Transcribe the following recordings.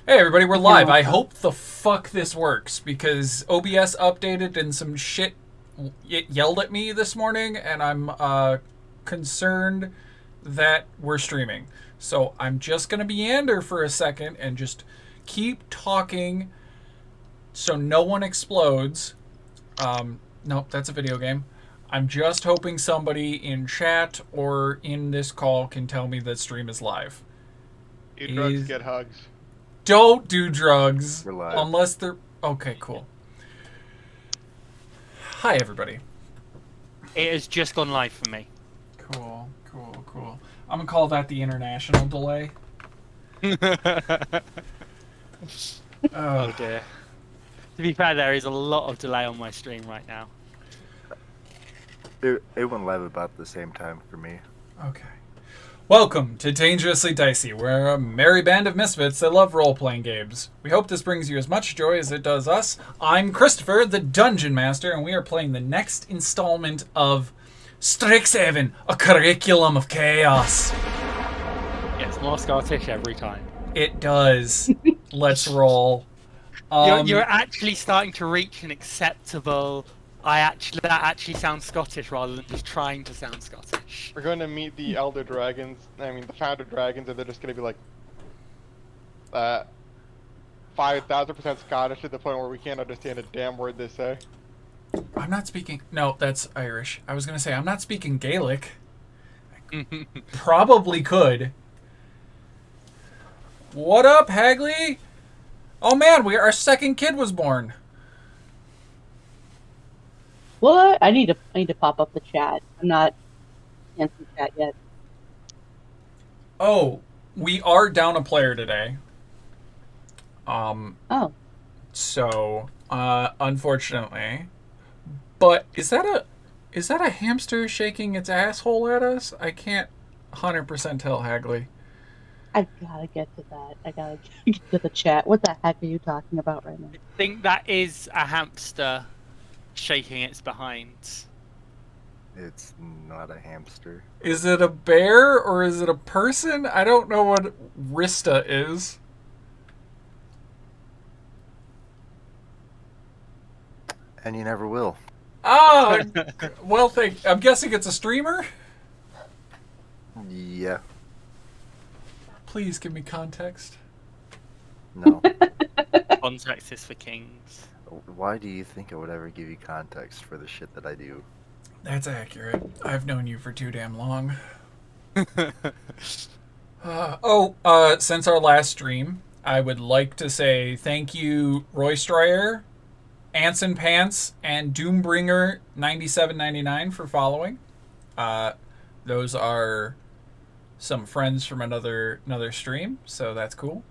Hey everybody, we're live. I hope the fuck this works because OBS updated and some shit yelled at me this morning, and I'm concerned that we're streaming. So I'm just gonna meander for a second and just keep talking so no one explodes. Nope, that's a video game. I'm just hoping somebody in chat or in this call can tell me that stream is live. Do drugs, get hugs. Don't do drugs We're live. unless they're... Okay, cool. Hi, everybody. It has just gone live for me. Cool. I'm going to call that the international delay. Oh dear. To be fair, there is a lot of delay on my stream right now. It went live about the same time for me. Okay. Welcome to Dangerously Dicey. We're a merry band of misfits that love role-playing games. We hope this brings you as much joy as it does us. I'm Christopher, the Dungeon Master, and we are playing the next installment of Strixhaven, a curriculum of chaos. It's more Scottish every time. It does. Let's roll. You're actually starting to reach an acceptable... that actually sounds Scottish rather than just trying to sound Scottish. We're going to meet the Elder Dragons, the Founder Dragons, and they're just going to be like 5,000% Scottish to the point where we can't understand a damn word they say. I'm not speaking... No, that's Irish. I was going to say, I'm not speaking Gaelic. Probably could. What up, Hagley? Oh man, our second kid was born. What? I need to pop up the chat. I'm not in the chat yet. Oh, we are down a player today. Oh. So, unfortunately. But is that a hamster shaking its asshole at us? I can't 100% tell, Hagley. I gotta get to that. I gotta get to the chat. What the heck are you talking about right now? I think that is a hamster shaking its behind. It's not a hamster. Is it a bear or is it a person? I don't know what Rista is. And you never will. Oh, well, I'm guessing it's a streamer? Yeah. Please give me context. No. Context is for kings. Why do you think I would ever give you context for the shit that I do? That's accurate. I've known you for too damn long. Since our last stream, I would like to say thank you, Roy Stryer, Anson Pants, and Doombringer 9799 for following. Those are some friends from another stream, so that's cool.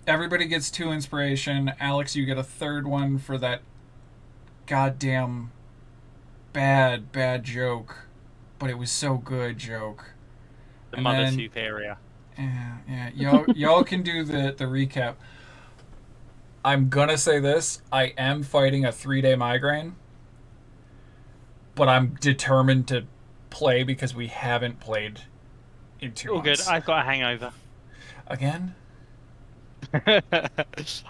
Everybody gets 2 inspiration. Alex, you get a 3rd one for that goddamn bad joke, but it was so good joke. The Mother Superior. Yeah. Y'all can do the recap. I'm gonna say this. I am fighting a 3-day migraine, but I'm determined to play because we haven't played in 2 months. Good. I've got a hangover. Again?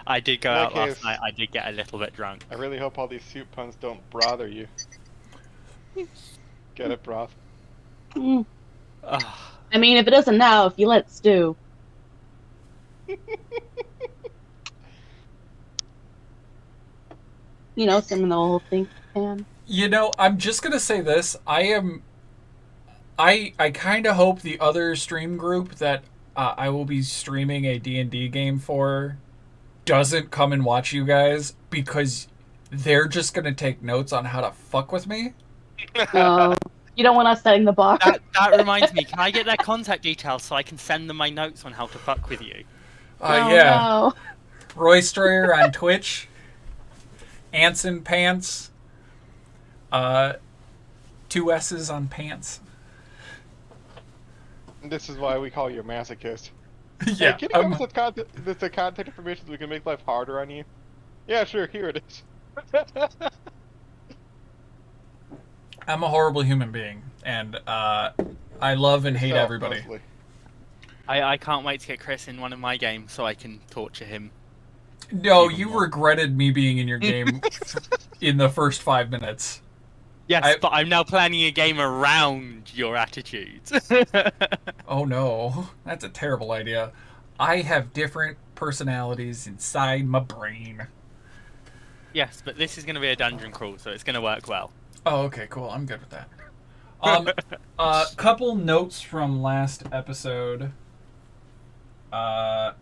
I did go out Okay. last night. I did get a little bit drunk. I really hope all these soup puns don't bother you. Get it, broth? Mm. Ugh. I mean, if it doesn't now, if you let it stew. You know, some of the old think pan. You know, I'm just gonna say this. I kind of hope the other stream group that I will be streaming a D&D game for doesn't come and watch you guys, because they're just gonna take notes on how to fuck with me. No, you don't want us setting the bar. That reminds me. Can I get their contact details so I can send them my notes on how to fuck with you? Oh, Yeah. no. Roy Strayer on Twitch. Anson Pants. 2 S's on pants. This is why we call you a masochist. Yeah. Hey, can you give us the contact information so we can make life harder on you? Yeah, sure, here it is. I'm a horrible human being, and I love and hate Yourself, everybody. mostly. I can't wait to get Chris in one of my games so I can torture him. No, Even you more. regretted me being in your game in the first 5 minutes. Yes, but I'm now planning a game around your attitude. Oh no, that's a terrible idea. I have different personalities inside my brain. Yes, but this is going to be a dungeon crawl, so it's going to work well. Oh, okay, cool. I'm good with that. Couple notes from last episode. I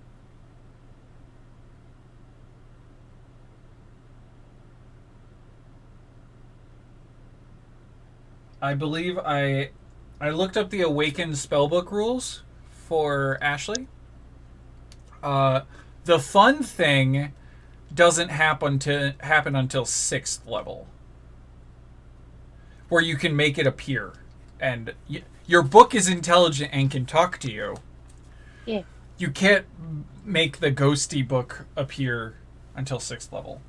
believe I looked up the Awakened spellbook rules for Ashley. The fun thing doesn't happen until 6th level, where you can make it appear, and your book is intelligent and can talk to you. Yeah. You can't make the ghosty book appear until 6th level.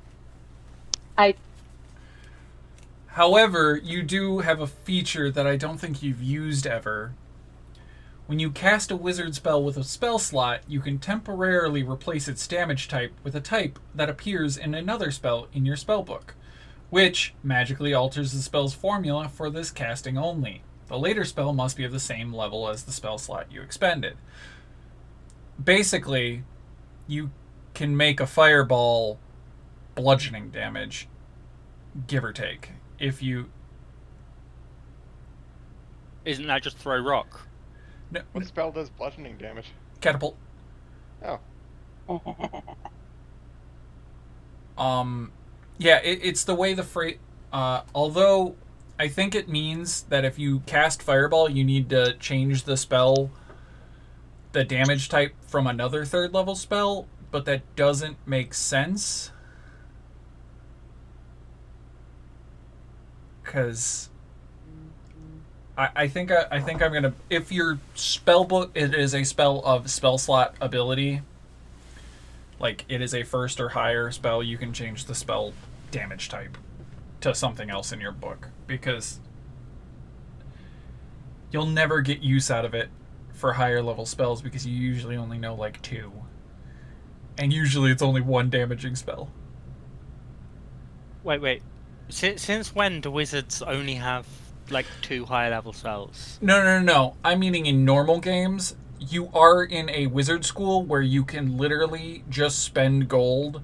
However, you do have a feature that I don't think you've used ever. When you cast a wizard spell with a spell slot, you can temporarily replace its damage type with a type that appears in another spell in your spellbook, which magically alters the spell's formula for this casting only. The later spell must be of the same level as the spell slot you expended. Basically, you can make a fireball bludgeoning damage, give or take. If you... Isn't that just throw rock? No, What spell does bludgeoning damage? catapult. Oh. Yeah, it's the way the phrase... although, I think it means that if you cast Fireball, you need to change the spell, the damage type, from another 3rd level spell, but that doesn't make sense. Because... I think I'm gonna, if your spell book it is a spell of spell slot ability, like it is a 1st or higher spell, you can change the spell damage type to something else in your book, because you'll never get use out of it for higher level spells because you usually only know like 2, and usually it's only 1 damaging spell. Wait. Since when do wizards only have like 2 higher level spells? No. I'm meaning in normal games, you are in a wizard school where you can literally just spend gold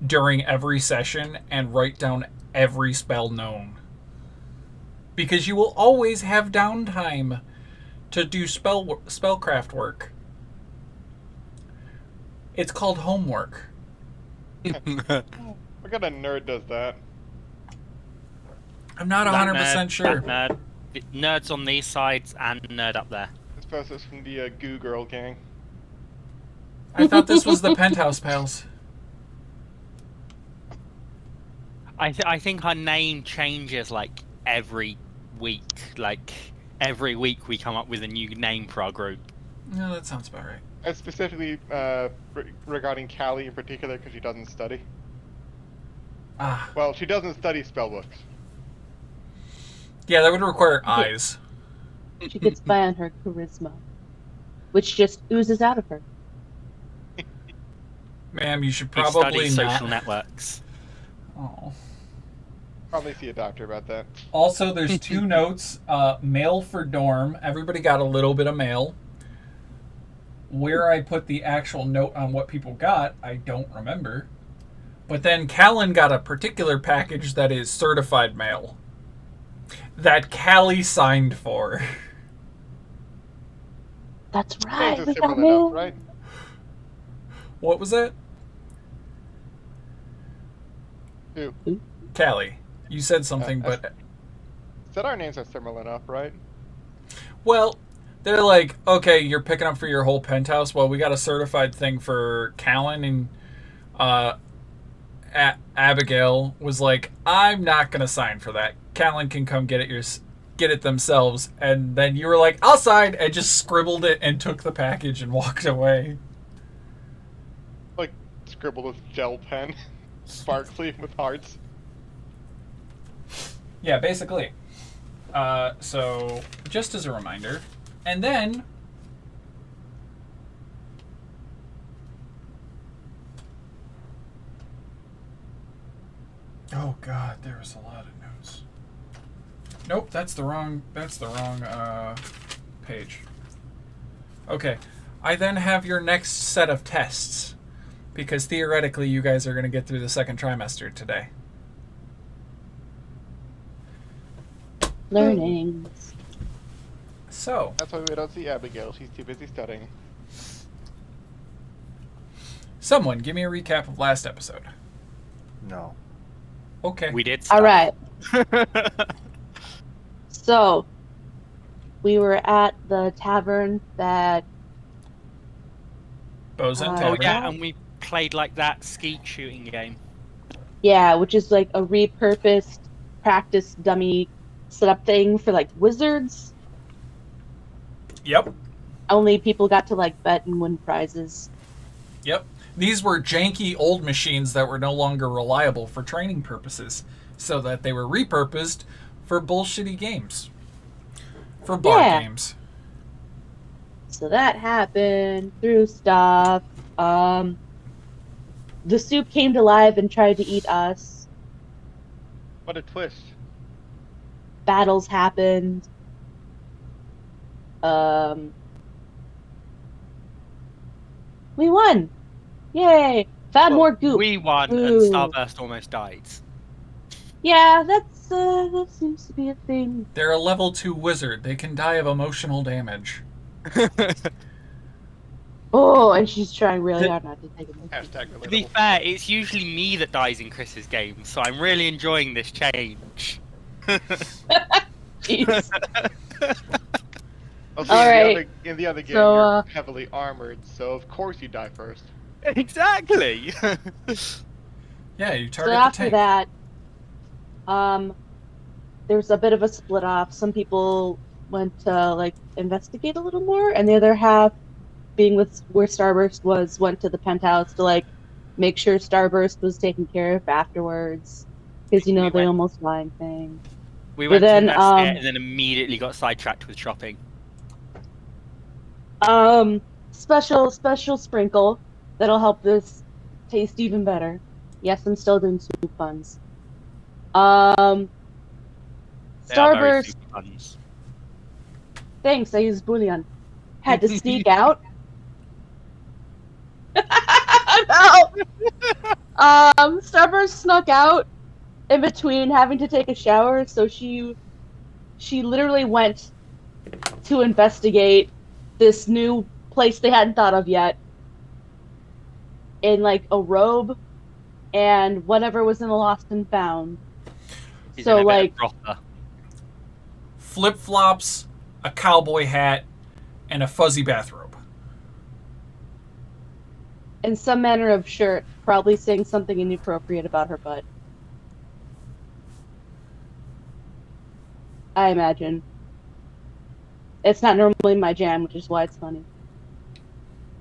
during every session and write down every spell known. Because you will always have downtime to do spellcraft work. It's called homework. What kind of nerd does that? I'm not That 100% nerd, sure. that nerd. Nerds on these sides and nerd up there. I suppose it's from the Goo Girl gang. I thought this was the Penthouse Pals. I think her name changes like every week. Like every week we come up with a new name for our group. No, that sounds about right. And specifically regarding Callie in particular, because she doesn't study. Ah, Well, she doesn't study spellbooks. yeah, that would require eyes. She gets by on her charisma, which just oozes out of her. Ma'am, you should We probably study not. social networks. Oh. Probably see a doctor about that. Also, there's 2 notes. Mail for dorm. Everybody got a little bit of mail. Where I put the actual note on what people got, I don't remember. But then Callan got a particular package that is certified mail. That Callie signed for. That's Names right. are We got similar mail. enough, right? What was that? Who? Callie. You said something, but... Said our names are similar enough, right? Well, they're like, okay, you're picking up for your whole penthouse. Well, we got a certified thing for Callan, and Abigail was like, I'm not going to sign for that. Callan can come get it themselves. And then you were like, I'll sign, and just scribbled it and took the package and walked away. Like, scribbled with gel pen. Sparkly with hearts. Yeah, basically. So, just as a reminder. And then... Oh god, there was a lot of notes. Nope, that's the wrong page. Okay. I then have your next set of tests. Because theoretically you guys are going to get through the second trimester today. Learnings. So, That's why we don't see Abigail. She's too busy studying. someone give me a recap of last episode. No. Okay. We did stuff. All right. So, we were at the tavern that. Bosun Oh, Oh Tavern. yeah, and we played like that skeet shooting game. Yeah, which is like a repurposed practice dummy setup thing for like wizards. Yep. Only people got to like bet and win prizes. Yep. These were janky old machines that were no longer reliable for training purposes, so that they were repurposed for bullshitty games. For bar Yeah. games. So that happened through stuff. The soup came to life and tried to eat us. What a twist. Battles happened. We won! Yay! Found more goop. We won, Ooh. and Starburst almost died. Yeah, that seems to be a thing. They're a level 2 wizard. They can die of emotional damage. Oh, and she's trying really hard not to take it. Hashtag To be relatable. fair, it's usually me that dies in Chris's games, so I'm really enjoying this change. Jeez. Also, Alright. in the other game, So, you're heavily armored, so of course you die first. Exactly. Yeah, you So target the after tank. that, there's a bit of a split off. Some people went to like investigate a little more, and the other half, being with where Starburst was, went to the penthouse to like make sure Starburst was taken care of afterwards, because you know We the went- almost lying thing. We But went to then, investigate and then immediately got sidetracked with shopping. Special sprinkle that'll help this taste even better. Yes, I'm still doing soup puns. They are very Starburst. super puns. Thanks, I used bouillon. Had to sneak out. No. Starburst snuck out in between having to take a shower, so she literally went to investigate this new place they hadn't thought of yet in like a robe and whatever was in the lost and found. He's So in a bit like of brother. Flip-flops, a cowboy hat, and a fuzzy bathrobe. in some manner of shirt, probably saying something inappropriate about her butt. I imagine. It's not normally my jam, which is why it's funny.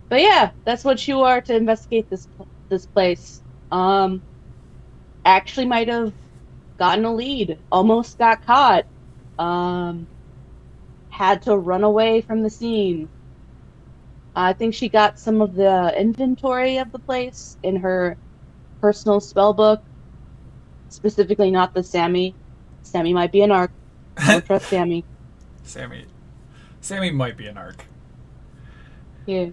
But yeah, that's what you are to investigate this place. Actually might have gotten a lead. Almost got caught. Had to run away from the scene. I think she got some of the inventory of the place in her personal spell book. Specifically not the Sammy. Sammy might be an arc. Don't trust Sammy. Sammy might be an arc. Yeah.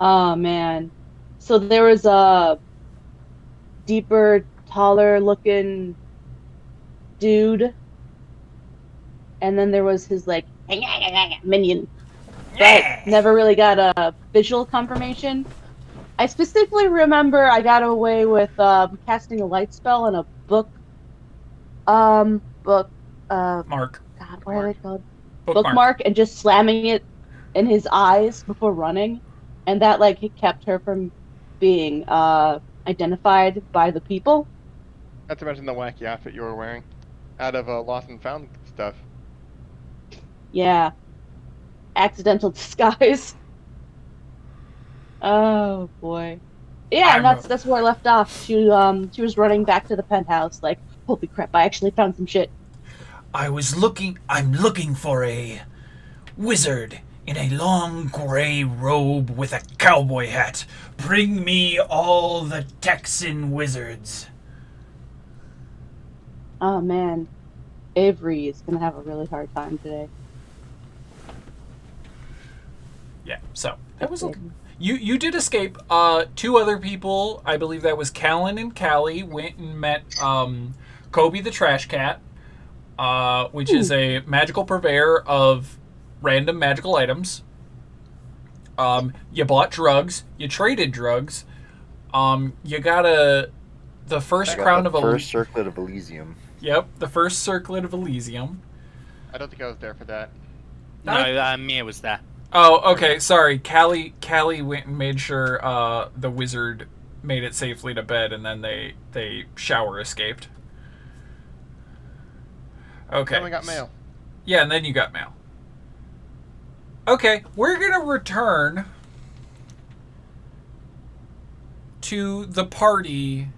Oh man. So there was a deeper, taller looking dude. And then there was his like minion. But never really got a visual confirmation. I specifically remember I got away with casting a light spell in a book. Mark. God, what are they called? Bookmark. Bookmark, and just slamming it in his eyes before running, and that like kept her from being identified by the people. Not to mention the wacky outfit you were wearing, out of Lost and Found stuff. Yeah, accidental disguise. Oh boy. Yeah, and that's where I left off. She was running back to the penthouse, like, holy crap! I actually found some shit. I'm looking for a wizard in a long gray robe with a cowboy hat. Bring me all the Texan wizards. Oh man, Avery is gonna have a really hard time today. Yeah, so that was you did escape. Two other people, I believe that was Callan and Callie, went and met Kobe the trash cat, which is a magical purveyor of random magical items. You bought drugs. You traded drugs. You got the first crown of first circlet of Elysium. Yep, the first circlet of Elysium. I don't think I was there for that. No, Mia was there. Oh, okay. Sorry, Callie went and made sure the wizard made it safely to bed, and then they shower escaped. Okay. Then we got mail. Yeah, and then you got mail. Okay, we're gonna return to the party,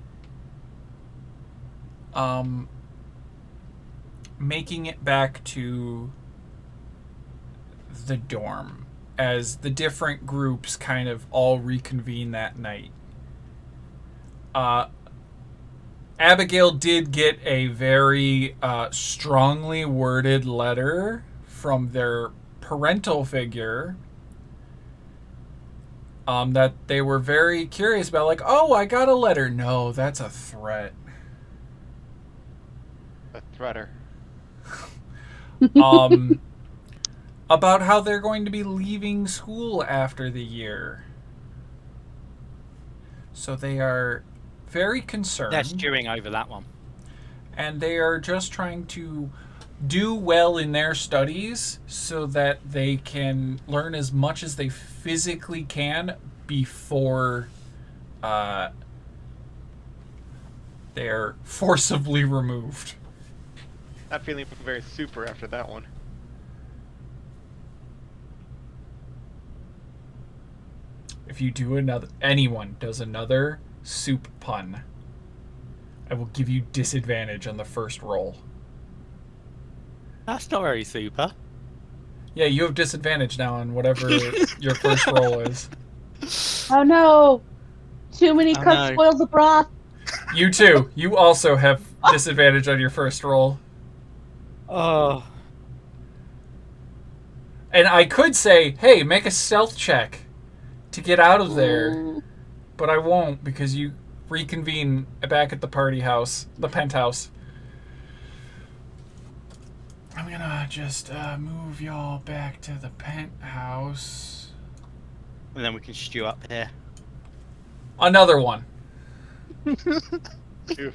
making it back to the dorm as the different groups kind of all reconvene that night. Abigail did get a very strongly worded letter from their parental figure that they were very curious about, like, oh, I got a letter. No, that's a threat. A threader. About how they're going to be leaving school after the year. So they are very concerned. They're stewing over that one. And they are just trying to do well in their studies so that they can learn as much as they physically can before they're forcibly removed. Not feeling very super after that one. If you do anyone does another soup pun, I will give you disadvantage on the first roll. That's not very super. Yeah, you have disadvantage now on whatever your first roll is. Oh no! Too many cooks spoils the broth. You too. You also have disadvantage on your first roll. Oh. And I could say, hey, make a stealth check to get out of there. But I won't, because you reconvene back at the party house, the penthouse. I'm gonna just move y'all back to the penthouse. And then we can stew up here. Another one. Oof.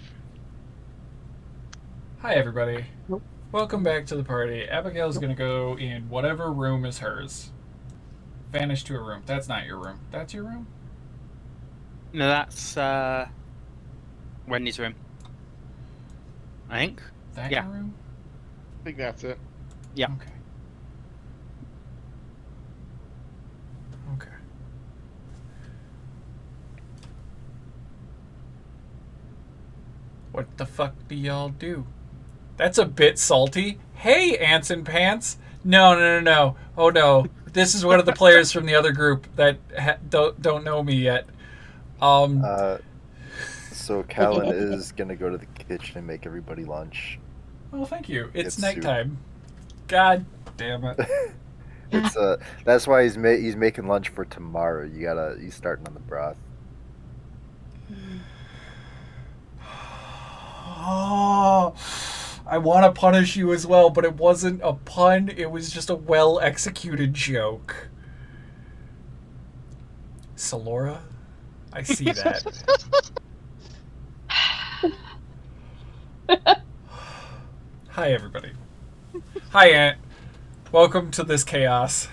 Hi, everybody. Nope. Welcome back to the party. Abigail's gonna go in whatever room is hers. Vanish to a room. That's not your room. That's your room? No, that's Wendy's room. I think. That Yeah. your room? I think that's it. Yeah. Okay. Okay. What the fuck do y'all do? That's a bit salty. Hey, Ants and Pants. No. Oh no. This is one of the players from the other group that don't know me yet. So Callan is gonna go to the kitchen and make everybody lunch. Oh, thank you. It's Get nighttime. God damn it. It's that's why he's making lunch for tomorrow. He's starting on the broth. Oh, I want to punish you as well, but it wasn't a pun. It was just a well-executed joke. Salora, I see that. Hi, everybody. Hi, Aunt. Welcome to this chaos.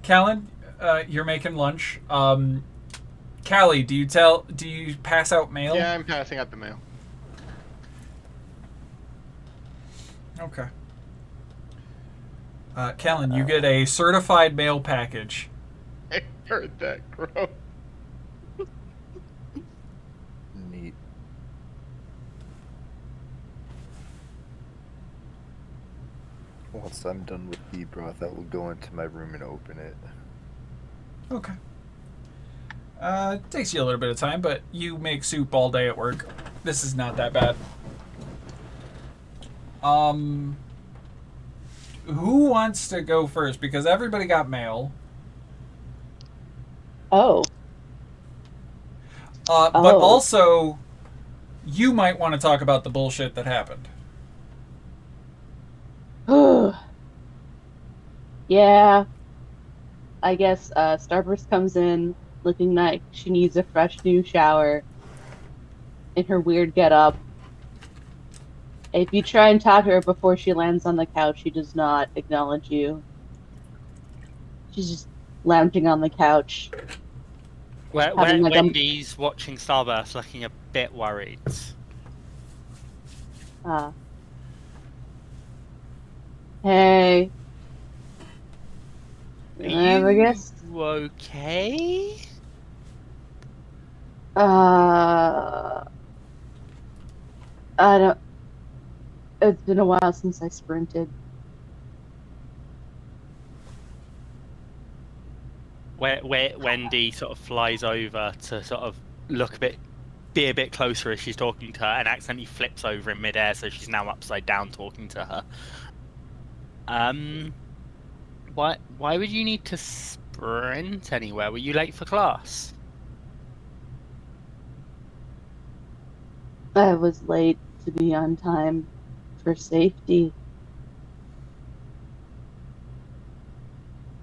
Callan, you're making lunch. Callie, do you pass out mail? Yeah, I'm passing out the mail. Okay. Callan, you get a certified mail package. I heard that, gross. Neat. Once I'm done with the broth, I will go into my room and open it. Okay. Takes you a little bit of time, but you make soup all day at work. This is not that bad. Who wants to go first? Because everybody got mail. Oh. But also, you might want to talk about the bullshit that happened. Yeah. I guess Starburst comes in looking like she needs a fresh new shower in her weird getup. If you try and talk to her before she lands on the couch, she does not acknowledge you. She's just lounging on the couch. Wendy's watching Starburst, looking a bit worried. Hey. Are I guess. you okay? I don't. It's been a while since I sprinted. Where Wendy sort of flies over to sort of be a bit closer as she's talking to her, and accidentally flips over in midair, so she's now upside down talking to her. Why would you need to sprint anywhere? Were you late for class? I was late to be on time for safety.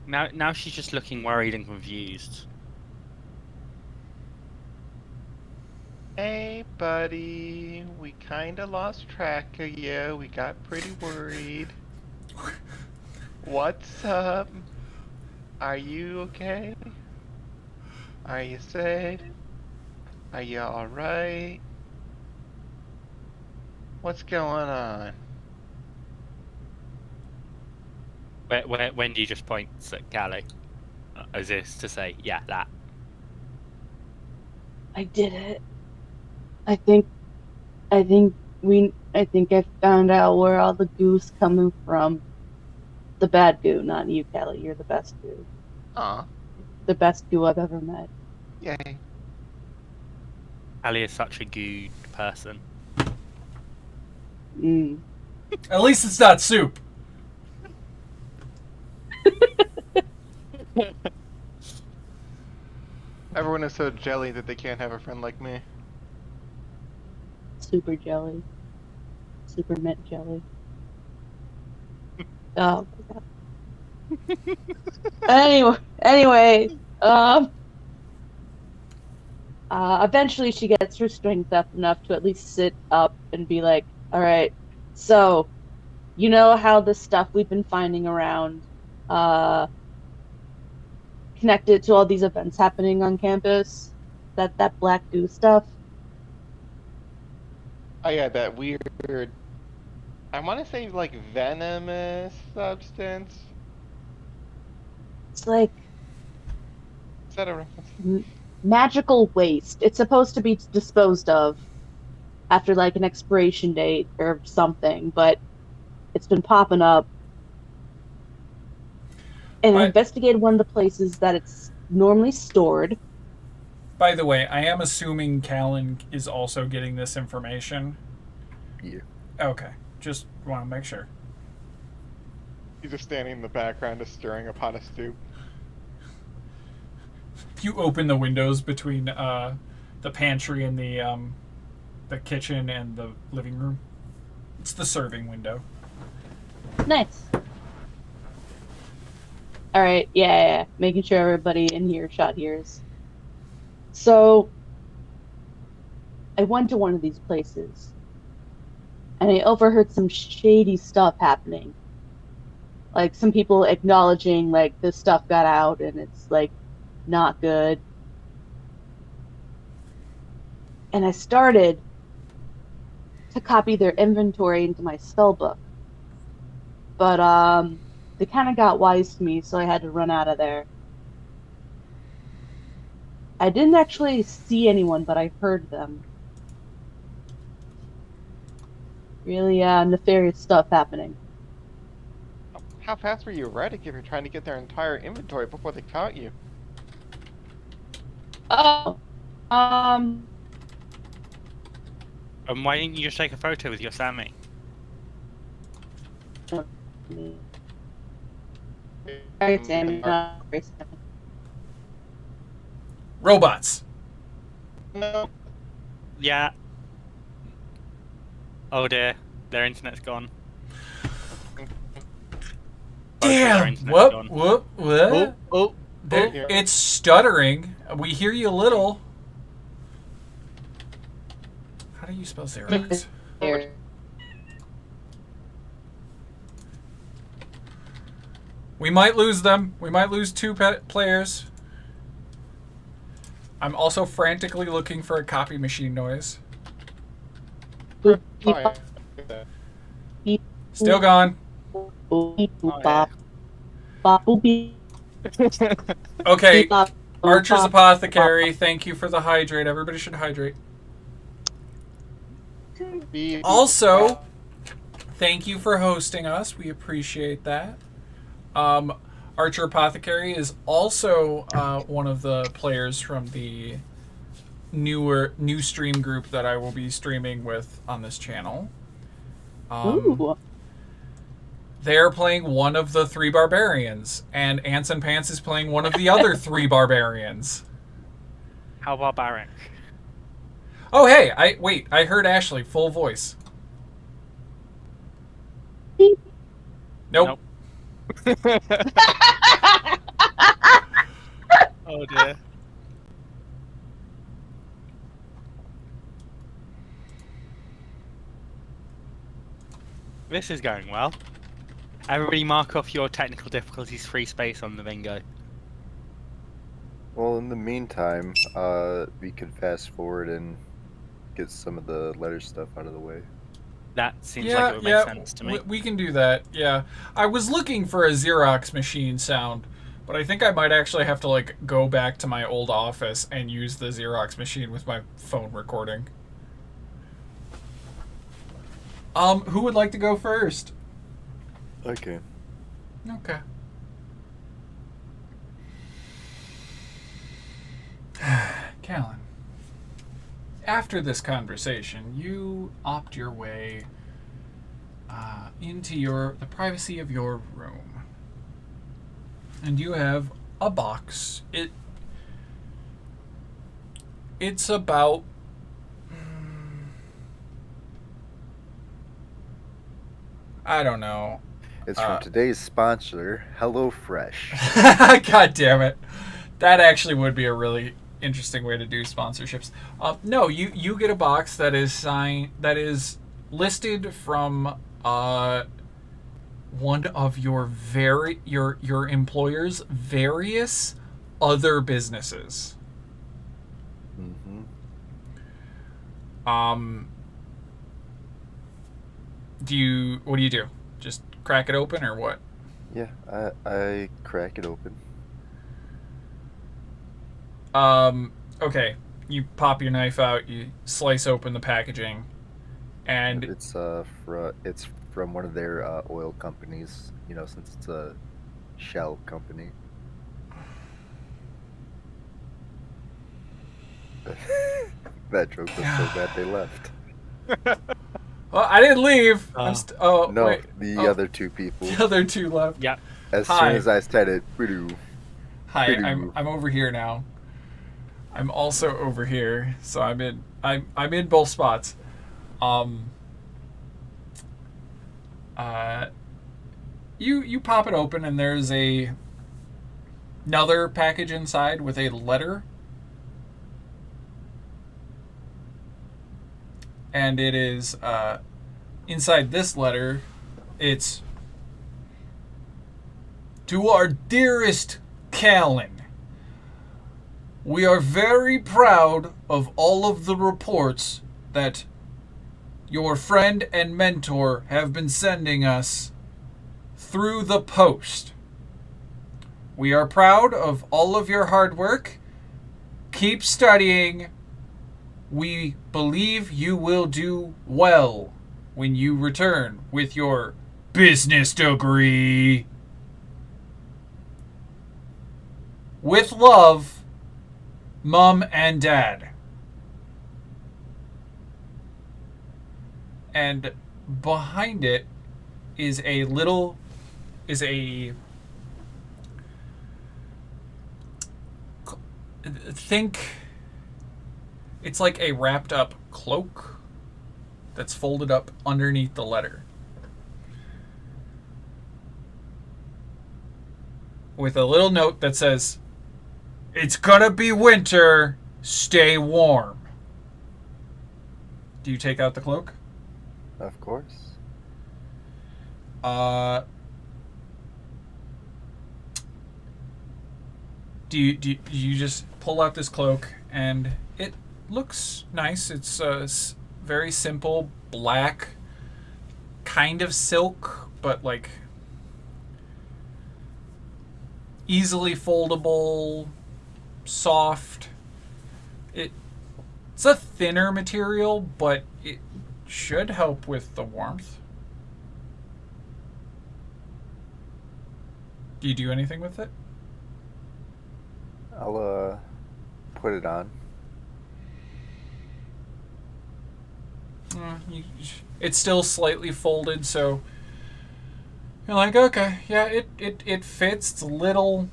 Now she's just looking worried and confused. Hey, buddy. We kinda lost track of you. We got pretty worried. What's up? Are you okay? Are you safe? Are you alright? What's going on? Wendy just points at Callie, as if to say, "Yeah, that." I did it. I think I found out where all the goo's coming from. The bad goo, not you, Callie. You're the best goo. Aw. The best goo I've ever met. Yay. Callie is such a good person. At least it's not soup. Everyone is so jelly that they can't have a friend like me. Super jelly. Super mint jelly. Oh my god. Anyway, eventually she gets her strength up enough to at least sit up and be like, alright, so, you know how the stuff we've been finding around, connected to all these events happening on campus? That black goo stuff? Oh yeah, that weird, I want to say like venomous substance. It's like Is that a reference? magical waste. It's supposed to be disposed of after like an expiration date or something, but it's been popping up. And I investigated one of the places that it's normally stored. By the way, I am assuming Callan is also getting this information. Yeah. Okay. Just want to make sure. He's just standing in the background, just stirring a pot of stew. You open the windows between the pantry and the kitchen and the living room. It's the serving window. Nice. Alright, yeah. Making sure everybody in earshot hears. So, I went to one of these places, and I overheard some shady stuff happening. Like, some people acknowledging, like, this stuff got out, and it's, like, not good. And I started to copy their inventory into my spellbook. But, they kind of got wise to me, so I had to run out of there. I didn't actually see anyone, but I heard them. Really, nefarious stuff happening. How fast were you erratic if you're trying to get their entire inventory before they caught you? Oh, And why didn't you just take a photo with your Sammy? sorry, Sammy. Not sorry, Sammy. Robots. No. Yeah. Oh dear, their internet's gone. Their Damn. internet's Whoop, gone. whoop, whoop. Oh, It's stuttering. We hear you a little. How do you spell Xerox? There. We might lose them. We might lose 2 players. I'm also frantically looking for a copy machine noise. Fine. Still gone. Okay, Archer's Apothecary, thank you for the hydrate. Everybody should hydrate. Also, thank you for hosting us. We appreciate that. Archer Apothecary is also one of the players from the new stream group that I will be streaming with on this channel. Ooh. They're playing one of the 3 barbarians, and Anson Pants is playing one of the other 3 barbarians. how barbaric. Oh, hey, I heard Ashley, full voice. Nope. Oh dear. This is going well. Everybody mark off your technical difficulties free space on the bingo. Well, in the meantime, we can fast forward and get some of the letter stuff out of the way. That seems like it would make sense to me. We can do that, yeah. I was looking for a Xerox machine sound, but I think I might actually have to, like, go back to my old office and use the Xerox machine with my phone recording. Who would like to go first? Okay. Okay. Callan, after this conversation, you opt your way into the privacy of your room, and you have a box. It's about I don't know. It's from today's sponsor, HelloFresh. God damn it. That actually would be a really interesting way to do sponsorships. No, you get a box that is listed from one of your your employer's various other businesses. Mm-hmm. What do you do? Just crack it open or what? Yeah, I crack it open. Okay. You pop your knife out, you slice open the packaging, and It's from one of their oil companies, you know, since it's a Shell company. That joke was so bad they left. well, I didn't leave. No, wait. the other 2 people. The other 2 left. Yeah. As Hi. soon as I said it, Hi, I'm over here now. I'm also over here, so I'm in both spots. You pop it open and there's another package inside with a letter. And it is inside this letter, it's to our dearest Callan. We are very proud of all of the reports that your friend and mentor have been sending us through the post. We are proud of all of your hard work. Keep studying. We believe you will do well when you return with your business degree. With love, Mom and Dad. And behind it is a think it's like a wrapped up cloak that's folded up underneath the letter with a little note that says, "It's gonna be winter, stay warm." Do you take out the cloak? Of course. Do you just pull out this cloak, and it looks nice. It's very simple, black, kind of silk, but like easily foldable, soft. It's a thinner material, but it should help with the warmth. Do you do anything with it? I'll put it on. It's still slightly folded, so you're like, okay, yeah, it fits. It's a little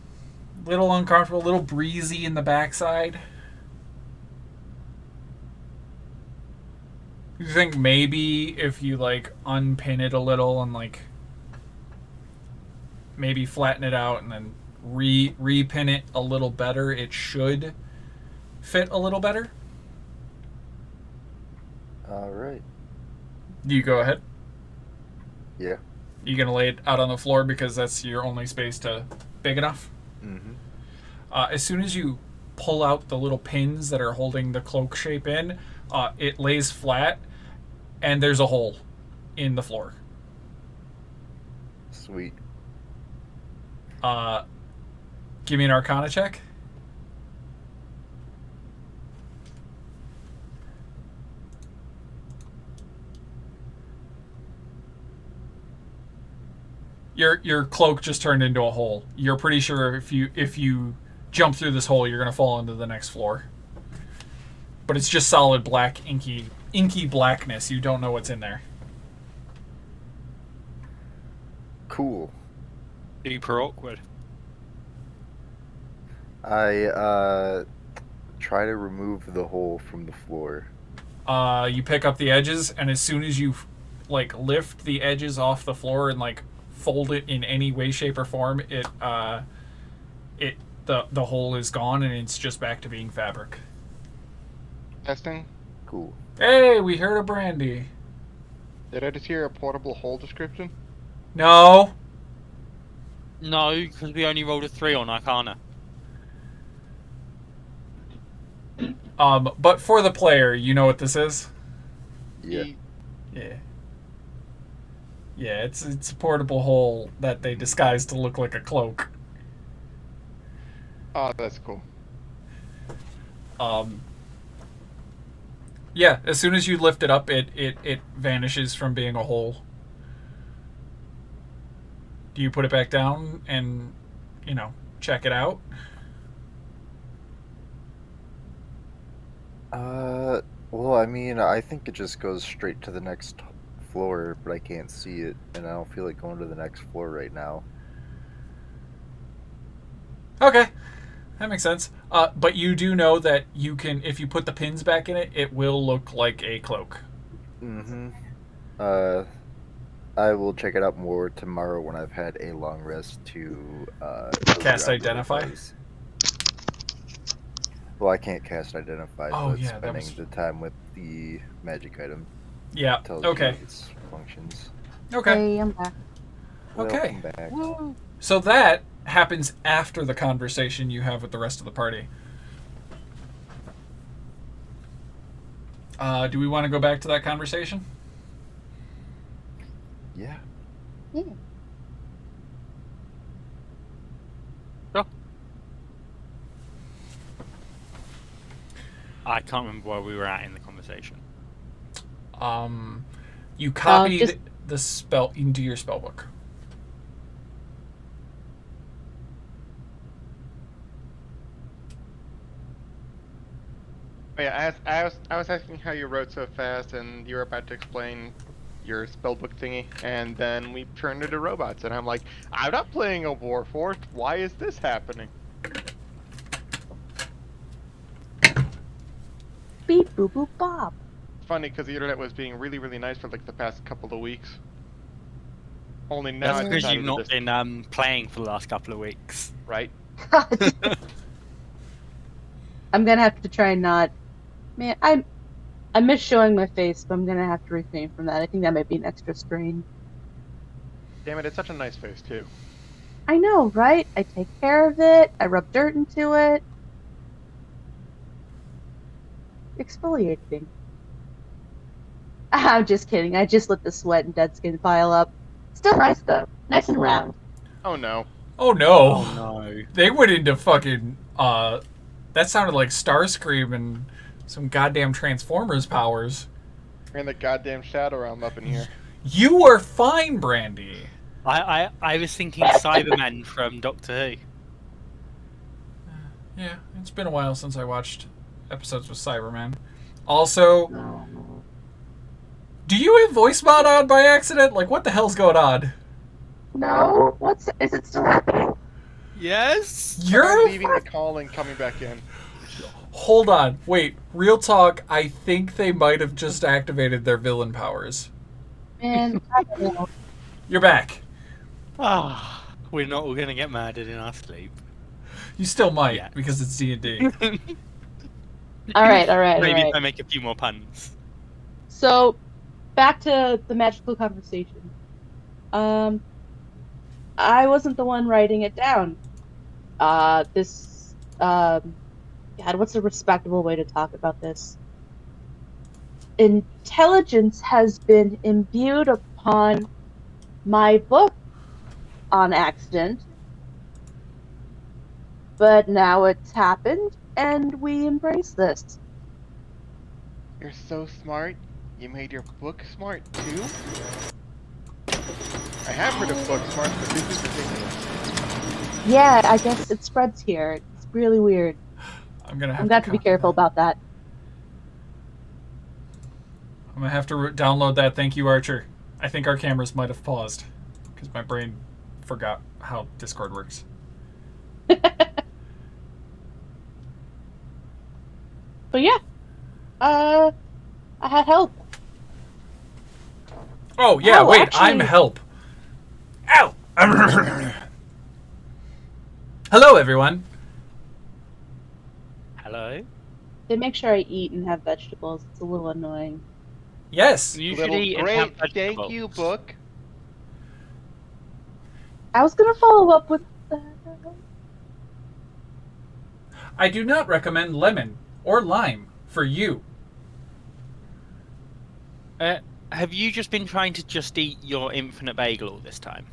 uncomfortable, a little breezy in the backside. You think maybe if you like unpin it a little and like maybe flatten it out and then repin it a little better, it should fit a little better? All right. Do you go ahead? Yeah. You gonna lay it out on the floor because that's your only space big enough? Mm-hmm. As soon as you pull out the little pins that are holding the cloak shape in, it lays flat, and there's a hole in the floor. Sweet. Give me an Arcana check. Your cloak just turned into a hole. You're pretty sure if you jump through this hole, you're gonna fall into the next floor. But it's just solid black, inky blackness. You don't know what's in there. Cool. Super awkward. I try to remove the hole from the floor. You pick up the edges, and as soon as you like lift the edges off the floor and like fold it in any way, shape, or form, the hole is gone, and it's just back to being fabric. Testing. Cool. Hey, we heard of Brandy. Did I just hear a portable hole description? No. No, because we only rolled a 3 on Arcana. But for the player, you know what this is? Yeah. Yeah, it's a portable hole that they disguise to look like a cloak. Oh, that's cool. Yeah, as soon as you lift it up, it vanishes from being a hole. Do you put it back down and, check it out? Well, I mean, I think it just goes straight to the next floor, but I can't see it, and I don't feel like going to the next floor right now. Okay, that makes sense. But you do know that you can, if you put the pins back in it, it will look like a cloak. Mm-hmm. I will check it out more tomorrow when I've had a long rest to Cast Identify? Well, I can't cast Identify, Oh, but yeah, that spending was- the time with the magic item Yeah, tells okay. you its functions. Okay, Hey, I'm back. Okay. Welcome back. so that happens after the conversation you have with the rest of the party. Do we want to go back to that conversation? Yeah. Yeah. I can't remember where we were at in the conversation. You copied just- the spell into your spellbook. Oh, yeah, I was asking how you wrote so fast, and you were about to explain your spellbook thingy, and then we turned into robots, and I'm like, I'm not playing a Warforged. Why is this happening? Beep boop boop bop. Funny, because the internet was being really, really nice for like the past couple of weeks. Only now That's I because decided you've to not just been playing for the last couple of weeks. right. I'm gonna have to try and not. Man, I miss showing my face, but I'm gonna have to refrain from that. I think that might be an extra strain. Damn it, it's such a nice face too. I know, right? I take care of it. I rub dirt into it. Exfoliating. I'm just kidding. I just let the sweat and dead skin pile up. Still nice though. Nice and round. Oh no. Oh no. Oh no. They went into fucking that sounded like Starscream and some goddamn Transformers powers. We're in the goddamn Shadow Realm up in here. You were fine, Brandy. I was thinking Cybermen from Doctor Who. Yeah, it's been a while since I watched episodes with Cyberman. Also, do you have voice mod on by accident? Like, what the hell's going on? No? Is it still happening? Yes. I'm You're... leaving the call and coming back in. Hold on. Wait. Real talk, I think they might have just activated their villain powers. Man, I don't know. You're back. Ah, we're not all gonna get murdered in our sleep. You still might, Yeah. because it's D&D. Alright. Maybe if I make a few more puns. So, back to the magical conversation. I wasn't the one writing it down. God, what's a respectable way to talk about this? Intelligence has been imbued upon my book on accident, but now it's happened, and we embrace this. You're so smart. You made your book smart too? I have heard of book smart, but this is ridiculous. Yeah, I guess it spreads here. It's really weird. I'm gonna I'm gonna have to be copy careful that. about that. I'm gonna have to download that. Thank you, Archer. I think our cameras might have paused because my brain forgot how Discord works. But yeah, I had help. Oh yeah, Oh, wait, actually- I'm help. Ow! Hello, everyone. Hello. They make sure I eat and have vegetables. It's a little annoying. Yes, You should Little eat and have great, thank vegetables. you, book. I was gonna follow up with I do not recommend lemon or lime for you. Have you just been trying to just eat your infinite bagel all this time?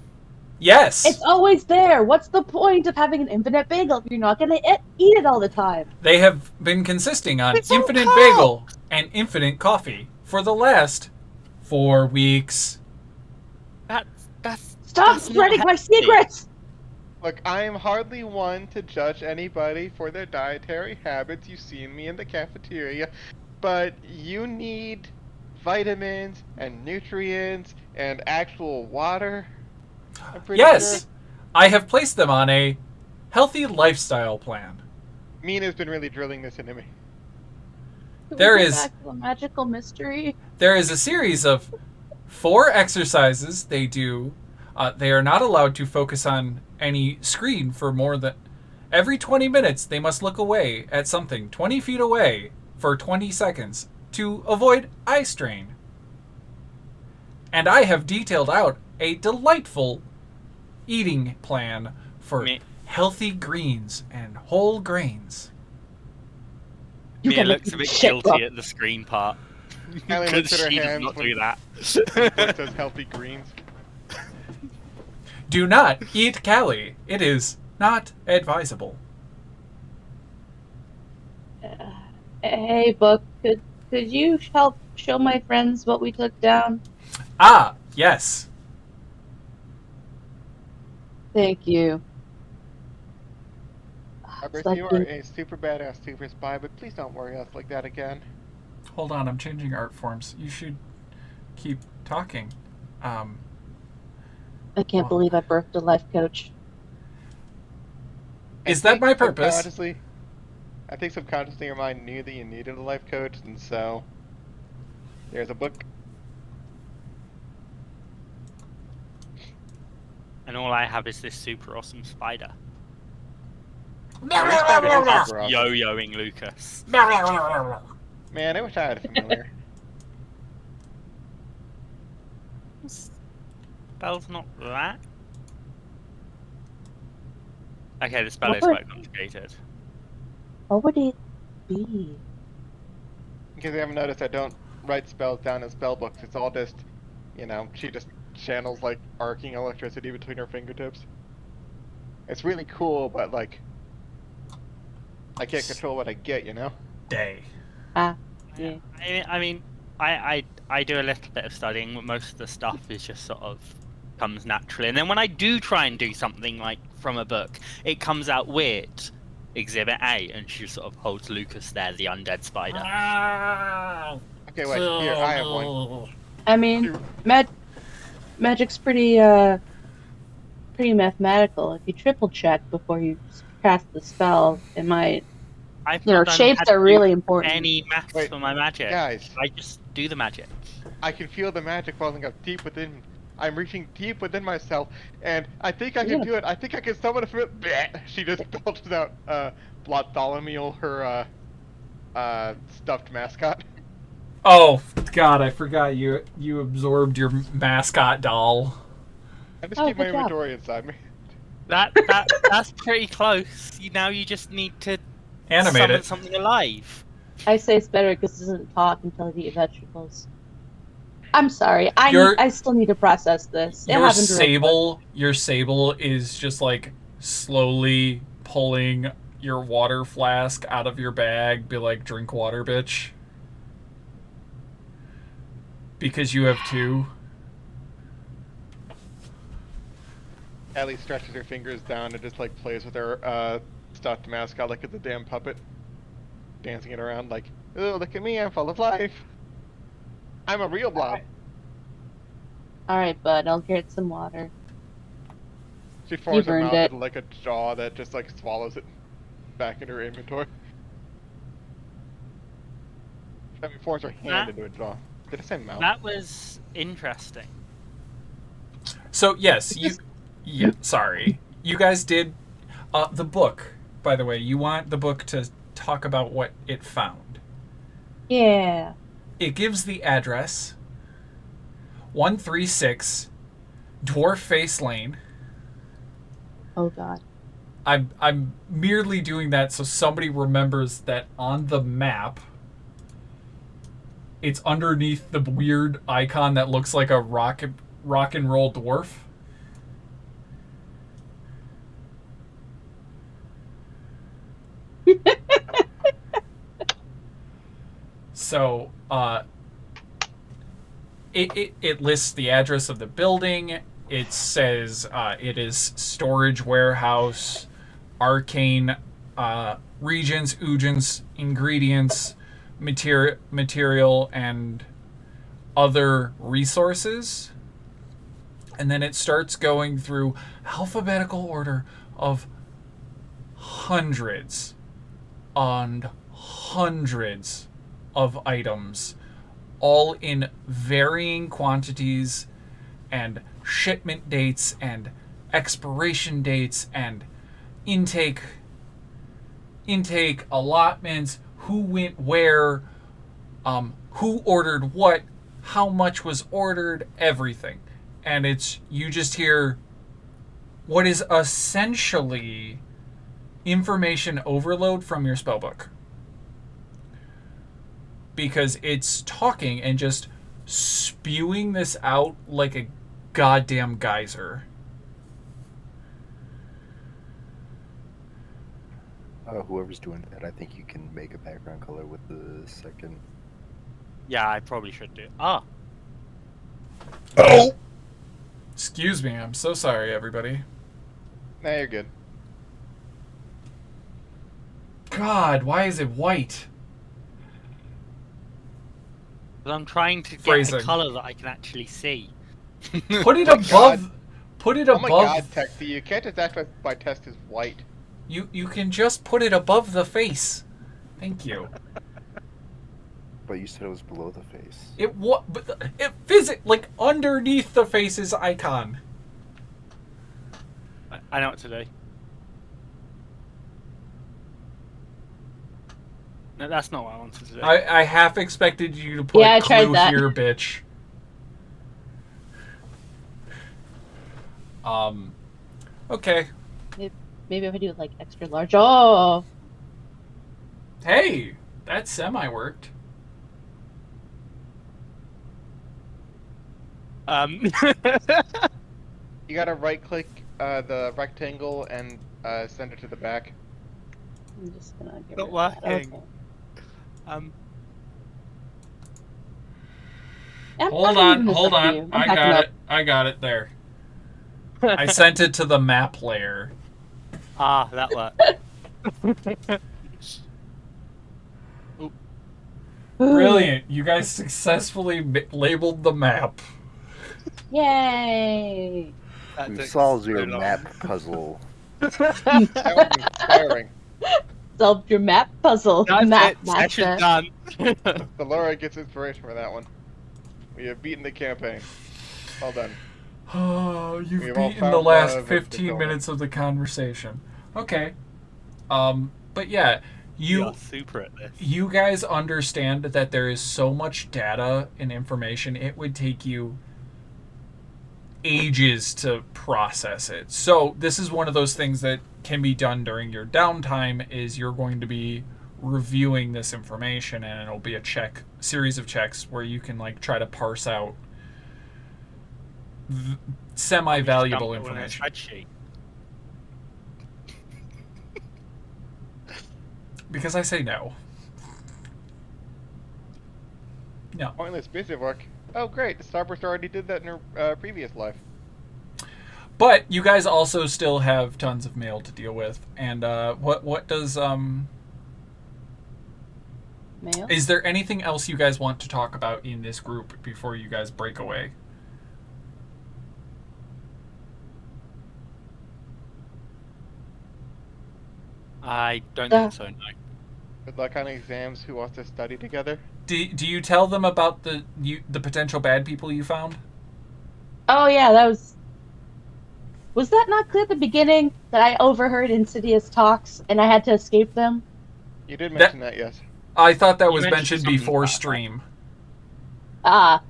Yes, It's always there. What's the point of having an infinite bagel if you're not gonna eat it all the time? they have been consisting on It's on infinite carbs. bagel and infinite coffee for the last 4 weeks. That's Stop that's not spreading my healthy. secrets! Look, I am hardly one to judge anybody for their dietary habits. You've seen me in the cafeteria. But you need vitamins and nutrients and actual water. I'm pretty Yes, sure. I have placed them on a healthy lifestyle plan. Mina's been really drilling this into me. Can we There go is- back to a magical mystery. There is a series of 4 exercises they do. They are not allowed to focus on any screen for more than... Every 20 minutes, they must look away at something 20 feet away for 20 seconds to avoid eye strain. And I have detailed out a delightful eating plan for Me- healthy greens and whole grains. You Mia gotta looks a eat bit shit, guilty bro. at the screen part. Allie looks at her she does hands not when- do that. Book says healthy greens. Do not eat Cali. It is not advisable. Hey, Book, could you help show my friends what we took down? Ah, yes. Thank you. Starburst, you are a super badass super spy, but please don't worry us like that again. Hold on, I'm changing art forms. You should keep talking. I can't Well, believe I birthed a life coach. Is that my purpose? I think subconsciously your mind knew that you needed a life coach, and so there's a book. And all I have is this super awesome spider. Awesome. Yo-yoing Lucas. Man, I wish I had a familiar. Spell's not that. Okay, the spell is quite complicated. What would it be? In case you haven't noticed, I don't write spells down in spell books. It's all just, she just channels like arcing electricity between her fingertips. It's really cool, but like, I can't control what I get, Day. Yeah. I mean, I do a little bit of studying, but most of the stuff is just sort of comes naturally. And then when I do try and do something like from a book, it comes out weird. Exhibit A, and she sort of holds Lucas there, the undead spider. Okay, wait, here, I have one. I mean, magic's pretty mathematical. If you triple check before you cast the spell, it might. Shapes are really important. Any maths for my magic. Guys, I just do the magic. I can feel the magic welling up deep within. I'm reaching deep within myself, and I think I can do it. I think I can summon a She just belches out Bartholomew, her stuffed mascot. Oh God, I forgot you absorbed your mascot doll. I just keep my inventory inside me. That's pretty close. Now you just need to animate summon it. something alive. I say it's better because it doesn't talk until you eat vegetables. I'm sorry. I still need to process this. Your sable is just like slowly pulling your water flask out of your bag. Be like, drink water, bitch. Because you have two. Ellie stretches her fingers down and just like plays with her stuffed mascot like it's a damn puppet, dancing it around like, oh, look at me, I'm full of life. I'm a real blob. All right, bud. I'll get some water. She forms her mouth into like a jaw that just like swallows it back into her inventory. I mean, forms her hand into a jaw. Did I say mouth? That was interesting. So yes, sorry, you guys did the book. By the way, you want the book to talk about what it found. Yeah. It gives the address 136 Dwarf Face Lane. Oh God. I'm merely doing that so somebody remembers that on the map it's underneath the weird icon that looks like a rock and roll dwarf. So, it lists the address of the building. It says it is storage warehouse, arcane regions, oogents, ingredients, material, and other resources. And then it starts going through alphabetical order of hundreds and hundreds of items, all in varying quantities and shipment dates and expiration dates and intake allotments, who went where, who ordered what, how much was ordered, everything. And you just hear what is essentially information overload from your spellbook. Because it's talking and just spewing this out like a goddamn geyser. Whoever's doing that, I think you can make a background color with the second. Yeah, I probably should do. Oh! Excuse me, I'm so sorry, everybody. Nah, you're good. God, why is it white? But I'm trying to get Phrasing. a color that I can actually see. Put it Oh my above. God. Put it Oh my above. God, Texty, you can't just act like my test is white. You can just put it above the face. Thank you. But you said it was below the face. It what? But it like underneath the face's icon. I know what to do. No, that's not what I wanted to do. I half expected you to put Yeah, I tried clue that. here, bitch. Okay. Maybe if I do it like extra large. Oh, Hey, that semi worked. You gotta right click the rectangle and send it to the back. I'm just gonna get Not rid of that. working. Okay. I'm Hold not on, leaving this hold up to on. you. I'm I backing got up. it. I got it there. I sent it to the map layer. Ah, that worked. Brilliant. You guys successfully labeled the map. Yay! That We took solved so your long. map puzzle. That was inspiring. Solved your map puzzle, That's map it. Session master. done. The Laura gets inspiration for that one. We have beaten the campaign. Well done. Oh, you've We've all beaten the found last love and 15 fulfillment. minutes of the conversation. Okay. But yeah, You are super at this. you guys understand that there is so much data and information, it would take you ages to process it. So this is one of those things that can be done during your downtime, is you're going to be reviewing this information, and it'll be a series of checks where you can like try to parse out semi-valuable Jump on a information. spreadsheet. Because I say no. No. Pointless busy work. Oh great, the Starburst already did that in her previous life. But you guys also still have tons of mail to deal with. And what does Mail? is there anything else you guys want to talk about in this group before you guys break away? I don't think so, no. Good luck on exams. Who wants to study together? Do you tell them about the potential bad people you found? Oh yeah, that was. Was that not clear at the beginning that I overheard insidious talks and I had to escape them? You did mention that, yes. I thought that You was mentioned mentioned something before about that. stream.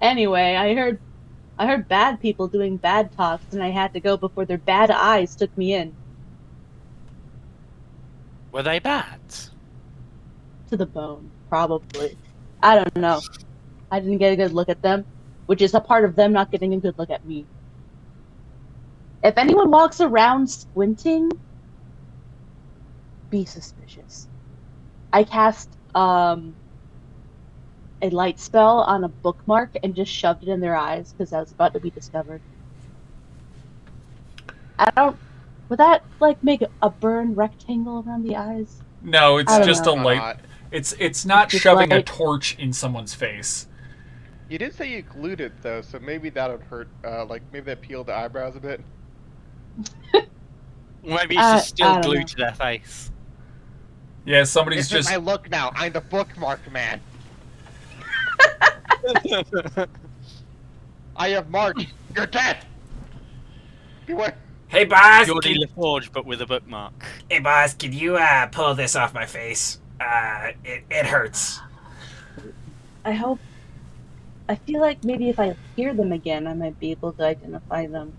Anyway, I heard bad people doing bad talks and I had to go before their bad eyes took me in. Were they bad? To the bone, probably. I don't know. I didn't get a good look at them, which is a part of them not getting a good look at me. If anyone walks around squinting, be suspicious. I cast a light spell on a bookmark and just shoved it in their eyes because I was about to be discovered. Would that like make a burn rectangle around the eyes? No, it's I don't just know. a light. Not. It's not Just shoving a light. torch in someone's face. You did say you glued it though, so maybe that would hurt. Like maybe that peeled the eyebrows a bit. Maybe it's just I still don't glued know. to their face. Yeah, somebody's This is just my look now. I'm the bookmark man. I have marked. You're dead. Beware. Hey boss, Geordie LaForge, but with a bookmark. hey boss, can you pull this off my face? It hurts. I feel like maybe if I hear them again, I might be able to identify them.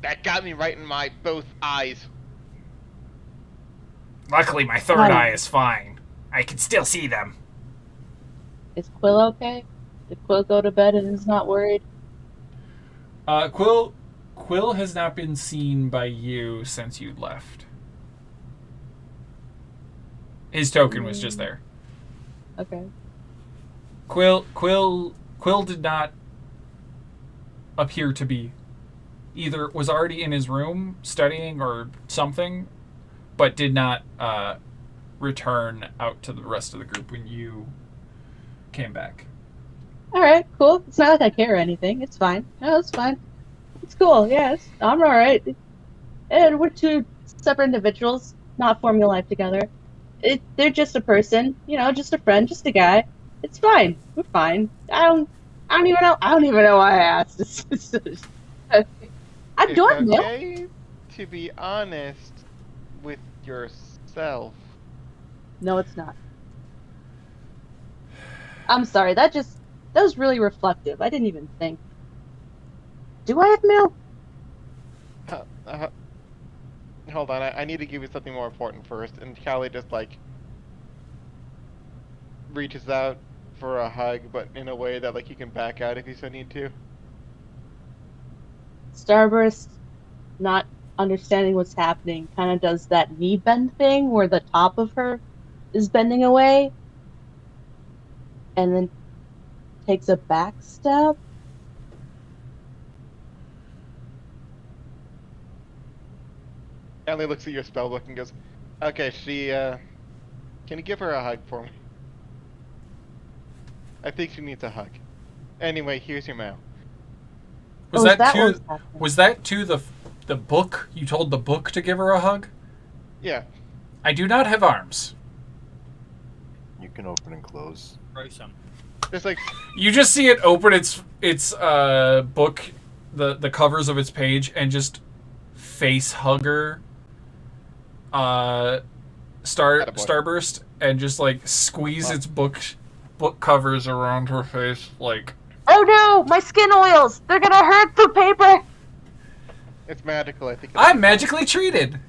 That got me right in my both eyes. Luckily, my third Hi. eye is fine. I can still see them. Is Quill okay? Did Quill go to bed and is not worried? Quill has not been seen by you since you left. His token was just there. Okay. Quill did not appear to be. Either was already in his room studying or something, but did not return out to the rest of the group when you came back. All right, cool. It's not like I care or anything. It's fine. No, it's fine. It's cool. Yes, I'm all right. And we're two separate individuals, not forming a life together. They're just a person, just a friend, just a guy. It's fine. We're fine. I don't even know. I don't even know why I asked. I'm It's doing it. okay to be honest with yourself. No, it's not. I'm sorry. That was really reflective. I didn't even think. Do I have mail? Hold on, I need to give you something more important first. And Callie just like reaches out for a hug, but in a way that like you can back out if you so need to. Starburst, not understanding what's happening, kind of does that knee bend thing where the top of her is bending away, and then takes a back step. Callie looks at your spellbook and goes, "Okay, can you give her a hug for me? I think she needs a hug. Anyway, here's your mail." Was Oh, is that that what was to happening? was that to the book? You told the book to give her a hug? Yeah. I do not have arms. You can open and close. Throw some. Just like, You just see it open its book, the covers of its page, and just face hugger Attaboy. Starburst, and just like squeeze its book covers around her face like. Oh no, my skin oils! They're gonna hurt the paper! it's magical, I think. I'm magically treated.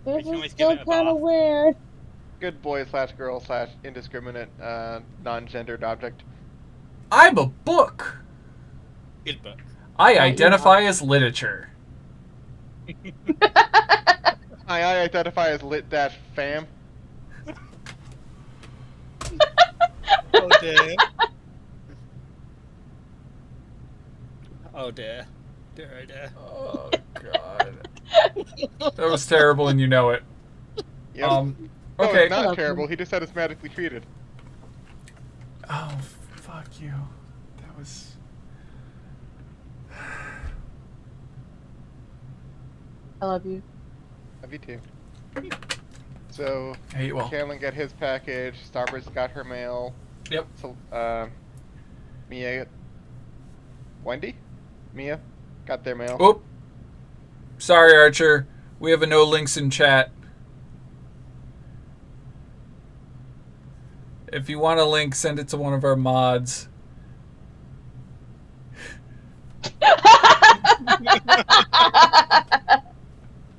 This can is always give still it a kind of bath. weird. Good boy / girl / indiscriminate non-gendered object. I'm a book. Good book. I you identify as literature. I identify as lit-fam. Oh dear. Oh dear. Dear, oh dear. Oh god, that was terrible, and you know it. Yep. No, Okay. It's I not love terrible. him. He just said it's magically treated. Oh, fuck you. That was. I love you. Love you too. So, Hey, well. Cameron got his package. Starburst got her mail. Yep. So, Mia, Mia, got their mail. Oop. Sorry, Archer. We have a no links in chat. If you want a link, send it to one of our mods.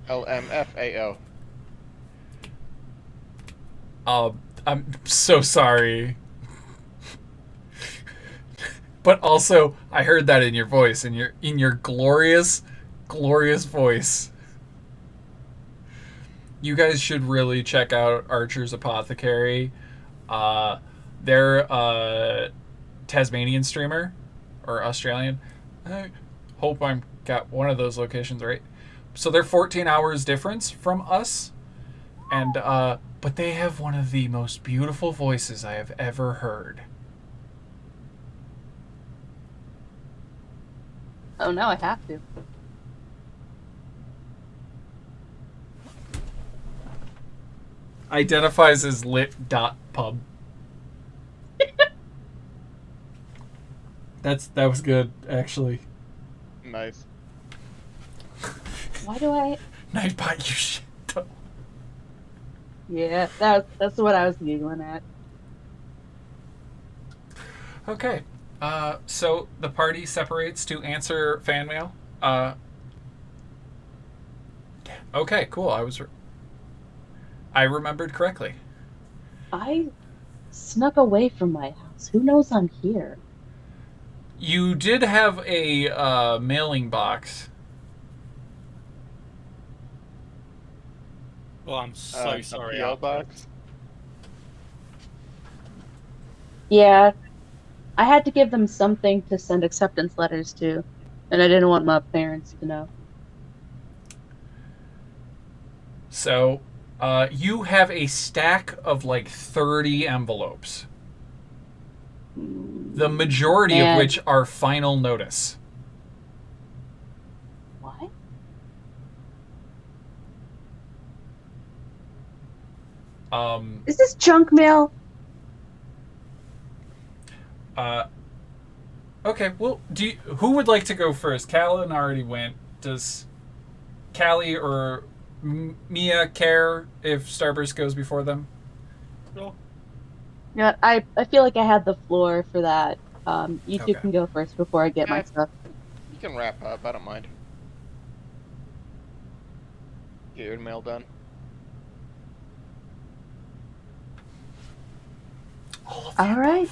LMFAO. I'm so sorry. But also, I heard that in your voice, in your glorious, glorious voice. You guys should really check out Archer's Apothecary. They're a Tasmanian streamer, or Australian. I hope I'm got one of those locations right. So they're 14 hours difference from us, and but they have one of the most beautiful voices I have ever heard. Oh, now I have to. Identifies as lit.pub. That was good, actually. Nice. Why do I... Nightbot, you shit. Yeah, that's what I was giggling at. Okay. So the party separates to answer fan mail. Okay, cool. I remembered correctly. I snuck away from my house. Who knows I'm here? You did have a mailing box. Oh, I'm so sorry. A PO Alfred. box. Yeah, I had to give them something to send acceptance letters to, and I didn't want my parents to know. So, You have a stack of like 30 envelopes, the majority of Man. which are final notice. What? Is this junk mail? Okay, well, who would like to go first? Callan already went. Does Callie or Mia care if Starburst goes before them? Sure. Yeah, I feel like I had the floor for that. You two Okay. can go first before I get my Yeah. stuff. You can wrap up. I don't mind. Get your mail done. All right.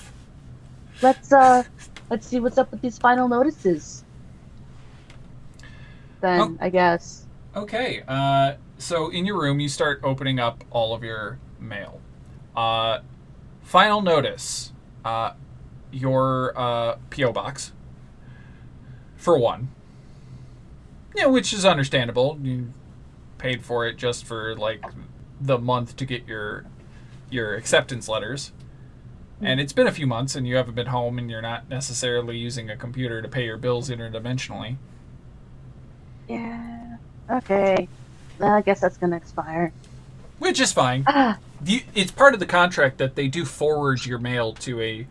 Let's see what's up with these final notices. Then I guess. Okay, so in your room, you start opening up all of your mail. Final notice. Your P.O. box. For one. Yeah, which is understandable. You paid for it just for, like, the month to get your acceptance letters. And it's been a few months, and you haven't been home, and you're not necessarily using a computer to pay your bills interdimensionally. Yeah. Okay. Well, I guess that's gonna expire. Which is fine. Ah. It's part of the contract that they do forward your mail to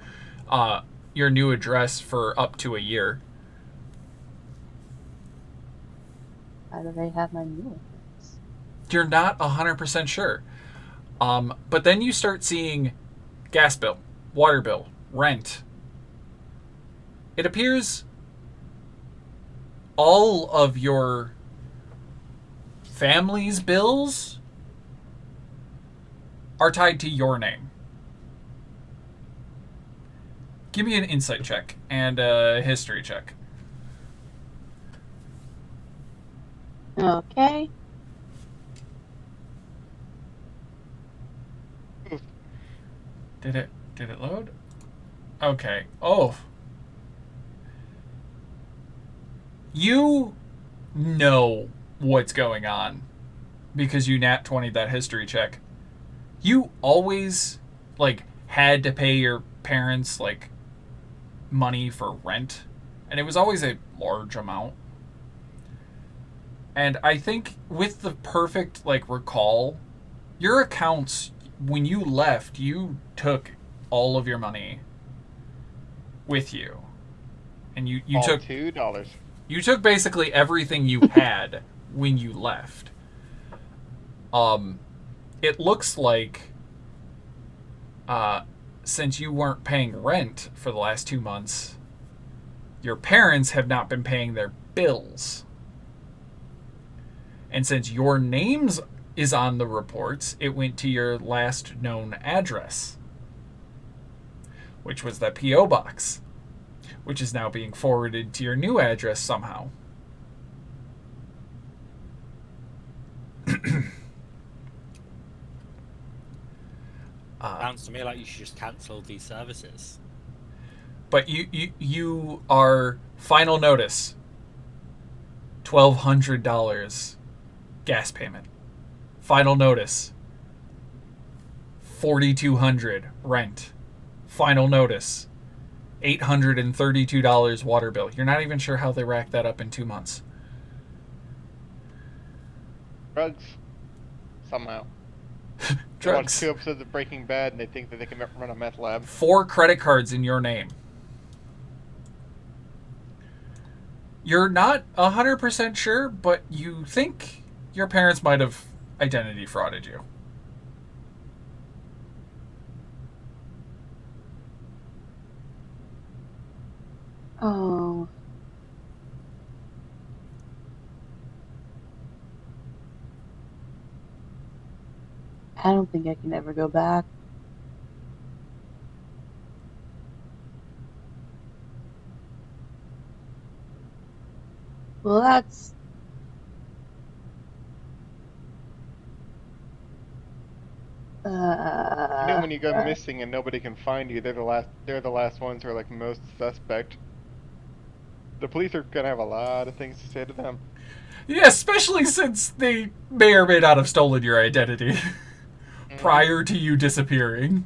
your new address for up to a year. How do they have my new address? You're not 100% sure. But then you start seeing gas bill, water bill, rent. It appears all of your family's bills are tied to your name. Give me an insight check and a history check. Okay. Did it load? Okay. Oh. You know what's going on because you nat 20 that history check. You always like had to pay your parents like money for rent, and it was always a large amount. And I think with the perfect like recall, your accounts when you left, you took all of your money with you. And you All took $2. you took basically everything you had when you left. It looks like since you weren't paying rent for the last 2 months, your parents have not been paying their bills. And since your names is on the reports, it went to your last known address, which was that P.O. box, which is now being forwarded to your new address somehow. Sounds to me like you should just cancel these services. But you are final notice. $1,200 gas payment. Final notice. $4,200 rent. Final notice. $832 water bill. You're not even sure how they racked that up in 2 months. Drugs. Somehow. They watch Drugs. 2 episodes of Breaking Bad and they think that they can run a meth lab. 4 credit cards in your name. You're not 100% sure, but you think your parents might have identity frauded you. Oh. I don't think I can ever go back. Well, that's... You know when you go uh, missing and nobody can find you, they're the last ones who are like most suspect. The police are gonna have a lot of things to say to them. Yeah, especially since they may or may not have stolen your identity prior to you disappearing.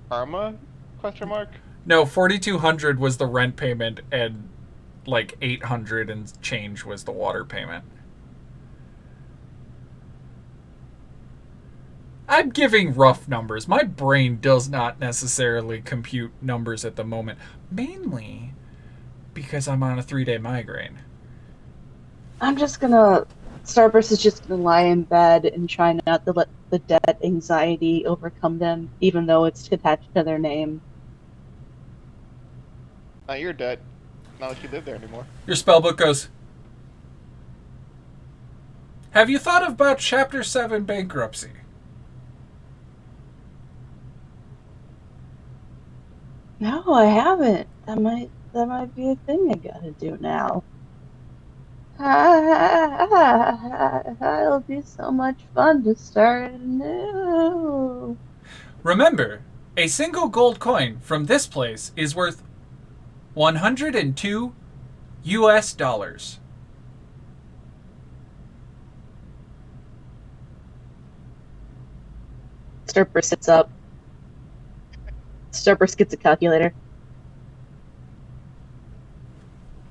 Karma? Question mark? No, 4,200 was the rent payment, and like 800 and change was the water payment. I'm giving rough numbers. My brain does not necessarily compute numbers at the moment, mainly because I'm on a 3-day migraine. I'm just gonna. Starburst is just gonna lie in bed and try not to let the debt anxiety overcome them, even though it's attached to their name. You're dead. Not like you live there anymore. Your spellbook goes, have you thought about Chapter 7 bankruptcy? No, I haven't. That might be a thing I gotta do now. It'll be so much fun to start anew. Remember, a single gold coin from this place is worth 102 US dollars. Starburst sits up. Starburst gets a calculator.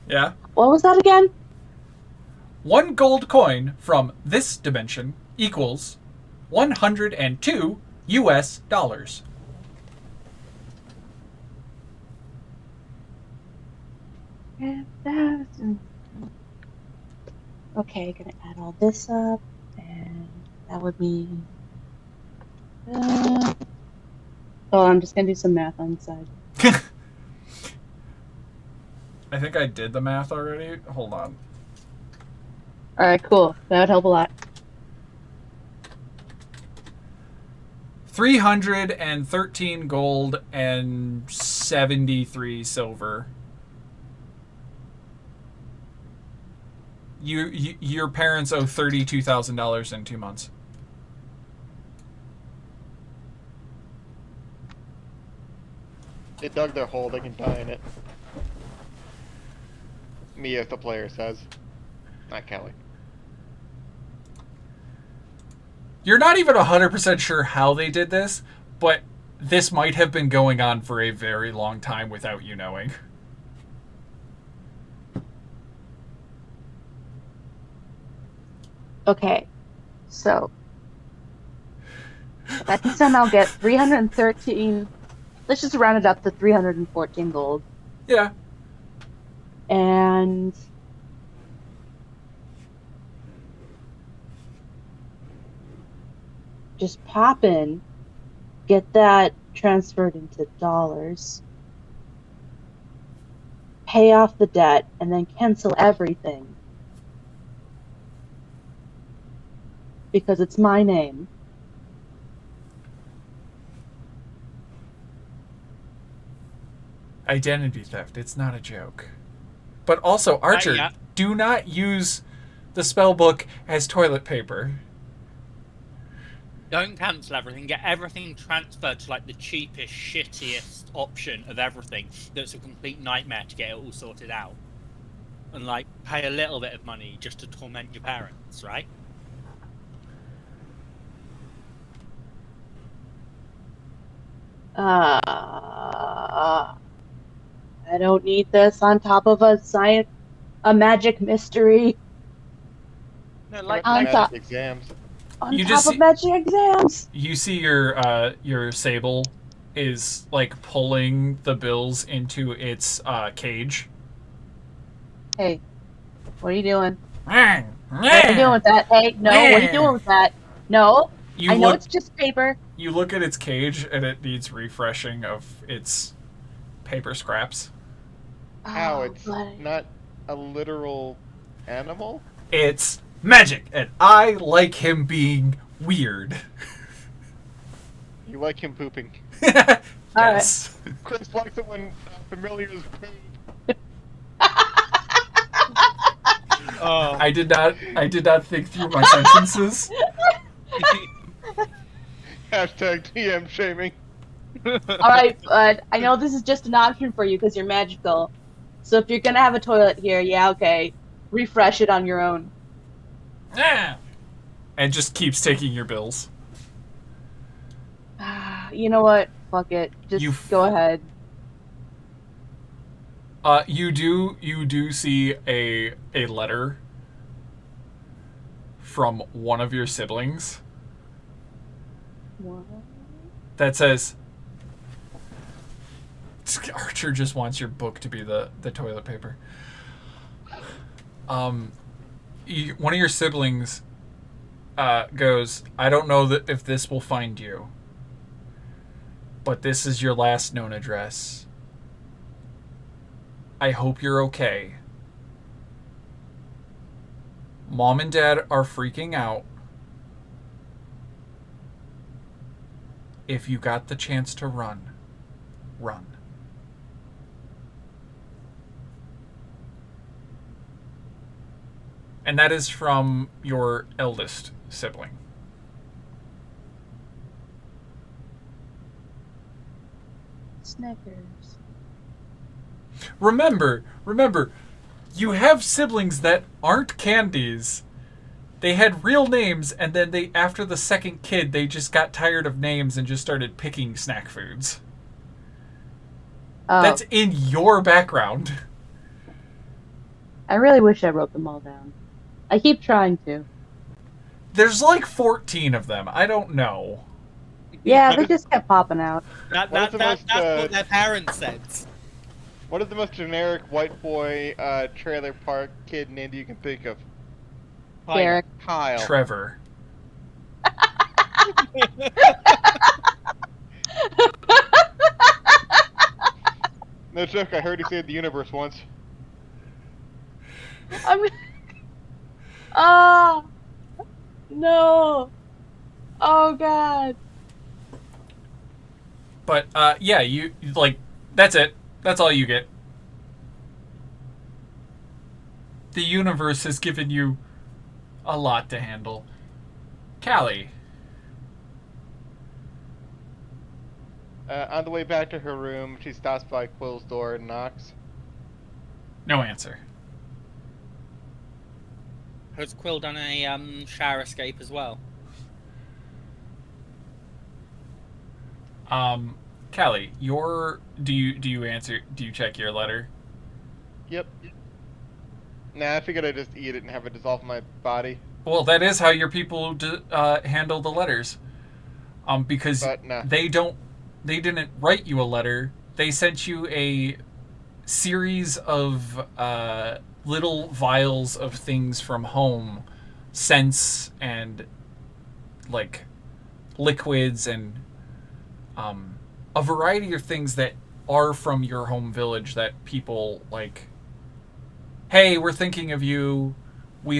Yeah? What was that again? 1 gold coin from this dimension equals 102 US dollars. Okay, gonna add all this up, and that would mean. Oh, I'm just gonna do some math on the side. I think I did the math already. Hold on. Alright, cool. That would help a lot. 313 gold and 73 silver. Your parents owe $32,000 in 2 months. They dug their hole, they can die in it. Me as the player says. Not Kelly. You're not even 100% sure how they did this, but this might have been going on for a very long time without you knowing. Okay, so I can somehow get 313. Let's just round it up to 314 gold. Yeah. And just pop in, get that transferred into dollars, pay off the debt, and then cancel everything. Because it's my name. Identity theft. It's not a joke. But also, Archer, yeah. do not use the spellbook as toilet paper. Don't cancel everything. Get everything transferred to like the cheapest, shittiest option of everything. That's a complete nightmare to get it all sorted out. And like pay a little bit of money just to torment your parents, right? I don't need this on top of a magic mystery. No, like On Magic top. exams. On You top just of see- magic exams. You see your sable is like pulling the bills into its cage. Hey, what are you doing? You What are you doing with that? Hey, no, what are you doing with that? No, I know look, it's just paper. you look at its cage and it needs refreshing of its paper scraps. How? Oh, It's buddy. not a literal animal? It's magic, and I like him being weird. You like him pooping. Yes. Chris likes it when familiars poop. oh, I did not think through my sentences. Hashtag TM shaming. Alright, but I know this is just an option for you because you're magical. So if you're gonna have a toilet here, yeah, okay. Refresh it on your own. Yeah. And just keeps taking your bills. You know what? Fuck it. Just go ahead. You do see a letter from one of your siblings What? that says, Archer just wants your book to be the toilet paper. One of your siblings goes, I don't know if this will find you, but this is your last known address. I hope you're okay. Mom and Dad are freaking out. If you got the chance to run, run. And that is from your eldest sibling. Snickers. Remember, you have siblings that aren't candies. They had real names, and then after the second kid, they just got tired of names and just started picking snack foods. Oh, That's in your background. I really wish I wrote them all down. I keep trying to. There's like 14 of them. I don't know. Yeah, they just kept popping out. What is the That's most, what their parents said. What is the most generic white boy trailer park kid name you can think of? Derek. Kyle. Trevor. No joke, I heard he saved the universe once. I'm. Ah! No! Oh god. But, yeah, you, like, that's it. That's all you get. The universe has given you a lot to handle. Callie. On the way back to her room, she stops by Quill's door and knocks. No answer. Has Quill done a shower escape as well? Callie, do you check your letter? Yep. Nah, I figured I'd just eat it and have it dissolve in my body. Well, that is how your people handle the letters. Because But nah. they didn't write you a letter. They sent you a series of little vials of things from home, scents and like liquids and a variety of things that are from your home village that people like. Hey, we're thinking of you. We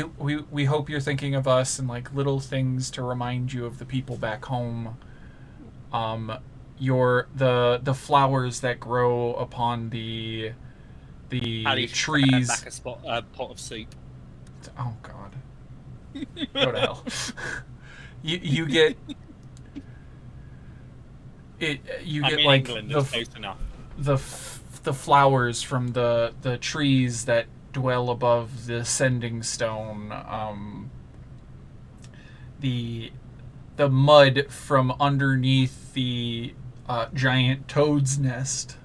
hope you're thinking of us, and like little things to remind you of the people back home. The flowers that grow upon the trees. Back a pot of soup. Oh God. Go to hell. you get it. You get in like England, the it's close enough. the flowers from the trees that dwell above the sending stone. The mud from underneath the giant toad's nest.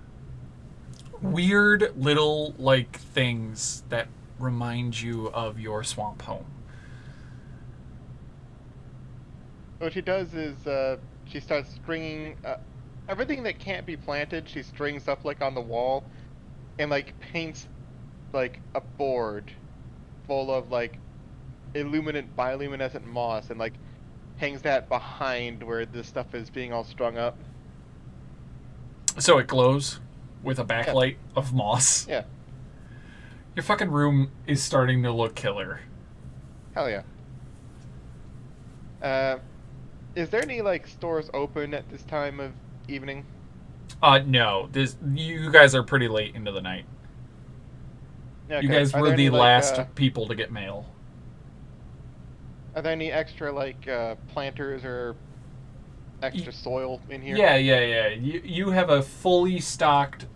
Weird little like things that remind you of your swamp home. What she does is she starts stringing everything that can't be planted. She strings up like on the wall, and like paints like a board full of like bioluminescent moss, and like hangs that behind where this stuff is being all strung up. So it glows with a backlight of moss. Yeah. Your fucking room is starting to look killer. Hell yeah. Is there any like stores open at this time of evening? No. You guys are pretty late into the night. Yeah, You okay. guys Are were there the any, last like, people to get mail. Are there any extra like planters or extra soil in here. Yeah. You have a fully stocked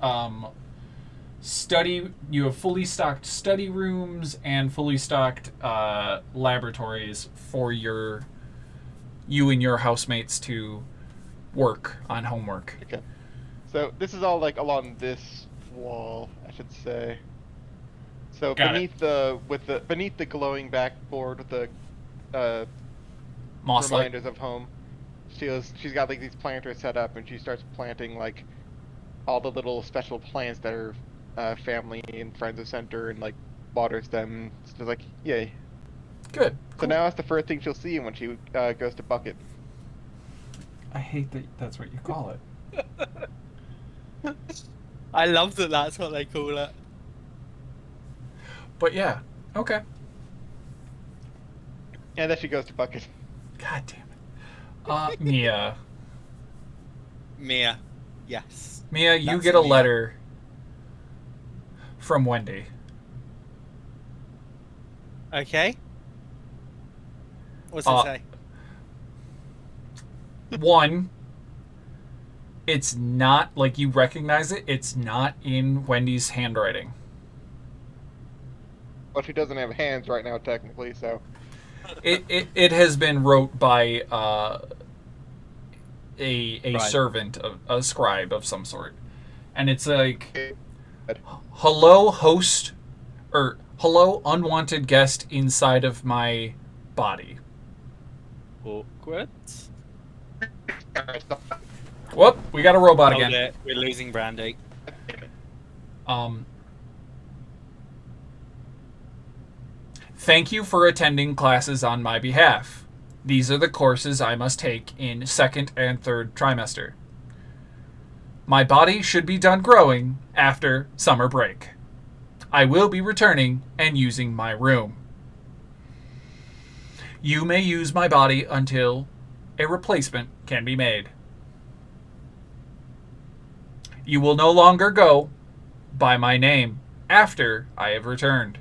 study. You have fully stocked study rooms and fully stocked laboratories for you and your housemates to work on homework. Okay. So this is all like along this wall, I should say. So Got beneath the glowing backboard with the Moss light. reminders of home, she's got like these planters set up, and she starts planting like all the little special plants that her family and friends have sent her, and like waters them. It's just like yay. Good. So now that's the first thing she'll see when she goes to bucket. I hate that that's what you call it. I love that that's what they call it. But yeah, okay. And then she goes to bucket. God damn it. Mia. Mia. Yes. Mia, you That's get a Mia. letter from Wendy. Okay. What's it say? One, it's not, like, you recognize it, it's not in Wendy's handwriting. Well, she doesn't have hands right now, technically, so. It has been wrote by a Right. servant, a scribe of some sort. And it's like, Okay. hello, host, or hello, unwanted guest inside of my body. Awkward. Whoop, we got a robot Hold again. it. We're losing Brandy. Thank you for attending classes on my behalf. These are the courses I must take in second and third trimester. My body should be done growing after summer break. I will be returning and using my room. You may use my body until a replacement can be made. You will no longer go by my name after I have returned.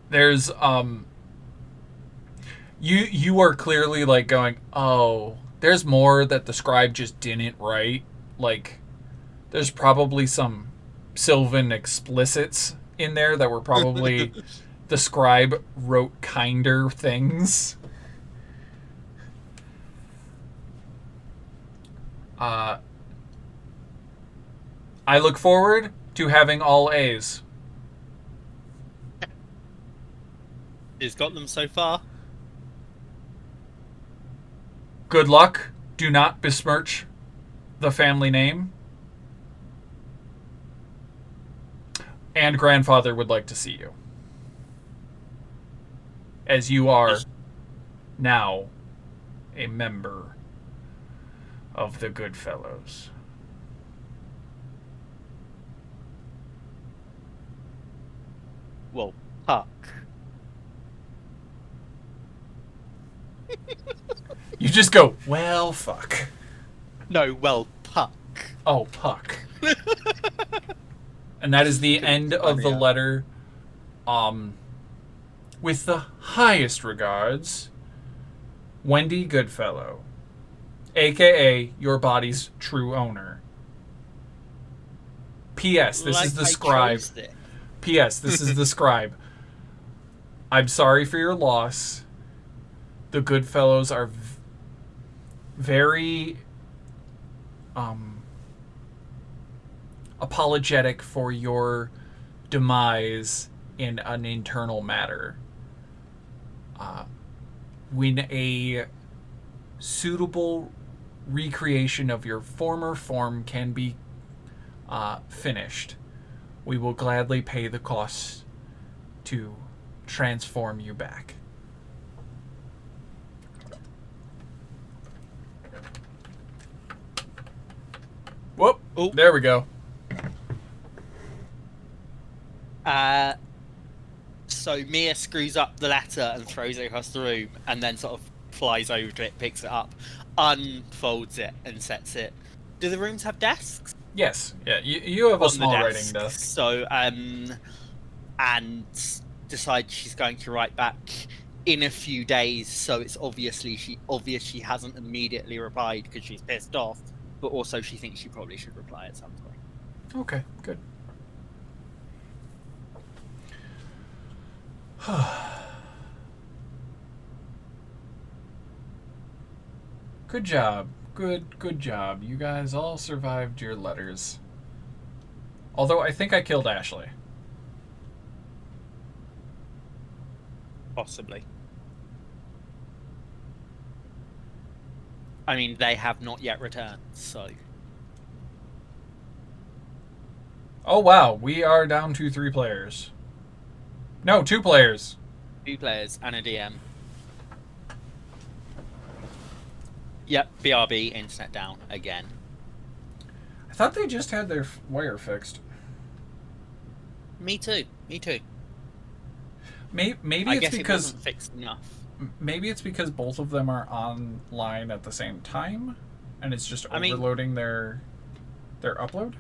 There's you are clearly like going, oh, there's more that the scribe just didn't write. Like, there's probably some Sylvan explicits in there that were probably the scribe wrote kinder things. I look forward to having all A's. She's got them so far. Good luck. Do not besmirch the family name. And grandfather would like to see you. As you are now a member of the Goodfellows. Well, Puck. You just go, well, fuck. No, well, Puck. Oh, Puck. And that is the end of the letter. With the highest regards, Wendy Goodfellow, a.k.a. your body's true owner. P.S. This Like is the I scribe. chose it. P.S. This is the scribe. I'm sorry for your loss. The Goodfellows are very apologetic for your demise in an internal matter. When a suitable recreation of your former form can be finished, we will gladly pay the costs to transform you back. Whoop! Oh. There we go. So Mia screws up the letter and throws it across the room, and then sort of flies over to it, picks it up, unfolds it, and sets it. Do the rooms have desks? Yes. Yeah. You have a On the small writing desk. So, and decides she's going to write back in a few days, so it's obvious she hasn't immediately replied because she's pissed off, but also she thinks she probably should reply at some point. Okay, good. Good job. Good job. You guys all survived your letters. Although I think I killed Ashley. Possibly. I mean, they have not yet returned, so... Oh wow, we are down to 3 players. No, 2 players. 2 players and a DM. Yep, BRB, internet down again. I thought they just had their wire fixed. Me too. Maybe I it's guess because it wasn't fixed enough. maybe it's because both of them are online at the same time, and it's just overloading their upload.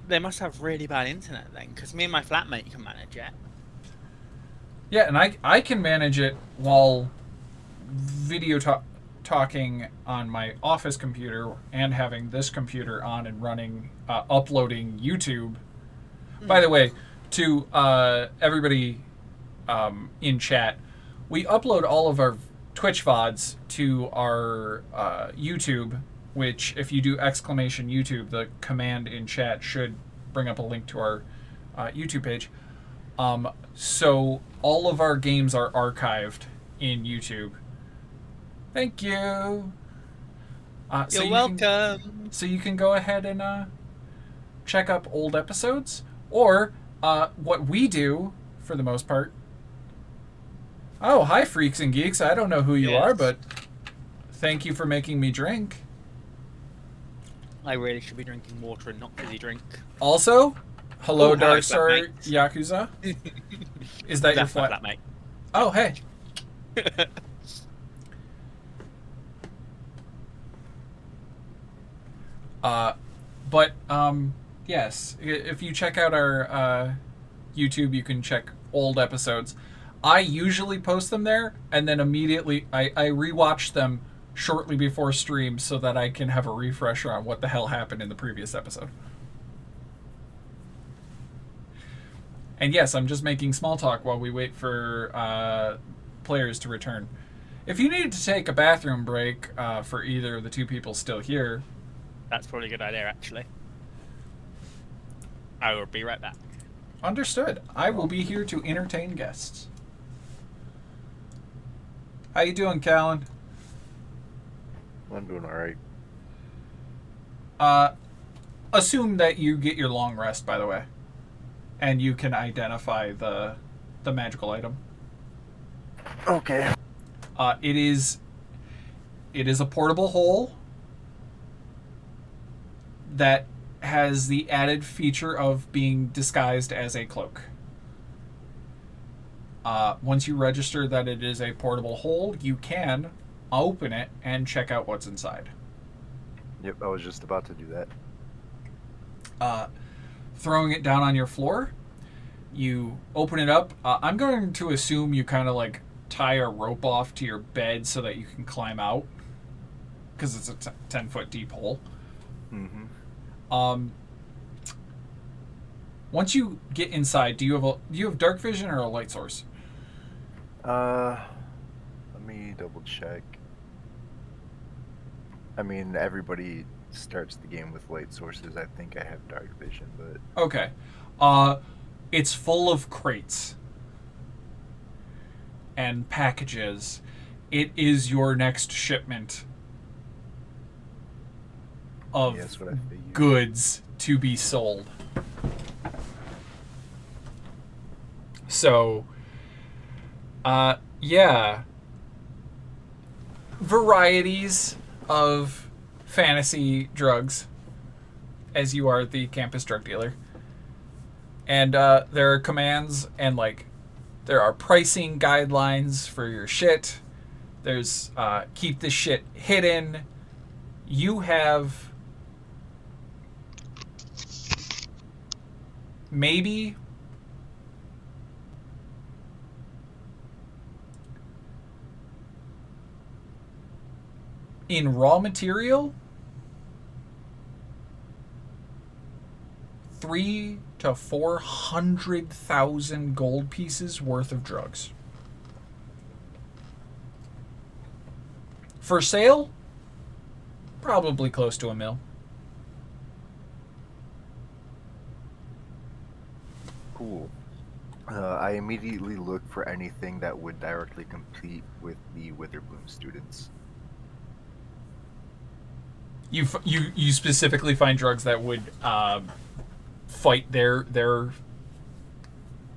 They must have really bad internet then, because me and my flatmate can manage it. Yeah, and I can manage it while video talking on my office computer and having this computer on and running uploading YouTube. By the way, to everybody in chat, we upload all of our Twitch VODs to our YouTube, which if you do !YouTube, the command in chat should bring up a link to our YouTube page. So all of our games are archived in YouTube. Thank you. You're welcome. So you can go ahead and check up old episodes, or what we do for the most part. Oh, hi, freaks and geeks. I don't know who you are, but thank you for making me drink. I really should be drinking water and not fizzy drink. Also, hello, Oh, hi, Dark Star flatmate. Yakuza. Is that your That's my flat? flatmate. Oh, hey. Yes, if you check out our YouTube, you can check old episodes. I usually post them there, and then immediately I rewatch them shortly before stream so that I can have a refresher on what the hell happened in the previous episode. And yes, I'm just making small talk while we wait for players to return. If you needed to take a bathroom break for either of the 2 people still here... That's probably a good idea, actually. I will be right back. Understood. I will be here to entertain guests. How you doing, Callan? I'm doing alright. Assume that you get your long rest, by the way. And you can identify the magical item. Okay. It is a portable hole that has the added feature of being disguised as a cloak. Once you register that it is a portable hole, you can open it and check out what's inside. Yep, I was just about to do that. Throwing it down on your floor, you open it up. I'm going to assume you kind of like tie a rope off to your bed so that you can climb out, because it's a 10-foot deep hole. Mm-hmm. Once you get inside, do you have dark vision or a light source? Let me double check. I mean, everybody starts the game with light sources. I think I have dark vision, but... Okay. It's full of crates and packages. It is your next shipment of Yeah, that's what I figured. goods to be sold. So, yeah. Varieties of fantasy drugs, as you are the campus drug dealer. And there are commands and, like, there are pricing guidelines for your shit. There's keep this shit hidden. You have maybe In raw material, 300,000 to 400,000 gold pieces worth of drugs. For sale, probably close to $1 million. Cool. I immediately look for anything that would directly compete with the Witherbloom students. You specifically find drugs that would fight their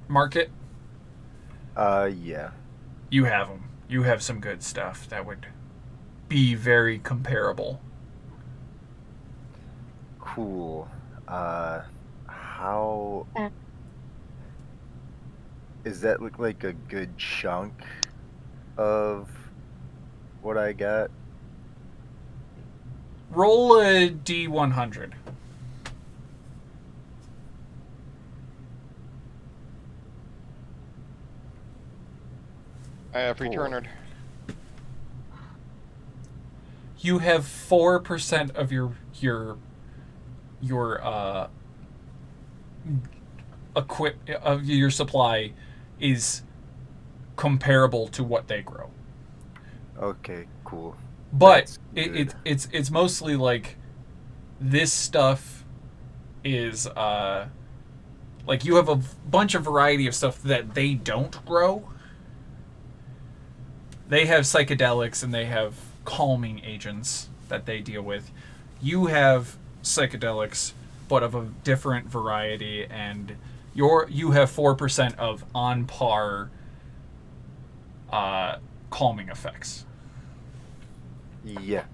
market. Yeah. You have them. You have some good stuff that would be very comparable. Cool. How does that look like a good chunk of what I got? Roll a D100. I have returned. You have 4% of your of your supply is comparable to what they grow. Okay, cool. But That's good. it's mostly like this stuff is like you have a bunch of variety of stuff that they don't grow. They have psychedelics and they have calming agents that they deal with. You have psychedelics, but of a different variety, and you have 4% of on par calming effects. Yeah.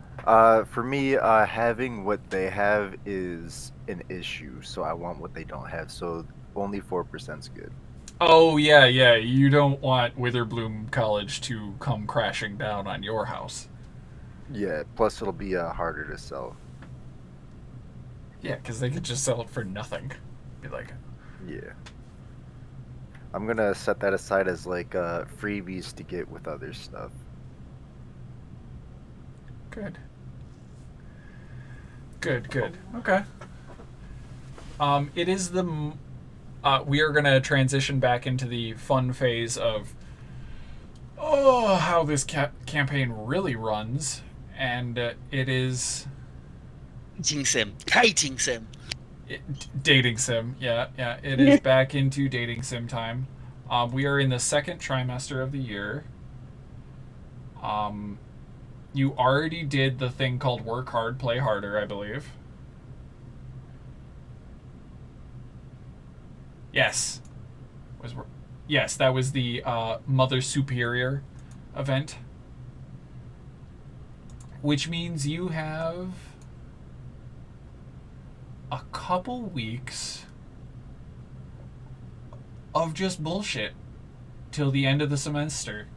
For me, having what they have is an issue, so I want what they don't have. So only 4%'s good. Oh yeah. You don't want Witherbloom College to come crashing down on your house. Yeah. Plus, it'll be harder to sell. Yeah, because they could just sell it for nothing. Be like, Yeah. I'm gonna set that aside as like freebies to get with other stuff. good. Okay. It is we are gonna transition back into the fun phase of how this campaign really runs, and it is Dating sim. Hating sim. dating sim. Yeah. It is back into dating sim time. We are in the second trimester of the year. You already did the thing called work hard, play harder, I believe. Yes. Yes, that was the Mother Superior event. Which means you have a couple weeks of just bullshit till the end of the semester.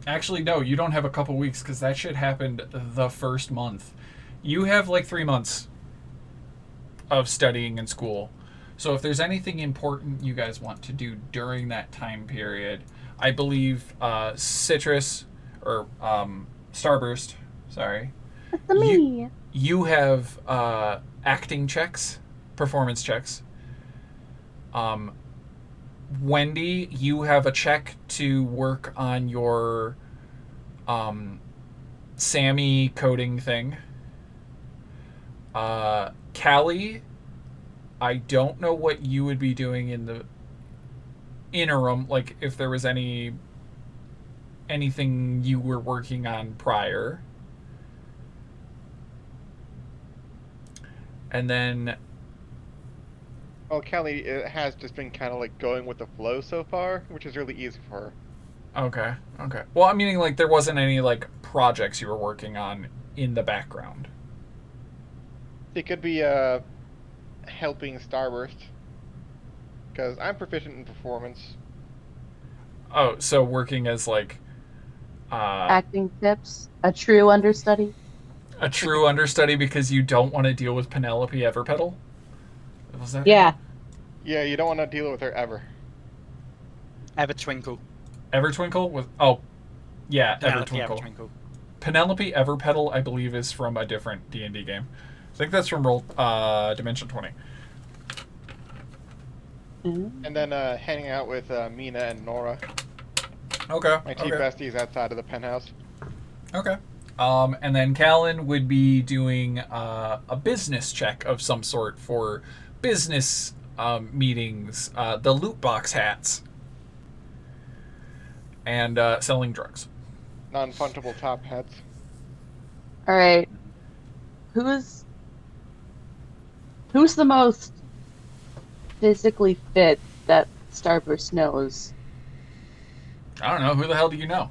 Actually, no, you don't have a couple weeks because that shit happened the first month. You have like 3 months of studying in school. So if there's anything important you guys want to do during that time period, I believe Citrus or Starburst, sorry. That's me. You have acting checks, performance checks. Wendy, you have a check to work on your Sammy coding thing. Callie, I don't know what you would be doing in the interim, like if there was anything you were working on prior. And then Well, Kelly has just been kind of like going with the flow so far, which is really easy for her. okay. Well, I'm meaning like there wasn't any like projects you were working on in the background. It could be helping Starburst, because I'm proficient in performance. Oh, so working as like Acting tips. A true understudy. a true understudy because you don't want to deal with Penelope Everpetal? Was that Yeah. Yeah, you don't want to deal with her ever. Ever Twinkle. Evertwinkle? Yeah, Penelope Evertwinkle. Evertwinkle. Penelope Everpetal, I believe, is from a different D&D game. I think that's from Dimension 20. And then hanging out with Mina and Nora, Okay. my two besties outside of the penthouse. Okay. And then Callan would be doing a business check of some sort for business meetings, the loot box hats, and selling drugs. Non-fungible top hats. All right. Who's the most physically fit that Starburst knows? I don't know. Who the hell do you know?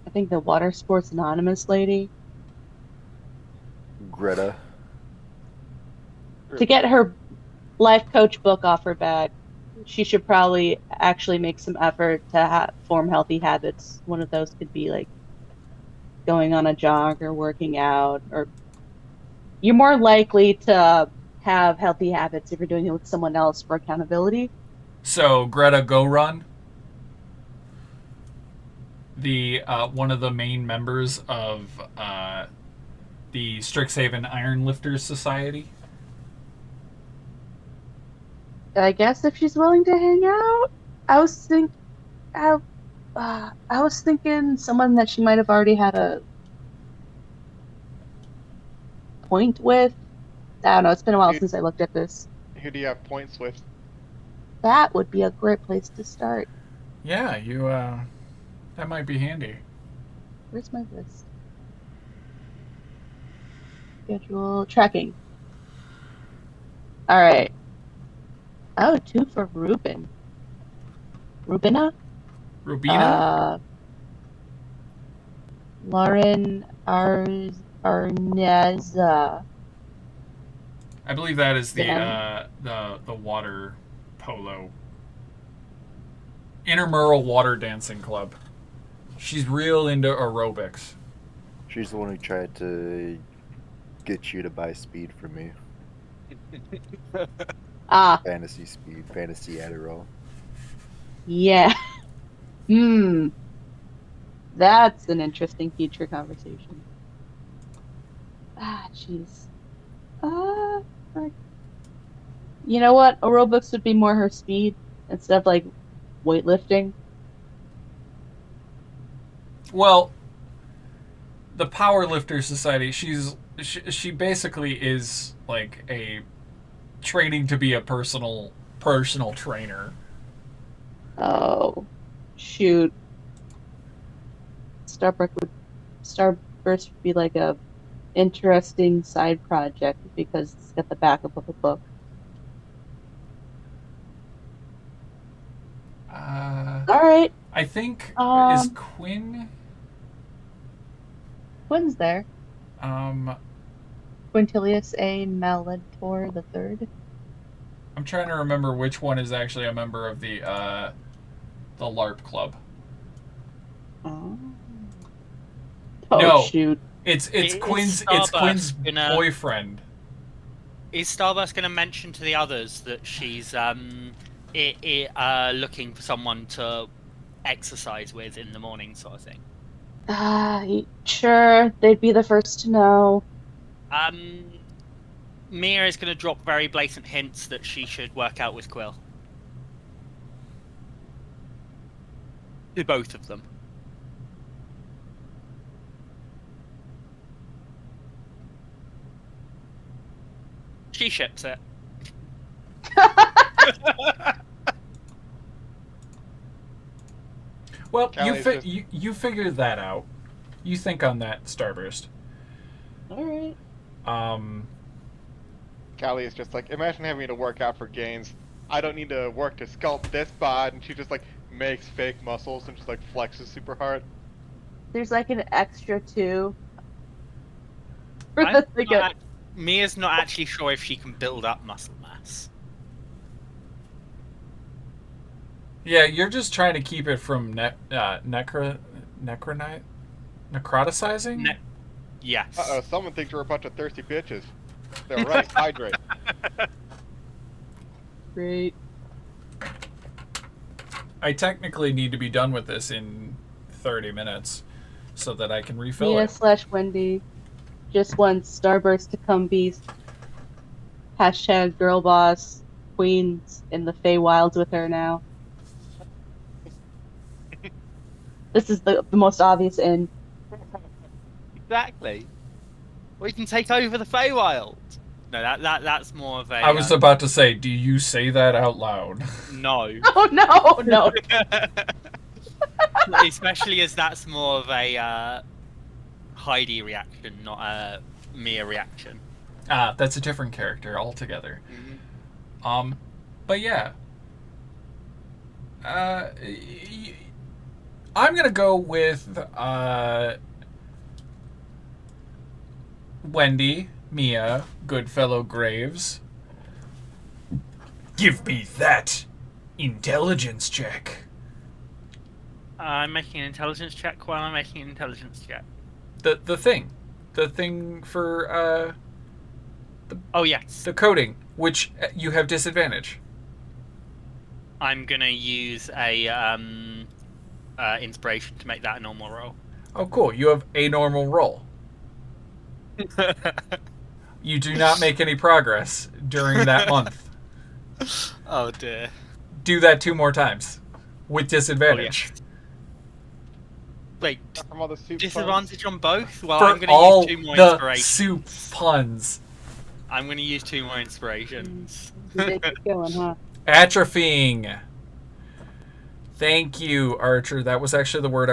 I think the Water Sports Anonymous lady. Greta. To get her life coach book off her back, she should probably actually make some effort to form healthy habits. One of those could be like going on a jog or working out, or you're more likely to have healthy habits if you're doing it with someone else for accountability. So Greta Go Run, the one of the main members of the Strixhaven Iron Lifters Society. I guess if she's willing to hang out, I was thinking someone that she might have already had a point with. I don't know. It's been a while since I looked at this. Who do you have points with? That would be a great place to start. Yeah, you. That might be handy. Where's my list? Schedule tracking. All right. Oh, 2 for Ruben. Rubina? Rubina? Lauren Arneza. I believe that is the Yeah. the water polo. Intramural water dancing club. She's real into aerobics. She's the one who tried to get you to buy speed for me. Fantasy speed, fantasy Adderall. Yeah. That's an interesting future conversation. Jeez. You know what? Aerobics would be more her speed instead of like weightlifting. Well, the Powerlifter Society, she basically is like a training to be a personal trainer. Oh, shoot. Starburst would be like a interesting side project because it's got the backup of a book. All right. I think is Quinn. Quinn's there. Um, Quintilius A. Maletor the Third. I'm trying to remember which one is actually a member of the LARP club. Oh No. Shoot! It's Quinn's Starburst boyfriend. Is Starburst going to mention to the others that she's looking for someone to exercise with in the morning, sort of thing? Sure. They'd be the first to know. Mia is going to drop very blatant hints that she should work out with Quill. To both of them. She ships it. Well, Callie's you figure that out. You think on that, Starburst. All right. Callie is just like, imagine having to work out for gains. I don't need to work to sculpt this bod, and she just like makes fake muscles and just like flexes super hard. There's like an extra 2. Mia's not actually sure if she can build up muscle mass. Yeah, you're just trying to keep it from necroticizing? Yes. Uh-oh, someone thinks we're a bunch of thirsty bitches. They're right, hydrate. Great. I technically need to be done with this in 30 minutes so that I can refill Mia it. / Wendy just wants Starburst to come be hashtag girl boss queens in the Feywilds with her now. This is the most obvious end. Exactly. We can take over the Feywild. No, that's more of a. I was about to say, do you say that out loud? No. Oh no. Especially as that's more of a Heidi reaction, not a Mia reaction. That's a different character altogether. But yeah. I'm gonna go with Wendy, Mia, Goodfellow Graves. Give me that intelligence check. I'm making an intelligence check while I'm making an intelligence check. The thing for Oh, yes. the coding, which you have disadvantage. I'm going to use a inspiration to make that a normal roll. Oh, cool. You have a normal roll. You do not make any progress during that month. Oh dear. Do that 2 more times with disadvantage. Wait, From all the soup disadvantage on both? Well, For I'm going all to use 2 more the inspirations. soup puns. I'm going to use 2 more inspirations. They keep going, huh? Atrophying. Thank you, Archer. That was actually the word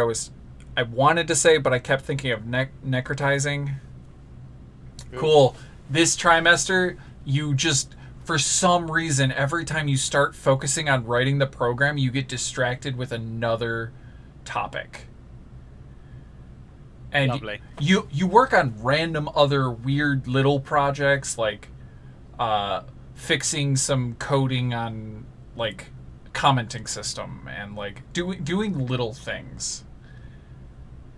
I wanted to say, but I kept thinking of necrotizing. Cool. This trimester, you just, for some reason, every time you start focusing on writing the program, you get distracted with another topic. And Lovely. you work on random other weird little projects, like fixing some coding on like commenting system and like doing little things.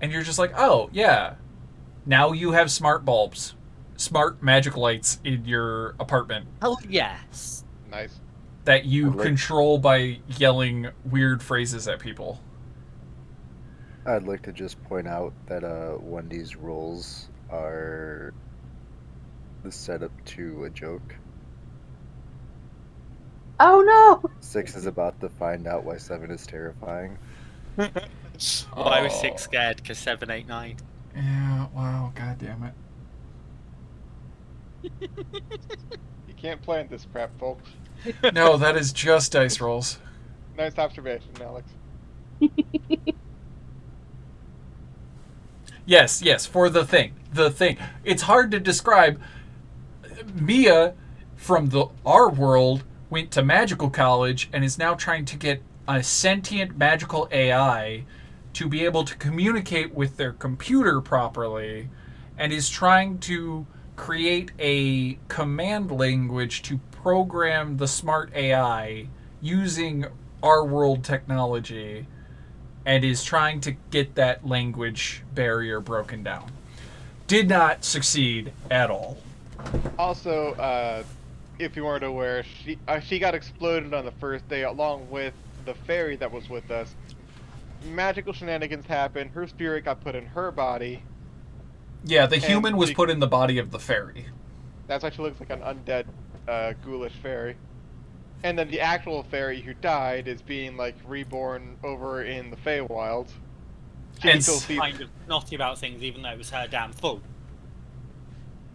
And you're just like, oh yeah, now you have smart bulbs, smart magic lights in your apartment Oh yes. Nice. that you I'd like- control by yelling weird phrases at people. I'd like to just point out that Wendy's rolls are the setup to a joke. Oh no! 6 is about to find out why 7 is terrifying. Why was 6 scared? Because 7, 8, 9. Yeah, wow, god damn it. You can't plan this crap, folks. No, that is just dice rolls. Nice observation, Alex. Yes, for the thing. It's hard to describe. Mia, from our world, went to magical college and is now trying to get a sentient magical AI to be able to communicate with their computer properly, and is trying to create a command language to program the smart AI using our world technology, and is trying to get that language barrier broken down. Did not succeed at all. Also, if you weren't aware, she got exploded on the first day along with the fairy that was with us. Magical shenanigans happened. Her spirit got put in her body. Yeah, the And human was put in the body of the fairy. That's why she looks like an undead, ghoulish fairy. And then the actual fairy who died is being like reborn over in the Feywild. She And still sees- Kind of naughty about things, even though it was her damn fault.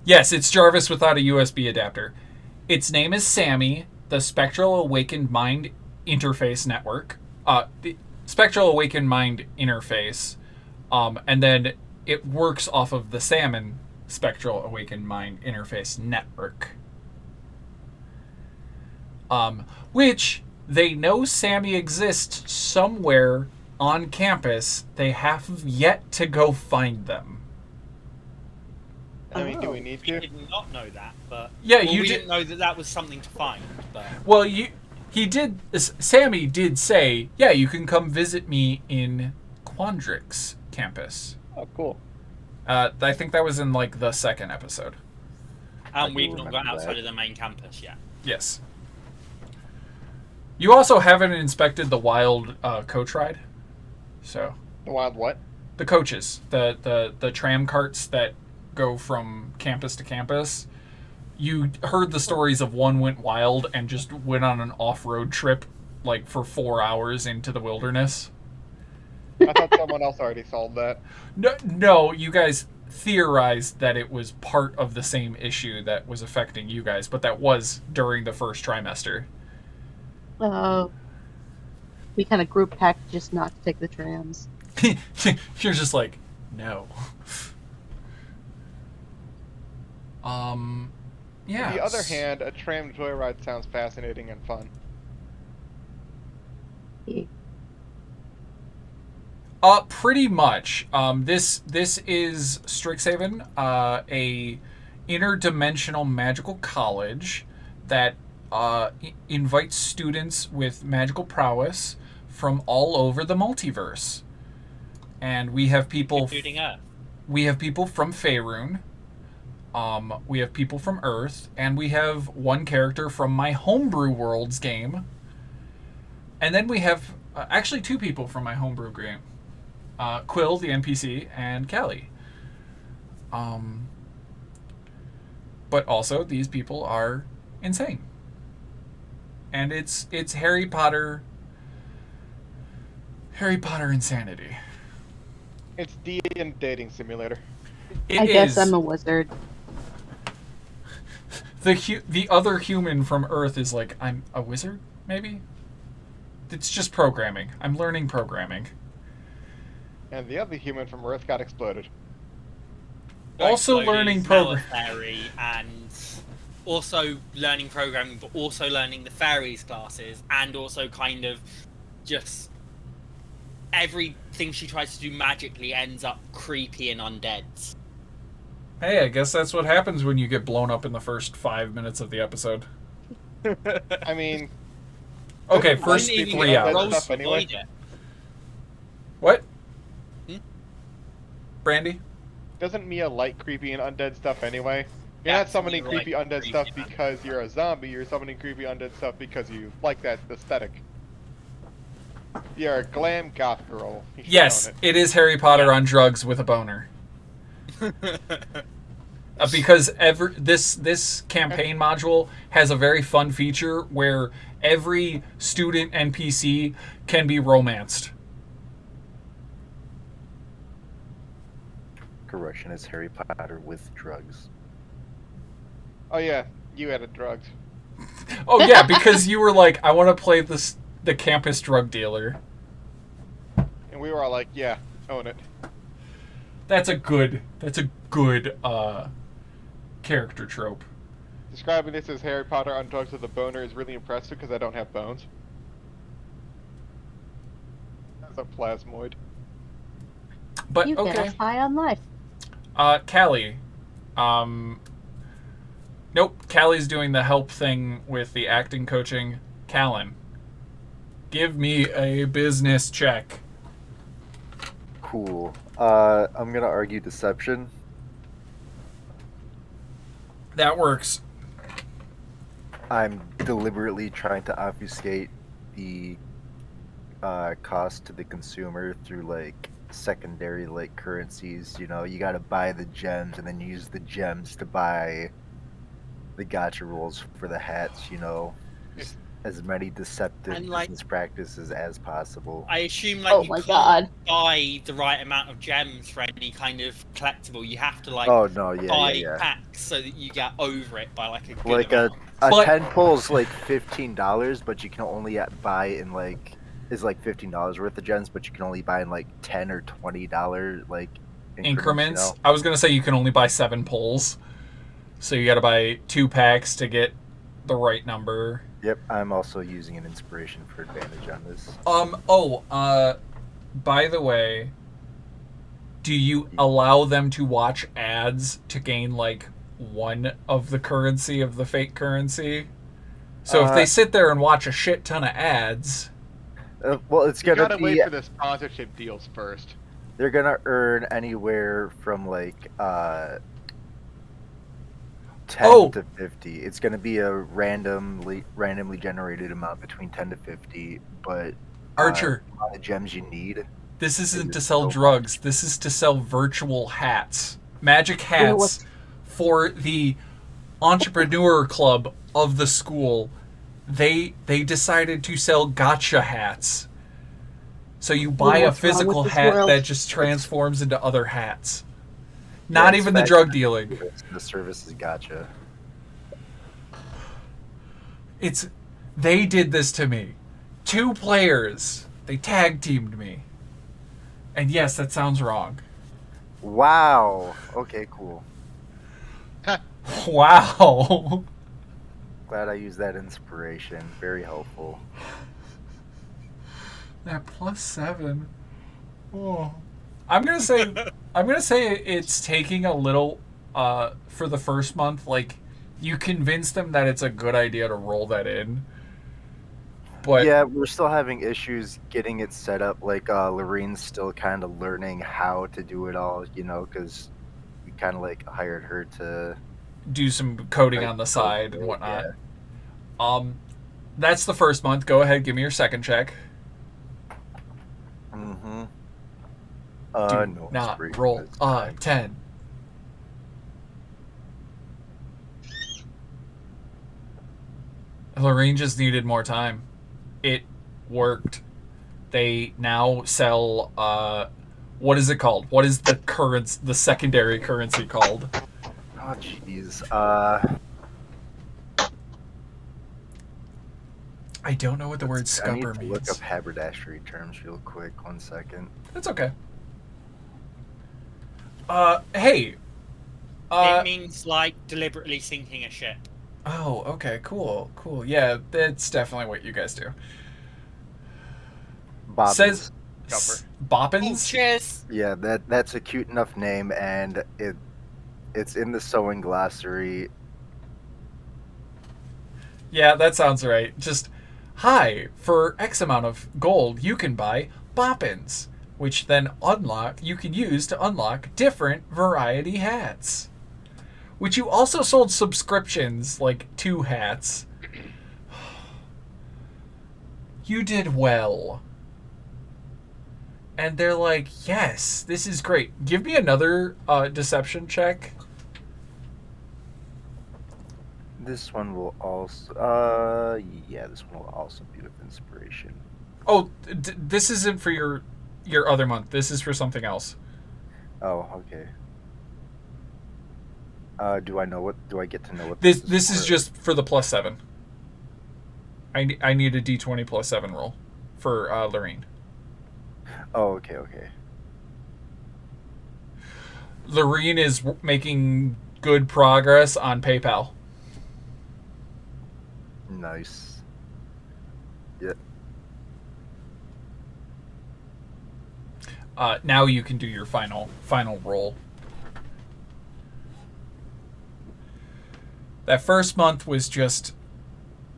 Yes, it's Jarvis without a USB adapter. Its name is Sammy, the Spectral Awakened Mind Interface Network. The Spectral Awakened Mind Interface. And then it works off of the Salmon Spectral Awakened Mind Interface Network. Which they know Sammy exists somewhere on campus. They have yet to go find them. I mean, do we need We to? did not know that, but Yeah, well, you we did- didn't know that that was something to find. But Well, Sammy did say, yeah, you can come visit me in Quandrix campus. Oh, cool. I think that was in like the second episode. and do we've not remember gone outside that. of the main campus yet. Yes. You also haven't inspected the wild coach ride, so The wild what? The coaches, the tram carts that go from campus to campus. You heard the stories of one went wild and just went on an off-road trip like for 4 hours into the wilderness. I thought someone else already solved that. No, you guys theorized that it was part of the same issue that was affecting you guys, but that was during the first trimester. We kind of group packed just not to take the trams. You're just like, no. Yeah. On the other hand, a tram joyride sounds fascinating and fun. Pretty much. This is Strixhaven, a interdimensional magical college that invites students with magical prowess from all over the multiverse. And we have people Including Earth. We have people from Faerun. We have people from Earth, and we have one character from my Homebrew Worlds game. And then we have actually two people from my Homebrew game. Quill, the NPC, and Callie. But also, these people are insane. And it's Harry Potter insanity. It's D&D dating simulator. I guess I'm a wizard. The other human from Earth is like, I'm a wizard, maybe? It's just programming. I'm learning programming. And the other human from Earth got exploded. Also Exploded, learning smell of program- fairy, and also learning programming, but also learning the fairies classes, and also kind of just everything she tries to do magically ends up creepy and undead. Hey, I guess that's what happens when you get blown up in the first 5 minutes of the episode. I mean, Okay, Doesn't first Didn't even 3 get hours. stuff anyway. What? Hmm? Brandy? doesn't Mia like creepy and undead stuff anyway? You're Yeah, not summoning Mia like creepy undead creepy stuff and- because you're a zombie, you're summoning creepy undead stuff because you like that aesthetic. You're a glam goth girl. You should Yes, own it is Harry Potter on drugs with a boner. Because this campaign module has a very fun feature where every student NPC can be romanced. Correction, it's Harry Potter with drugs. Oh yeah, you added drugs. Oh yeah, because you were like, I want to play the campus drug dealer. And we were all like, yeah, own it. That's a good character trope. Describing this as Harry Potter on drugs with a boner is really impressive because I don't have bones. That's a plasmoid. But You get okay. us high on life. Callie. Nope, Callie's doing the help thing with the acting coaching. Callan, give me a business check. Cool. I'm gonna argue deception. That works. I'm deliberately trying to obfuscate the cost to the consumer through like secondary like currencies. You know, you gotta buy the gems and then use the gems to buy the gacha rolls for the hats. You know, just as many deceptive And, like, business practices as possible. I assume like Oh you my can't god. buy the right amount of gems for any kind of collectible. You have to like Oh no, yeah, buy yeah, yeah. packs so that you get over it by like a good Like amount. a But- 10 pull's like $15, but you can only buy in like is like $15 worth of gems, but you can only buy in like $10 or $20 like Increments. You know? I was gonna say you can only buy 7 pulls, so you got to buy 2 packs to get the right number. Yep, I'm also using an inspiration for advantage on this. By the way, do you allow them to watch ads to gain like 1 of the currency of the fake currency? So if they sit there and watch a shit ton of ads, Well, it's You gonna gotta be wait for the sponsorship deals first. they're gonna earn anywhere from like 10 Oh! to 50. It's gonna be a randomly generated amount between 10 to 50, but Archer, the gems you need. This isn't You're to sell so drugs. This is to sell virtual hats. Magic You know hats what's- for the entrepreneur club of the school. They decided to sell gotcha hats. So you buy a what's wrong with physical this hat world? that just transforms into other hats. Yeah, Not it's even the fact- drug dealing. The service is gotcha. They did this to me. 2 players. They tag teamed me. And yes, that sounds wrong. Wow. Okay, cool. Wow. Glad I used that inspiration. Very helpful. That +7. Oh. I'm gonna say it's taking a little for the first month. Like, you convince them that it's a good idea to roll that in. But Yeah, we're still having issues getting it set up. Like, Lorene's still kind of learning how to do it all, because we kind of like hired her to do some coding like, on the code side it, and whatnot. yeah. That's the first month. Go ahead, give me your second check. Mm-hmm. Do No. not inspiration roll this time. 10. Lorraine just needed more time. It worked. They now sell what is it called? What is the secondary currency called? Oh, jeez. I don't know what the word I need scupper to means. look up haberdashery terms real quick. 1 second. That's okay. Hey. It means like deliberately sinking a ship. Oh, okay, cool. Yeah, that's definitely what you guys do. Bobbins. Says Oh, Boppins? cheers! Yeah, that's a cute enough name, and it's in the sewing glossary. Yeah, that sounds right. Just, hi, for X amount of gold, you can buy Boppins, which then you can use to unlock different variety hats. Which you also sold subscriptions, like 2 hats. You did well. And they're like, yes, this is great. Give me another deception check. This one will also, this one will also be with inspiration. Oh, this isn't for your other month. This is for something else. Oh, okay. Do I get to know what This for? is just for the +7. I need a D20 +7 roll for Lorene. Oh, okay. Lorene is making good progress on PayPal. Nice. Yeah. Now you can do your final roll. That first month was just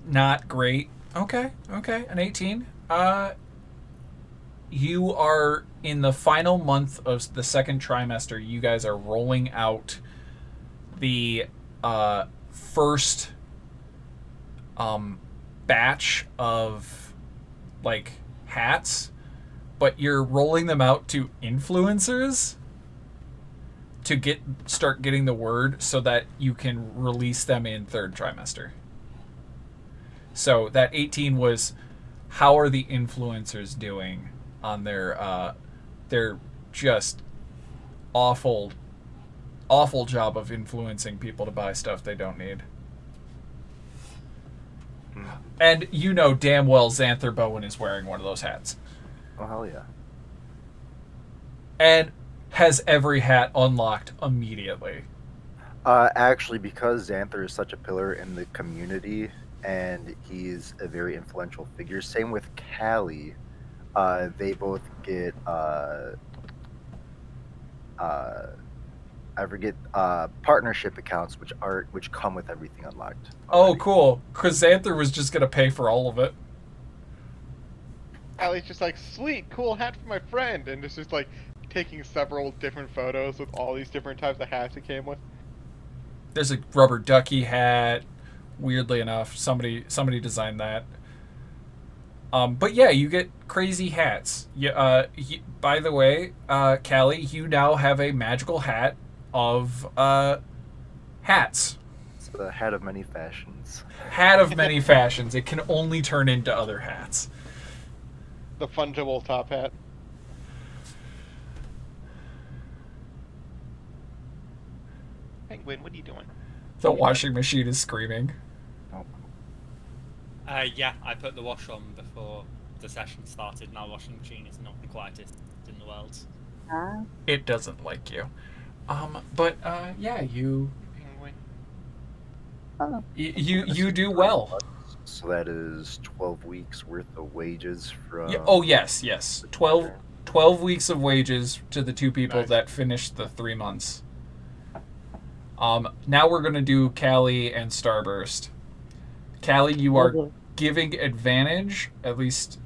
not great. Okay, an 18. You are in the final month of the second trimester. You guys are rolling out the first batch of like hats, but you're rolling them out to influencers to start getting the word so that you can release them in third trimester. So that 18 was, how are the influencers doing on their just awful job of influencing people to buy stuff they don't need. And you know damn well Xanther Bowen is wearing one of those hats. Oh, hell yeah. And has every hat unlocked immediately. Actually, because Xanther is such a pillar in the community, and he's a very influential figure. Same with Callie. They both get I forget partnership accounts, which come with everything unlocked. Oh, already. cool. Because Xanther was just gonna pay for all of it. Allie's just like, sweet, cool hat for my friend, and it's just like taking several different photos with all these different types of hats it came with. There's a rubber ducky hat. Weirdly enough, somebody designed that. But yeah, you get crazy hats. By the way, Callie, you now have a magical hat of hats. It's a hat of many fashions. Hat of many fashions. It can only turn into other hats. The fungible top hat. Penguin, what are you doing? The washing machine is screaming. Yeah, I put the wash on before the session started, and our washing machine is not the quietest in the world. It doesn't like you. But yeah, you Penguin. you do well. So that is 12 weeks worth of wages from. Yeah, oh yes. 12 weeks of wages to the two people Nice. that finished the 3 months. Now we're gonna do Callie and Starburst. Callie, you are giving advantage. At least,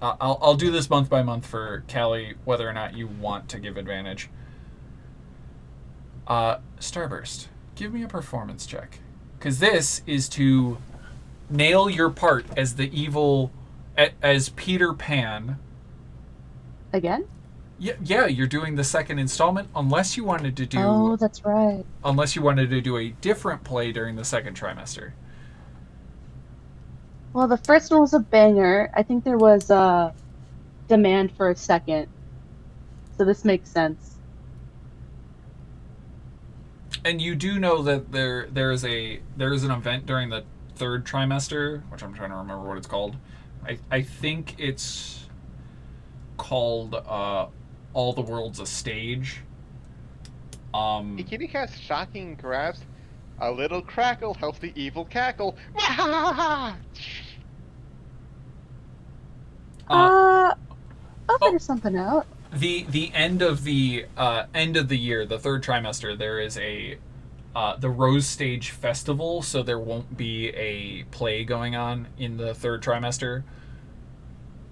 I'll do this month by month for Callie, whether or not you want to give advantage. Starburst, give me a performance check, because this is to nail your part as the evil, as Peter Pan. Again? Yeah, you're doing the second installment. Unless you wanted to do, Oh, that's right. unless you wanted to do a different play during the second trimester. Well, the first one was a banger. I think there was a demand for a second. So this makes sense. And you do know that there is an event during the third trimester, which I'm trying to remember what it's called. I think it's called All the World's a Stage. A kitty cat's shocking grasp. A little crackle helps the evil cackle. I'll oh. figure something out. The end of the year, the third trimester, there is the Rose Stage Festival, so there won't be a play going on in the third trimester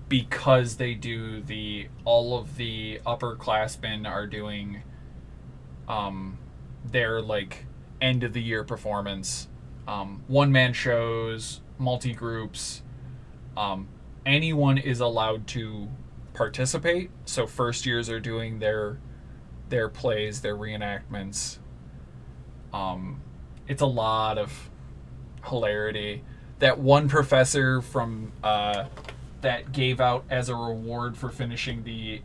because they do all of the upperclassmen are doing their like end of the year performance, one-man shows, multi-groups. Anyone is allowed to participate. So first years are doing their plays, their reenactments. It's a lot of hilarity. That one professor from that gave out as a reward for finishing the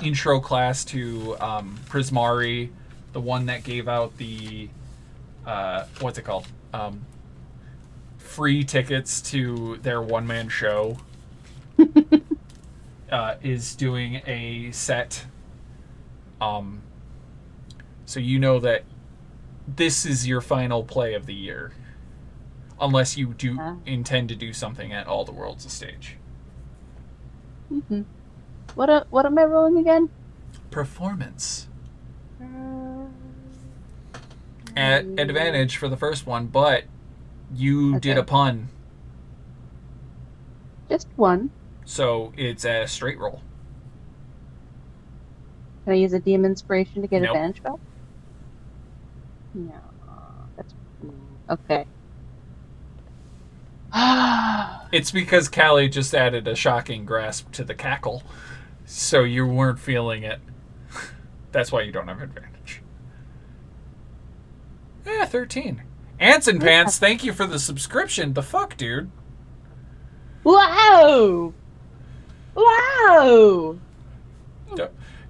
intro class to Prismari, the one that gave out the what's it called? Free tickets to their one-man show. Is doing a set. So you know that this is your final play of the year, unless you do intend to do something at All the World's a Stage. Mm-hmm. What am I rolling again? Performance. At advantage for the first one, but you did a pun, Just one. so it's a straight roll. Can I use a DM inspiration to get Nope. advantage back? No. That's okay. It's because Callie just added a shocking grasp to the cackle, so you weren't feeling it. That's why you don't have advantage. 13. Anson Pants, thank you for the subscription. The fuck, dude? Wow! Wow!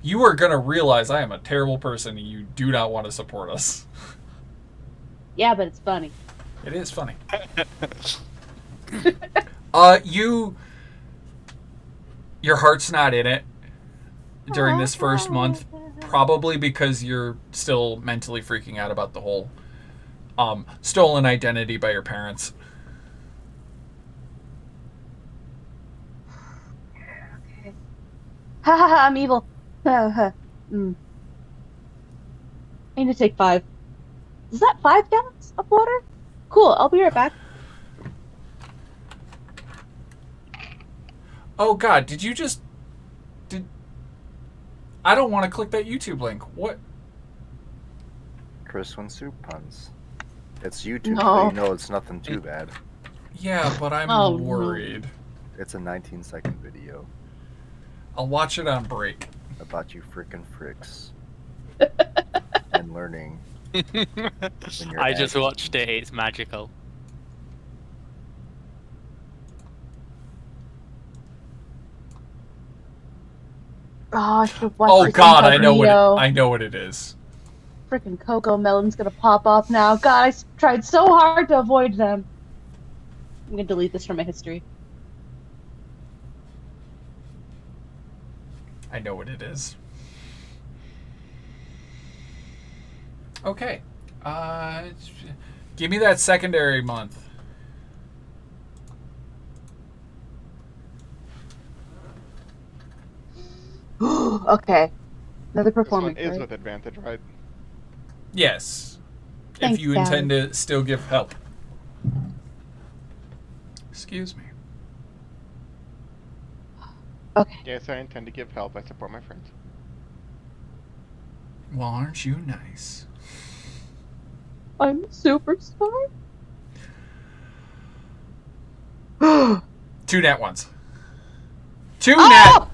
You are gonna realize I am a terrible person and you do not want to support us. Yeah, but it's funny. It is funny. Your heart's not in it during this first month, probably because you're still mentally freaking out about the whole stolen identity by your parents. Ha ha ha, I'm evil. Ha ha. I need to take 5. Is that 5 gallons of water? Cool, I'll be right back. Oh god, I don't want to click that YouTube link. What? Chris One Soup puns. It's YouTube, No. but you know it's nothing too bad. Yeah, but I'm Oh, no. worried. It's a 19-second video I'll watch it on break. about you frickin' fricks and learning. When you're I just acting. watched it. It's magical. Oh, I should have watched Oh this God, I know incognito. I know what it is. Freaking Cocoa Melon's gonna pop off now. God, I tried so hard to avoid them. I'm gonna delete this from my history. I know what it is. Okay. Give me that secondary month. Okay. Another This one performance. is right? with advantage, right? Yes. Thanks, if you Dad. intend to still give help. Excuse me. Okay. Yes, I intend to give help. I support my friends. Well, aren't you nice? I'm a superstar. 2 net ones. 2 Oh!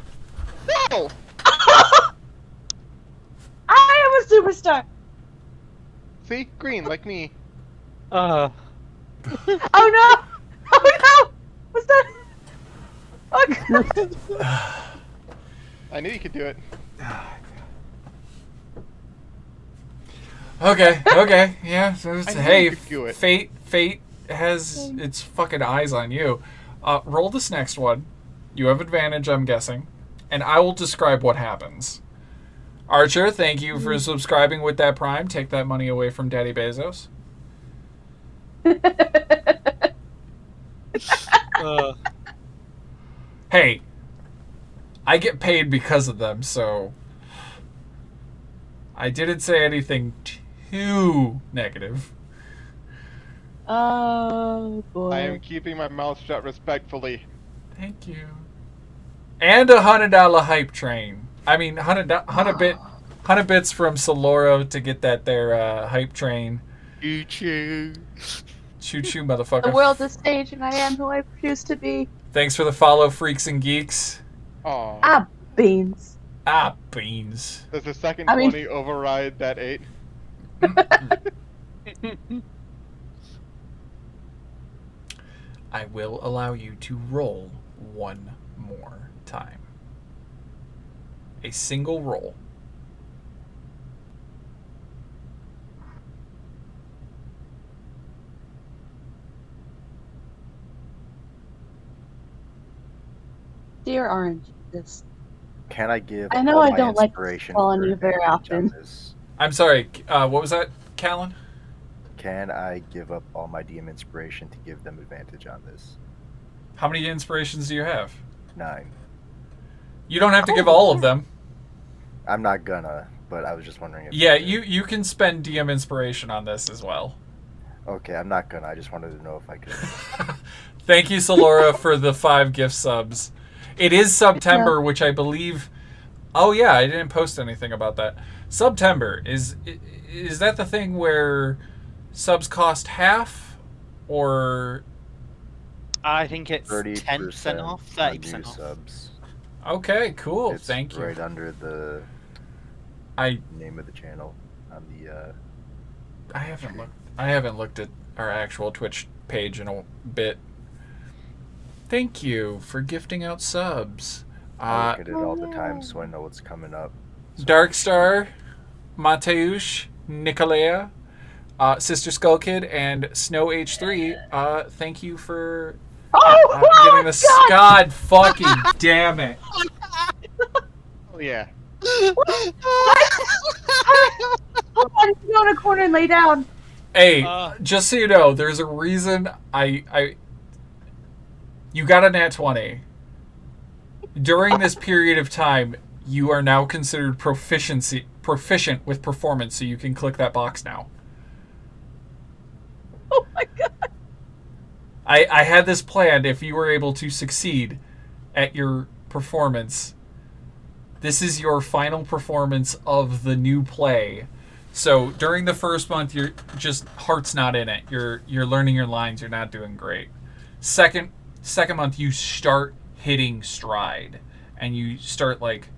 No! I am a superstar. See? Green, like me. Uh, Oh no! Oh no! What's that? Oh God. I knew you could do it. Okay, yeah. So I knew hey, you could do it. fate has its fucking eyes on you. Roll this next one. You have advantage, I'm guessing, and I will describe what happens. Archer, thank you for subscribing with that Prime. Take that money away from Daddy Bezos. Hey, I get paid because of them, so I didn't say anything too negative. Oh boy. I am keeping my mouth shut respectfully. Thank you. And $100 hype train. I mean, 100 bits from Soloro to get that there hype train. Choo-choo. Choo-choo, motherfucker. The world is stage, and I am who I choose to be. Thanks for the follow, freaks and geeks. Aw. Ah, beans. Ah, beans. Does the second I mean- 20 override that 8? I will allow you to roll one more time. A single roll. Dear Orange, this. Can I give I know all I my don't like inspiration calling for you very advantage on often. this? I'm sorry, what was that, Callan? Can I give up all my DM inspiration to give them advantage on this? How many inspirations do you have? 9. You don't have to give all of them. I'm not gonna, but I was just wondering if... Yeah, you can spend DM inspiration on this as well. Okay, I'm not gonna. I just wanted to know if I could. Thank you, Solora, for the 5 gift subs. It is September, which I believe... Oh, yeah, I didn't post anything about that. September, is that the thing where subs cost half? Or... I think it's 30% 10% off, on 30% new off. subs. Okay, cool. It's Thank you. right under the I name of the channel on the... I haven't looked at our actual Twitch page in a bit. Thank you for gifting out subs. I look at it all the time, so I know what's coming up. So Darkstar, Mateusz, Nicolea, Sister Skull Kid, and Snow H3. Thank you for giving us. God fucking damn it! Oh, yeah. Hold on, go in a corner and lay down. Hey, just so you know, there's a reason you got a nat 20. During this period of time, you are now considered proficient with performance, so you can click that box now. Oh my god. I had this planned. If you were able to succeed at your performance, this is your final performance of the new play. So during the first month, you're just heart's not in it. You're learning your lines. You're not doing great. Second month, you start hitting stride, and you start like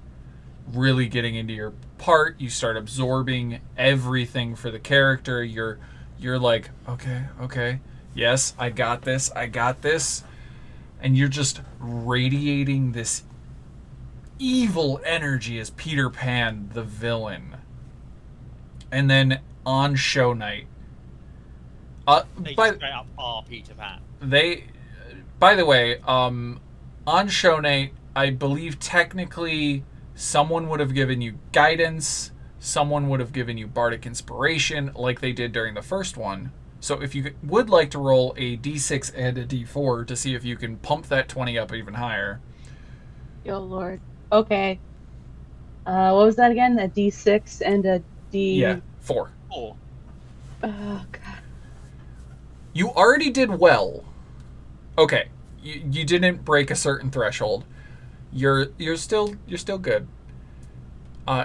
really getting into your part. You start absorbing everything for the character. You're like, okay, yes, I got this, and you're just radiating this evil energy as Peter Pan, the villain. And then on show night, They by straight up are Peter Pan. by the way, on show night, I believe technically someone would have given you guidance, someone would have given you bardic inspiration, like they did during the first one. So if you would like to roll a d6 and a d4 to see if you can pump that 20 up even higher. Yo, Lord. Okay. What was that again? A D6 and a D... Yeah, 4. Or Oh, God. You already did well. Okay, you didn't break a certain threshold. You're still good.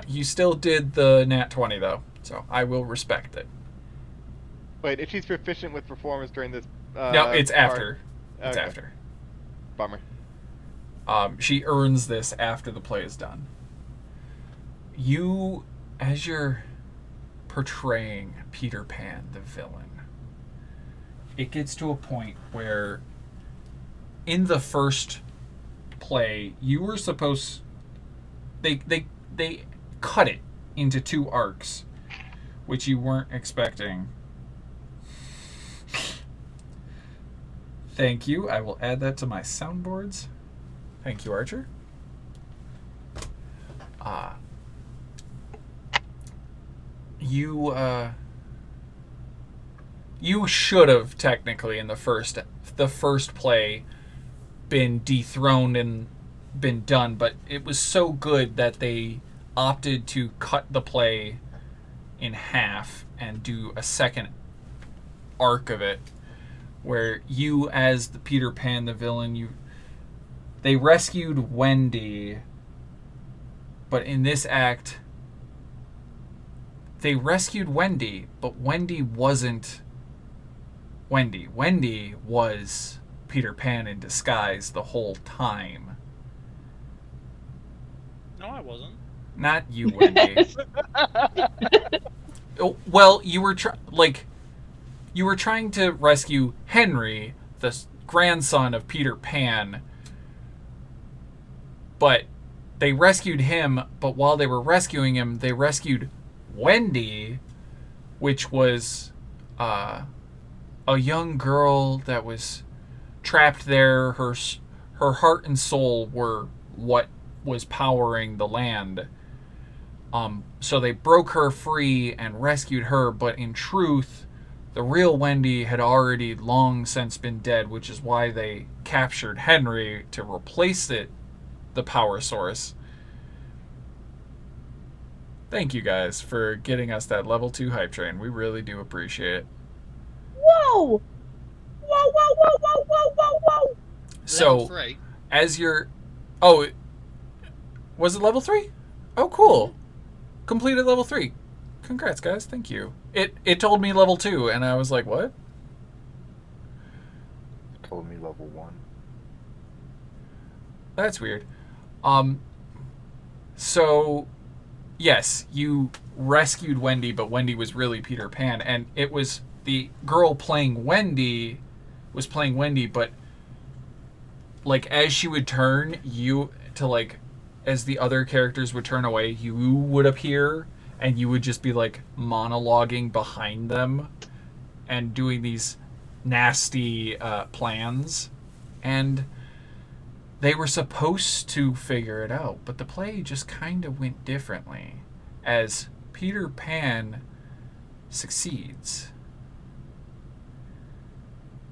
You still did the nat 20 though, so I will respect it. Wait, if she's proficient with performance during this. No, it's after. It's Okay. after. Bummer. She earns this after the play is done. You, as you're portraying Peter Pan, the villain, it gets to a point where in the first play, you were supposed... They cut it into 2 arcs, which you weren't expecting. Thank you. I will add that to my soundboards. Thank you, Archer. You should have technically in the first play been dethroned and been done, but it was so good that they opted to cut the play in half and do a second arc of it, where you, as the Peter Pan, the villain, they rescued Wendy, but in this act, they rescued Wendy, but Wendy wasn't Wendy. Wendy was Peter Pan in disguise the whole time. no, I wasn't. Not you, Wendy. Well, you were trying to rescue Henry, the grandson of Peter Pan, but they rescued him, but while they were rescuing him, they rescued Wendy, which was a young girl that was trapped there. Her heart and soul were what was powering the land. So they broke her free and rescued her, but in truth, the real Wendy had already long since been dead, which is why they captured Henry to replace the power source. Thank you guys for getting us that level 2 hype train. We really do appreciate it. Whoa! Whoa, whoa, whoa, whoa, whoa, whoa, whoa! So, Level 3. as you're... Oh, was it level 3? Oh, cool. Completed level 3. Congrats, guys. Thank you. It told me level 2, and I was like, what? It told me level 1. That's weird. So, yes, you rescued Wendy, but Wendy was really Peter Pan, and it was the girl playing Wendy was playing Wendy, but like as she would turn, as the other characters would turn away, you would appear, and you would just be like monologuing behind them and doing these nasty plans, and they were supposed to figure it out, but the play just kind of went differently as Peter Pan succeeds.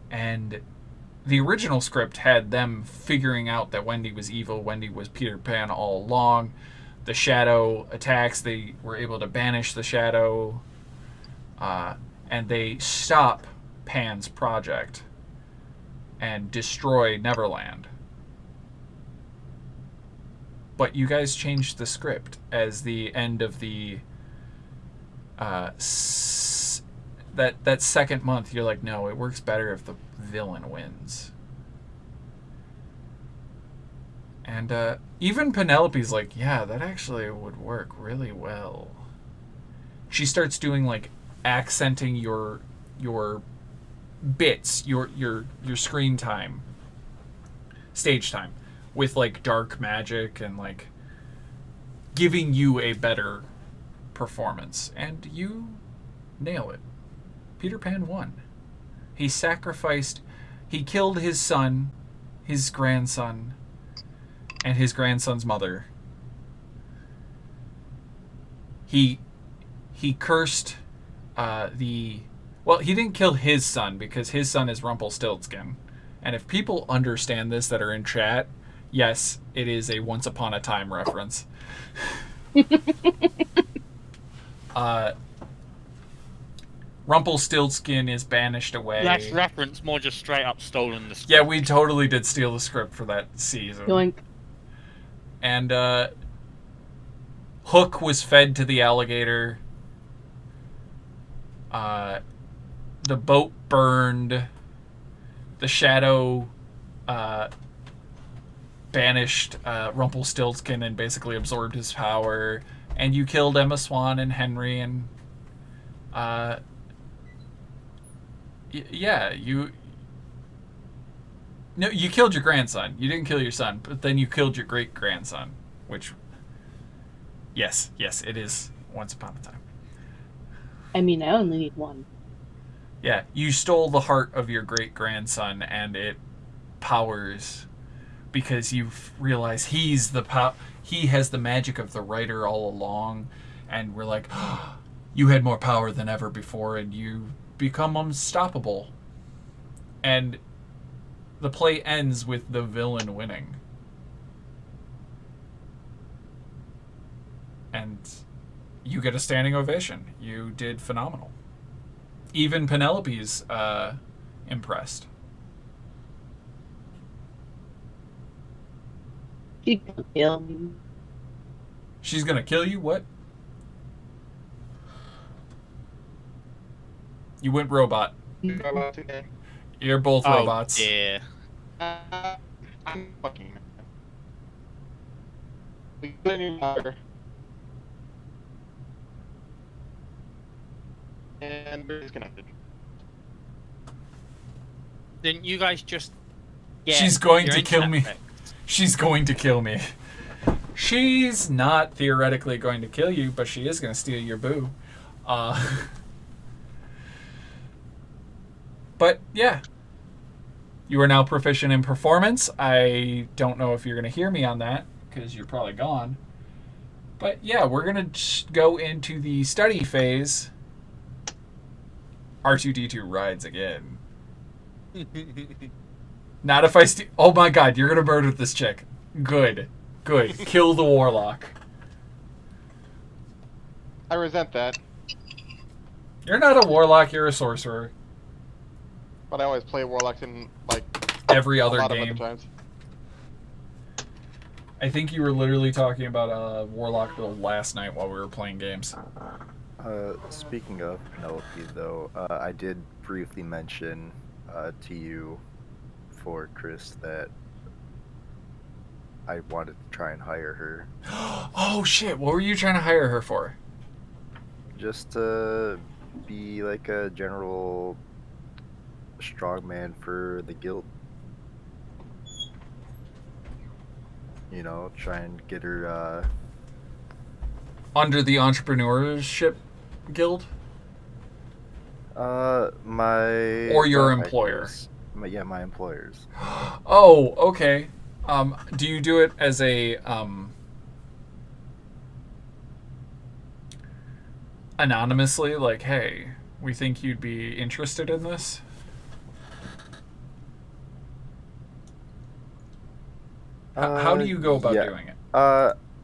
And the original script had them figuring out that Wendy was evil, Wendy was Peter Pan all along. The shadow attacks, they were able to banish the shadow, and they stop Pan's project and destroy Neverland. But you guys changed the script as the end of the that second month. You're like, no, it works better if the villain wins. And even Penelope's like, yeah, that actually would work really well. She starts doing like accenting your bits, your screen time, stage time, with like dark magic and like giving you a better performance, and you nail it. Peter Pan won. He killed his son, his grandson, and his grandson's mother. He cursed he didn't kill his son because his son is Rumpelstiltskin. And if people understand this that are in chat, yes, it is a Once Upon a Time reference. Rumpelstiltskin is banished away. Less reference, more just straight up stolen the script. Yeah, we totally did steal the script for that season. Yoink. And Hook was fed to the alligator. The boat burned. The shadow banished Rumpelstiltskin and basically absorbed his power. And you killed Emma Swan and Henry and you killed your grandson. You didn't kill your son, but then you killed your great grandson, which yes, it is Once Upon a Time. I mean, I only need one. Yeah, you stole the heart of your great grandson, and it powers because you realize he has the magic of the writer all along, and we're like, oh, you had more power than ever before, and you become unstoppable. And the play ends with the villain winning. And you get a standing ovation. You did phenomenal. Even Penelope's impressed. She can kill me. She's gonna kill you? What? You went robot. Robots again. You're both Oh, robots. dear. I'm fucking. We got a new power. And we're disconnected. Didn't you guys just get She's going your to kill me. internet fixed? She's going to kill me. She's not theoretically going to kill you, but she is going to steal your boo. But yeah, you are now proficient in performance. I don't know if you're going to hear me on that because you're probably gone. But yeah, we're going to go into the study phase. R2-D2 rides again. Not if I oh my god, you're going to murder this chick. Good. Kill the warlock. I resent that, You're not a warlock, you're a sorcerer. but I always play warlocks in like Every a other lot game. of other times. I think you were literally talking about a warlock build last night while we were playing games. Speaking of Penelope, though, I did briefly mention to you, for Chris, that I wanted to try and hire her. Oh shit, what were you trying to hire her for? Just to be like a general strongman for the guild. You know, try and get her, Under the entrepreneurship guild? my... Or your my employer? My employers. Oh, okay. Do you do it as a, anonymously? Like, hey, we think you'd be interested in this? How do you go about yeah. doing it?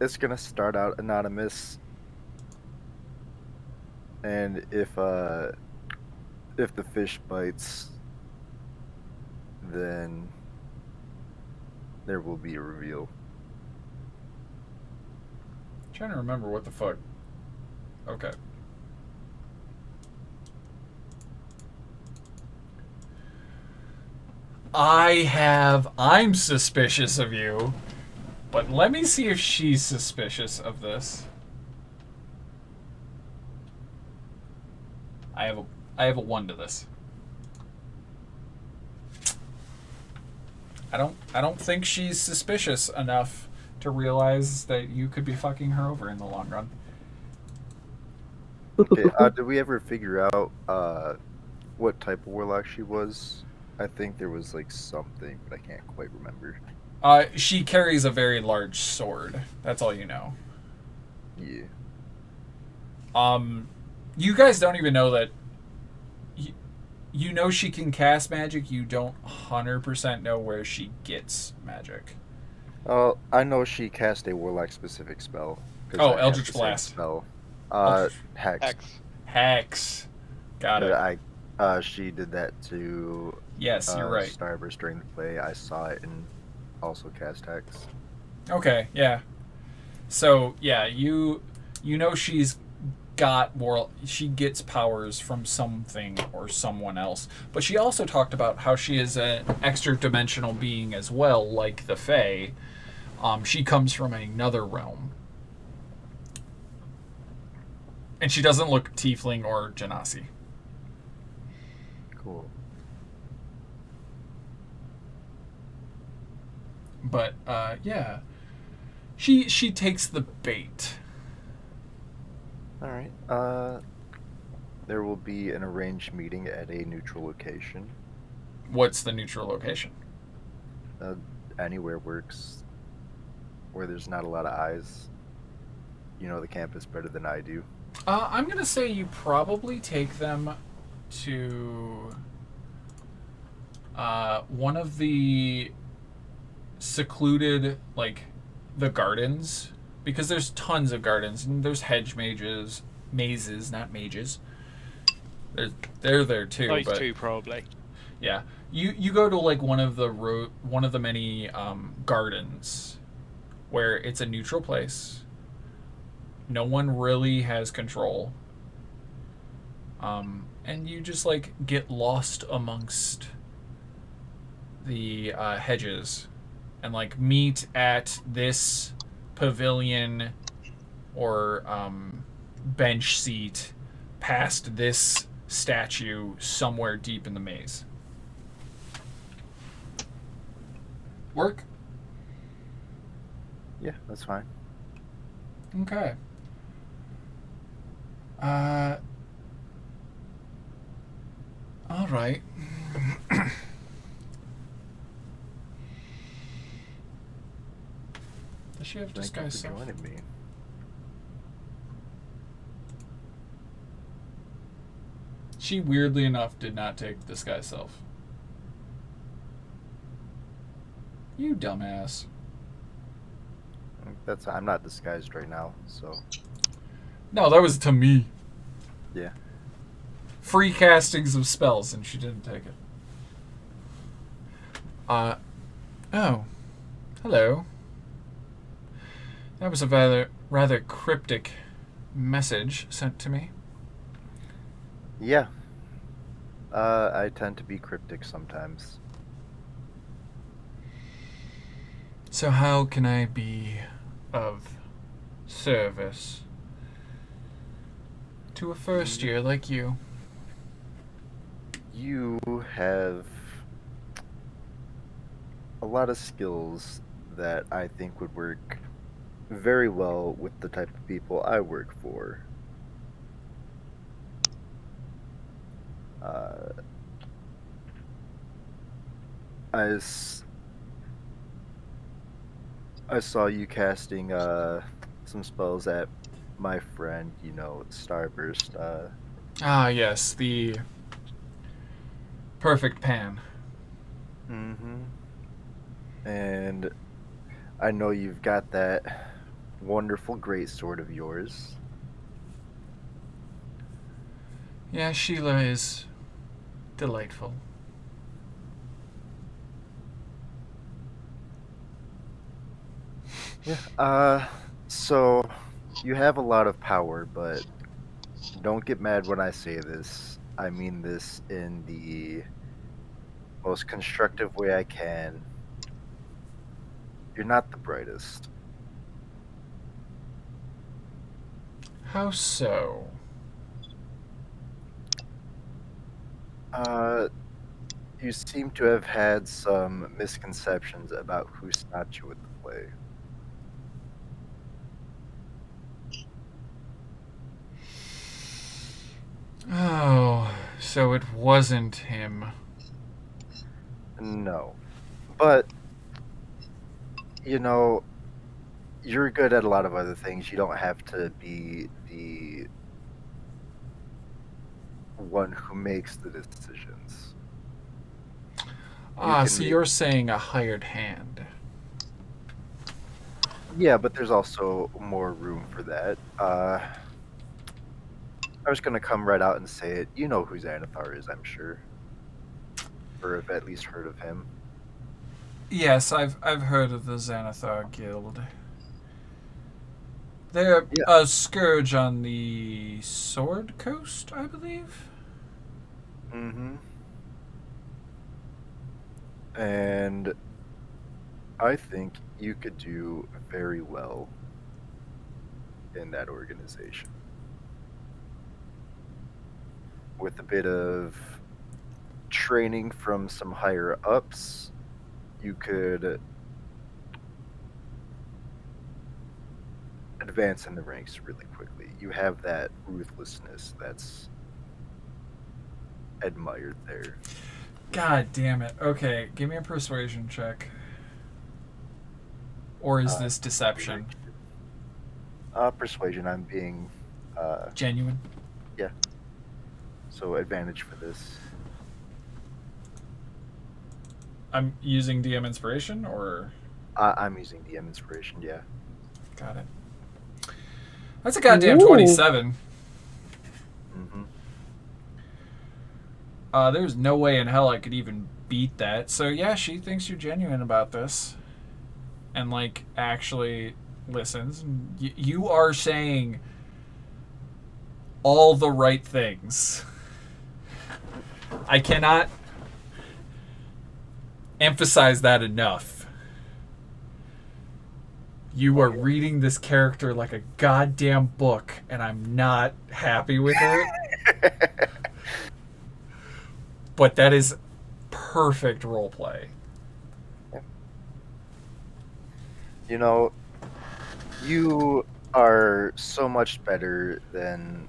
It's gonna start out anonymous, and if the fish bites, then there will be a reveal. I'm trying to remember what the fuck. Okay. I'm suspicious of you. But let me see if she's suspicious of this. I have a 1 to this. I don't think she's suspicious enough to realize that you could be fucking her over in the long run. Okay, did we ever figure out what type of warlock she was? I think there was like something, but I can't quite remember. She carries a very large sword. That's all you know. Yeah. You guys don't even know that. You know she can cast magic. You don't 100% know where she gets magic. I know she cast a warlock specific spell. Oh, Eldritch Blast. Spell. Hex. Hex. Got it. She did that to. Yes, you're right. Starburst during the play. I saw it and also cast Hex. Okay, yeah. So yeah, you know she gets powers from something or someone else. But she also talked about how she is an extra dimensional being as well, like the Fae. She comes from another realm. And she doesn't look tiefling or genasi. Cool. But yeah. She takes the bait. All right. There will be an arranged meeting at a neutral location. What's the neutral location? Anywhere works. Where there's not a lot of eyes. You know the campus better than I do. I'm gonna say you probably take them to one of the secluded, like, the gardens, because there's tons of gardens and there's hedge mazes, not mages. They're there too. Those but, two probably. Yeah, you go to like one of the many gardens where it's a neutral place. No one really has control. And you just like get lost amongst the hedges and like meet at this pavilion or bench seat past this statue somewhere deep in the maze. Work? Yeah, that's fine. Okay. All right. Does she have disguise Thank you self? for joining me. She weirdly enough did not take disguise self. You dumbass. I'm not disguised right now, so. No, that was to me. Yeah. Free castings of spells, and she didn't take it. Oh. Hello. That was a rather cryptic message sent to me. Yeah. I tend to be cryptic sometimes. So how can I be of service to a first year like you? You have a lot of skills that I think would work very well with the type of people I work for. I saw you casting some spells at my friend, Starburst. Yes, the perfect pan. Mm-hmm. And I know you've got that wonderful greatsword of yours. Yeah, Sheila is delightful. Yeah. So you have a lot of power, but don't get mad when I say this. I mean this in the most constructive way I can. You're not the brightest. How so? You seem to have had some misconceptions about who stopped you with the play. Oh, so it wasn't him. No. But, you know, you're good at a lot of other things. You don't have to be the one who makes the decisions. Ah, can so make- you're saying a hired hand. Yeah, but there's also more room for that. I was gonna come right out and say it. You know who Xanathar is, I'm sure. Or have at least heard of him. Yes, I've heard of the Xanathar Guild. They're Yeah. a scourge on the Sword Coast, I believe. Mm-hmm. And I think you could do very well in that organization. With a bit of training from some higher ups, you could advance in the ranks really quickly. You have that ruthlessness that's admired there. God damn it. Okay, give me a persuasion check. Or is this deception? Persuasion, I'm being Genuine? so advantage for this. I'm using DM inspiration, or I'm using DM inspiration, yeah. got it. That's a goddamn Ooh. 27. Mm-hmm. There's no way in hell I could even beat that. So yeah, she thinks you're genuine about this, and like actually listens. And you are saying all the right things. I cannot emphasize that enough. You are reading this character like a goddamn book, and I'm not happy with it. But that is perfect roleplay. You know, you are so much better than,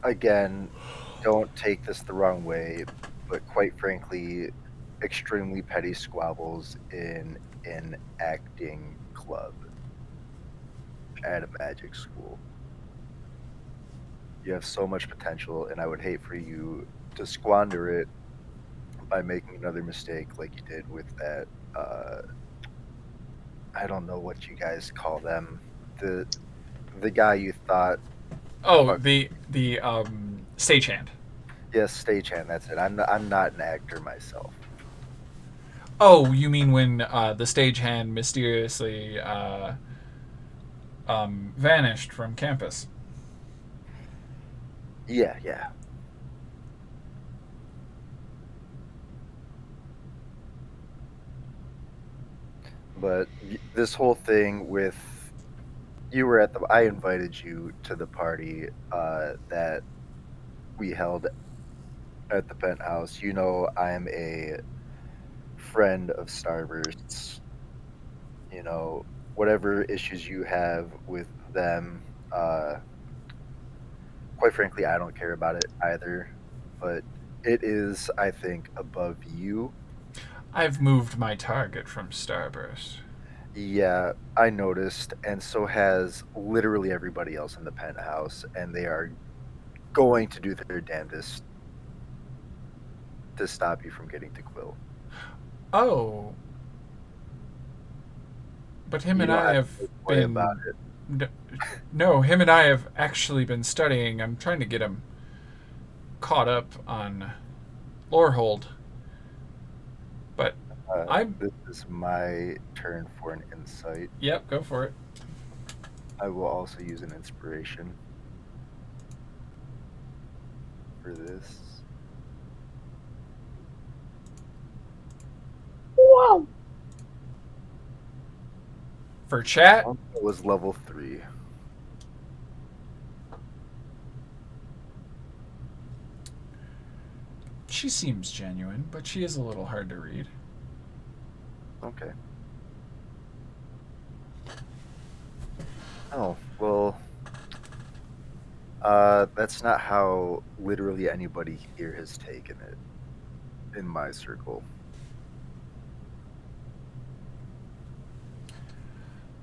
again, don't take this the wrong way, but quite frankly, extremely petty squabbles in an acting club at a magic school. You have so much potential, and I would hate for you to squander it by making another mistake like you did with that. I don't know what you guys call them. The guy you thought. Oh, Fuck. the stagehand. Yes, stagehand. That's it. I'm not an actor myself. Oh, you mean when the stagehand mysteriously vanished from campus? Yeah. But this whole thing with you were at the. I invited you to the party that we held at the penthouse. You know, I'm a friend of Starburst's. You know, whatever issues you have with them, quite frankly, I don't care about it either. But it is, I think, above you. I've moved my target from Starburst. Yeah, I noticed, and so has literally everybody else in the penthouse, and they are going to do their damnedest to stop you from getting to Quill. Oh. But him You and don't I have have to worry been. about it. No, him and I have actually been studying. I'm trying to get him caught up on Lorehold. But This is my turn for an insight. Yep, go for it. I will also use an inspiration for this. Whoa. For chat? It was level 3. She seems genuine, but she is a little hard to read. Okay. Oh, well, that's not how literally anybody here has taken it in my circle.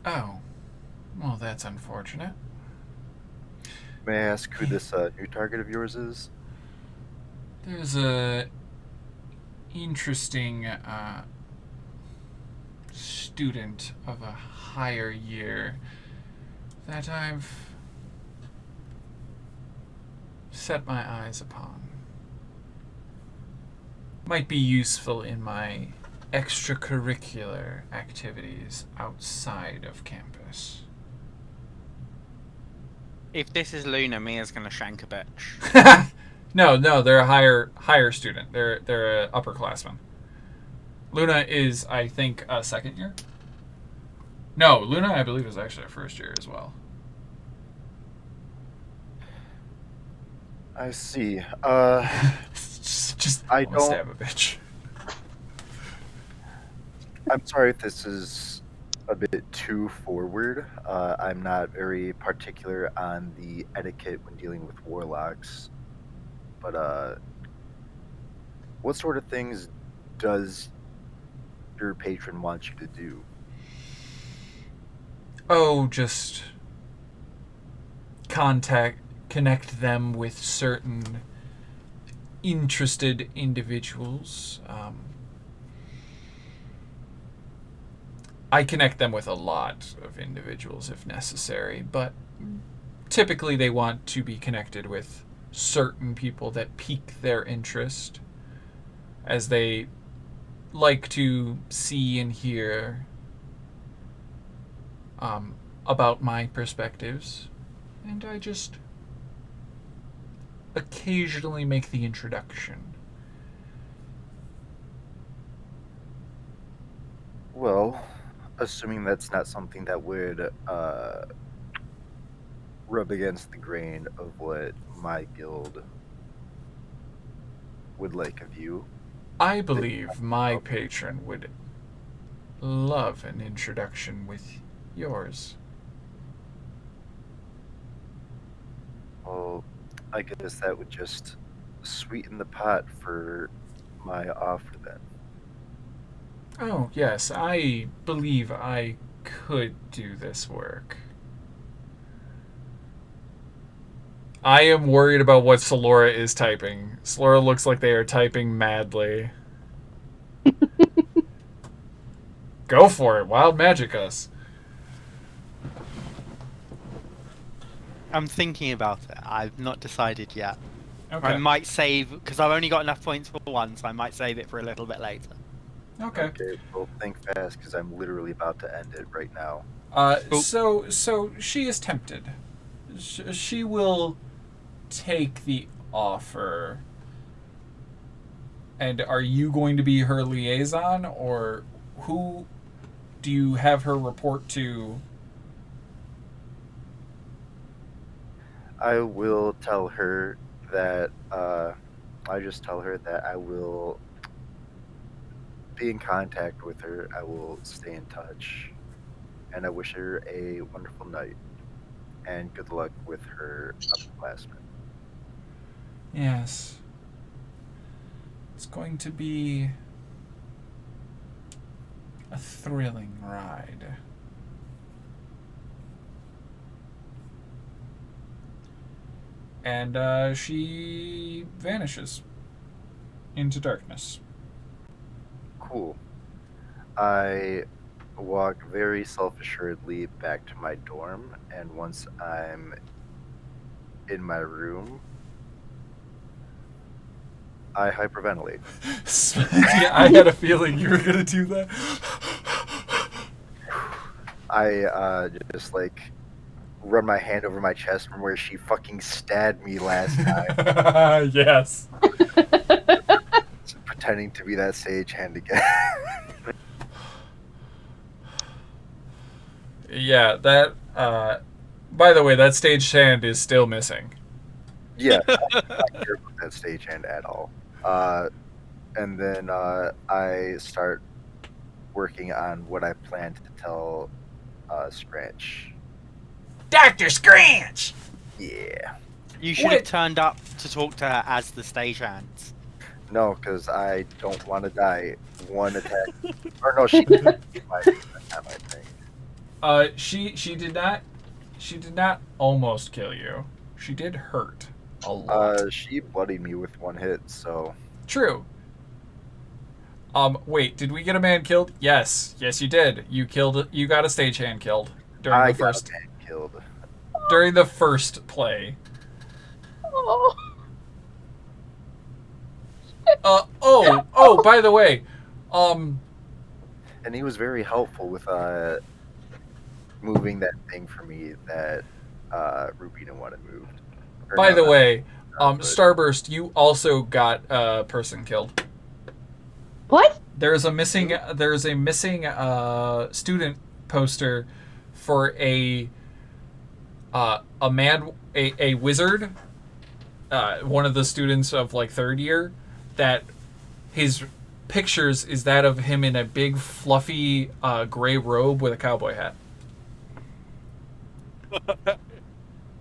Oh. Well, that's unfortunate. May I ask who this new target of yours is? There's a interesting student of a higher year that I've set my eyes upon. Might be useful in my extracurricular activities outside of campus. If this is Luna, Mia's gonna shank a bitch. No, they're a higher student. They're a upperclassman. Luna is, I think, a second year. No, Luna, I believe, is actually a first year as well. I see. Just I wanna don't- stab a bitch. I'm sorry if this is a bit too forward. I'm not very particular on the etiquette when dealing with warlocks. But what sort of things does your patron want you to do? Oh, just connect them with certain interested individuals. I connect them with a lot of individuals if necessary, but typically they want to be connected with certain people that pique their interest, as they like to see and hear about my perspectives, and I just occasionally make the introduction. Well, assuming that's not something that would rub against the grain of what my guild would like of you. I believe my patron would love an introduction with yours. Well, I guess that would just sweeten the pot for my offer then. Oh, yes, I believe I could do this work. I am worried about what Solora is typing. Solora looks like they are typing madly. Go for it, wild magic us. I'm thinking about it. I've not decided yet. Okay. I might save, because I've only got enough points for one, so I might save it for a little bit later. Okay. Okay, well, think fast because I'm literally about to end it right now. So she is tempted. She will take the offer. And are you going to be her liaison, or who do you have her report to? I will tell her that, I just tell her that I will be in contact with her. I will stay in touch. And I wish her a wonderful night. And good luck with her upperclassmen. Yes. It's going to be a thrilling ride. And she vanishes into darkness. Cool. I walk very self-assuredly back to my dorm, and once I'm in my room, I hyperventilate. Yeah, I had a feeling you were gonna do that. I just like run my hand over my chest from where she fucking stabbed me last time, Yes. pretending to be that sage hand again. Yeah, that. By the way, that stagehand is still missing. Yeah, I'm not care about that stagehand at all. And then I start working on what I planned to tell Scratch. Dr. Scratch! Yeah. You should have Wait. turned up to talk to her as the stagehand. No, because I don't want to die. One attack. Or no, she did my that my thing. She did not almost kill you. She did hurt a lot. She bloodied me with one hit, so True. Wait, did we get a man killed? Yes, you did. You got a stagehand killed I got a man killed. during the first play. Oh. By the way, And he was very helpful with moving that thing for me that Rubina wanted moved. Or by no, the not- way, not, but- Starburst, you also got a person killed. What? There's a missing student poster for a wizard, one of the students of like third year, that his pictures is that of him in a big fluffy gray robe with a cowboy hat.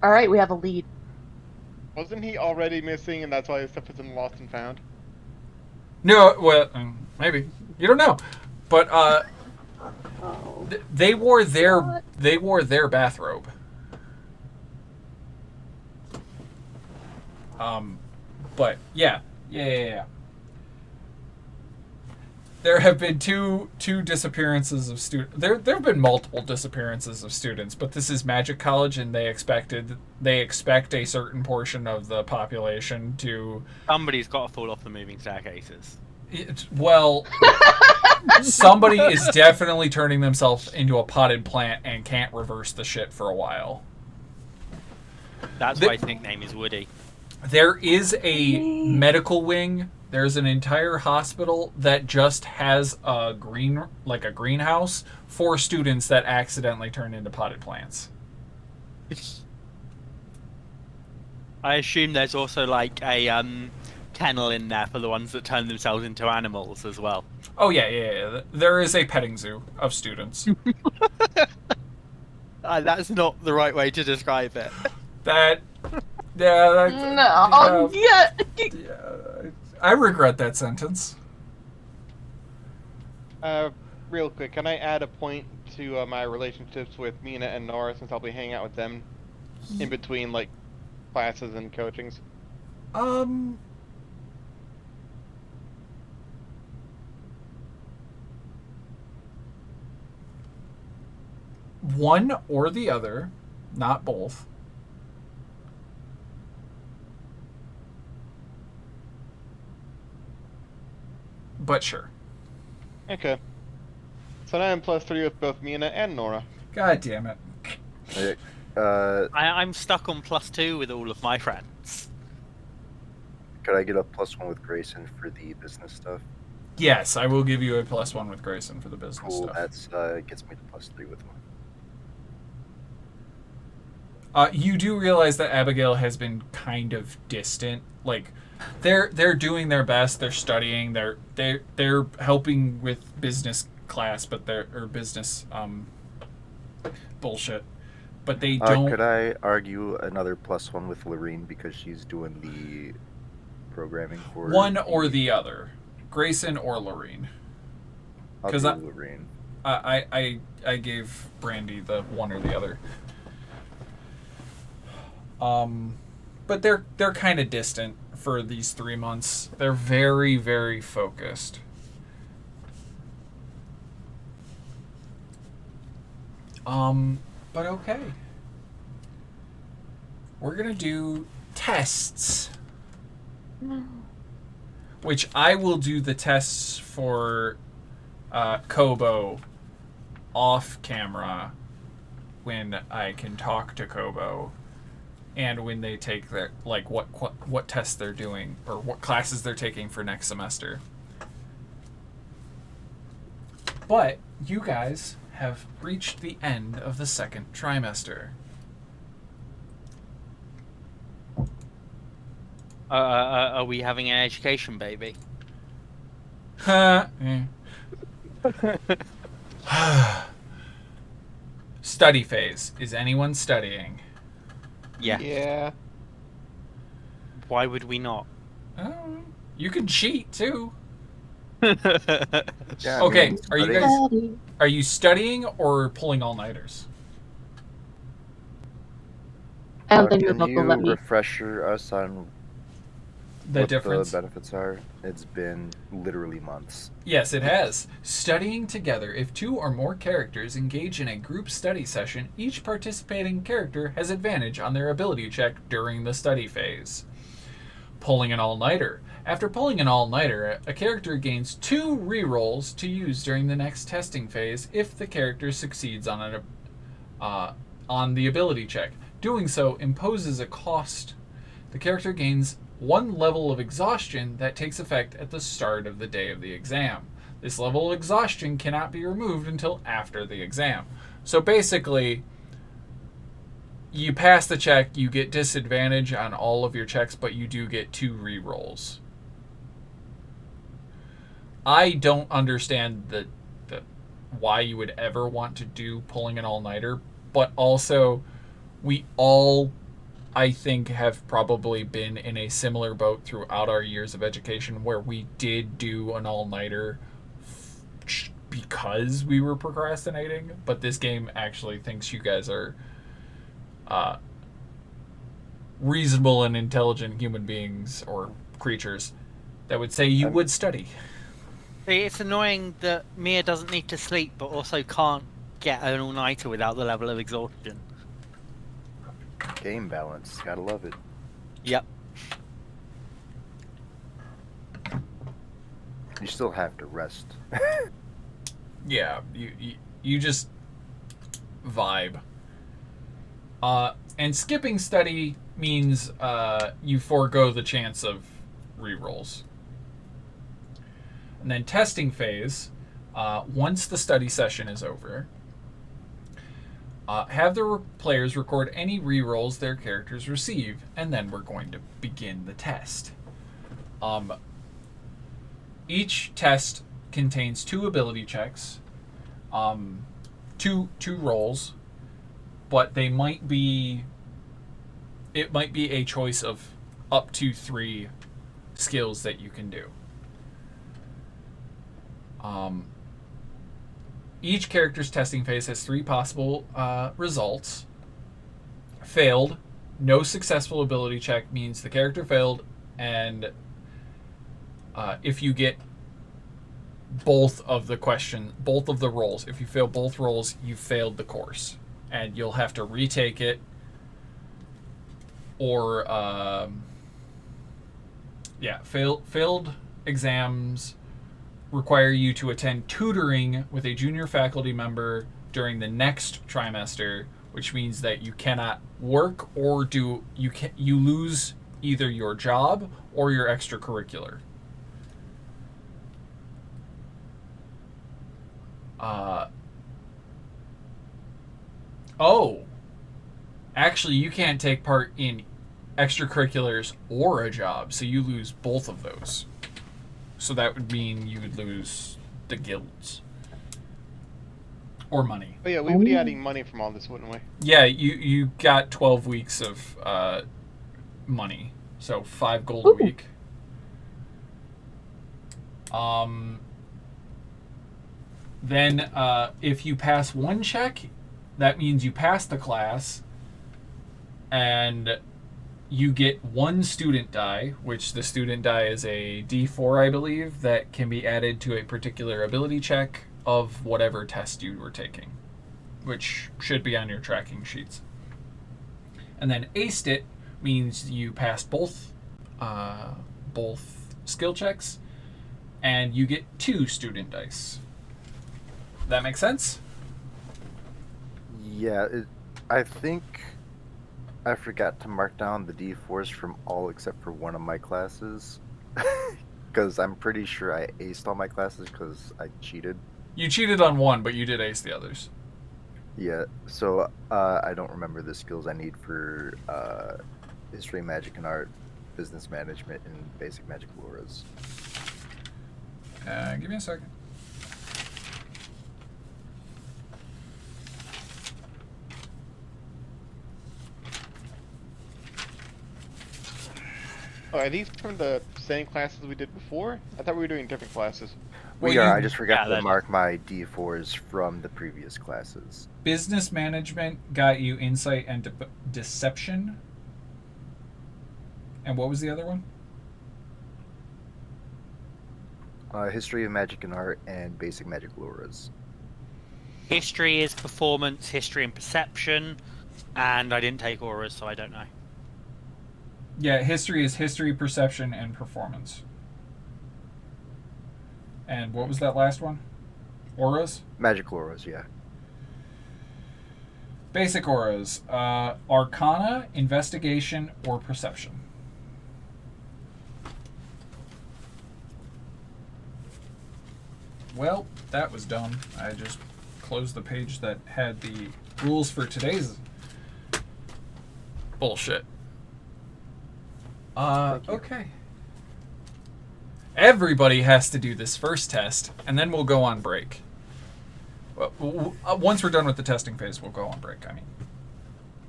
All right, we have a lead. Wasn't he already missing, and that's why his stuff is in Lost and Found? No, well, maybe you don't know, but Oh. they wore their bathrobe. But yeah. There have been two disappearances of students. There have been multiple disappearances of students, but this is Magic College, and they expect a certain portion of the population to. Somebody's got to fall off the moving staircases. Well, somebody is definitely turning themselves into a potted plant and can't reverse the shit for a while. That's why his nickname is Woody. There is a medical wing. There's an entire hospital that just has a greenhouse for students that accidentally turn into potted plants. I assume there's also like a kennel in there for the ones that turn themselves into animals as well. Oh yeah. There is a petting zoo of students. That's not the right way to describe it. No. Yeah. I regret that sentence. Real quick, can I add a point to my relationships with Mina and Nora, since I'll be hanging out with them in between like classes and coachings? One or the other, not both. But sure. Okay. So now I'm +3 with both Mina and Nora. God damn it. I'm stuck on +2 with all of my friends. Could I get a +1 with Grayson for the business stuff? Yes, I will give you a +1 with Grayson for the business Cool. stuff. That's gets me to +3 with him. You do realize that Abigail has been kind of distant. Like, they're doing their best. They're studying. They're helping with business class, but or business bullshit. But they don't. Could I argue another +1 with Lorene because she's doing the programming for One or the other, Grayson or Lorene. I'll 'Cause do I- Lorene. I gave Brandy the one or the other. But they're kind of distant for these 3 months. They're very, very focused. But okay. We're gonna do tests. Which I will do the tests for Kobo off camera when I can talk to Kobo, and when they take their what tests they're doing or what classes they're taking for next semester. But you guys have reached the end of the second trimester. Are we having an education baby? Study phase. Is anyone studying? Yeah. Yeah. Why would we not? You can cheat too. Yeah, I Okay, mean, are you studying- guys are you studying or pulling all-nighters? I don't think the Can book you will let me. refresher us on The what difference? the benefits are? It's been literally months. Yes, it has. Studying together. If 2 or more characters engage in a group study session, each participating character has advantage on their ability check during the study phase. Pulling an all-nighter. After pulling an all-nighter, a character gains 2 rerolls to use during the next testing phase if the character succeeds on the ability check. Doing so imposes a cost. The character gains 1 level of exhaustion that takes effect at the start of the day of the exam. This level of exhaustion cannot be removed until after the exam. So basically, you pass the check, you get disadvantage on all of your checks, but you do get 2 rerolls. I don't understand the why you would ever want to do pulling an all-nighter, but also we all, I think, have probably been in a similar boat throughout our years of education where we did do an all-nighter because we were procrastinating, but this game actually thinks you guys are reasonable and intelligent human beings or creatures that would say you would study. See, it's annoying that Mia doesn't need to sleep, but also can't get an all-nighter without the level of exhaustion. Game balance, gotta love it. Yep. You still have to rest. Yeah, you just vibe. And skipping study means you forego the chance of rerolls. And then testing phase, once the study session is over, have the players record any rerolls their characters receive, and then we're going to begin the test. Each test contains 2 ability checks, 2 rolls, but it might be a choice of up to 3 skills that you can do. Each character's testing phase has 3 possible results. Failed, no successful ability check means the character failed, and if you get both of the rolls, if you fail both rolls, you failed the course, and you'll have to retake it, or failed exams require you to attend tutoring with a junior faculty member during the next trimester, which means that you cannot work or you lose either your job or your extracurricular. Actually, you can't take part in extracurriculars or a job, so you lose both of those. So that would mean you would lose the guilds. Or money. But yeah, we would be adding money from all this, wouldn't we? Yeah, you got 12 weeks of money. So 5 gold a week. Then if you pass 1 check, that means you pass the class, and you get 1 student die, which the student die is a D4, I believe, that can be added to a particular ability check of whatever test you were taking, which should be on your tracking sheets. And then aced it means you passed both skill checks, and you get 2 student dice. That make sense? Yeah, I think I forgot to mark down the D4s from all except for one of my classes. Because I'm pretty sure I aced all my classes because I cheated. You cheated on one, but you did ace the others. Yeah, so I don't remember the skills I need for history, magic, and art, business management, and basic magic auras. Give me a second. Oh, are these from the same classes we did before? I thought we were doing different classes. We Well, are. you- I just forgot Yeah, to mark my D4s from the previous classes. Business management got you insight and deception. And what was the other one? History of magic and art, and basic magic auras. History is performance, history and perception, and I didn't take auras, so I don't know. Yeah, history is history, perception, and performance. And what was that last one? Auras? Magic auras, yeah. Basic auras. Arcana, investigation, or perception. Well, that was dumb. I just closed the page that had the rules for today's bullshit. Thank you. Okay. Everybody has to do this first test, and then we'll go on break. Well, once we're done with the testing phase, we'll go on break. I mean,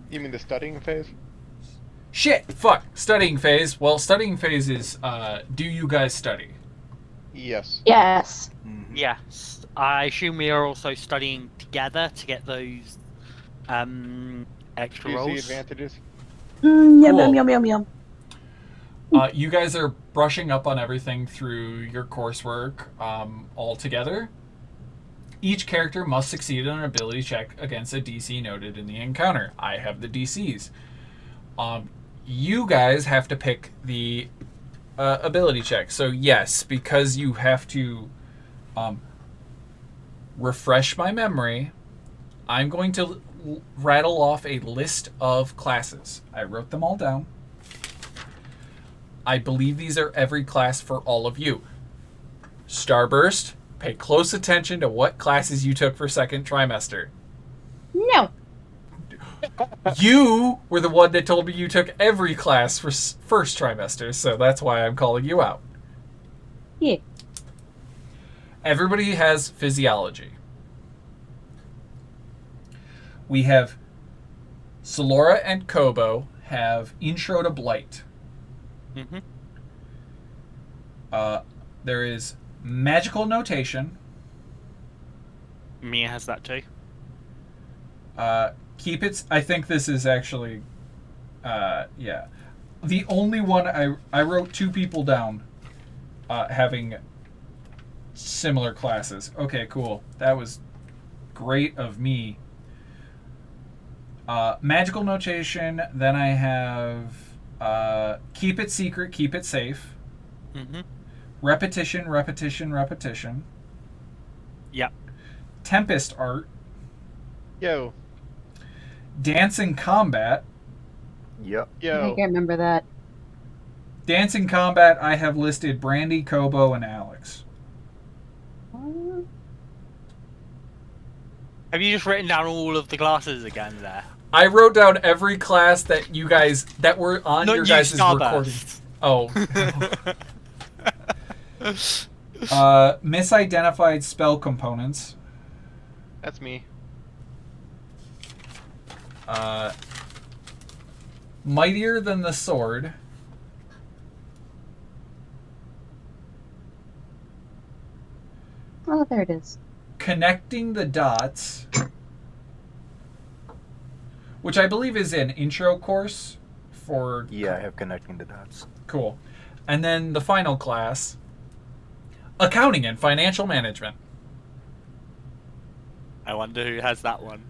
You mean the studying phase? shit, fuck, studying phase. Well, studying phase is, do you guys study? Yes. Yes. Mhm. Yes, I assume we are also studying together to get those extra Do you see rolls. advantages? Yum, Cool. yum, yum, yum, yum. You guys are brushing up on everything through your coursework all together. Each character must succeed on an ability check against a DC noted in the encounter. I have the DCs. You guys have to pick the ability check. So yes, because you have to refresh my memory, I'm going to rattle off a list of classes. I wrote them all down. I believe these are every class for all of you. Starburst, pay close attention to what classes you took for second trimester. No. You were the one that told me you took every class for first trimester, so that's why I'm calling you out. Yeah. Everybody has physiology. We have Solora and Kobo have intro to blight. Mm-hmm. There is magical notation. Mia has that too. Keep it. I think this is actually, yeah. The only one I wrote two people down, having similar classes. Okay, cool. That was great of me. Magical notation. Then I have keep it secret, keep it safe. Mm-hmm. Repetition, repetition, repetition. Yep. Tempest art. Yo. Dancing combat. Yep. I Yo. think I remember that. Dancing combat. I have listed Brandy, Kobo, and Alex. Have you just written down all of the classes again there? I wrote down every class that you guys that were on Not your you, guys' recording. Starburst. Oh. Misidentified spell components. That's me. Mightier than the sword. Oh, there it is. Connecting the dots. Which I believe is an intro course for... Yeah, I have connecting the dots. Cool. And then the final class. Accounting and financial management. I wonder who has that one.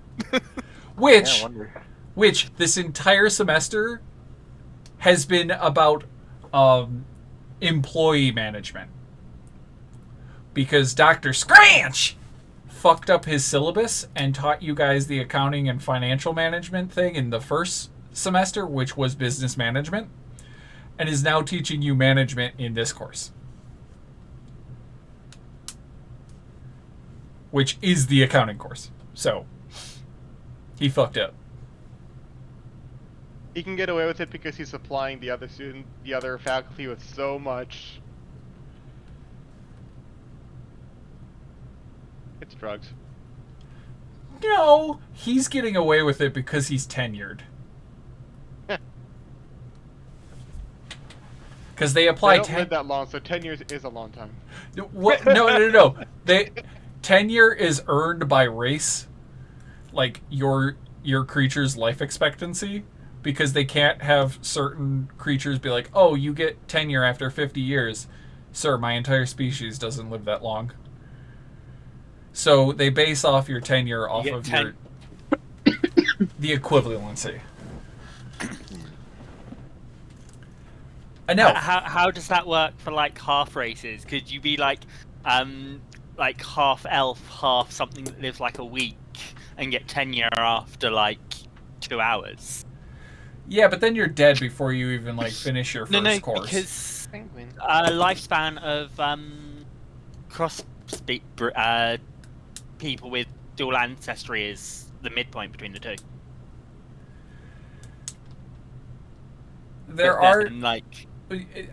Which... Yeah, I wonder. Which this entire semester has been about employee management. Because Dr. Scranch fucked up his syllabus and taught you guys the accounting and financial management thing in the first semester, which was business management, and is now teaching you management in this course. which is the accounting course. So he fucked up. He can get away with it because he's supplying the other faculty with so much. It's drugs. No, he's getting away with it because he's tenured. Because they apply They don't live that long, so 10 years is a long time. What? No. Tenure is earned by race, like your creature's life expectancy, because they can't have certain creatures be like, oh, you get tenure after 50 years. Sir, my entire species doesn't live that long. So they base off your tenure off of the equivalency. I know. How does that work for like half races? Could you be like half elf, half something that lives like a week and get tenure after like 2 hours? Yeah, but then you're dead before you even like finish your first course. Because Penguin. lifespan of cross people with dual ancestry is the midpoint between the two. There But are then, like,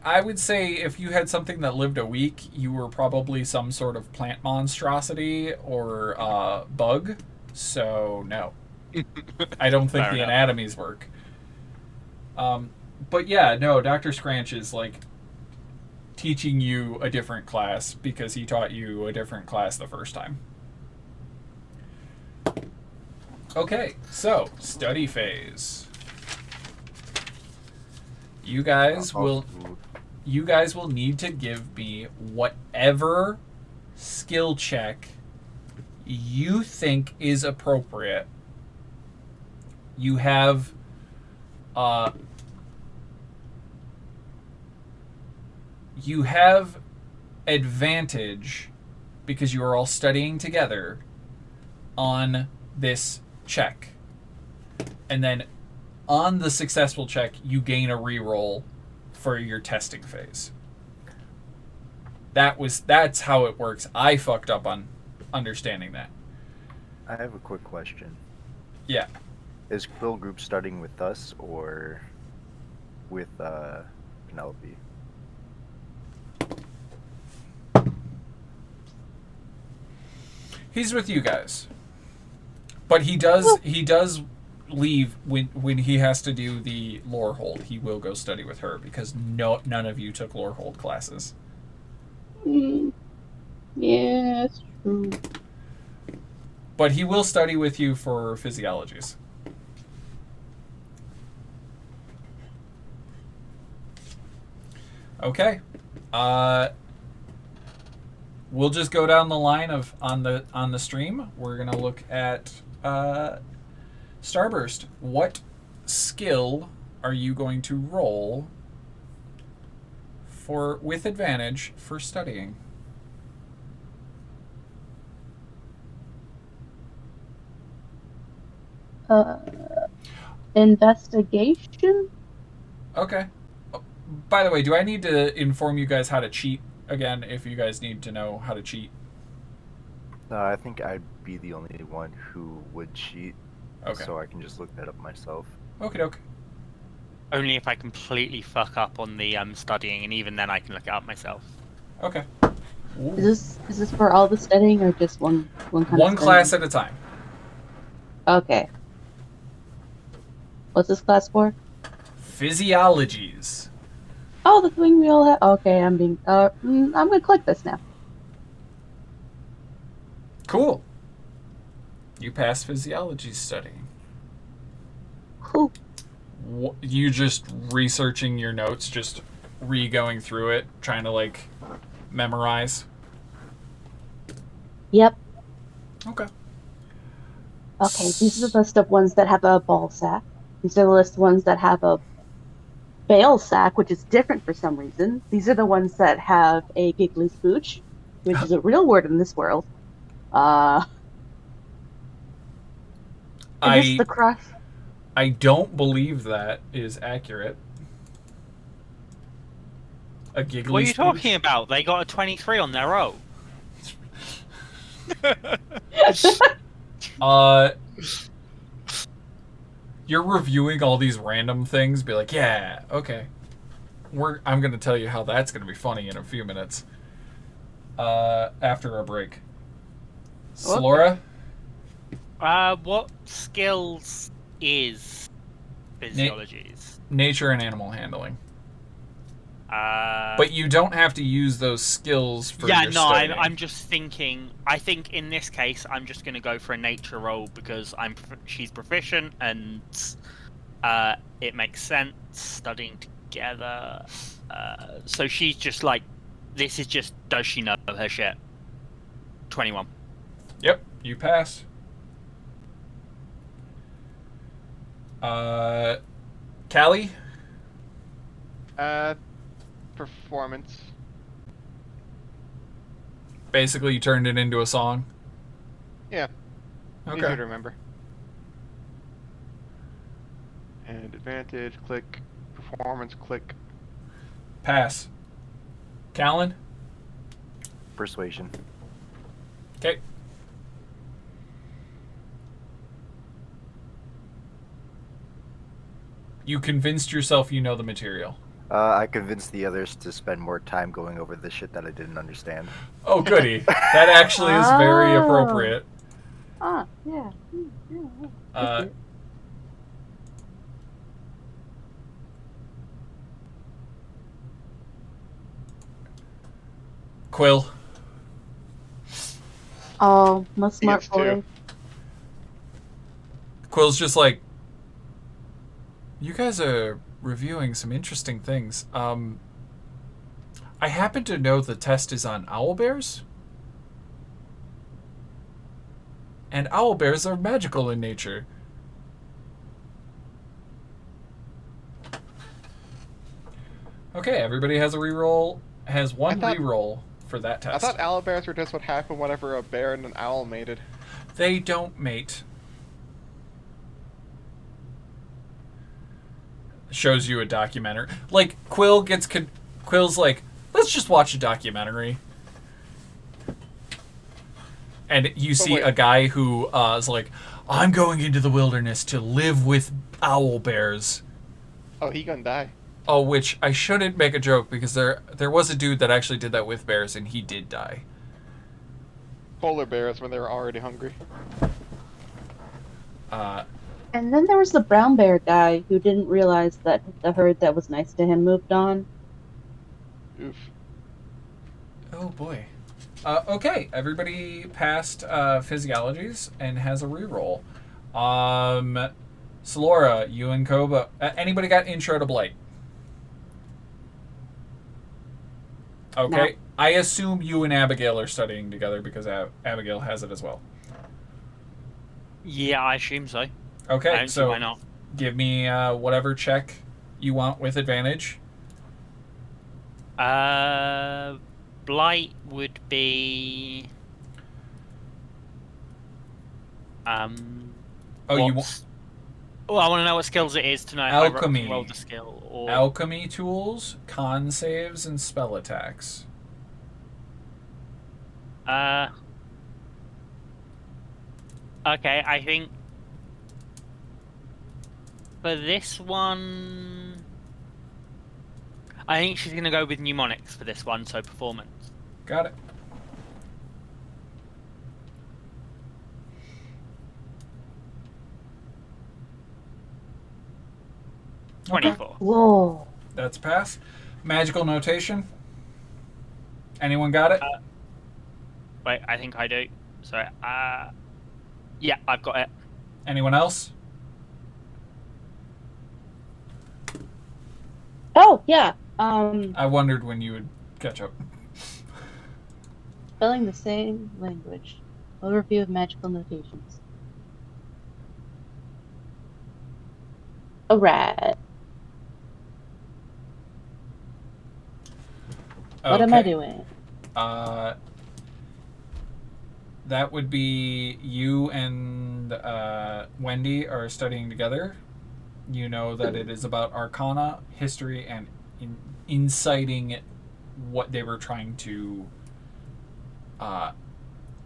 I would say if you had something that lived a week, you were probably some sort of plant monstrosity or bug. So no, I don't think Fair the enough. anatomies work. But yeah, no, Dr. Scranch is like teaching you a different class because he taught you a different class the first time. Okay, so study phase. You guys will need to give me whatever skill check you think is appropriate. You have advantage because you are all studying together on this check. And then on the successful check, you gain a reroll for your testing phase. That's how it works. I fucked up on understanding that. I have a quick question. Yeah. Is Quill Group starting with us or with Penelope? He's with you guys. But he does leave when he has to do the lore hold. He will go study with her because none of you took lore hold classes. Yeah, it's true. But he will study with you for physiologies. Okay. We'll just go down the line of on the stream. We're gonna look at Starburst. What skill are you going to roll for with advantage for studying? Investigation? Okay. Oh, by the way, do I need to inform you guys how to cheat again if you guys need to know how to cheat? I think I'd be the only one who would cheat, Okay. so I can just look that up myself. Okay, okay. only if I completely fuck up on the studying, and even then I can look it up myself. Okay. Is this for all the studying or just one kind of One class studying? at a time. Okay. What's this class for? Physiologies. Oh, the thing we all have. Okay, I'm gonna click this now. Cool. You passed physiology studying. Cool. You just researching your notes, just re-going through it, trying to like memorize. Yep. Okay. Okay, these are the list of ones that have a ball sack. These are the list of ones that have a bale sack, which is different for some reason. These are the ones that have a giggly spooch, which is a real word in this world. And this is the crush. I don't believe that is accurate. A giggly What are you spooch? talking about? They got a 23 on their roll. You're reviewing all these random things. Be like, yeah, okay. I'm gonna tell you how that's gonna be funny in a few minutes. After a break. Slora? What skills is physiologies? Nature and animal handling. But But you don't have to use those skills for your studying. I'm just thinking. I think in this case, I'm just going to go for a nature roll because she's proficient and it makes sense studying together. So she's just like, this is just, does she know her shit? 21. Yep, you pass. Callie? Performance. Basically, you turned it into a song. Yeah. Okay. Easy to remember. And advantage, click. Performance, click. Pass. Callan? Persuasion. Okay. You convinced yourself you know the material. I convinced the others to spend more time going over the shit that I didn't understand. Oh, goody. That actually is very appropriate. Ah, yeah. Uh, Quill. Oh, my smart Yes, boy. too. Quill's just like, you guys are reviewing some interesting things. I happen to know the test is on owlbears. And owlbears are magical in nature. Okay, everybody has a reroll. Has one reroll for that test. I thought owlbears were just what happened whenever a bear and an owl mated. They don't mate. Shows you a documentary. Like, Quill's like, let's just watch a documentary. And you see wait. a guy who is like, I'm going into the wilderness to live with owl bears. Oh, he gonna die. Oh, which I shouldn't make a joke because there was a dude that actually did that with bears and he did die. Polar bears when they were already hungry. And then there was the brown bear guy who didn't realize that the herd that was nice to him moved on. Oof. Oh boy. Okay, everybody passed physiologies and has a reroll. Solora, you and Koba. Anybody got intro to Blight? Okay. No. I assume you and Abigail are studying together because Abigail has it as well. Yeah, I assume so. Okay, I don't see so why not. give me whatever check you want with advantage. Blight would be. Oh, you what's- Oh, I want to know what skills it is to know if I Alchemy. rolled the skill or. Alchemy tools, con saves, and spell attacks. Okay, I think for this one, I think she's gonna go with mnemonics for this one, so performance. Got it. Okay. 24. Whoa. That's a pass. Magical notation. Anyone got it? Wait, I think I do. So, yeah, I've got it. Anyone else? Oh, yeah. I wondered when you would catch up. Spelling the same language. Overview of magical notations. Alright. What am I doing? That would be you and Wendy are studying together. You know that it is about Arcana, history, and inciting what they were trying to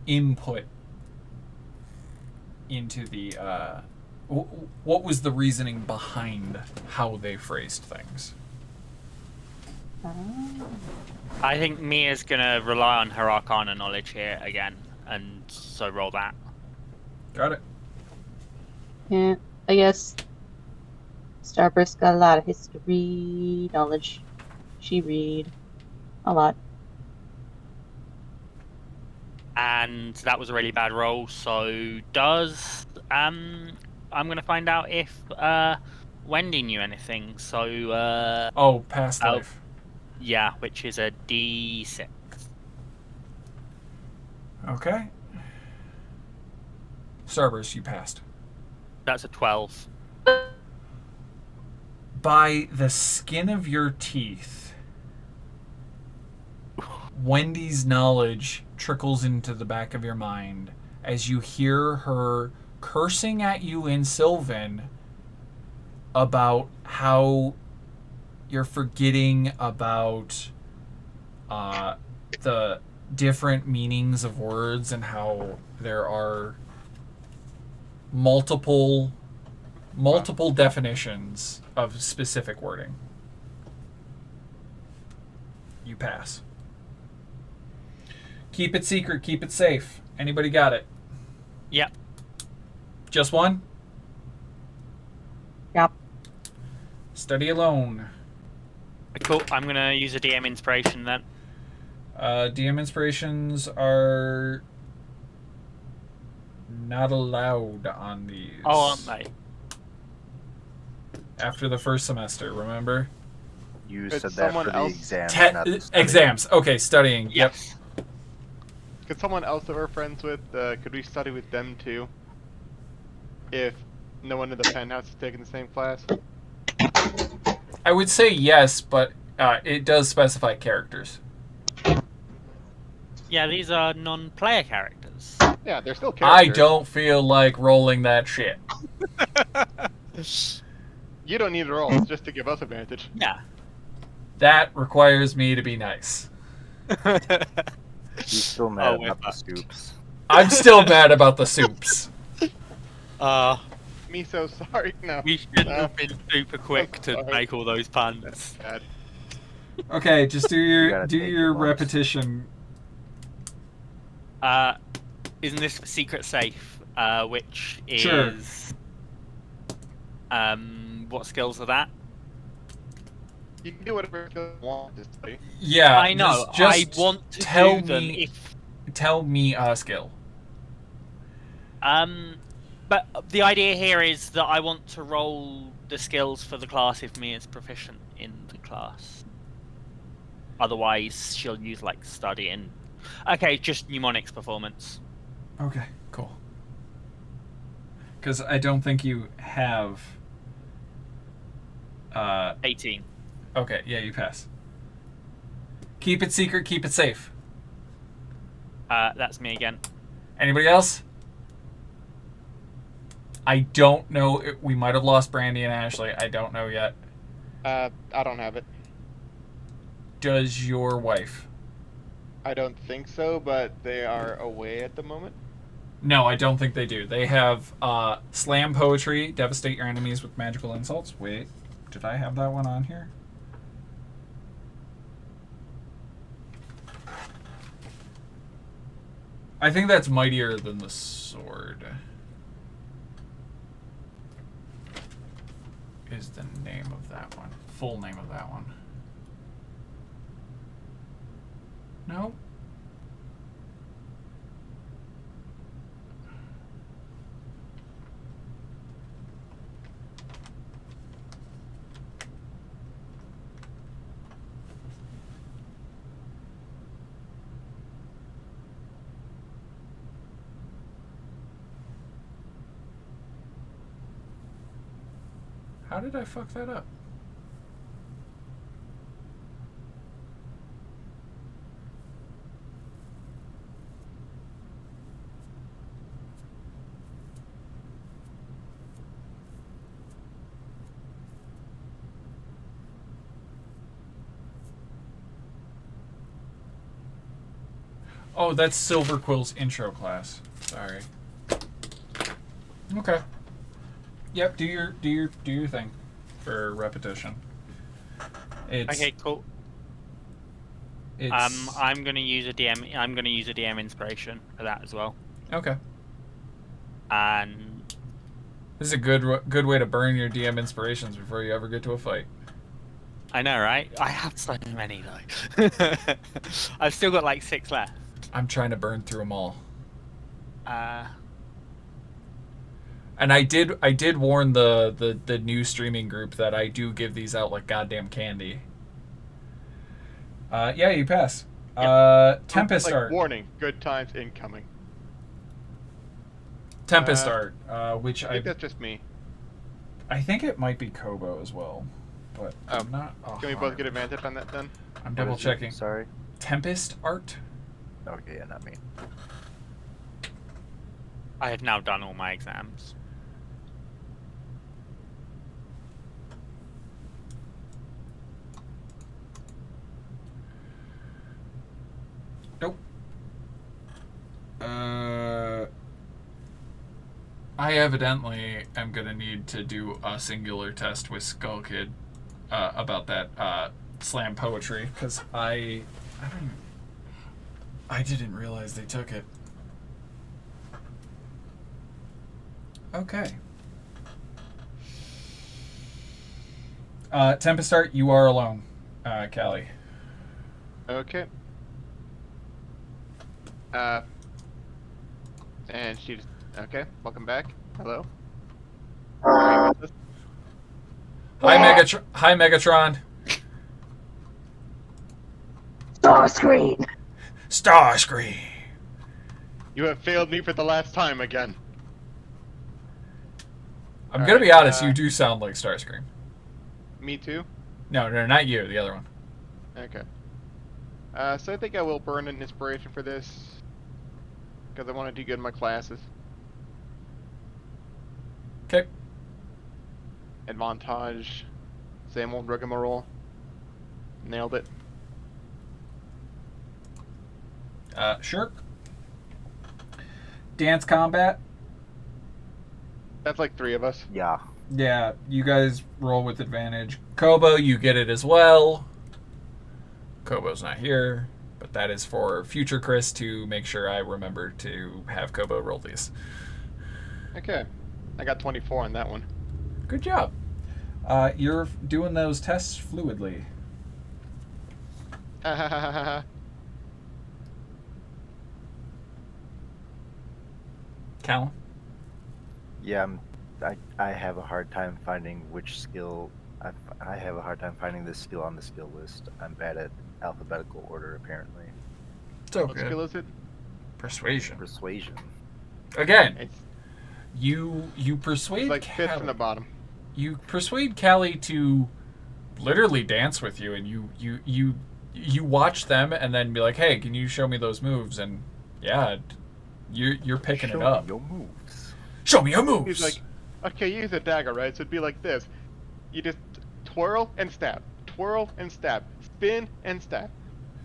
input into the what was the reasoning behind how they phrased things? I think Mia's gonna rely on her Arcana knowledge here again, and so roll that. Got it. Yeah, I guess Starburst got a lot of history knowledge. She read a lot. And that was a really bad roll. So does I'm gonna find out if Wendy knew anything. So Past oh. life. Yeah, which is a D6. Okay. Starburst, you passed. That's a 12. By the skin of your teeth, Wendy's knowledge trickles into the back of your mind as you hear her cursing at you in Sylvan about how you're forgetting about the different meanings of words and how there are multiple definitions of specific wording. You pass. Keep it secret, keep it safe. Anybody got it? Yep. Just one? Yep. Study alone. Cool. I'm gonna use a DM inspiration then. DM inspirations are not allowed on these. Oh, aren't they? After the first semester, remember? You Could said that for someone the else- exams, not the studying. Exams. Okay, studying. Yes. Could someone else that we're friends with, could we study with them too? If no one in the penthouse is taking the same class? Yep. I would say yes, but it does specify characters. Yeah, these are non-player characters. Yeah, they're still I characters. don't feel like rolling that shit. You don't need to roll, just to give us advantage. Yeah. That requires me to be nice. He's still mad we're about the fucked. soups. I'm still mad about the soups. Me so sorry. No. We shouldn't have been super quick to sorry. make all those puns. Bad. Okay, just do your gotta take your your lumps. repetition. Isn't this secret safe? Which is Sure. What skills are that? You can do whatever you want to study. Yeah, I know. Just I want to tell do them me. if. Tell me a skill. But the idea here is that I want to roll the skills for the class if Mia's proficient in the class. Otherwise, she'll use like study and. Okay, just mnemonics performance. Okay, cool. Because I don't think you have. 18. Okay, yeah, you pass. Keep it secret, keep it safe. That's me again. Anybody else? I don't know. We might have lost Brandy and Ashley. I don't know yet. I don't have it. Does your wife? I don't think so, but they are away at the moment. No, I don't think they do. They have slam poetry, devastate your enemies with magical insults. Wait, did I have that one on here? I think that's mightier than the sword. Is the name of that one. Full name of that one. No? How did I fuck that up? Oh, that's Silver Quill's intro class. Sorry. Okay. Yep. Do your thing for repetition. It's, Okay, cool. It's, I'm gonna use a DM. I'm gonna use a DM inspiration for that as well. okay. And This is a good way to burn your DM inspirations before you ever get to a fight. I know, right? I have so many though. I've still got like 6 left. I'm trying to burn through them all. Uh, And I did warn the new streaming group that I do give these out like goddamn candy. Yeah, you pass. Tempest Like, art. warning, good times incoming. Tempest art, which I think that's just me. I think it might be Kobo as well, but I'm not. Can we both get advantage on that then? I'm double checking. Sorry. Tempest art. Okay, yeah, not me. I have now done all my exams. Nope. I evidently am gonna need to do a singular test with Skull Kid about that slam poetry because I didn't realize they took it. Okay. Tempest art, you are alone, Callie. Okay. And she just... Okay, welcome back. Hello. Hi, Megatron. Starscream. Starscream. You have failed me for the last time again. I'm All gonna be right, honest, you do sound like Starscream. Me too? No, not you, the other one. Okay. So I think I will burn an inspiration for this. Because I want to do good in my classes. Okay. Advantage. Same old rigmarole. Nailed it. Shirk. Dance combat. That's like 3 of us. Yeah. Yeah, you guys roll with advantage. Kobo, you get it as well. Kobo's not here, but that is for future Chris to make sure I remember to have Kobo roll these. Okay. I got 24 on that one. Good job. You're doing those tests fluidly. Ha ha ha ha ha. Callum? Yeah, I have a hard time finding which skill. I have a hard time finding this skill on the skill list. I'm bad at alphabetical order, apparently. It's What skill is it? Persuasion. Persuasion. Again, It's you persuade like 5th from the bottom. You persuade Callie to literally dance with you, and you watch them and then be like, hey, can you show me those moves? And yeah, you're picking Show it up. me your moves. Show me your moves. He's like, okay, use a dagger, right? So it'd be like this. You just twirl and stab. Twirl and stab. Spin and stab.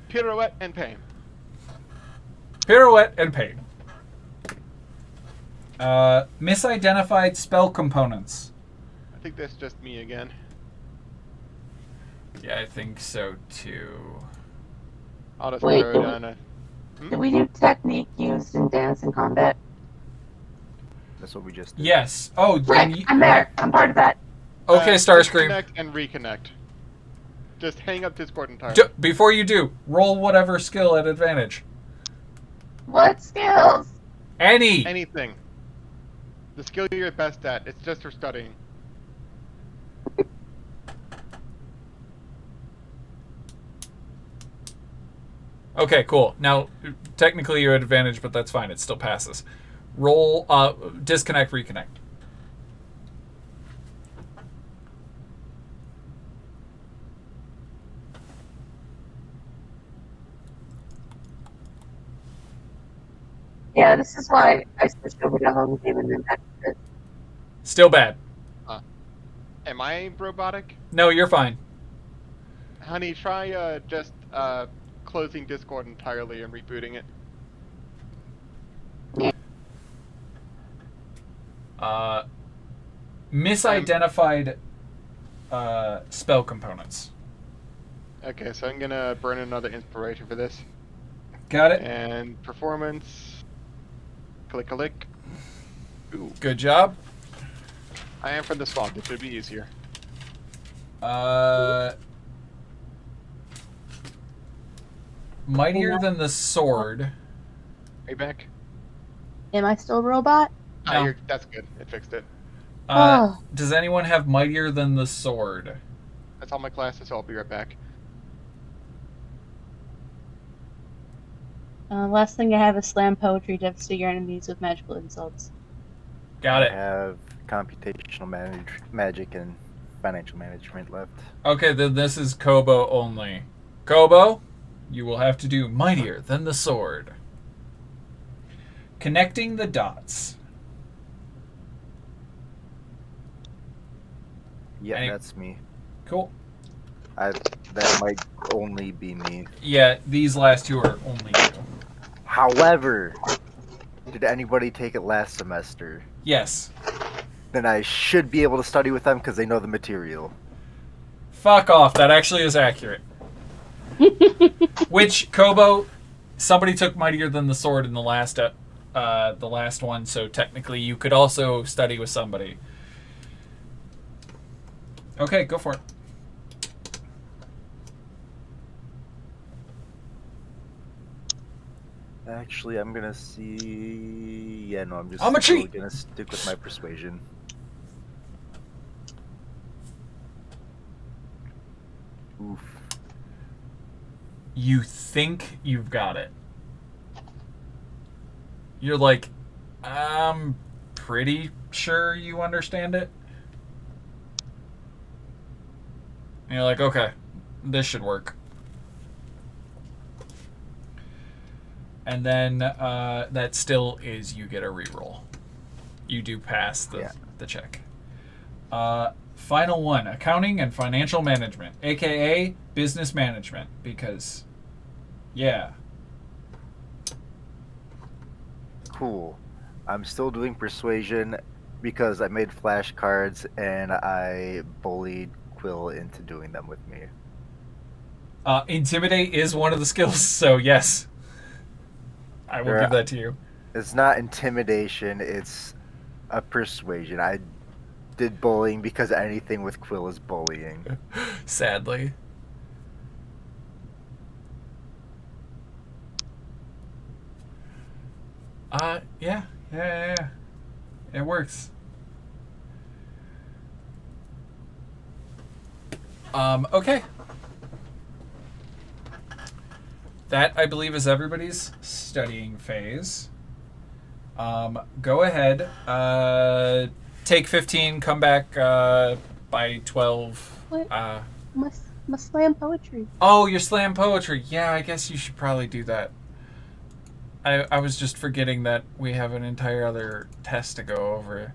Pirouette and pain. Pirouette and pain. Misidentified spell components. I think that's just me again. Yeah, I think so too. I'll just Wait, throw down a... Did we do technique used in dance and combat? That's what we just did. Yes. Oh, Right, then I'm there. I'm part of that. okay, Starscream. Disconnect and reconnect. Just hang up Discord entirely. Before you do, roll whatever skill at advantage. What skills? Any. Anything. The skill you're best at. It's just for studying. Okay, cool. Now, technically you're at advantage, but that's fine. It still passes. Roll, disconnect, reconnect. Yeah, this is why I switched over to home game and then back to it. Still bad. Am I robotic? No, you're fine. Honey, try just closing Discord entirely and rebooting it. Misidentified spell components. Okay, so I'm gonna burn another inspiration for this. Got it? And performance. Click a lick. Ooh. Good job. I am from the swamp, it should be easier. Mightier than the sword. Are you back? Am I still a robot? No. That's good. It fixed it. Does anyone have mightier than the sword? That's all my classes, so I'll be right back. Last thing I have is slam poetry, devastate your enemies with magical insults. Got I it. have computational magic and financial management left. Okay, then this is Kobo only. Kobo, you will have to do mightier than the sword. Connecting the dots. Yeah, Any- that's me. Cool. That might only be me. Yeah, these last two are only you. However, did anybody take it last semester? Yes. Then I should be able to study with them because they know the material. Fuck off. That actually is accurate. Which, Kobo, somebody took mightier than the sword in the last one, so technically you could also study with somebody. Okay, go for it. Actually, I'm gonna see. Yeah, no, I'm just I'm a still cheat! gonna stick with my persuasion. Oof. You think you've got it. You're like, I'm pretty sure you understand it. And you're like, okay, this should work. And then that still is you get a reroll. You do pass the check. Final one, accounting and financial management, aka business management, because, yeah. Cool. I'm still doing persuasion because I made flashcards and I bullied Quill into doing them with me. Intimidate is one of the skills, so yes. I will give that to you. It's not intimidation, it's a persuasion. I did bullying because anything with Quill is bullying. Sadly. Yeah. It works. Okay. That, I believe, is everybody's studying phase. Go ahead. Take 15, come back by 12. What? My slam poetry. Oh, your slam poetry. Yeah, I guess you should probably do that. I was just forgetting that we have an entire other test to go over.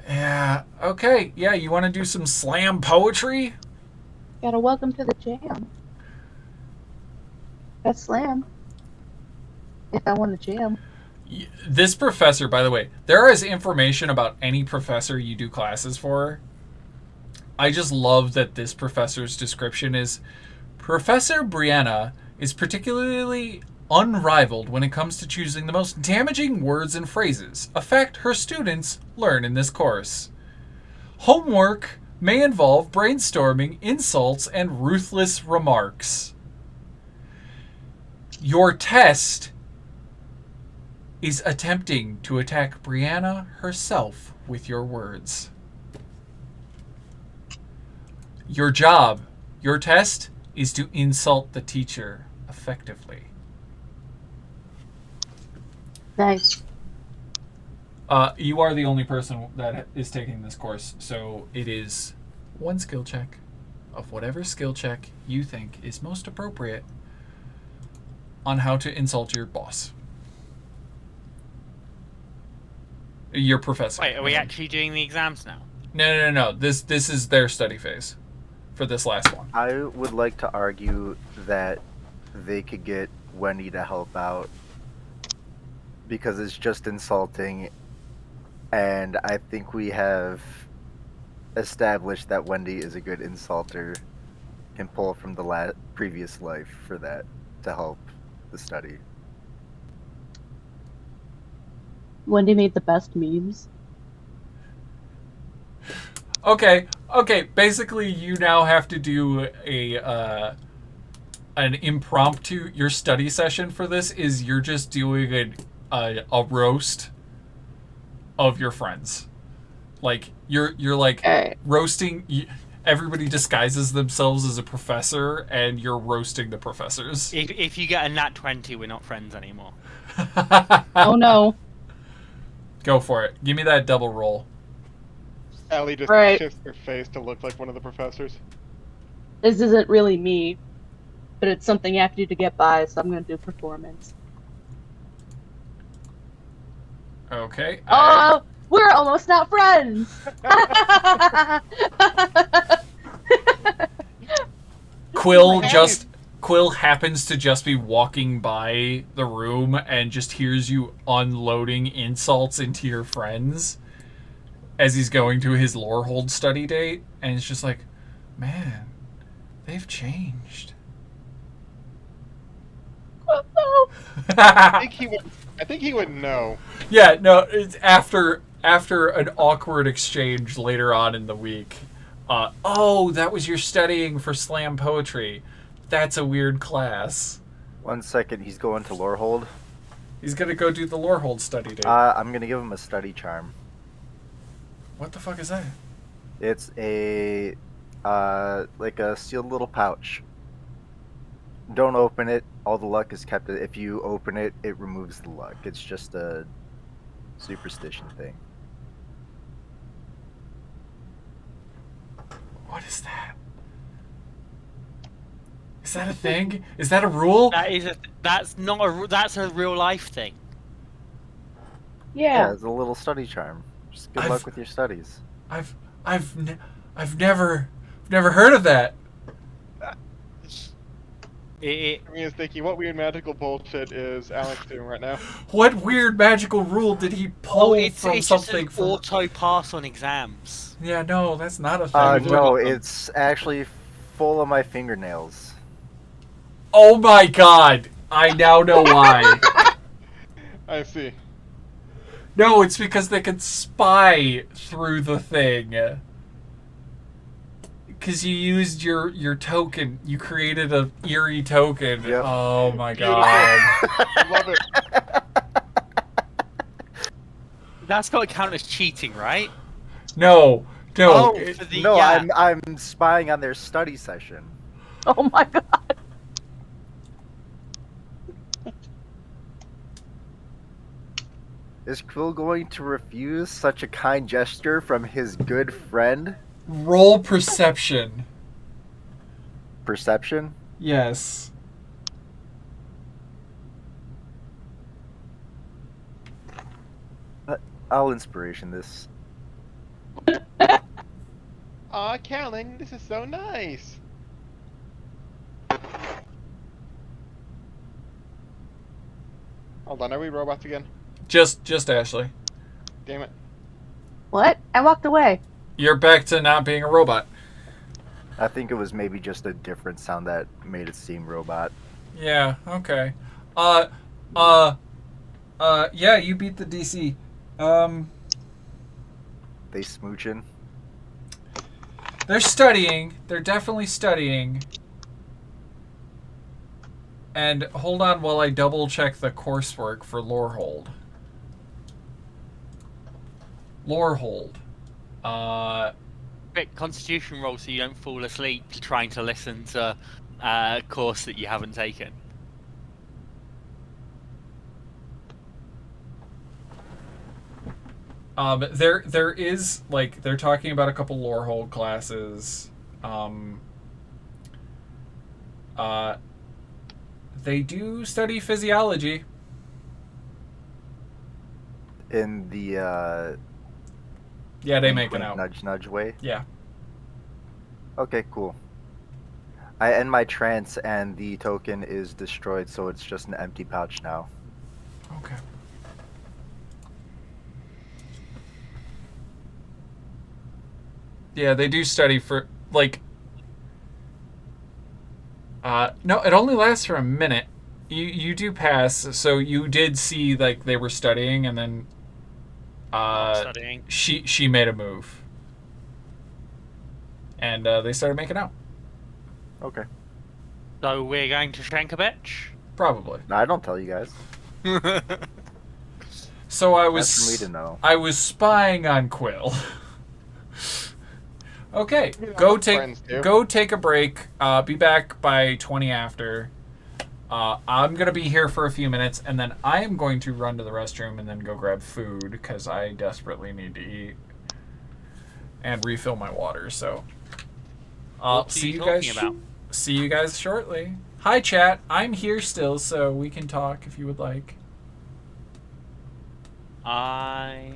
Yeah, okay. Yeah, you want to do some slam poetry? Gotta welcome to the jam. That's slam. If I want to jam. This professor, by the way, there is information about any professor you do classes for. I just love that this professor's description is, Professor Brianna is particularly unrivaled when it comes to choosing the most damaging words and phrases, a fact her students learn in this course. Homework may involve brainstorming, insults, and ruthless remarks. Your test is attempting to attack Brianna herself with your words. Your job, your test, is to insult the teacher effectively. Nice. You are the only person that is taking this course, so it is one skill check of whatever skill check you think is most appropriate on how to insult your boss. Your professor. Wait, are we actually doing the exams now? No. This is their study phase for this last one. I would like to argue that they could get Wendy to help out because it's just insulting And I think we have established that Wendy is a good insulter, can pull from the previous life for that to help the study. Wendy made the best memes. Okay. Basically, you now have to do an impromptu. Your study session for this is you're just doing a roast of your friends. Like you're like Alright. roasting. Everybody disguises themselves as a professor, and you're roasting the professors. If you get a nat 20, we're not friends anymore. Oh no. Go for it. Give me that double roll. Allie just Right. shifts her face to look like one of the professors. This isn't really me, but it's something you have to do to get by, so I'm gonna do performance. Okay. Oh, we're almost not friends! Quill happens to just be walking by the room and just hears you unloading insults into your friends as he's going to his Lorehold study date, and it's just like, man, they've changed. I think he would know. Yeah, no, it's after an awkward exchange later on in the week. Oh, that was your studying for slam poetry. That's a weird class. 1 second, he's going to Lorehold. He's gonna go do the Lorehold study date. I'm gonna give him a study charm. What the fuck is that? It's a like a sealed little pouch. Don't open it. All the luck is kept. If you open it, it removes the luck. It's just a superstition thing. What is that? Is that a thing? Is that a rule? That's a real life thing. Yeah, Yeah. it's a little study charm. Just good luck with your studies. I've never heard of that. I mean, it's thinking, what weird magical bullshit is Alex doing right now? What weird magical rule did he pull it's from just something an from? auto pass on exams. Yeah, no, that's not a thing. No, it's actually full of my fingernails. Oh my god! I now know why. I see. No, it's because they can spy through the thing. Because you used your token. You created a eerie token. Yep. Oh my Beautiful. god. Love it. That's got to count as cheating, right? No. Oh, it- for the No, yeah. I'm spying on their study session. Oh my god. Is Quill going to refuse such a kind gesture from his good friend? roll perception. Perception? Yes. I'll inspiration this. Aw, Callan, this is so nice. Hold on, are we robots again? Just Ashley. Damn it. What? I walked away. You're back to not being a robot. I think it was maybe just a different sound that made it seem robot. Yeah, okay. Yeah, you beat the DC. They smooching. They're studying. They're definitely studying. And hold on while I double check the coursework for Lorehold. Lorehold. Quick constitution roll so you don't fall asleep trying to listen to a course that you haven't taken. There is, like, they're talking about a couple Lorehold classes. They do study physiology. In the Yeah, they make it wink, out. nudge way. Yeah. Okay, cool. I end my trance and the token is destroyed, so it's just an empty pouch now. Okay. Yeah, they do study for, like... no, it only lasts for a minute. You do pass, so you did see, like, they were studying, and then... Not studying. She made a move. And they started making out. Okay. So we're going to shank a bitch? Probably. No, I don't tell you guys. So I That's for me was... to know. I was spying on Quill. Okay, You know, go friends do. take a break. Be back by 20 after. I'm gonna be here for a few minutes, and then I am going to run to the restroom and then go grab food because I desperately need to eat and refill my water. So, What are see you you guys. talking about? See you guys shortly. Hi, chat. I'm here still, so we can talk if you would like. I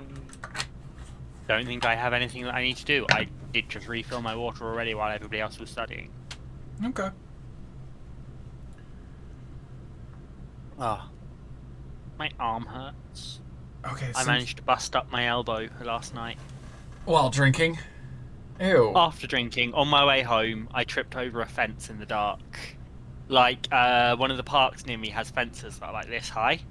don't think I have anything that I need to do. I did just refill my water already while everybody else was studying. Okay. Oh, my arm hurts. Okay. I managed to bust up my elbow last night. While drinking. Ew. After drinking, on my way home, I tripped over a fence in the dark. Like, one of the parks near me has fences that are like this high.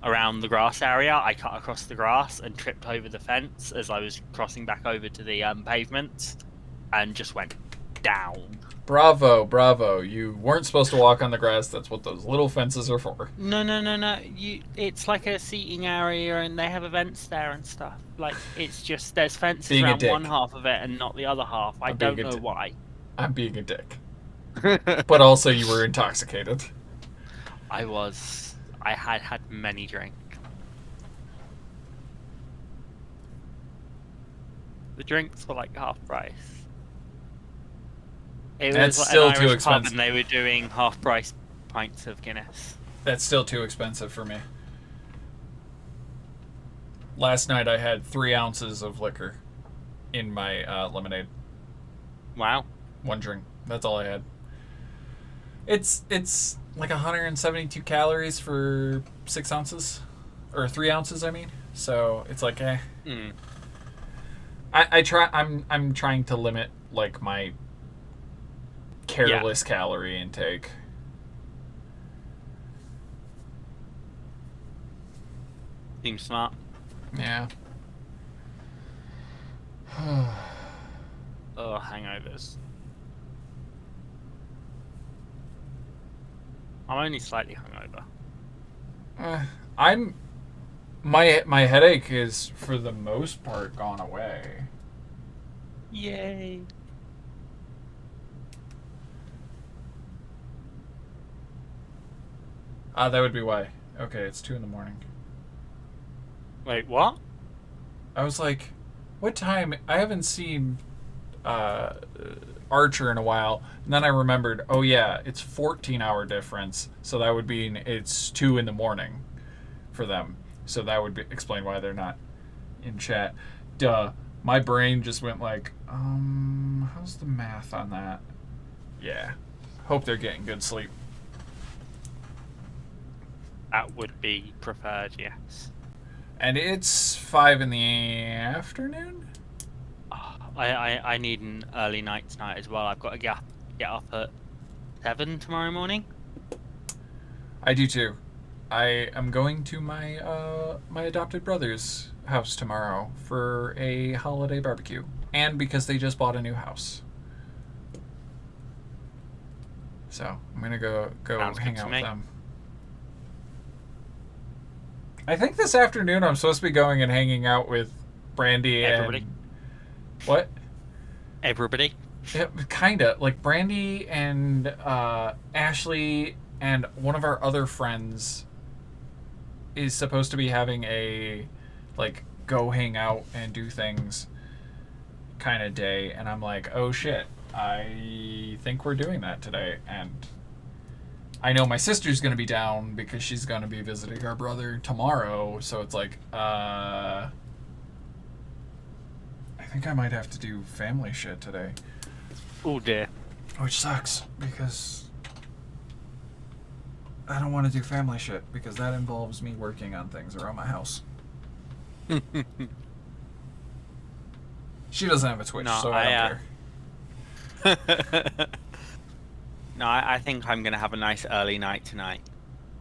Around the grass area, I cut across the grass and tripped over the fence as I was crossing back over to the pavement, and just went down. Bravo, bravo. You weren't supposed to walk on the grass. That's what those little fences are for. No. It's like a seating area, and they have events there and stuff. Like, it's just there's fences Being a around dick. one half of it and not the other half. I I'm don't being a know dick. why. I'm being a dick. But also you were intoxicated. I had many drinks. The drinks were like half price. It That's was still an too Irish expensive. pub, and they were doing half price pints of Guinness. That's still too expensive for me. Last night I had 3 ounces of liquor in my lemonade. Wow. One drink. That's all I had. It's like 172 calories for 6 ounces. Or 3 ounces, I mean. So it's like, eh. Mm. I'm trying to limit, like, my careless calorie intake. Seems smart. Yeah. Oh, hangovers. I'm only slightly hungover. My headache is for the most part gone away. Yay. That would be why. Okay, it's 2 in the morning. Wait, what? I was like, what time? I haven't seen Archer in a while. And then I remembered, oh yeah, it's 14-hour difference. So that would mean it's 2 in the morning for them. So that would explain why they're not in chat. Duh. My brain just went like, how's the math on that? Yeah. Hope they're getting good sleep. That would be preferred, yes. And it's 5 in the afternoon? I need an early night tonight as well. I've got to get up at 7 tomorrow morning. I do too. I am going to my my adopted brother's house tomorrow for a holiday barbecue. And because they just bought a new house. So I'm gonna go Sounds hang good to out me. with them. I think this afternoon I'm supposed to be going and hanging out with Brandy Everybody. and what? Everybody. Yeah, kinda. Like Brandy and Ashley and one of our other friends is supposed to be having a like go hang out and do things kind of day, and I'm like, oh shit, I think we're doing that today. And I know my sister's gonna be down because she's gonna be visiting our brother tomorrow, so it's like I think I might have to do family shit today. Oh dear. Which sucks, because I don't want to do family shit, because that involves me working on things around my house. She doesn't have a Twitch, No, so I don't care. No, I think I'm going to have a nice early night tonight.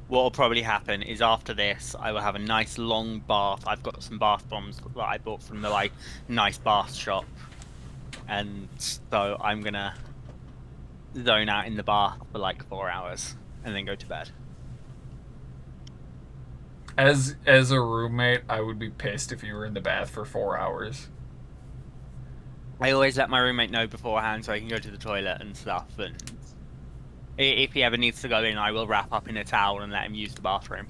What will probably happen is after this, I will have a nice long bath. I've got some bath bombs that I bought from the like nice bath shop, and so I'm gonna zone out in the bath for like 4 hours and then go to bed. As a roommate, I would be pissed if you were in the bath for 4 hours. I always let my roommate know beforehand so I can go to the toilet and stuff. And if he ever needs to go in, I will wrap up in a towel and let him use the bathroom.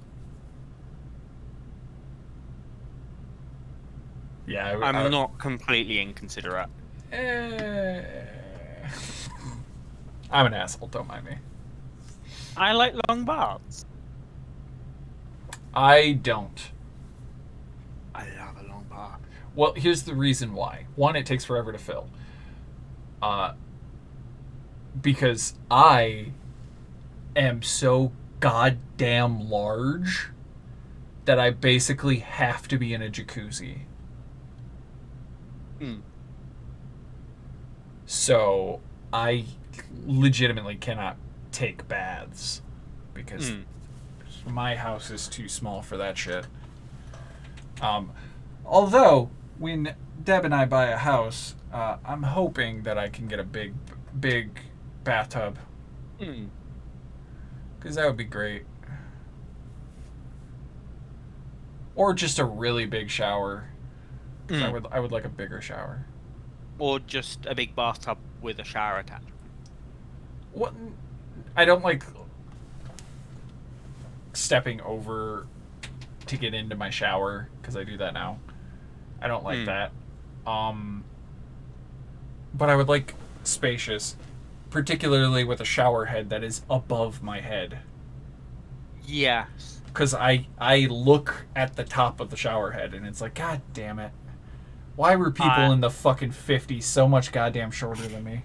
Yeah, I'm not completely inconsiderate. I'm an asshole. Don't mind me. I like long baths. I don't. I love a long bath. Well, here's the reason why. One, it takes forever to fill. Because I am so goddamn large that I basically have to be in a jacuzzi. So I legitimately cannot take baths because my house is too small for that shit. Although when Deb and I buy a house, I'm hoping that I can get a big bathtub. Because that would be great. Or just a really big shower. 'Cause I would like a bigger shower. Or just a big bathtub with a shower attached. What? I don't like stepping over to get into my shower because I do that now. I don't like that. But I would like spacious, particularly with a shower head that is above my head. Yes. Because I look at the top of the shower head and it's like, God damn it. Why were people in the fucking 50s so much goddamn shorter than me?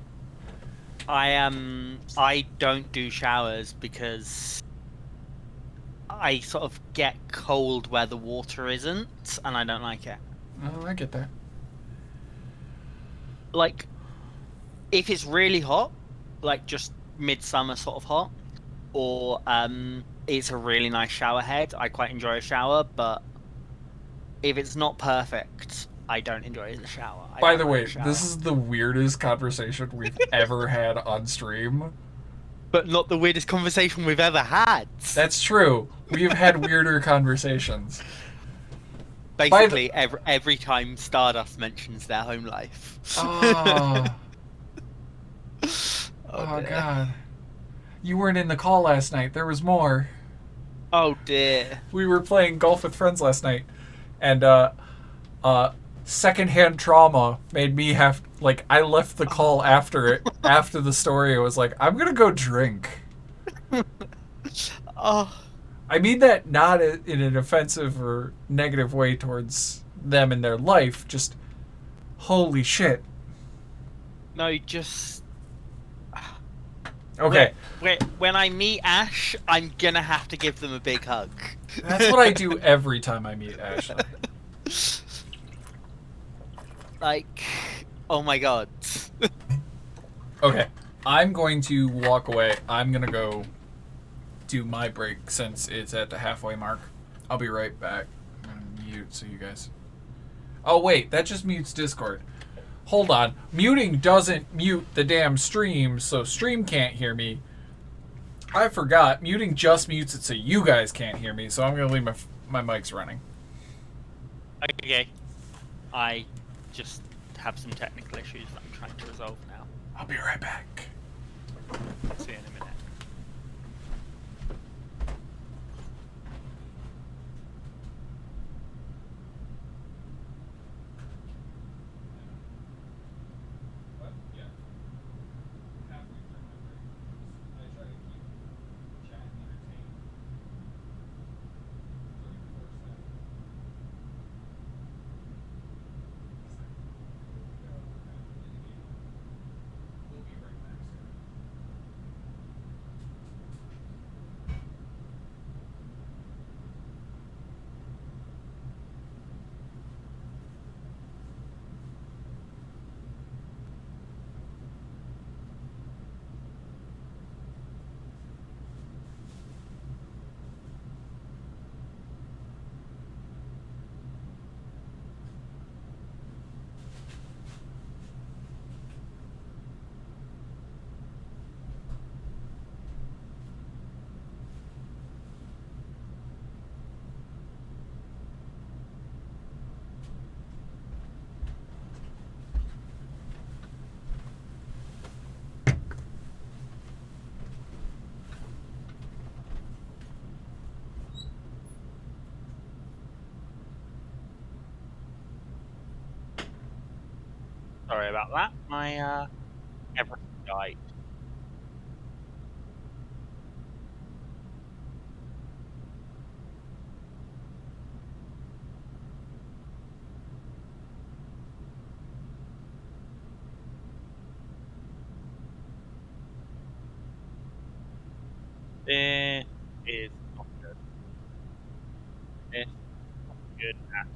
I don't do showers because I sort of get cold where the water isn't, and I don't like it. Oh, I get that. Like, if it's really hot, like just midsummer sort of hot, or it's a really nice shower head, I quite enjoy a shower, but if it's not perfect, I don't enjoy the shower. By the way, this is the weirdest conversation we've ever had on stream. But not the weirdest conversation we've ever had. That's true. We've had weirder conversations. Basically, every time Stardust mentions their home life. Oh, oh God. You weren't in the call last night. There was more. Oh, dear. We were playing golf with friends last night. And, secondhand trauma made me have, like, I left the call after it, after the story. I was like, I'm gonna go drink. Oh. I mean that not in an offensive or negative way towards them in their life, just, holy shit. No, just... Okay. When I meet Ash, I'm gonna have to give them a big hug. That's what I do every time I meet Ashley. Like, oh my god. Okay, I'm going to walk away. I'm gonna go do my break since it's at the halfway mark. I'll be right back. I'm gonna mute so you guys... Oh wait, that just mutes Discord. Hold on. Muting doesn't mute the damn stream, so stream can't hear me. I forgot. Muting just mutes it so you guys can't hear me, so I'm gonna leave my mics running. Okay. I just have some technical issues that I'm trying to resolve now. I'll be right back. See you in a minute. Sorry about that. My everything died. This is not good. This is not good at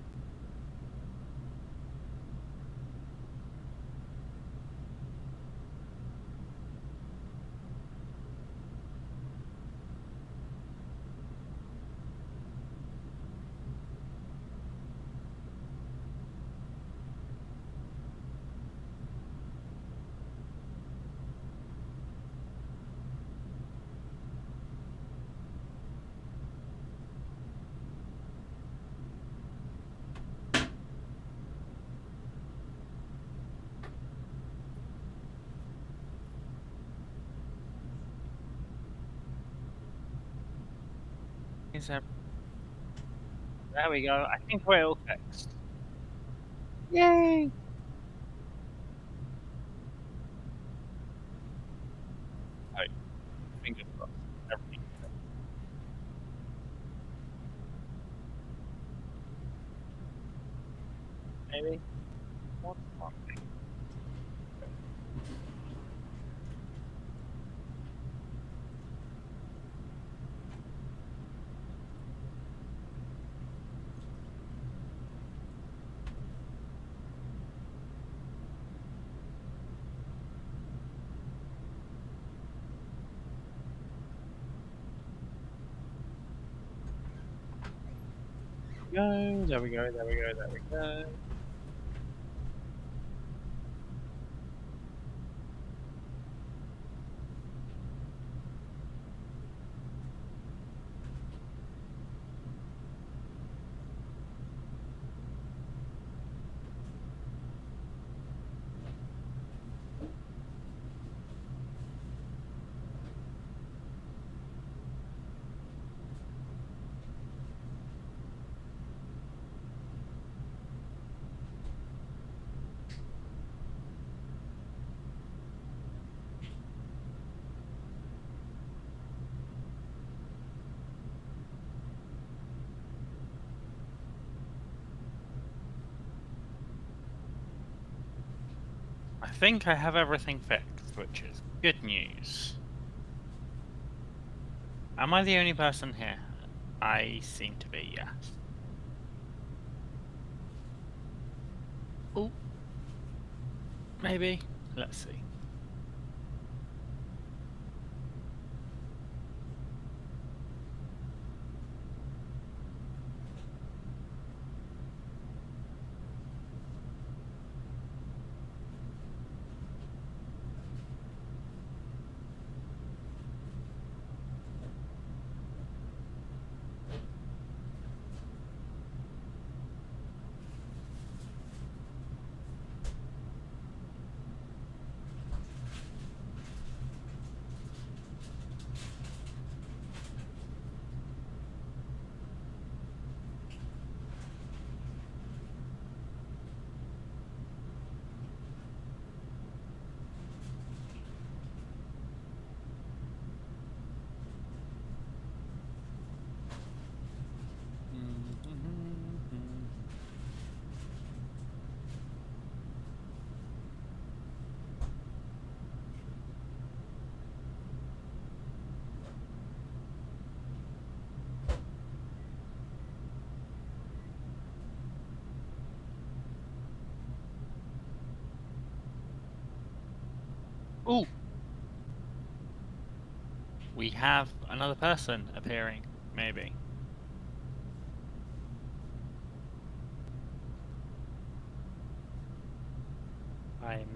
Is there... There we go. I think we're all fixed. Yay! Oh, fingers crossed. Everything's fixed. Maybe? What's one thing? Go, there we go, there we go, there we go. I think I have everything fixed, which is good news. Am I the only person here? I seem to be, yes. Oh. Maybe. Let's see. Ooh! We have another person appearing, maybe. I'm...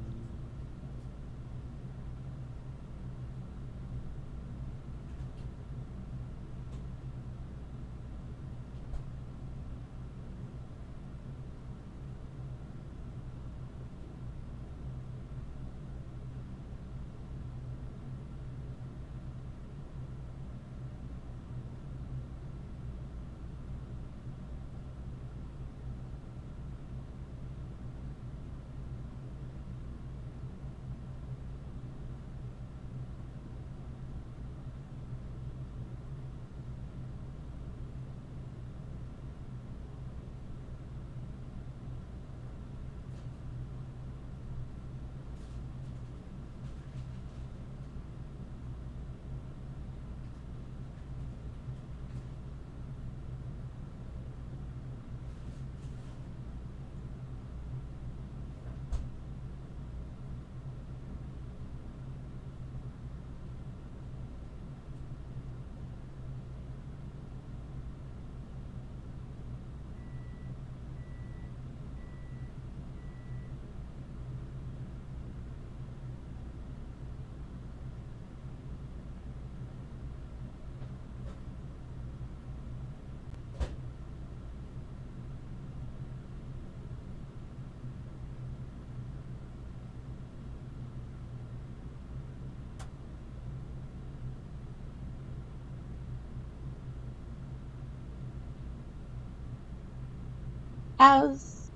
How's...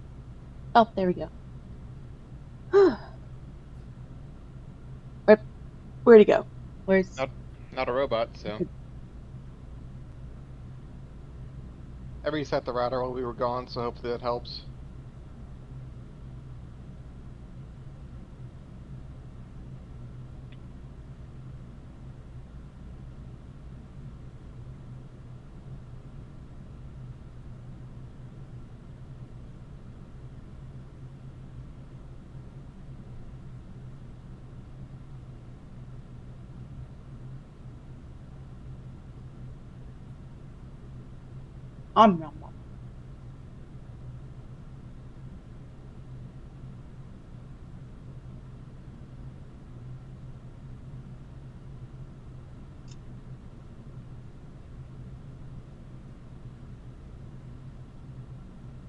Oh, there we go. Where'd he go? Where's... Not a robot, so. I reset the router while we were gone, so hopefully that helps. Nom, nom, nom.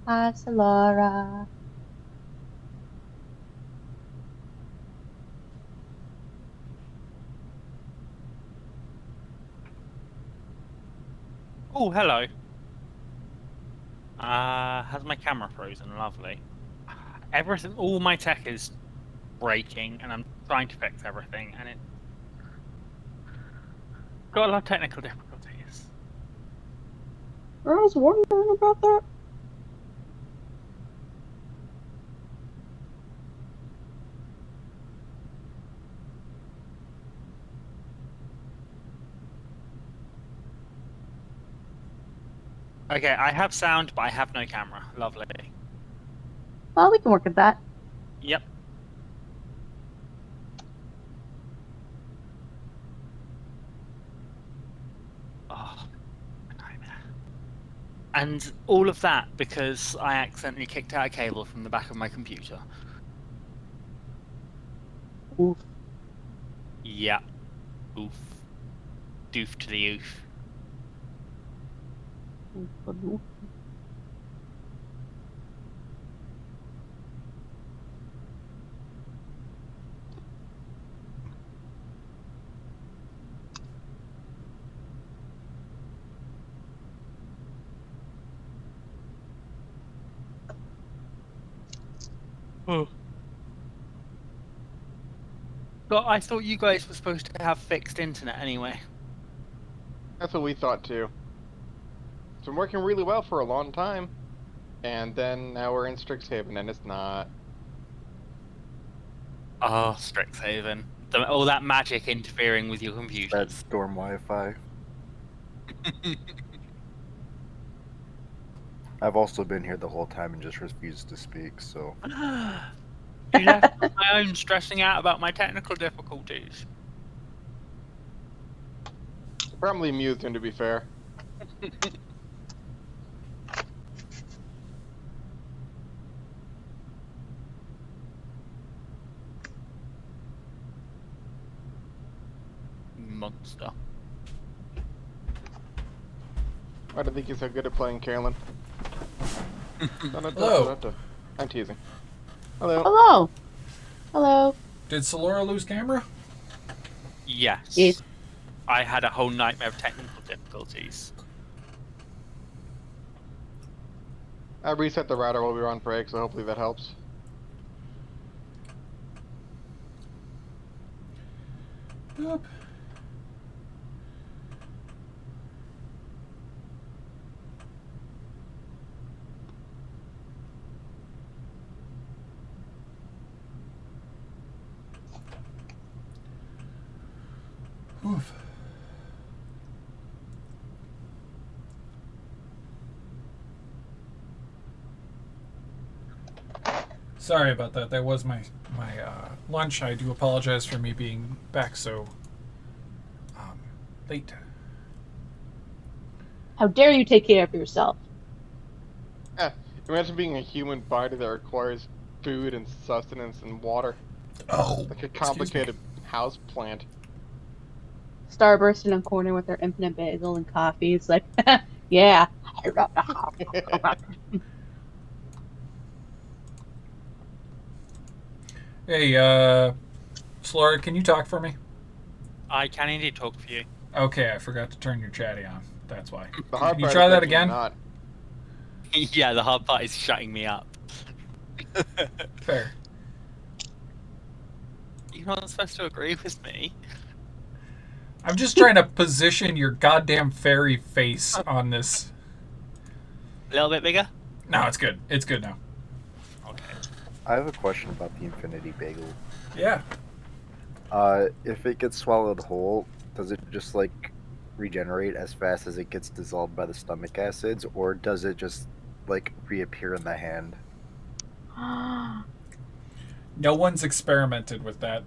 Hi, Solara. Oh, hello. Has my camera frozen? Lovely. Everything, all my tech is breaking, and I'm trying to fix everything, and it got a lot of technical difficulties. I was wondering about that. Okay, I have sound, but I have no camera. Lovely. Well, we can work at that. Yep. Oh, nightmare. And all of that because I accidentally kicked out a cable from the back of my computer. Oof. Yeah. Oof. Doof to the oof. Oof. Oh. But I thought you guys were supposed to have fixed internet anyway. That's what we thought too. It's been working really well for a long time. And then now we're in Strixhaven and it's not. Oh, Strixhaven. All that magic interfering with your computers. That's storm Wi-Fi. I've also been here the whole time and just refused to speak, so... You left on my own stressing out about my technical difficulties. Probably amused him, to be fair. Monster. Why do you think he's so good at playing Carolyn? Hello. I'm teasing. Hello. Hello. Hello. Did Solara lose camera? Yes. Yes. I had a whole nightmare of technical difficulties. I reset the router while we were on break, so hopefully that helps. Boop. Oof. Sorry about that. That was my lunch. I do apologize for me being back so late. How dare you take care of yourself? Imagine being a human body that requires food and sustenance and water. Oh, Like a complicated house plant. Starburst in a corner with their infinite basil and coffee. It's like, yeah. Hey, Solara, can you talk for me? I can indeed talk for you. Okay, I forgot to turn your chatty on. That's why. The hard Can you part try is that making it again? Not. Yeah, the hard part is shutting me up. Fair. You're not supposed to agree with me. I'm just trying to position your goddamn fairy face on this. A little bit bigger? No, it's good. It's good now. Okay. I have a question about the Infinity Bagel. Yeah. If it gets swallowed whole, does it just like regenerate as fast as it gets dissolved by the stomach acids, or does it just like reappear in the hand? No one's experimented with that.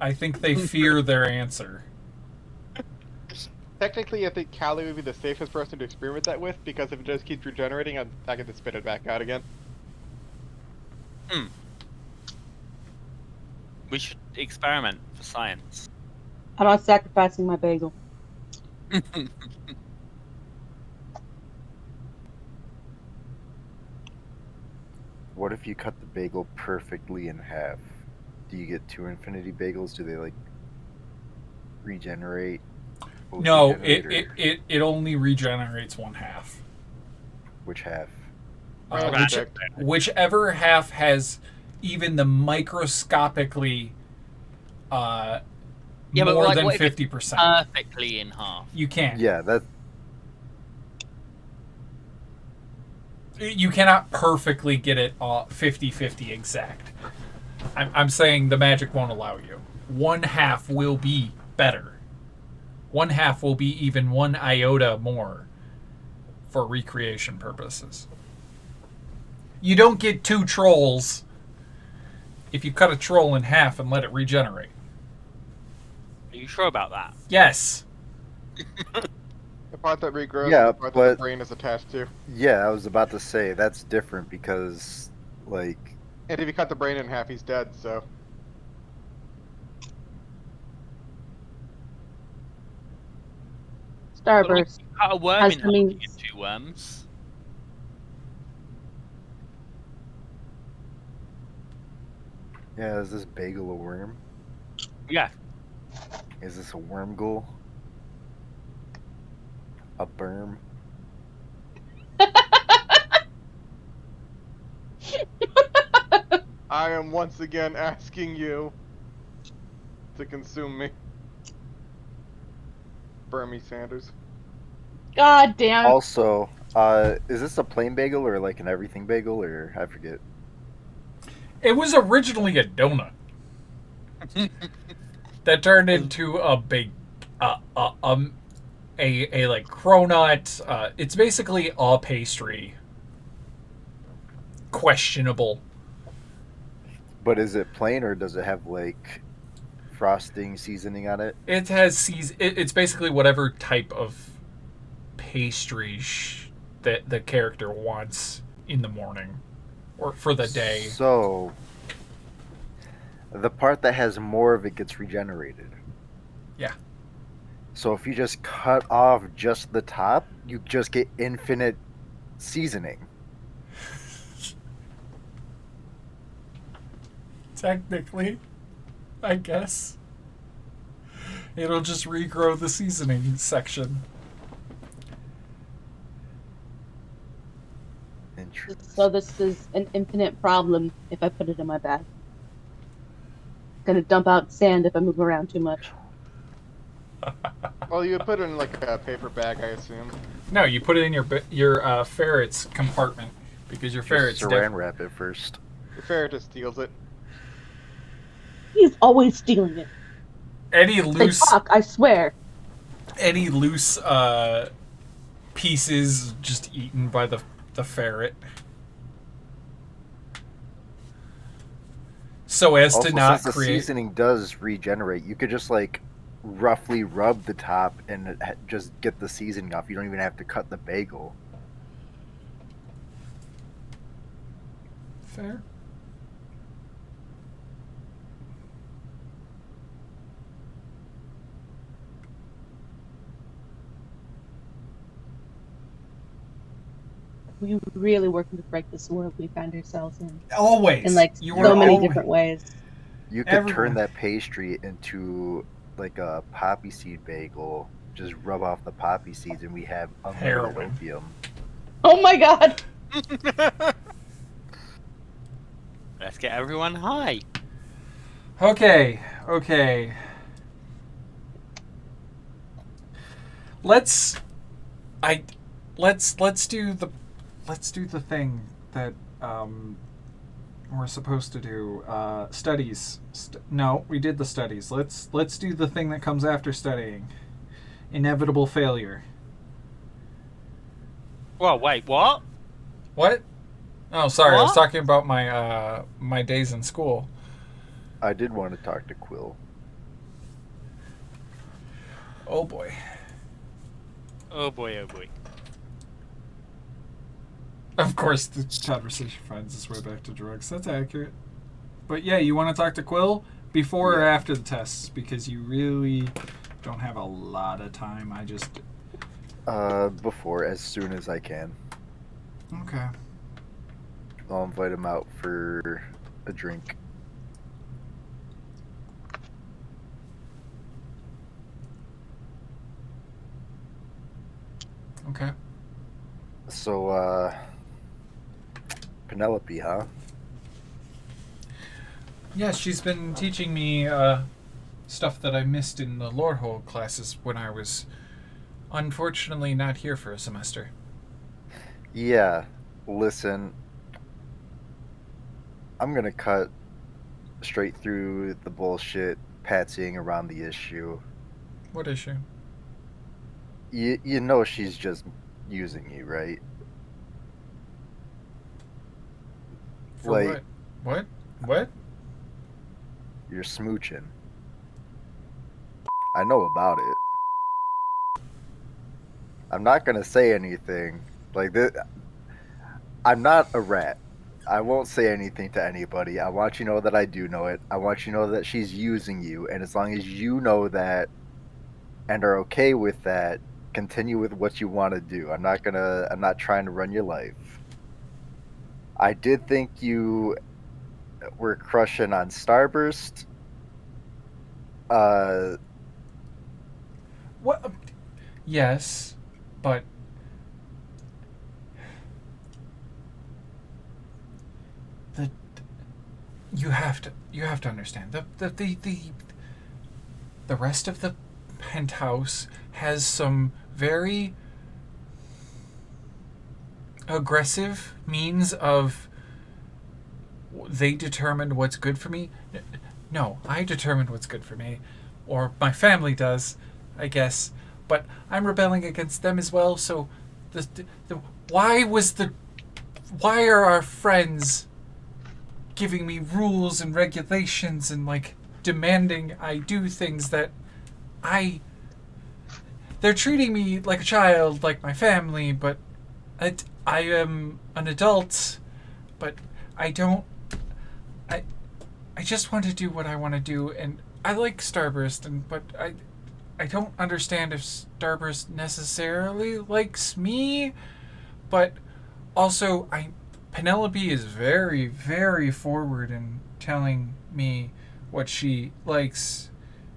I think they fear their answer. Technically, I think Callie would be the safest person to experiment that with, because if it just keeps regenerating, I get to spit it back out again. We should experiment for science. I'm not sacrificing my bagel. What if you cut the bagel perfectly in half? Do you get 2 Infinity Bagels? Do they like regenerate? No, Regenerate, or it only regenerates one half. which half? Whichever half has even the microscopically Yeah, but more like, than what if it's 50%. Perfectly in half. You can't. Yeah, that. You cannot perfectly get it 50-50 exact. I'm saying the magic won't allow you. One half will be better. One half will be even 1 iota more for recreation purposes. You don't get 2 trolls if you cut a troll in half and let it regenerate. Are you sure about that? Yes. The part that regrows Yeah, is the part that the brain is attached to. Yeah, I was about to say that's different because, like, And if you cut the brain in half, he's dead, so. But, like, Starburst. you cut a worm Has in the half, you means. get 2 worms. yeah, is this bagel a worm? Yeah. Is this a worm ghoul? A berm? I am once again asking you to consume me. Bernie Sanders. God damn. Also, is this a plain bagel or like an everything bagel, or I forget? It was originally a donut that turned into a big, a like cronut. It's basically a pastry. Questionable. But is it plain or does it have like frosting, seasoning on it? It has it's basically whatever type of pastry that the character wants in the morning or for the day. So, the part that has more of it gets regenerated. Yeah. So if you just cut off just the top, you just get infinite seasoning. Technically, I guess. It'll just regrow the seasoning section. Interesting. So this is an infinite problem if I put it in my bag. Gonna dump out sand if I move around too much. Well, you would put it in like a paper bag, I assume. No, you put it in your ferret's compartment because your ferret's Just saran wrap it first. The ferret just steals it. He's always stealing it. Any They loose talk, I swear. any loose pieces just eaten by the ferret. So as Also, to not since the create seasoning does regenerate, you could just like roughly rub the top and just get the seasoning off. You don't even have to cut the bagel. fair. We really working to break this world we find ourselves in. Always. In like You so are many always- different ways. You could Everyone. turn that pastry into like a poppy seed bagel. Just rub off the poppy seeds, and we have unlimited Heroin. opium. Oh my god! Let's get everyone high. Okay. Let's do the thing that we're supposed to do. Studies. No, we did the studies. Let's do the thing that comes after studying. Inevitable failure. Well, wait, what? What? Oh, sorry. I was What? talking about my my days in school. I did want to talk to Quill. Oh boy. Oh boy, oh boy. Of course, the conversation finds its way back to drugs. That's accurate. But yeah, you want to talk to Quill before or Yeah. after the tests, because you really don't have a lot of time. I just... Before, as soon as I can. Okay. I'll invite him out for a drink. Okay. So, Penelope, huh? Yeah, she's been teaching me stuff that I missed in the lore hole classes when I was unfortunately not here for a semester. Yeah, listen, I'm gonna cut straight through the bullshit patsying around the issue. What issue? You know she's just using you, right? For Like- what? What? You're smooching. I know about it. I'm not gonna say anything. Like this, I'm not a rat. I won't say anything to anybody. I want you to know that I do know it. I want you to know that she's using you, and as long as you know that and are okay with that, continue with what you want to do. I'm not trying to run your life. I did think you were crushing on Starburst. What? Yes, but the you have to understand the rest of the penthouse has some very aggressive means of they determined what's good for me. No, I determined what's good for me, or my family does, I guess. But I'm rebelling against them as well. So, the why are our friends giving me rules and regulations and like demanding I do things that they're treating me like a child, like my family, but I am an adult, but I don't. I just want to do what I want to do, and I like Starburst, but I don't understand if Starburst necessarily likes me, but also Penelope is very, very forward in telling me what she likes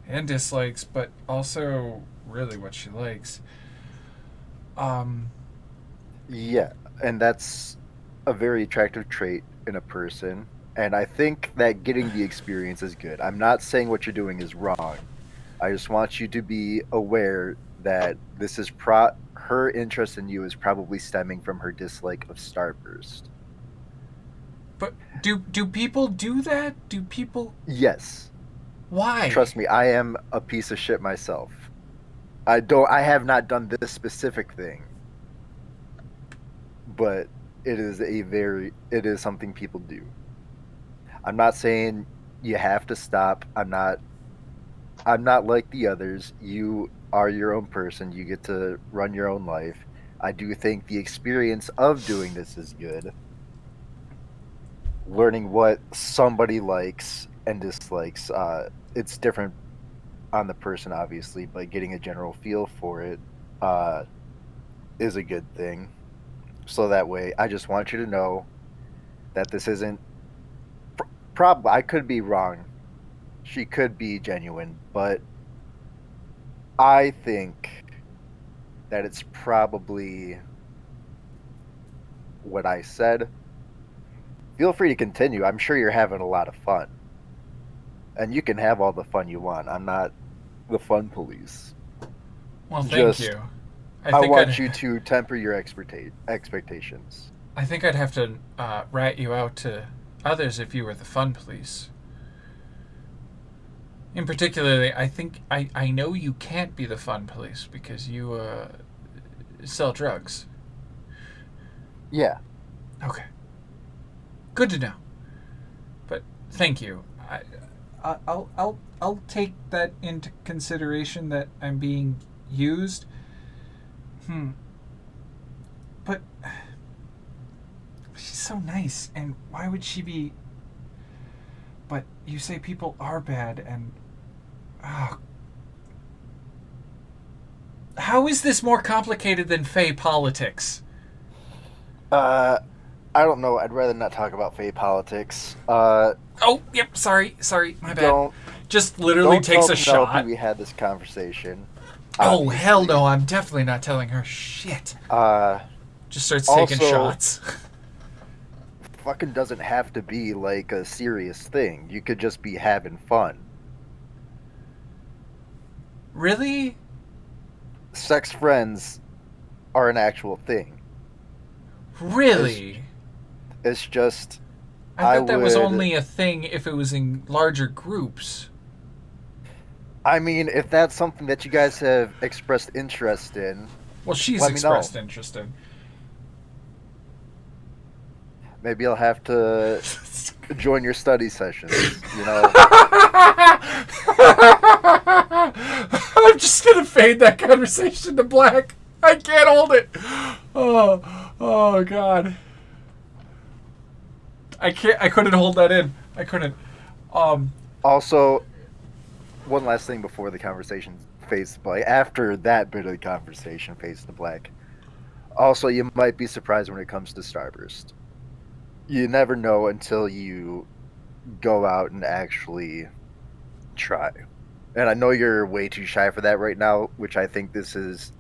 and dislikes, but also really what she likes. Yeah, and that's a very attractive trait in a person. And I think that getting the experience is good. I'm not saying what you're doing is wrong. I just want you to be aware that this is her interest in you is probably stemming from her dislike of Starburst. But do people do that? Do people? Yes, Why? trust me, I am a piece of shit myself. I have not done this specific thing. But it is something people do. I'm not saying you have to stop. I'm not like the others. You are your own person. You get to run your own life. I do think the experience of doing this is good. Learning what somebody likes and dislikes, it's different on the person, obviously, but getting a general feel for it is a good thing. So that way, I just want you to know that this isn't. Probably, I could be wrong. She could be genuine, but I think that it's probably what I said, feel free to continue. I'm sure you're having a lot of fun. And you can have all the fun you want. I'm not the fun police. Well, thank Just- you. I think want I'd- you to temper your expectations. I think I'd have to rat you out to others if you were the fun police. In particular, I think I know you can't be the fun police because you sell drugs. Yeah. Okay. Good to know. But thank you. I'll take that into consideration that I'm being used. But she's so nice, and why would she be? But you say people are bad, and how is this more complicated than Fey politics? I don't know. I'd rather not talk about Fey politics. Oh, yep. Sorry, my bad. Don't Just literally don't takes tell a shot. Penelope we had this conversation. Oh, Obviously. hell no, I'm definitely not telling her shit. Just starts taking Also- shots. Fucking doesn't have to be like a serious thing. You could just be having fun. Really? Sex friends are an actual thing. Really? It's just I thought that was would- only a thing if it was in larger groups. I mean, if that's something that you guys have expressed interest in, Well, she's Let me know. expressed interest in. maybe I'll have to join your study sessions, you know? I'm just gonna fade that conversation to black. I can't hold it. Oh God. I couldn't hold that in. I couldn't. Also, one last thing before the conversation fades to black. After that bit of the conversation fades to black. Also, you might be surprised when it comes to Starburst. You never know until you go out and actually try. And I know you're way too shy for that right now, which I think this is...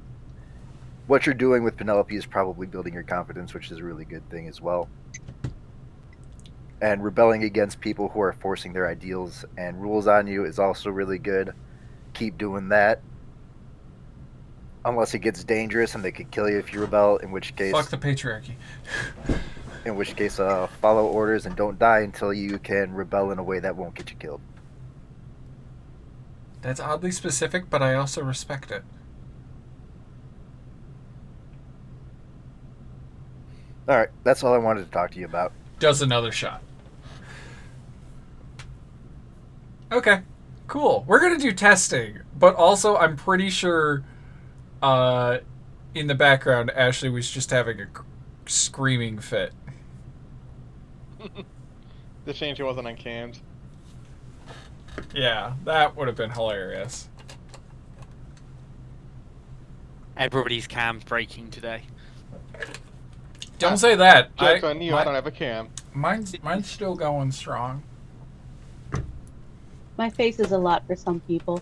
What you're doing with Penelope is probably building your confidence, which is a really good thing as well. And rebelling against people who are forcing their ideals and rules on you is also really good. Keep doing that. Unless it gets dangerous and they could kill you if you rebel, in which case... Fuck the patriarchy. Follow orders and don't die until you can rebel in a way that won't get you killed. That's oddly specific, but I also respect it. Alright, that's all I wanted to talk to you about. Does another shot. Okay, cool. We're gonna do testing, but also I'm pretty sure in the background Ashley was just having a screaming fit. The change wasn't on cams. Yeah, that would have been hilarious. Everybody's cam's breaking today. Don't say that. Joke on you, I don't have a cam. Mine's still going strong. My face is a lot for some people.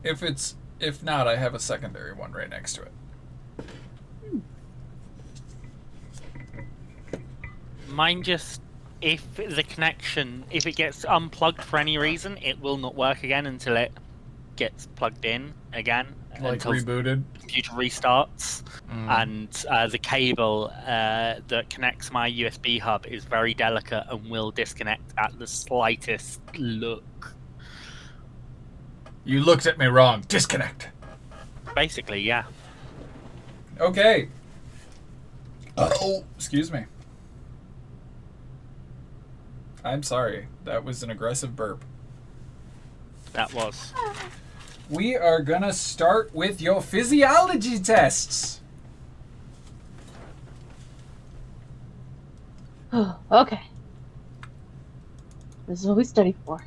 If not, I have a secondary one right next to it. Mine just, if the connection, if it gets unplugged for any reason, it will not work again until it gets plugged in again. Like until rebooted. the computer restarts. And the cable that connects my USB hub is very delicate and will disconnect at the slightest look. You looked at me wrong. Disconnect. Basically, yeah. Okay. Oh, excuse me. I'm sorry. That was an aggressive burp. That was. We are gonna start with your physiology tests. Okay. This is what we study for.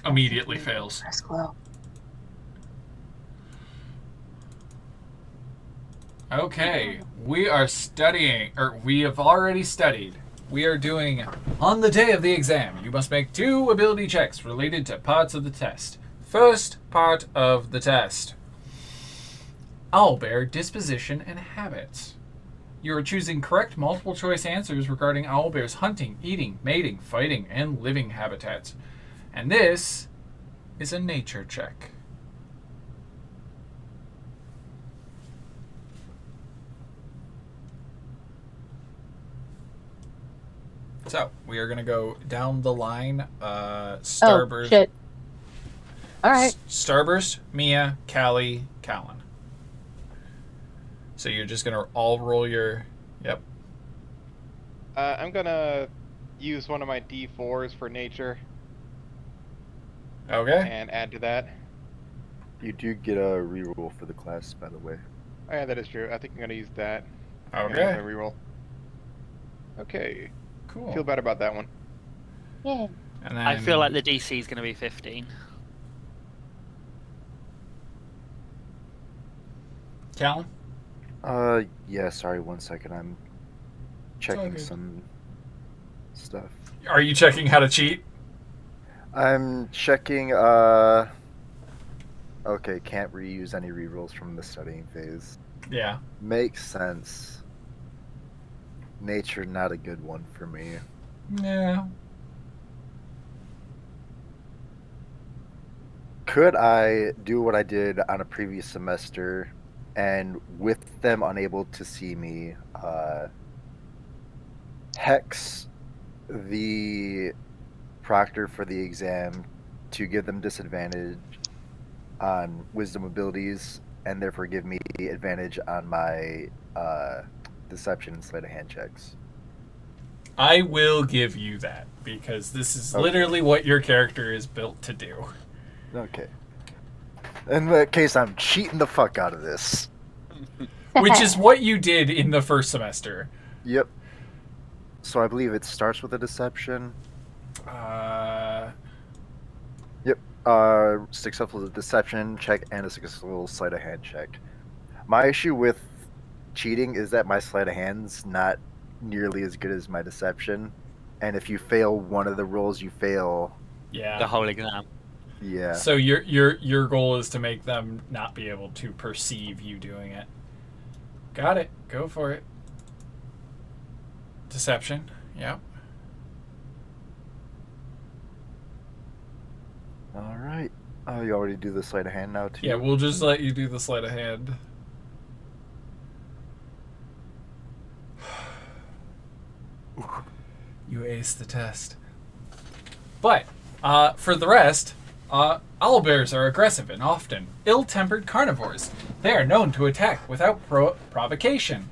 Immediately fails. Press glow. Okay, we are studying, or we have already studied. We are doing, on the day of the exam, you must make 2 ability checks related to parts of the test. First part of the test. owlbear disposition and habits. You are choosing correct multiple choice answers regarding owlbear's hunting, eating, mating, fighting, and living habitats. And this is a nature check. So, we are going to go down the line. Starburst. Oh, shit. Alright. Starburst, Mia, Callie, Callan. So you're just going to all roll your... Yep. I'm gonna use one of my D4s for nature Okay. and add to that. You do get a reroll for the class, by the way. Oh, yeah, that is true. I think I'm gonna use that. I'm gonna use Okay. my reroll. Okay. Cool. Feel better about that one. Yeah. And then, I feel like the DC is going to be 15. Callan? Yeah, sorry, 1 second. I'm all checking good. some stuff. Are you checking how to cheat? I'm checking, okay, can't reuse any rerolls from the studying phase. Yeah. Makes sense. Nature, not a good one for me. Yeah. Could I do what I did on a previous semester, and with them unable to see me, hex the proctor for the exam to give them disadvantage on wisdom abilities, and therefore give me advantage on my deception and sleight of hand checks? I will give you that, because this is Okay. literally what your character is built to do. Okay. In that case, I'm cheating the fuck out of this. Which is what you did in the first semester. Yep. So I believe it starts with a deception. Yep. Successful deception check and a successful sleight of hand check. My issue with cheating is that my sleight of hand's not nearly as good as my deception, and if you fail one of the rolls, you fail. Yeah. The whole exam. Yeah. So your goal is to make them not be able to perceive you doing it. Got it. Go for it. Deception. Yep. All right. Oh, you already do the sleight of hand now too. Yeah, we'll just let you do the sleight of hand. You aced the test. But, for the rest, owlbears are aggressive and often ill-tempered carnivores. They are known to attack without provocation.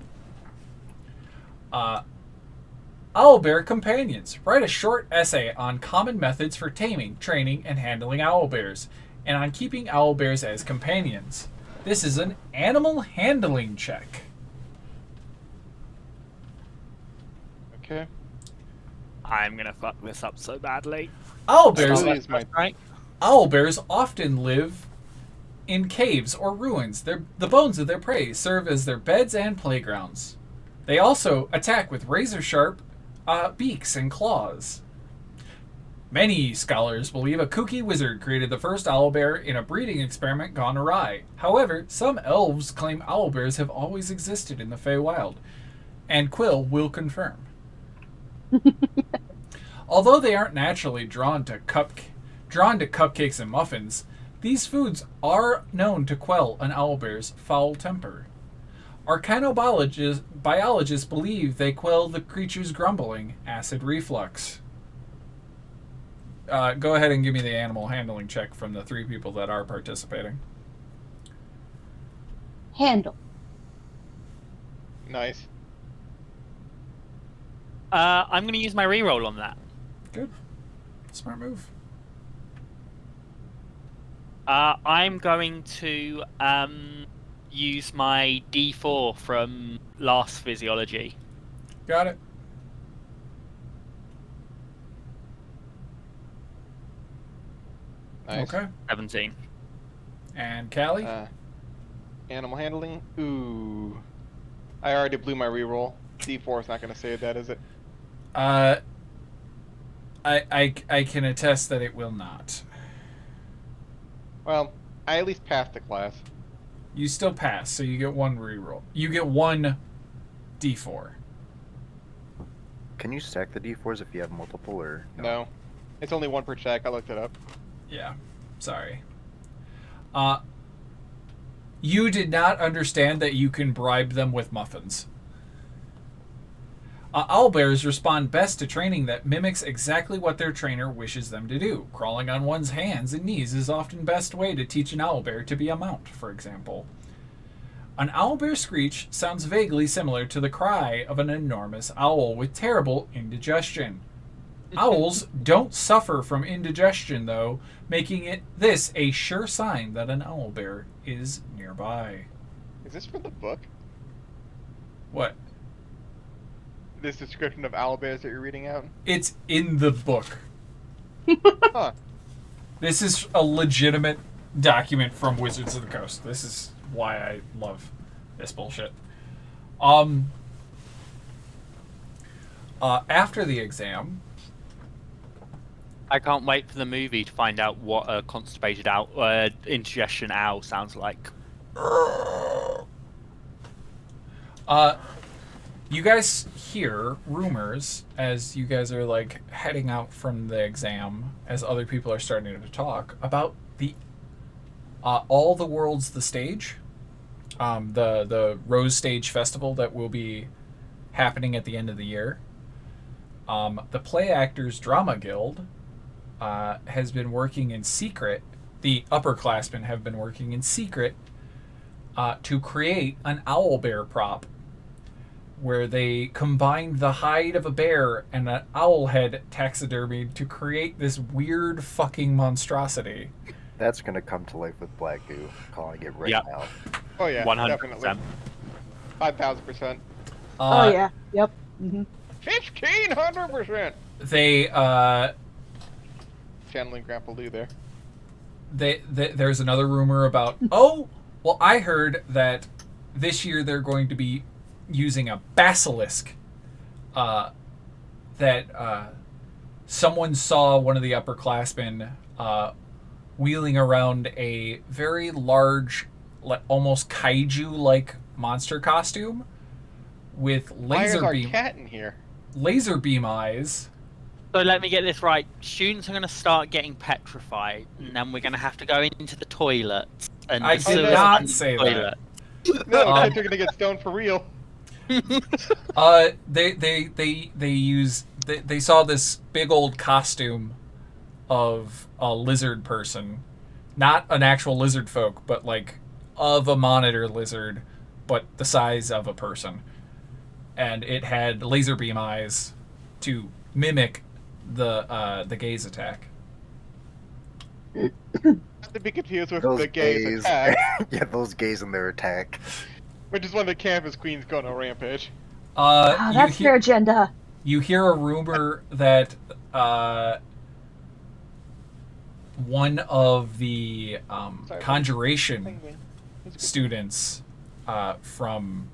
Owlbear companions. Write a short essay on common methods for taming, training, and handling owlbears, and on keeping owlbears as companions. This is an animal handling check. Okay. I'm going to fuck this up so badly. Owlbears, Really is my- Right? owlbears often live in caves or ruins. The bones of their prey serve as their beds and playgrounds. They also attack with razor-sharp beaks and claws. Many scholars believe a kooky wizard created the first owlbear in a breeding experiment gone awry. However, some elves claim owlbears have always existed in the Feywild, and Quill will confirm. Although they aren't naturally drawn to cupcakes and muffins, these foods are known to quell an owlbear's foul temper. Arcanobiologists believe they quell the creature's grumbling acid reflux. Go ahead and give me the animal handling check from the 3 people that are participating. Handle. Nice. I'm going to use my reroll on that. Good. Smart move. I'm going to use my D4 from last physiology. Got it. Nice. Okay. 17. And Callie? Animal handling. Ooh. I already blew my reroll. D4 is not going to save that, is it? I can attest that it will not. Well, I at least passed the class. You still pass, so you get one reroll. You get one d4. Can you stack the d4s if you have multiple, or No. It's only one per check. I looked it up. Yeah, sorry. You did not understand that you can bribe them with muffins. Owlbears respond best to training that mimics exactly what their trainer wishes them to do. Crawling on one's hands and knees is often best way to teach an owlbear to be a mount, for example. An owlbear screech sounds vaguely similar to the cry of an enormous owl with terrible indigestion. Owls don't suffer from indigestion, though, making this a sure sign that an owlbear is nearby. Is this from the book? What? This description of owlbears that you're reading out? It's in the book. Huh. This is a legitimate document from Wizards of the Coast. This is why I love this bullshit. After the exam, I can't wait for the movie to find out what a constipated owl, indigestion owl sounds like. you guys hear rumors as you guys are like heading out from the exam, as other people are starting to talk about the All the World's the Stage, the Rose Stage Festival that will be happening at the end of the year. The Play Actors Drama Guild has been working in secret. The upperclassmen have been working in secret to create an owl bear prop where they combined the hide of a bear and an owl head taxidermy to create this weird fucking monstrosity. That's gonna come to life with Black Goo. Calling it right now. Oh yeah, 100%. definitely. 5,000%. Oh yeah. Yep. Mm-hmm. 1,500%. They Channeling Grandpa Lou there. there's another rumor about well, I heard that this year they're going to be using a basilisk that someone saw one of the upperclassmen wheeling around a very large, almost kaiju-like monster costume with Why is laser our beam cat in here? eyes. So let me get this right. Students are going to start getting petrified, and then we're going to have to go into the toilets. And I the did sewers not and the say that. toilet. No, kids are gonna get stoned for real. They saw this big old costume of a lizard person, not an actual lizard folk, but like of a monitor lizard, but the size of a person, and it had laser beam eyes to mimic the gaze attack. Not to be confused with Those the gays gays. attack, Yeah, those gays in their attack. which is when the campus queens go on a rampage. Oh, that's their agenda. You hear a rumor that one of the conjuration Penguin. students from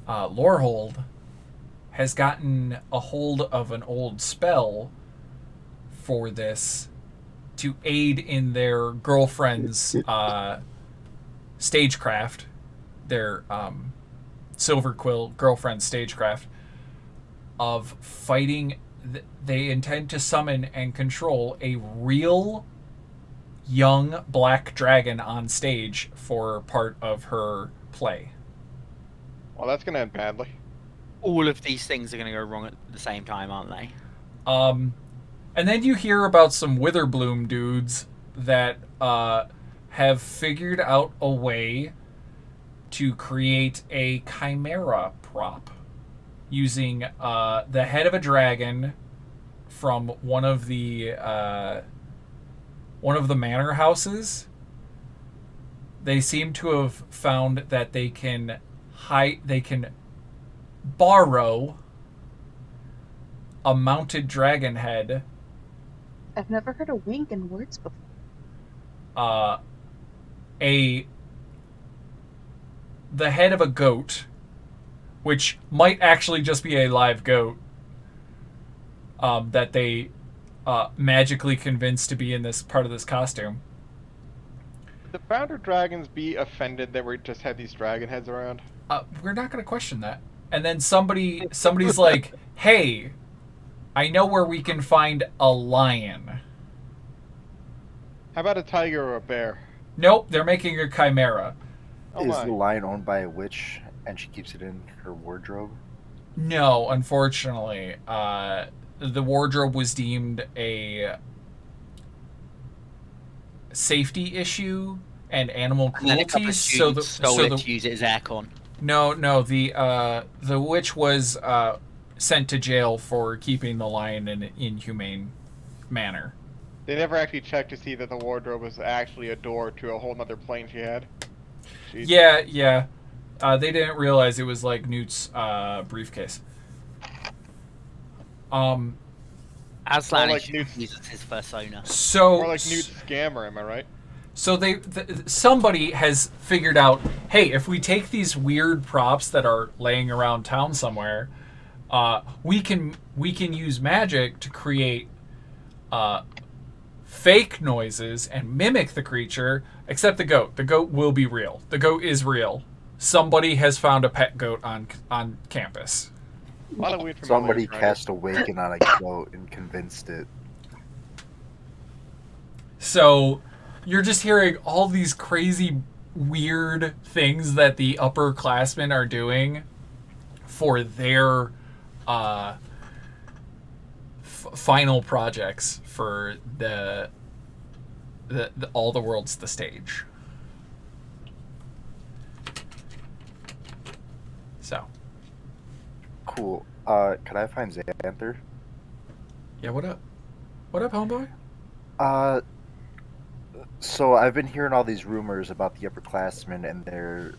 Lorehold has gotten a hold of an old spell for this to aid in their girlfriend's stagecraft, their Silver Quill girlfriend's stagecraft of fighting. They intend to summon and control a real young black dragon on stage for part of her play. Well, that's gonna end badly. All of these things are going to go wrong at the same time, aren't they? And then you hear about some Witherbloom dudes that have figured out a way to create a chimera prop using the head of a dragon from one of the manor houses. They seem to have found that they can borrow a mounted dragon head. I've never heard a wink in words before. The head of a goat, which might actually just be a live goat, that they magically convinced to be in this part of this costume. the founder dragons be offended that we just had these dragon heads around? We're not going to question that. And then somebody's like, "Hey, I know where we can find a lion." How about a tiger or a bear? Nope, they're making a chimera. Oh Is my. the lion owned by a witch and she keeps it in her wardrobe? No, unfortunately, the wardrobe was deemed a safety issue and animal And then a couple cruelty. of So students stole it to use it as aircon. no, the witch was sent to jail for keeping the lion in an inhumane manner. They never actually checked to see that the wardrobe was actually a door to a whole nother plane she had. Jeez. Yeah. They didn't realize it was like Newt's briefcase. Aslan More like uses his persona. So More like Newt's scammer, am I right? So somebody has figured out, hey, if we take these weird props that are laying around town somewhere, we can use magic to create fake noises and mimic the creature, except the goat. The goat will be real. The goat is real. Somebody has found a pet goat on campus. A lot of weird Somebody familiars, right? cast Awaken on a goat and convinced it. So you're just hearing all these crazy, weird things that the upperclassmen are doing for their final projects for the All the World's the Stage. So. Cool. Could I find Xanther? Yeah, what up? What up, homeboy? So I've been hearing all these rumors about the upperclassmen and their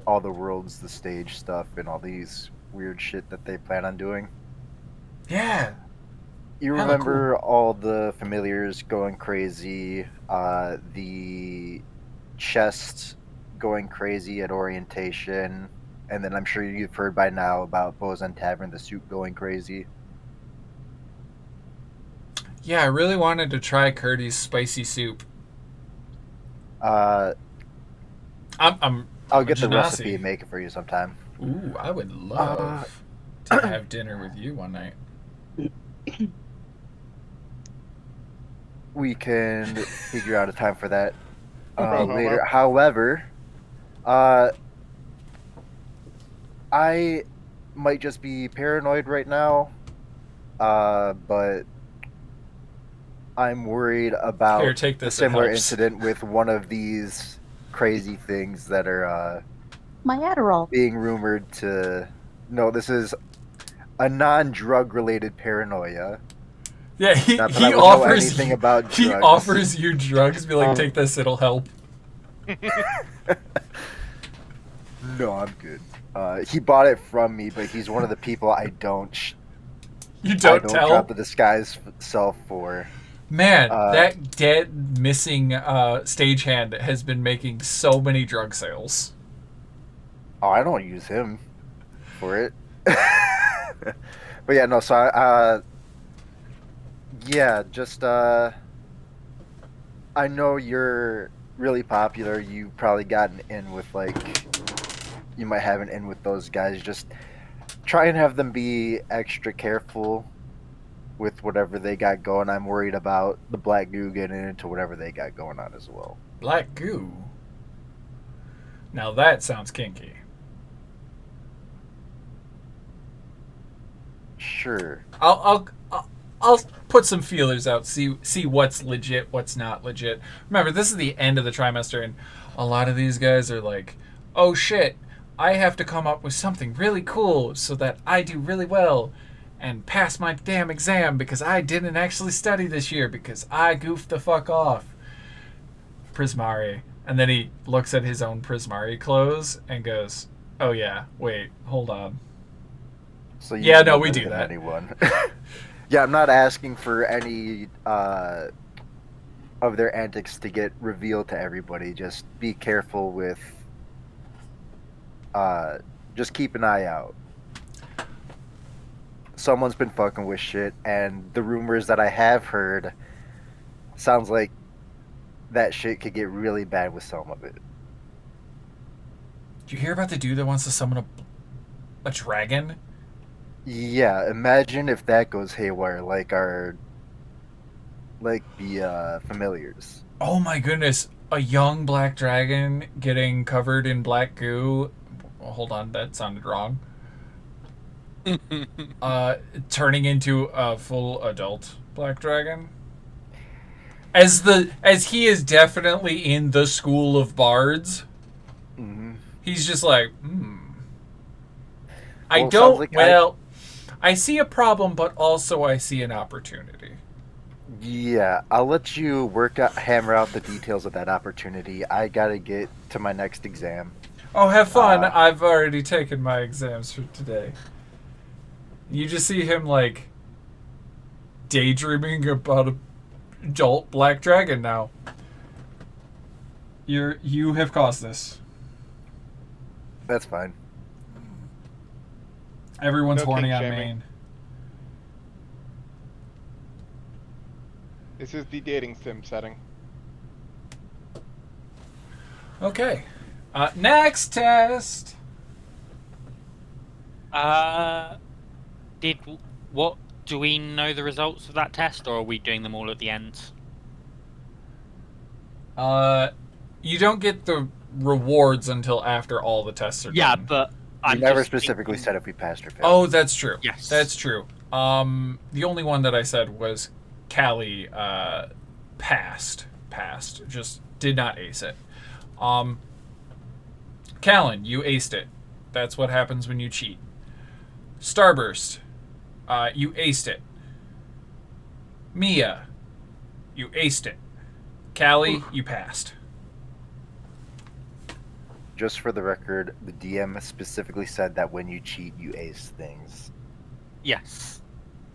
All the World's the Stage stuff and all these weird shit that they plan on doing. Yeah. You Hella remember all the familiars going crazy, the chest going crazy at orientation, and then I'm sure you've heard by now about Bosun Tavern, the soup going crazy. Yeah, I really wanted to try Curdy's spicy soup. I'll I'm get the Genasi. recipe and make it for you sometime. Ooh, I would love to have dinner with you one night. We can figure out a time for that problem. later. However, I might just be paranoid right now, but I'm worried about Here, take a this. It similar helps. incident with one of these crazy things that are My Adderall. being rumored to. No, this is a non-drug related paranoia. Yeah, he Not that I would know offers anything about he drugs. offers you drugs. Be like, take this, it'll help. No, I'm good. He bought it from me, but he's one of the people I don't You don't drop tell. the disguise self for. Man, Uh, that dead missing stagehand has been making so many drug sales. Oh, I don't use him for it. But yeah, no. So yeah, just I know you're really popular. You've probably gotten in with you might have an in with those guys. Just try and have them be extra careful with whatever they got going. I'm worried about the black goo getting into whatever they got going on as well. Black goo. Now that sounds kinky. Sure. I'll put some feelers out. See what's legit, what's not legit. Remember, this is the end of the trimester, and a lot of these guys are like, "Oh shit, I have to come up with something really cool so that I do really well and pass my damn exam because I didn't actually study this year because I goofed the fuck off." Prismari. And then he looks at his own Prismari clothes and goes, "Oh yeah, wait, hold on." So you Yeah, can no, be we better do than that. Anyone. Yeah, I'm not asking for any of their antics to get revealed to everybody. Just be careful with. Just keep an eye out. Someone's been fucking with shit, and the rumors that I have heard sounds like that shit could get really bad with some of it. Did you hear about the dude that wants to summon a dragon? Yeah, imagine if that goes haywire, like the familiars. Oh my goodness. A young black dragon getting covered in black goo. Well, hold on, that sounded wrong. Turning into a full adult black dragon. As he is definitely in the school of bards. Mm-hmm. He's just like, I Well, don't. sounds like I see a problem, but also I see an opportunity. Yeah, I'll let you hammer out the details of that opportunity. I gotta get to my next exam. Oh, have fun. I've already taken my exams for today. You just see him, like, daydreaming about a adult black dragon now. You have caused this. That's fine. Everyone's No horny kink on shaming. Maine. This is the dating sim setting. Okay. Next test. Do we know the results of that test, or are we doing them all at the end? You don't get the rewards until after all the tests are Yeah, done. but We I'm never just specifically thinking- said if we passed or failed. Oh, that's true. Yes. That's true. The only one that I said was Callie passed. Just did not ace it. Callan, you aced it. That's what happens when you cheat. Starburst, you aced it. Mia, you aced it. Callie, you passed. Just for the record, the DM specifically said that when you cheat, you ace things. Yes.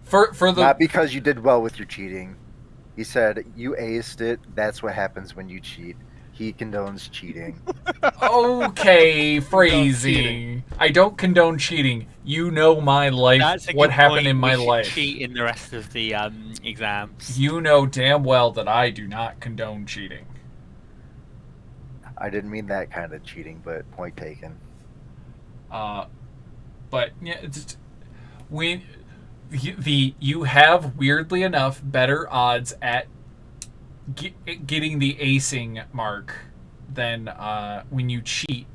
For the Not because you did well with your cheating. He said you aced it. That's what happens when you cheat. He condones cheating. okay phrasing. cheating. I don't condone cheating. You know my life. That's a What good happened point. in my We should life. cheat in the rest of the exams. You know damn well that I do not condone cheating. I didn't mean that kind of cheating, but point taken. But yeah, you have weirdly enough better odds at getting the acing mark than when you cheat.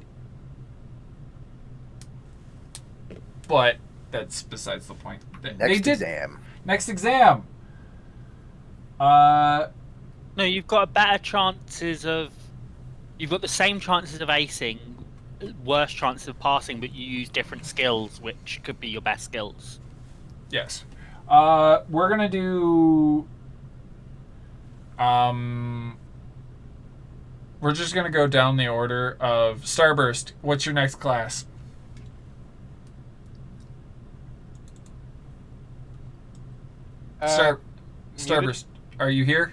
But that's besides the point. Next exam. Next exam. No, you've got better chances of. You've got the same chances of acing, worse chances of passing, but you use different skills, which could be your best skills. Yes. We're gonna do. We're just gonna go down the order of Starburst. What's your next class? Starburst, are you here?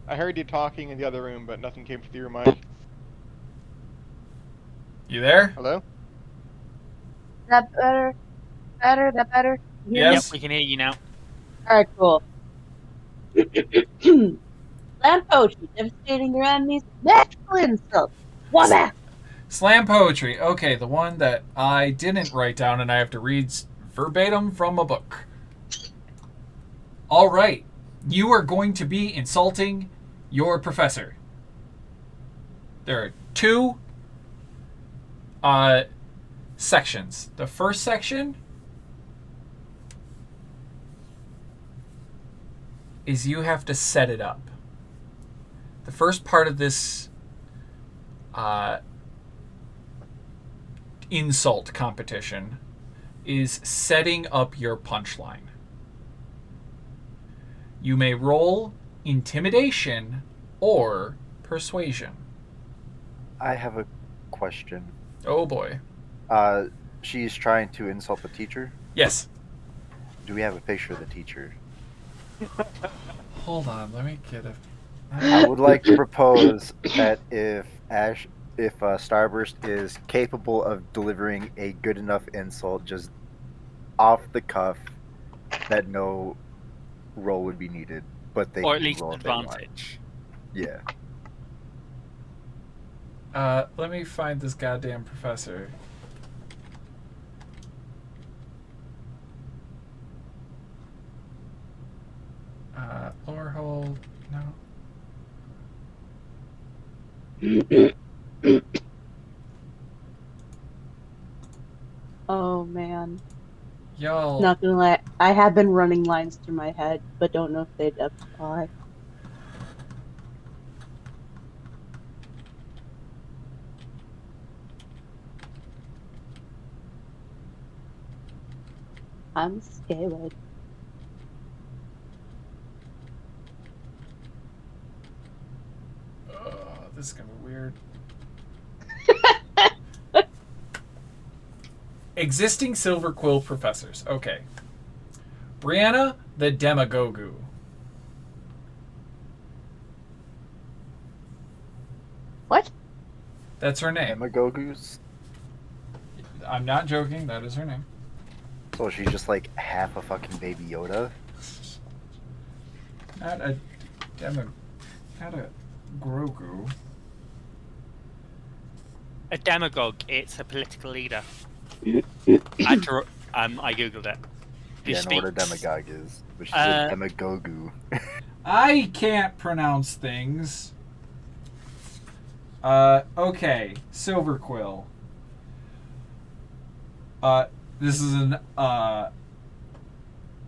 I heard you talking in the other room, but nothing came through your mic. You there? Hello? Is that better? That better? Yes. Yep, we can hear you now. Alright, cool. Slam poetry, devastating your enemies, magical insult. Wabba! Slam poetry. Okay, the one that I didn't write down and I have to read verbatim from a book. All right. You are going to be insulting your professor. There are two sections. The first section is you have to set it up. The first part of this insult competition is setting up your punchline. You may roll intimidation or persuasion. I have a question. Oh boy. She's trying to insult the teacher. Yes. Do we have a picture of the teacher? Hold on, let me get a. I would like to propose that if Starburst is capable of delivering a good enough insult just off the cuff, that no roll would be needed. but they Or at can least roll an if they want. advantage. Yeah. Let me find this goddamn professor. Lower hold. No. Oh man. Y'all. Not gonna lie, I have been running lines through my head, but don't know if they'd apply. I'm scared. This is gonna be weird. Existing Silver Quill professors. Okay. Brianna the Demagogu. What? That's her name. Demagogus? I'm not joking. That is her name. So she's just like half a fucking baby Yoda? Not a not a Grogu. A demagogue, it's a political leader. I googled it. Who Yeah, I know what a speaks- demagogue is, but she's a demagogu. I can't pronounce things. Okay, Silver Quill. This is an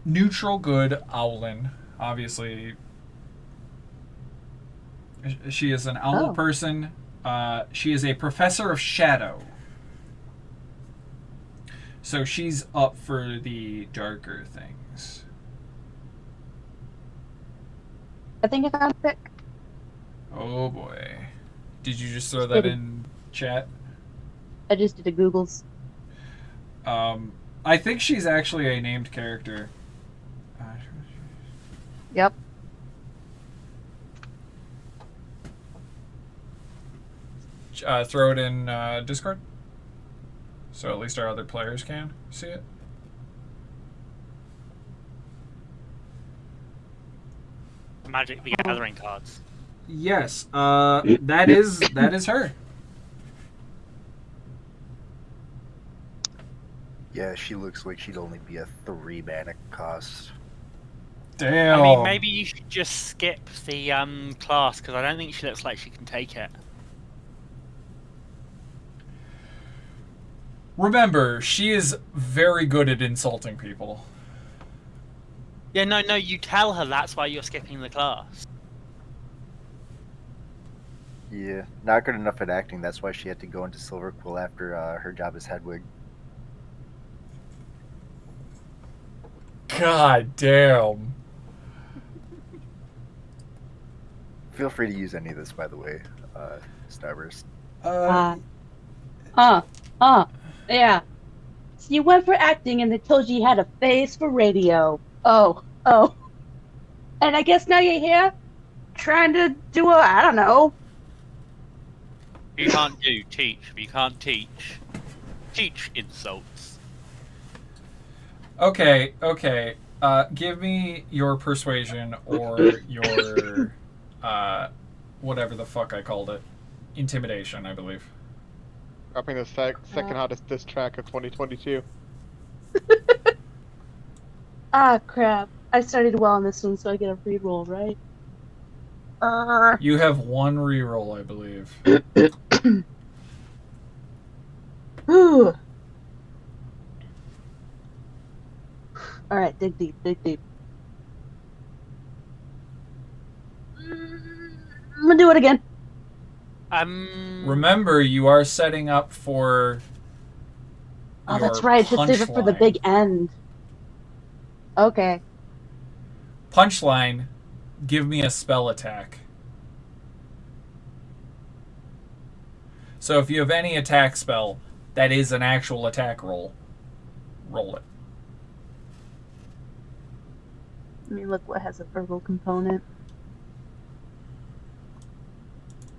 neutral good Owlin. Obviously, she is an owl Oh. person. She is a professor of shadow. So she's up for the darker things. I think I found a pick. Oh boy. Did you just throw that in chat? I just did a Googles. I think she's actually a named character. Yep. Throw it in Discord, so at least our other players can see it. Magic the Gathering cards. Yes, that is her. Yeah, she looks like she'd only be a 3 mana cost. Damn. I mean, maybe you should just skip the class, because I don't think she looks like she can take it. Remember, she is very good at insulting people. Yeah, no, you tell her that's why you're skipping the class. Yeah, not good enough at acting. That's why she had to go into Silver Quill after her job as Hedwig. God damn. Feel free to use any of this, by the way, Starburst. Yeah. So you went for acting and they told you you had a face for radio. Oh. And I guess now you're here trying to do I don't know. You can't do teach, but you can't teach. Teach insults. Okay. Give me your persuasion or your whatever the fuck I called it. Intimidation, I believe. Dropping the second hottest diss track of 2022. Ah, crap. I started well on this one, so I get a reroll, right? You have one reroll, I believe. Whew. Alright, dig deep. I'm gonna do it again. Remember, you are setting up for. Oh, your that's right. I should save it for the punchline. big end. Okay. Punchline. Give me a spell attack. So if you have any attack spell, that is an actual attack roll. Roll it. Let me look what has a verbal component.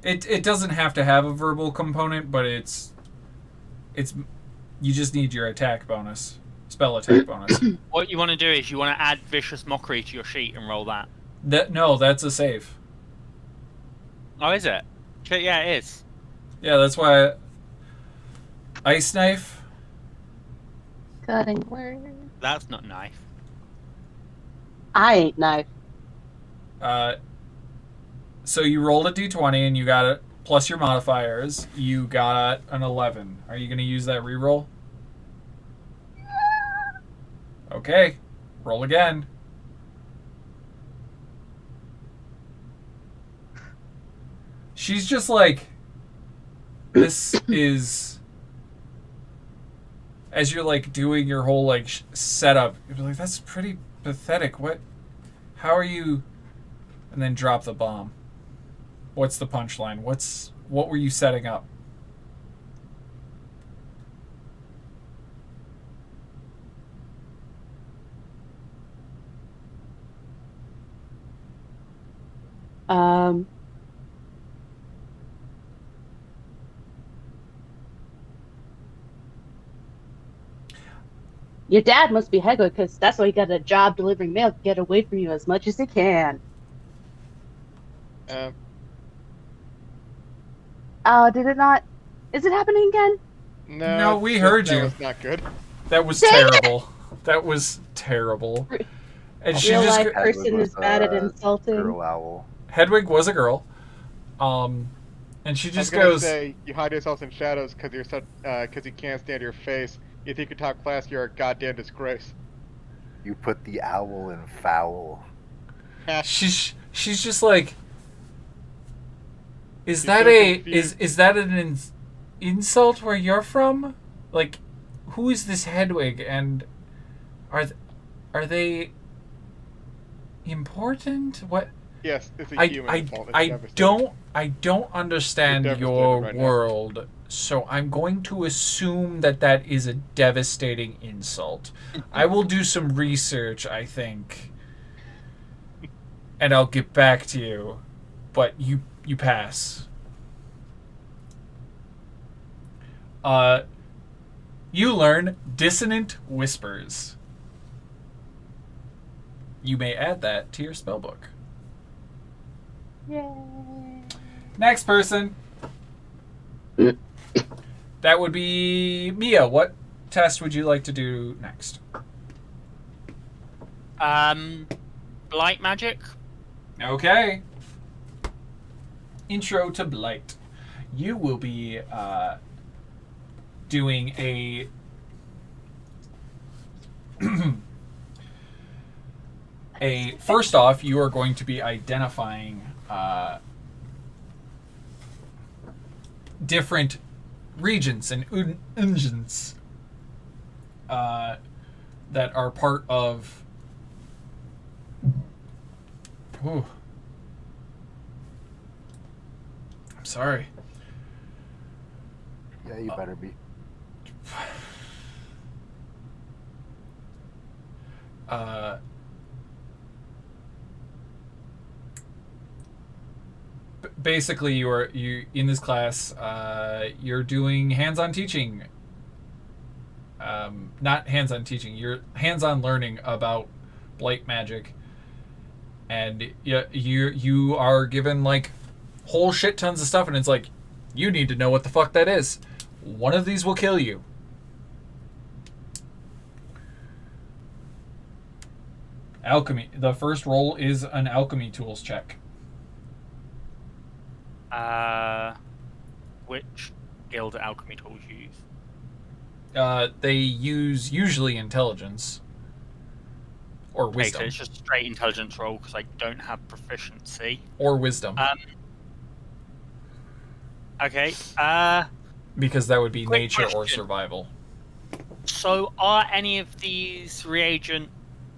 It doesn't have to have a verbal component, but it's you just need your attack bonus, spell attack bonus. What you want to do is you want to add Vicious Mockery to your sheet and roll that. No, that's a save. Oh, is it? Yeah, it is. Yeah, that's why. Ice knife. Cutting word. That's not knife. I ain't knife. So you rolled a d20 and you got it plus your modifiers. You got an 11. Are you going to use that reroll? Okay, roll again. She's just like, this is, as you're like doing your whole like setup, you're like, that's pretty pathetic. What? How are you? And then drop the bomb. What's the punchline? What were you setting up? Your dad must be Hedwig, because that's why he got a job delivering mail to get away from you as much as he can. Did it not? Is it happening again? No, we heard you. That was not good. That was Dang terrible. That was terrible. And she Real just life person is bad at insulting. Girl owl. Hedwig was a girl. And she just I was gonna goes, say, you hide yourselves in shadows because you're such, because you can't stand your face. You think you talk class, you're a goddamn disgrace. You put the owl in foul. she's just like, is She's that so a confused. is that an insult where you're from? Like, who is this Hedwig, and are they important? What? Yes, it's a human fault. It's devastating. I don't understand You're your devastated right now. world, so I'm going to assume that is a devastating insult. I will do some research, I think, and I'll get back to you. But you pass. You learn dissonant whispers. You may add that to your spellbook. Yay. Next person. That would be Mia. What test would you like to do next? Blight magic. Okay. Intro to Blight. You will be doing a first off, you are going to be identifying different regions and engines that are part of. Ooh. I'm sorry. Yeah, you better be. Basically, you in this class, you're doing hands-on teaching. Not hands-on teaching. You're hands-on learning about blight magic, and you are given like whole shit tons of stuff, and it's like, you need to know what the fuck that is. One of these will kill you. Alchemy. The first roll is an alchemy tools check. Which guild alchemy tools use? They use usually intelligence or Okay, wisdom. so it's just straight intelligence roll because I don't have proficiency. Or wisdom. Okay. Because that would be Quick nature or question. survival. So are any of these reagent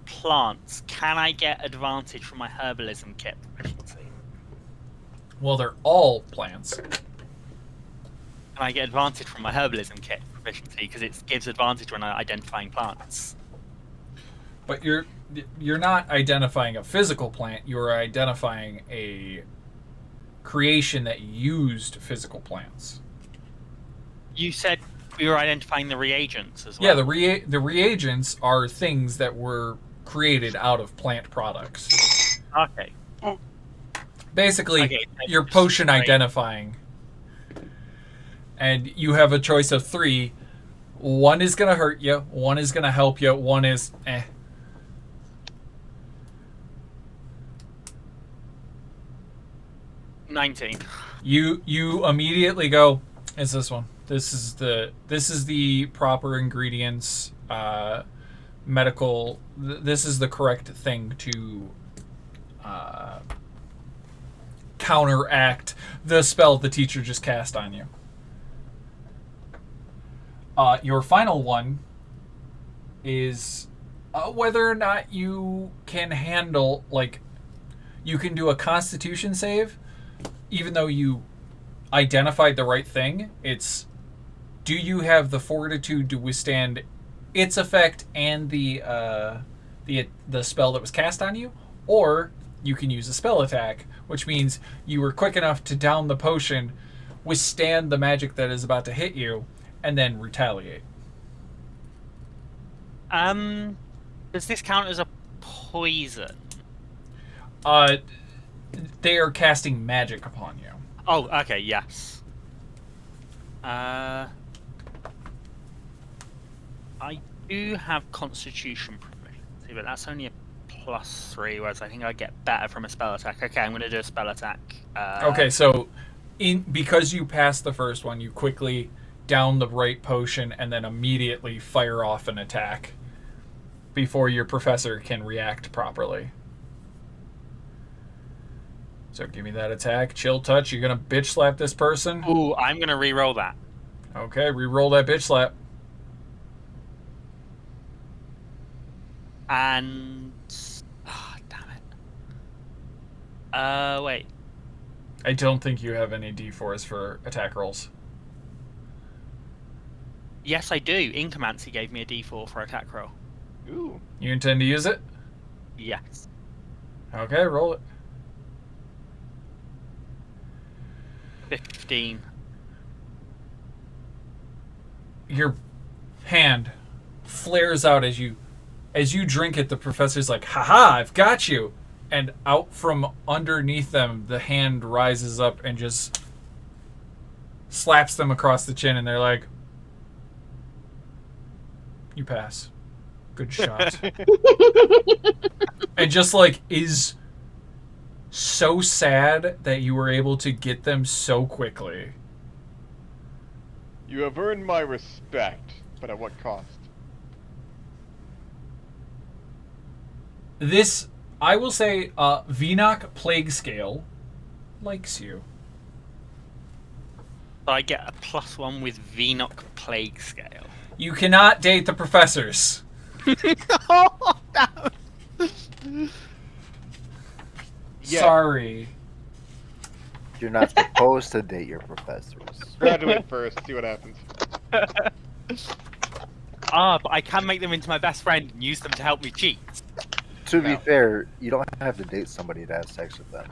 plants? Can I get advantage from my herbalism kit proficiency? Well, they're all plants. Can I get advantage from my herbalism kit proficiency because it gives advantage when I'm identifying plants? But you're not identifying a physical plant. You're identifying a creation that used physical plants. You said we were identifying the reagents as well. Yeah, the reagents are things that were created out of plant products. Okay. Basically, Okay, you're potion great. identifying. And you have a choice of 3. One is going to hurt you, one is going to help you, one is eh. 19. You immediately go, it's this one. This is the proper ingredients, medical. This is the correct thing to counteract the spell the teacher just cast on you. Your final one is whether or not you can handle, like, you can do a Constitution save, even though you identified the right thing. It's, do you have the fortitude to withstand its effect and the spell that was cast on you, or you can use a spell attack, which means you were quick enough to down the potion, withstand the magic that is about to hit you, and then retaliate. Does this count as a poison? They are casting magic upon you. Oh, okay, yes. I do have Constitution proficiency, but that's only a +3, whereas I think I get better from a spell attack. Okay, I'm going to do a spell attack. Okay, so because you passed the first one, you quickly down the right potion and then immediately fire off an attack before your professor can react properly. So give me that attack. Chill touch. You're going to bitch slap this person? Ooh, I'm going to re-roll that. Okay, re-roll that bitch slap. And... damn it. Wait. I don't think you have any D4s for attack rolls. Yes, I do. Incomancy gave me a D4 for attack roll. Ooh. You intend to use it? Yes. Okay, roll it. 15. Your hand flares out as you drink it. The professor's like, haha, I've got you. And out from underneath them, the hand rises up and just slaps them across the chin, and they're like, you pass. Good shot. And just like is so sad that you were able to get them so quickly. You have earned my respect, but at what cost? This, I will say, Venoch Plague Scale likes you. So I get a +1 with Venoch Plague Scale. You cannot date the professors. Oh, no. Yeah. Sorry. You're not supposed to date your professors. Graduate first, see what happens. But I can make them into my best friend and use them to help me cheat. To be No. fair, you don't have to date somebody to have sex with them.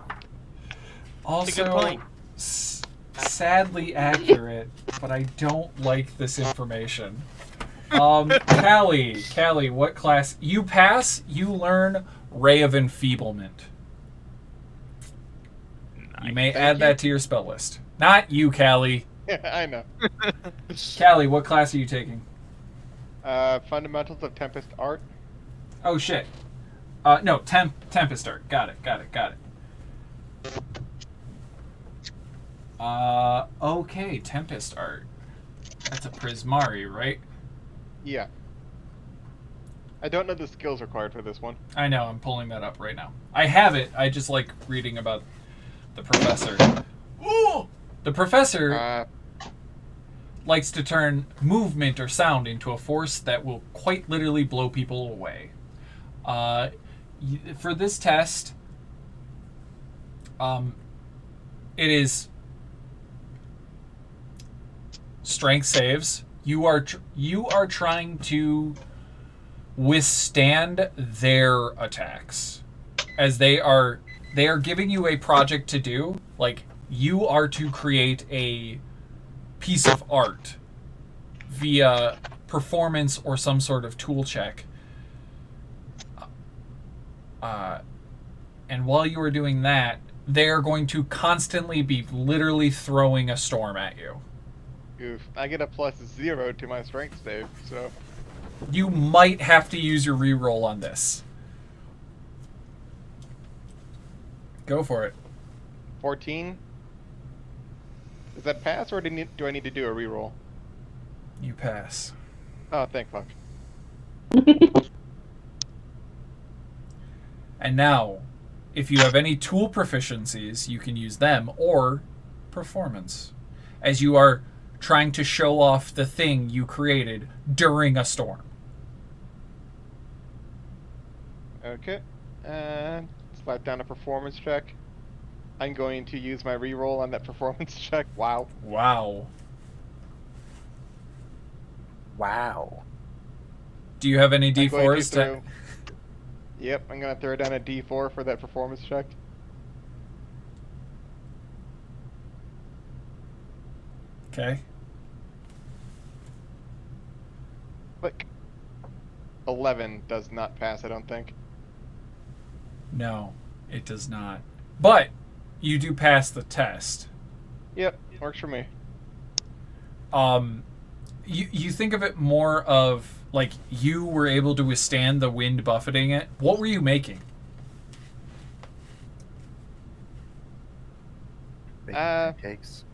That's a good Also, point. sadly accurate, but I don't like this information. Callie, what class? You pass, you learn Ray of Enfeeblement. You may add that to your spell list. Not you, Callie. I know. Callie, what class are you taking? Fundamentals of Tempest Art. Oh, shit. No, Tempest Art. Got it. Okay, Tempest Art. That's a Prismari, right? Yeah. I don't know the skills required for this one. I know, I'm pulling that up right now. I have it, I just like reading about the professor. Ooh! The professor likes to turn movement or sound into a force that will quite literally blow people away. For this test, it is strength saves. You are trying to withstand their attacks, as they are giving you a project to do. Like, you are to create a piece of art via performance or some sort of tool check. And while you are doing that, they are going to constantly be literally throwing a storm at you. Oof. I get a +0 to my strength save, so. You might have to use your reroll on this. Go for it. 14. Does that pass, or do I need to do a reroll? You pass. Oh, thank fuck. And now, if you have any tool proficiencies, you can use them, or performance, as you are trying to show off the thing you created during a storm. Okay. And slap down a performance check. I'm going to use my reroll on that performance check. Wow. Wow. Wow. Do you have any I'm going D4s to... throw- Yep, I'm gonna throw down a D4 for that performance check. Okay. Click. 11 does not pass, I don't think. No, it does not. But you do pass the test. Yep, works for me. You think of it more of like you were able to withstand the wind buffeting it. What were you making? Bacon Uh, pancakes.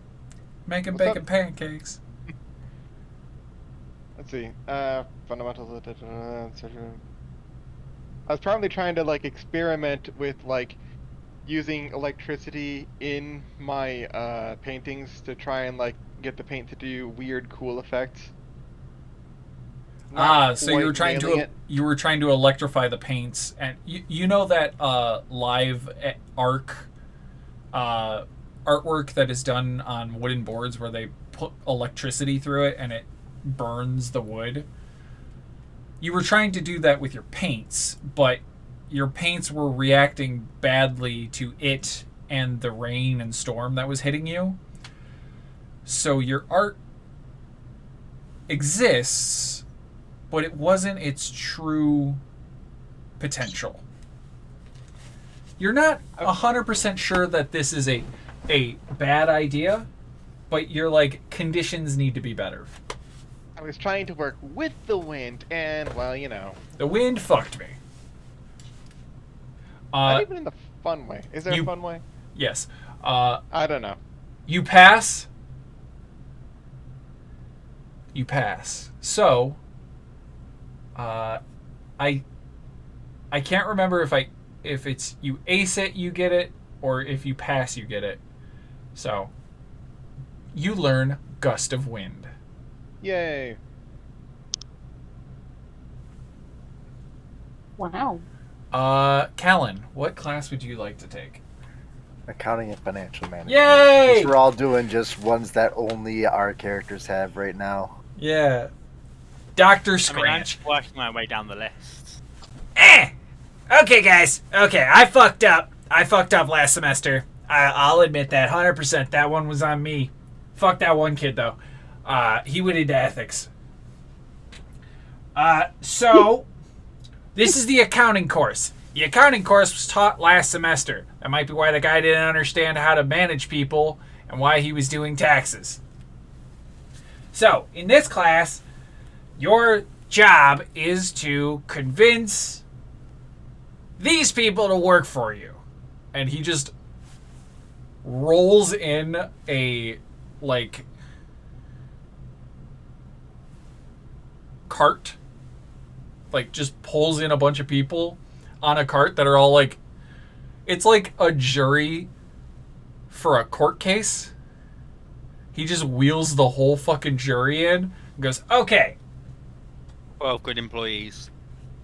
Making What's up? bacon pancakes. Let's see. Fundamentals. I was probably trying to like experiment with like using electricity in my paintings to try and like get the paint to do weird, cool effects. Not So you were quite trying nailing to it. electrify the paints, and you know that live artwork that is done on wooden boards where they put electricity through it and it burns the wood. You were trying to do that with your paints, but your paints were reacting badly to it and the rain and storm that was hitting you. So your art exists, but it wasn't its true potential. You're not 100% sure that this is a bad idea, but you're like, conditions need to be better. I was trying to work with the wind, and well, you know. The wind fucked me. Not even in the fun way. Is there a fun way? Yes. I don't know. You pass. You pass. So, I can't remember if it's you ace it, you get it, or if you pass, you get it. So, you learn Gust of Wind. Yay. Wow. Callan, what class would you like to take? Accounting and financial management. Yay! Since we're all doing just ones that only our characters have right now. Yeah. Dr. I mean, I'm Scratch. just working my way down the list. Okay, guys. Okay, I fucked up. I fucked up last semester. I'll admit that 100%. That one was on me. Fuck that one kid, though. He went into ethics. So, this is the accounting course. The accounting course was taught last semester. That might be why the guy didn't understand how to manage people and why he was doing taxes. So, in this class, your job is to convince these people to work for you. And he just rolls in a, like, cart. Like, just pulls in a bunch of people on a cart that are all, like, it's like a jury for a court case. He just wheels the whole fucking jury in and goes, okay, Well, good employees.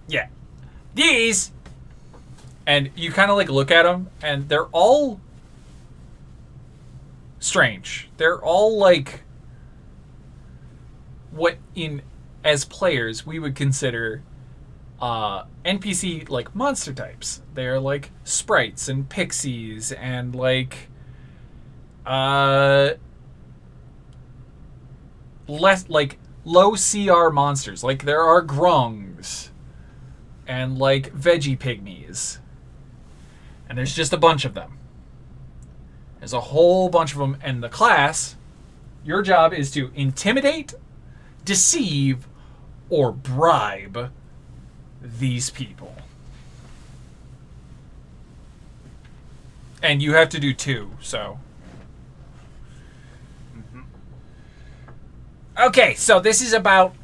yeah, these, and you kind of like look at them, and they're all strange. They're all like what in as players we would consider NPC like monster types. They're like sprites and pixies and like less like low CR monsters. Like there are grungs and like veggie pygmies. And there's just a bunch of them. There's a whole bunch of them. And the class, your job is to intimidate, deceive, or bribe these people. And you have to do 2, so. Okay, so this is about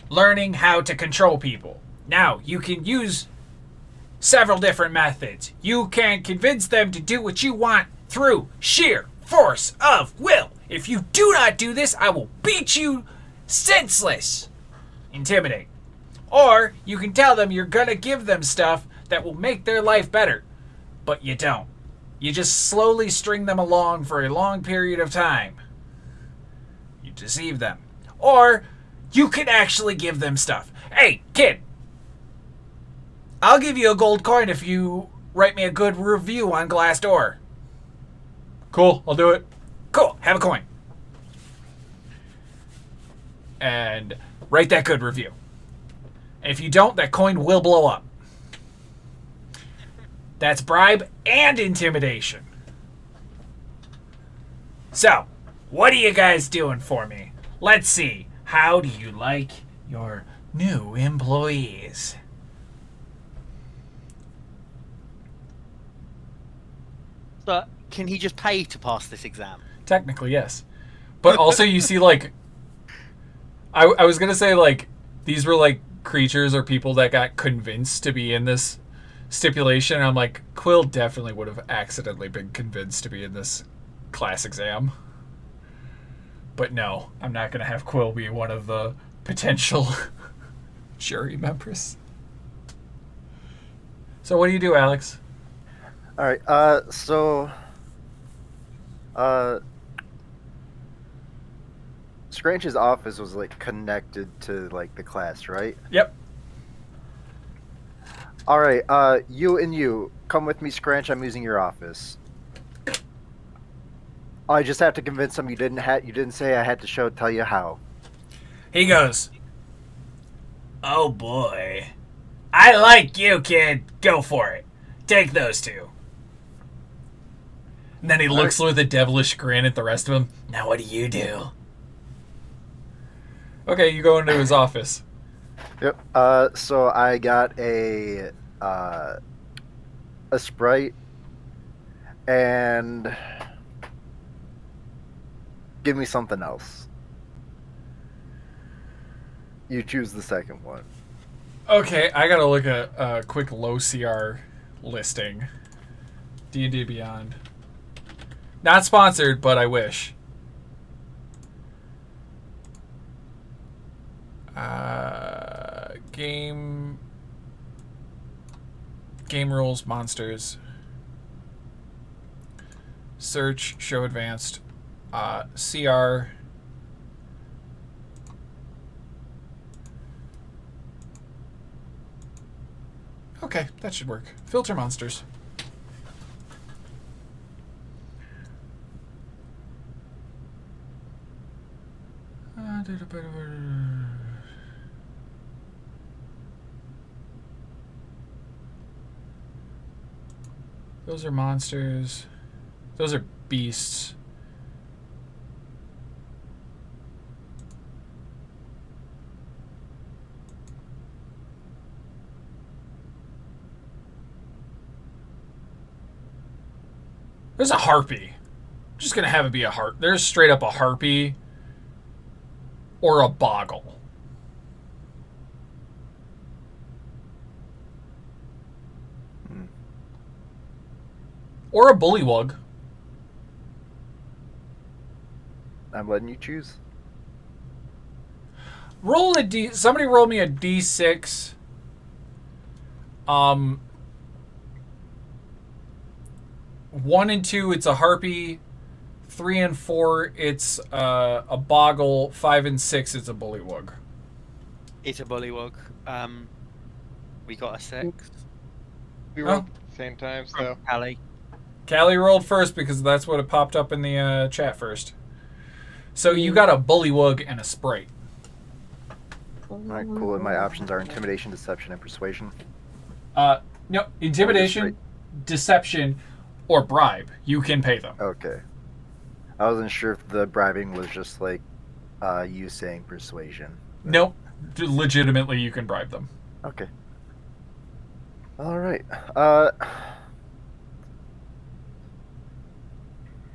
learning how to control people. Now, you can use several different methods. You can convince them to do what you want through sheer force of will. If you do not do this, I will beat you senseless. Intimidate. Or you can tell them you're gonna give them stuff that will make their life better, but you don't. You just slowly string them along for a long period of time. You deceive them. Or you can actually give them stuff. Hey, kid, I'll give you a gold coin if you write me a good review on Glassdoor. Cool, I'll do it. Cool, have a coin. And write that good review. And if you don't, that coin will blow up. That's bribe and intimidation. So, what are you guys doing for me? Let's see. How do you like your new employees? But can he just pay to pass this exam? Technically, yes. But also you see, like... I was going to say, like, these were, like, creatures or people that got convinced to be in this stipulation. And I'm like, Quill definitely would have accidentally been convinced to be in this class exam. But no, I'm not going to have Quill be one of the potential jury members. So what do you do, Alex? All right. Scranch's office was like connected to like the class, right? Yep. All right. You come with me, Scranch. I'm using your office. I just have to convince them you didn't say I had to tell you how. He goes, "Oh boy. I like you, kid. Go for it. Take those 2. And then he looks with a devilish grin at the rest of them. Now what do you do? Okay, you go into his office. Yep. So I got a Sprite and give me something else. You choose the second one. Okay, I gotta look at a quick low CR listing. D&D Beyond. Not sponsored, but I wish. Game rules, monsters. Search, show advanced. CR. Okay, that should work. Filter monsters. Those are monsters. Those are beasts. There's a harpy. I'm just gonna have it be a harp. There's straight up a harpy or a boggle. Or a bullywug. I'm letting you choose. Roll a D. Somebody roll me a D6. 1 and 2, it's a harpy. 3 and 4, it's a boggle. 5 and 6, it's a bullywug. It's a bullywug. We got a 6. We rolled at the same time, so. Callie. Callie rolled first because that's what it popped up in the chat first. So you got a bullywug and a sprite. Alright, cool. And my options are intimidation, deception, and persuasion. No, intimidation. deception or bribe. You can pay them. Okay. I wasn't sure if the bribing was just like you saying persuasion. Nope. Legitimately, you can bribe them. Okay. All right.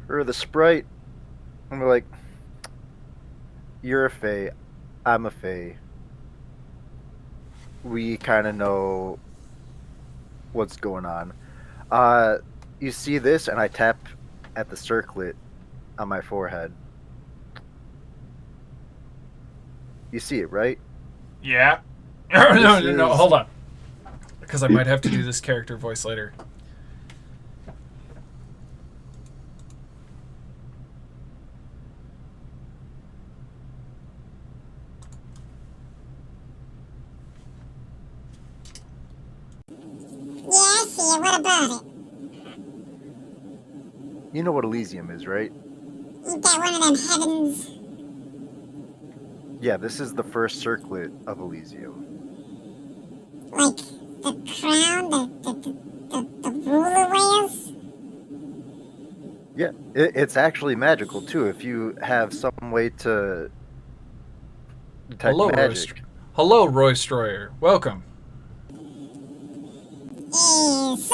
For the sprite, I'm like, you're a fae, I'm a fae. We kind of know what's going on. You see this, and I tap at the circlet on my forehead. You see it, right? Yeah. No, This no, is- hold on. Because I might have to do this character voice later. Yeah, I see it. What about it? You know what Elysium is, right? Ain't that one of them heavens? Yeah, this is the first circlet of Elysium. Like the crown the ruler wears? Yeah, it's actually magical too. If you have some way to detect Hello, magic. Hello, Roy Stroyer. Welcome. So, it's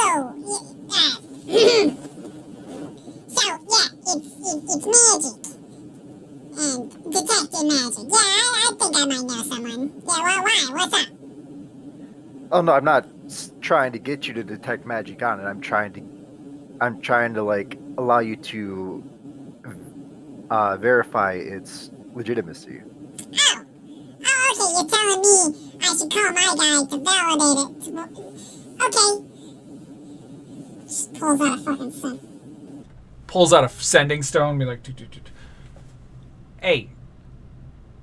magic. And detecting magic. Yeah, I think I might know someone. Yeah, well, why? What's up? Oh no, I'm not trying to get you to detect magic on it. I'm trying to like allow you to verify its legitimacy. Oh, okay, you're telling me I should call my guy to validate it. Okay. Just pulls out a fucking sun. Pulls out a sending stone, be like, hey,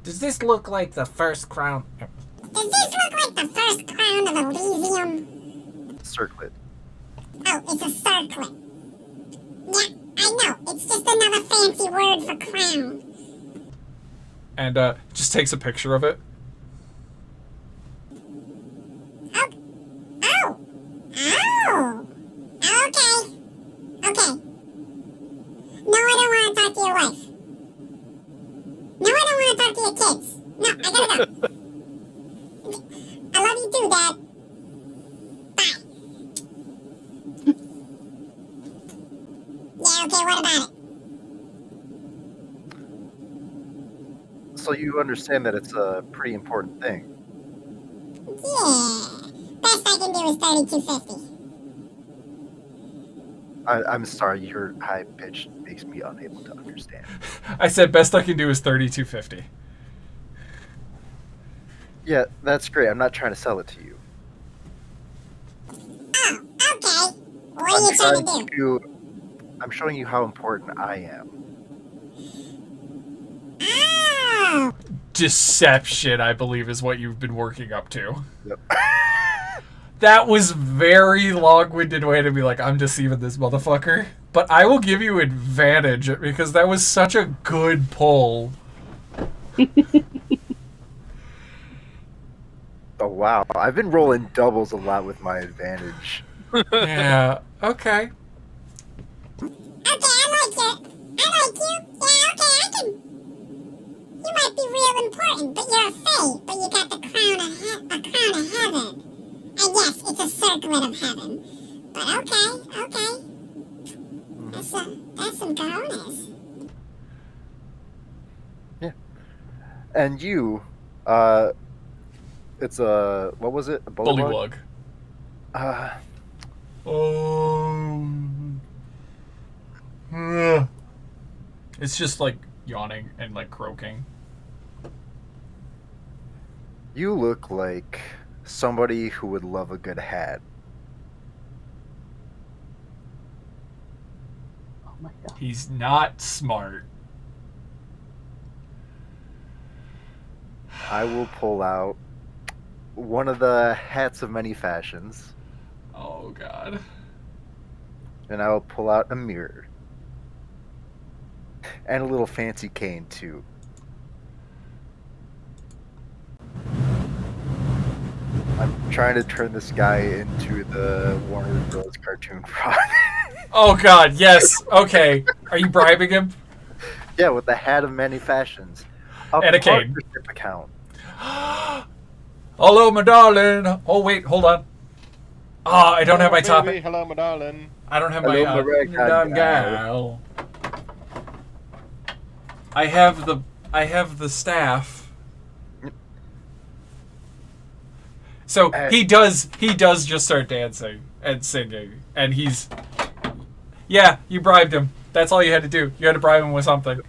does this look like the first crown? Does this look like the first crown of Elysium? Circlet. Oh, it's a circlet. Yeah, I know. It's just another fancy word for crown. And just takes a picture of it. Oh. Oh. Oh. Okay. Okay. No, I don't want to talk to your wife. No, I don't want to talk to your kids. No, I gotta go. I love you too, Dad. Bye. Yeah, okay, what about it? So you understand that it's a pretty important thing. Yeah. Best I can do is 3250. I'm sorry, your high pitch makes me unable to understand. I said best I can do is 3250. Yeah, that's great. I'm not trying to sell it to you. Oh, okay. What are you trying to do? I'm showing you how important I am. Oh. Deception, I believe, is what you've been working up to. Yep. That was very long-winded way to be like, I'm deceiving this motherfucker. But I will give you advantage because that was such a good pull. Oh wow, I've been rolling doubles a lot with my advantage. Yeah, okay. Okay, I like you. Yeah, okay, I can. You might be real important, but you're a fae. But you got the crown of heaven. And yes, it's a circlet of heaven. But okay. That's some cojones. Yeah. And you, it's a, what was it? A Bullywug. It's just like yawning and like croaking. You look like somebody who would love a good hat. Oh my god. He's not smart. I will pull out one of the hats of many fashions, Oh god. and I will pull out a mirror. And a little fancy cane, too. I'm trying to turn this guy into the Warner Bros. Cartoon frog. Oh God, yes. Okay. Are you bribing him? Yeah, with the hat of many fashions. And a cane. Partnership account. Hello, my darling. Oh wait, hold on. Ah, I don't have my baby, topic. hello, my darling. I don't have Hello, my my ragtime gal. I have the staff. So he does just start dancing and singing, and he's you bribed him. That's all you had to do. You had to bribe him with something.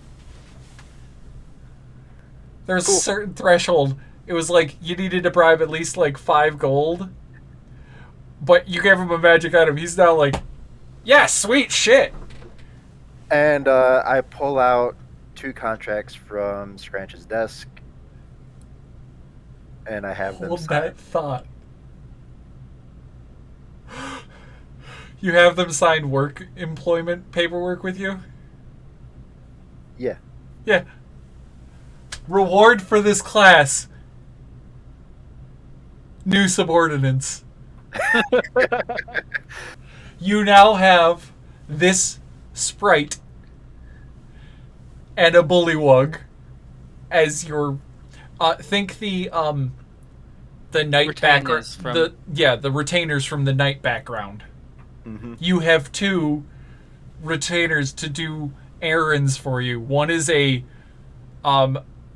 There's a certain threshold. It was like you needed to bribe at least like 5 gold. But you gave him a magic item. He's now like, yeah, sweet shit. And I pull out 2 contracts from Scranch's desk. And I have them Hold signed. that thought. You have them sign work employment paperwork with you? Yeah. Yeah. Reward for this class. New subordinates. You now have this sprite and a bullywug as your think the night background Retainers the retainers from the night background. Mm-hmm. You have 2 retainers to do errands for you. One is a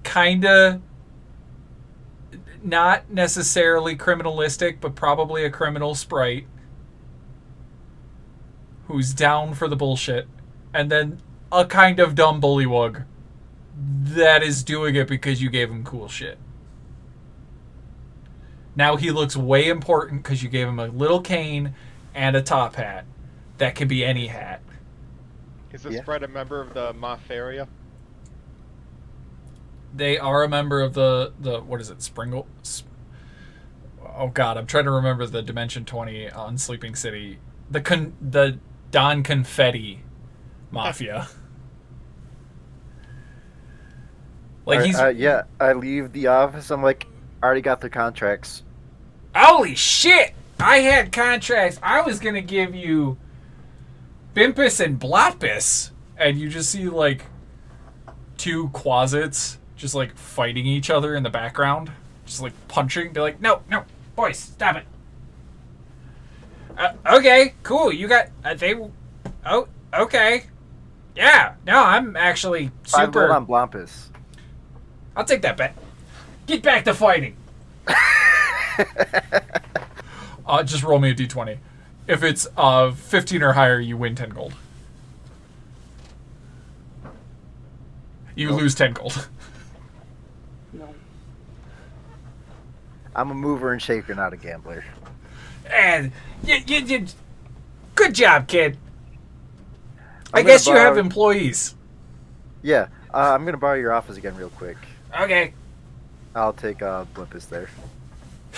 kinda not necessarily criminalistic, but probably a criminal sprite who's down for the bullshit. And then a kind of dumb bullywug that is doing it because you gave him cool shit. Now he looks way important because you gave him a little cane and a top hat. That could be any hat. Is this Sprite a member of the Maffaria? They are a member of the what is it, Springle? Oh God, I'm trying to remember the Dimension 20 on Sleeping City. The Don Confetti Mafia. Like he's I leave the office. I'm like, already got their contracts. holy shit! I had contracts. I was gonna give you Bimpus and Blopus, and you just see like 2 quasits just like fighting each other in the background, just like punching. They're like, no, boys, stop it. Okay, cool. You got Oh, okay. Yeah, no, I'm actually 5 super. gold on Blampus. I'll take that bet. Get back to fighting. Just roll me a d20. If it's 15 or higher, you win 10 gold. You lose 10 gold. No. I'm a mover and shaker, not a gambler. And you good job, kid. I I'm guess gonna you have borrow- employees. Yeah, I'm gonna borrow your office again real quick. Okay. I'll take Blimpus there.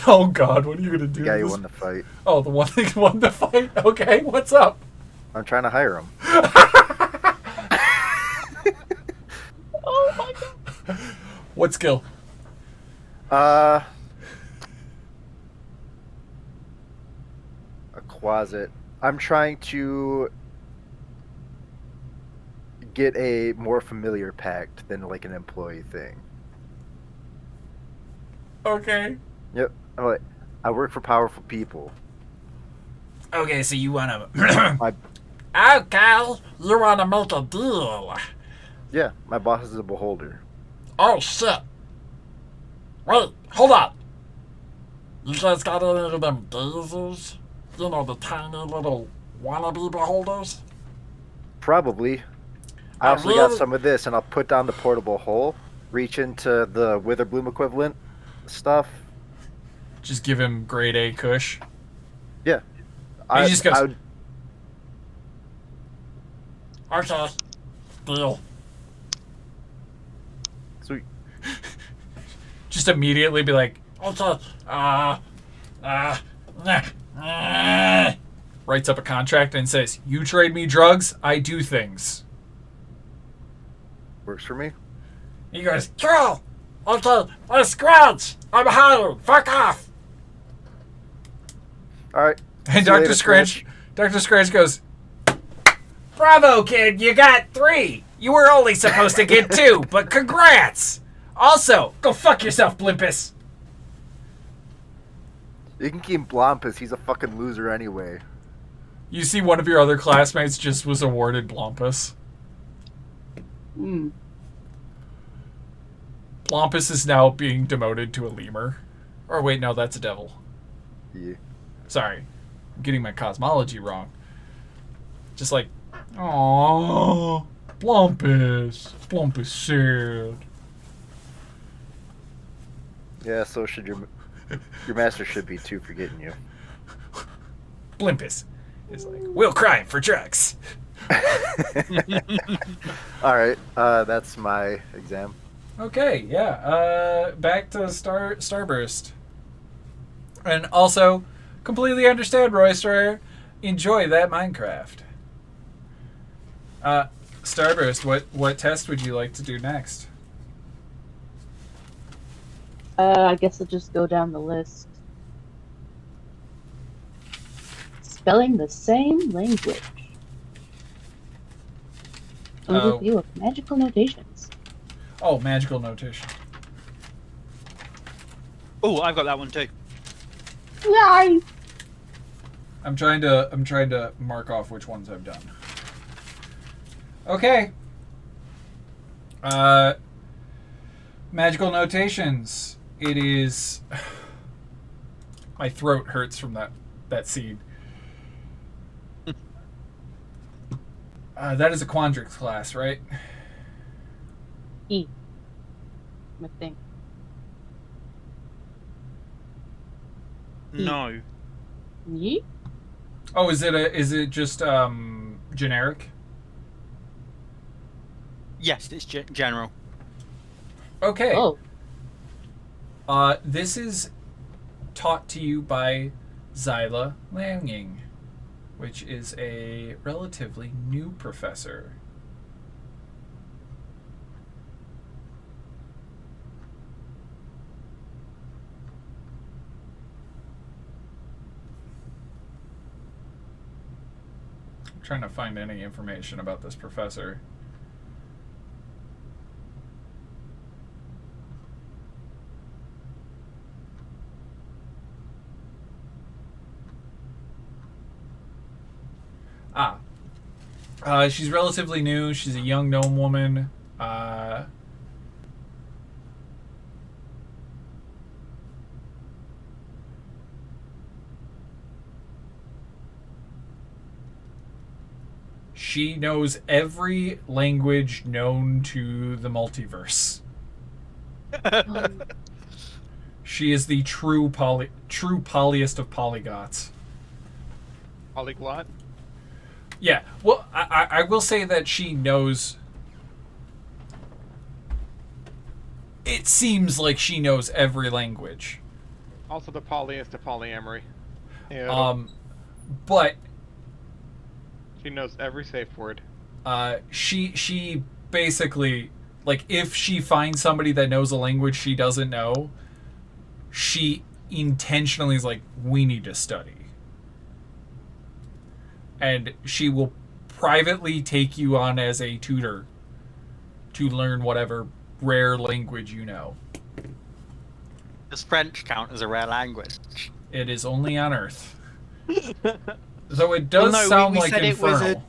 Oh God, what are you gonna do? The guy to who this- won the fight. Oh, the one that won the fight. Okay, what's up? I'm trying to hire him. Oh my God. What skill? A quasit. I'm trying to get a more familiar pact than like an employee thing. Okay. Yep. I'm like, I work for powerful people. Okay, so you wanna? My Okay, you wanna make a deal? yeah, my boss is a beholder. Oh shit! Wait, hold on. You guys got any of them daisies? You know, the tiny little wannabe beholders? Probably. I I also got really- some of this, and I'll put down the portable hole, reach into the Witherbloom equivalent stuff. Just give him grade A Kush. Yeah. He just goes- I would- Okay. Deal. Sweet. Just immediately be like, okay, writes up a contract and says, you trade me drugs, I do things. Works for me. He goes, cool. Okay, I scratch. I'm hired. Fuck off. All right. And See you Dr. later, Scratch, Dr. Scratch goes, "Bravo, kid, you got 3. You were only supposed to get 2, but congrats. Also, go fuck yourself, Blimpus." You can keep Blompus. He's a fucking loser anyway. You see one of your other classmates just was awarded Blompus. Hmm. Blompus is now being demoted to a lemur. Or wait, no, that's a devil. Yeah. Sorry. I'm getting my cosmology wrong. Just like, aww, Blompus. Blompus sad. Yeah. So should your master should be too for getting you. Blimpus is like, "We'll crime for drugs." All right. That's my exam. Okay, yeah. Back to Starburst. And also, completely understand, Royster. Enjoy that Minecraft. Starburst, what test would you like to do next? I guess I'll just go down the list. Spelling the same language. Overview of magical notations. Oh, magical notation. Oh, I've got that one too. Yay! I'm trying to mark off which ones I've done. Okay. Magical notations. It is. My throat hurts from that scene. That is a Quandrix class, right? E. I think. No. Ye? Oh, is it just generic? Yes, it's general. Okay. Oh. This is taught to you by Zyla Langing, which is a relatively new professor. I'm trying to find any information about this professor. She's relatively new. She's a young gnome woman. She knows every language known to the multiverse. She is the true polyest of polyglots. Polyglot? Yeah, well, I will say that she knows. It seems like she knows every language. Also the polyest of polyamory. Yeah. But She knows every safe word. she basically, like, if she finds somebody that knows a language she doesn't know, she intentionally is like, we need to study. And she will privately take you on as a tutor to learn whatever rare language you know. Does French count as a rare language? It is only on Earth. Though it does Well, no, sound we like said it was Infernal.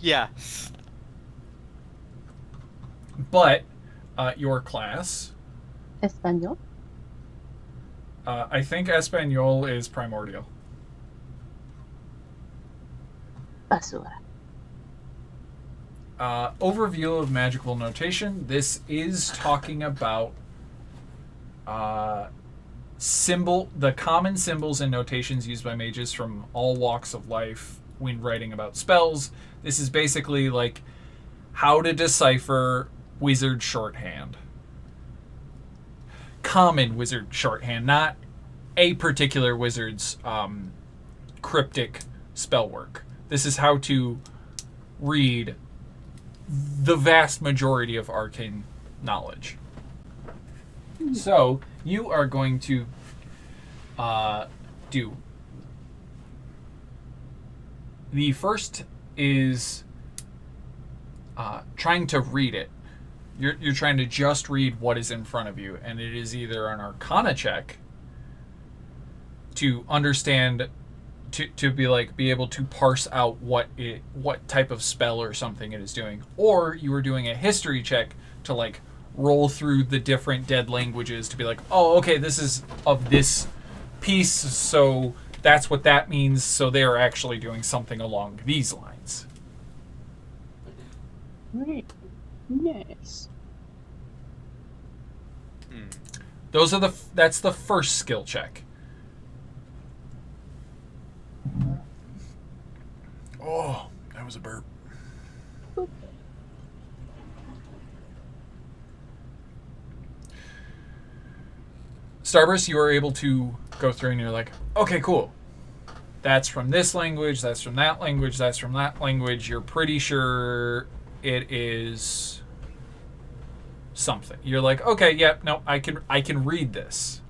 Yes. But your class, Espanol? I think Espanol is primordial. Basura. Overview of magical notation. This is talking about the common symbols and notations used by mages from all walks of life when writing about spells. This is basically like how to decipher wizard shorthand. Common wizard shorthand, not a particular wizard's cryptic spell work. This is how to read the vast majority of arcane knowledge. So, you are going to do The first is trying to read it. You're trying to just read what is in front of you, and it is either an Arcana check to understand, to be able to parse out what type of spell or something it is doing, or you are doing a history check to like roll through the different dead languages to be like, oh, okay, this is of this piece, so that's what that means, so they are actually doing something along these lines. Right. Nice. That's the first skill check. Oh, that was a burp. Starburst, you are able to go through and you're like, okay, cool. That's from this language, that's from that language, that's from that language. You're pretty sure it is something. You're like, okay, yep, no, I can read this.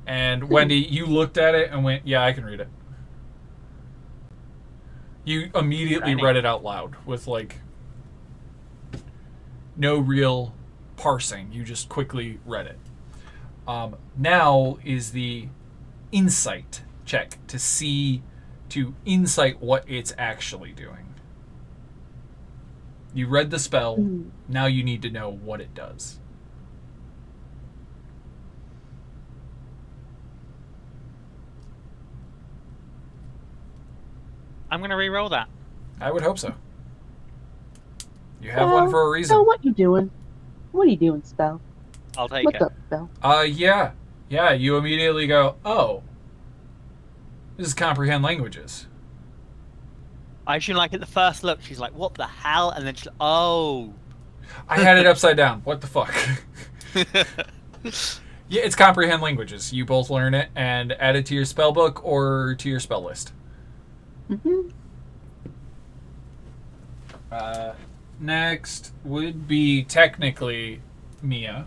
And Wendy, you looked at it and went, yeah, I can read it. You immediately read it out loud with like no real parsing. You just quickly read it. Now is the insight check to insight what it's actually doing. You read the spell. Now you need to know what it does. I'm going to re-roll that. I would hope so. You have one for a reason. So what you doing? What are you doing, Spell? I'll take What's it. up, Spell? Yeah. Yeah, you immediately go, oh, this is comprehend languages. I actually like at the first look, she's like, what the hell? And then she's like, oh. I had it upside down. What the fuck? Yeah, it's comprehend languages. You both learn it and add it to your spell book or to your spell list. Mm-hmm. Next would be technically Mia.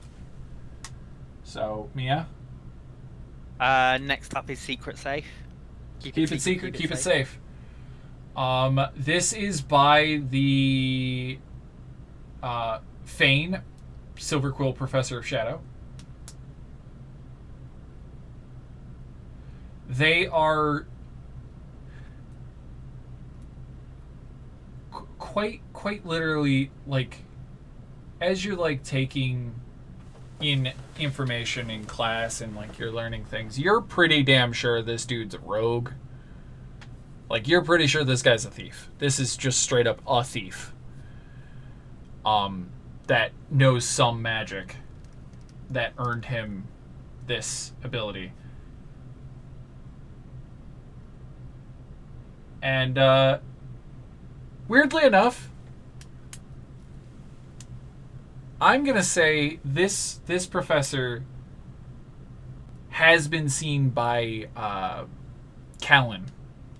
So, Mia? Next up is Secret Safe. Keep it secret, keep it safe. This is by the Fane, Silver Quill Professor of Shadow. They are quite literally, like, as you're like taking in information in class and like you're learning things, you're pretty damn sure this dude's a rogue. Like, you're pretty sure this guy's a thief. This is just straight up a thief. That knows some magic that earned him this ability. And weirdly enough, I'm gonna say this professor has been seen by Callan.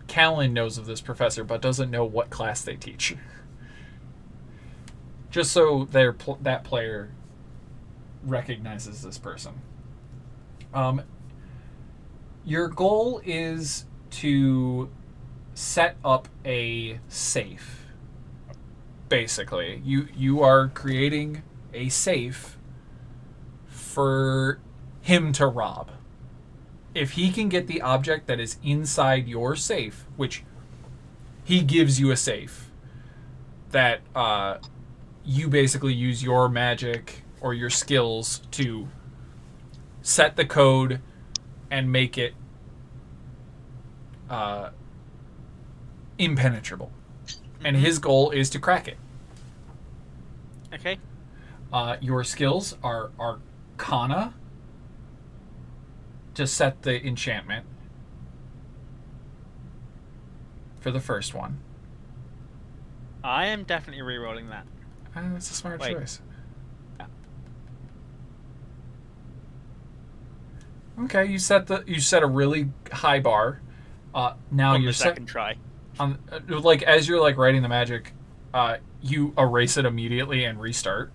Callan knows of this professor, but doesn't know what class they teach. Just so that player recognizes this person. Your goal is to set up a safe. Basically, you are creating a safe for him to rob. If he can get the object that is inside your safe, which he gives you a safe, that you basically use your magic or your skills to set the code and make it impenetrable. And his goal is to crack it. Okay. Your skills are Arcana to set the enchantment for the first one. I am definitely re-rolling that. That's a smart choice. Yeah. Okay, you set a really high bar. Now On you're the second try. like as you're like writing the magic, you erase it immediately and restart.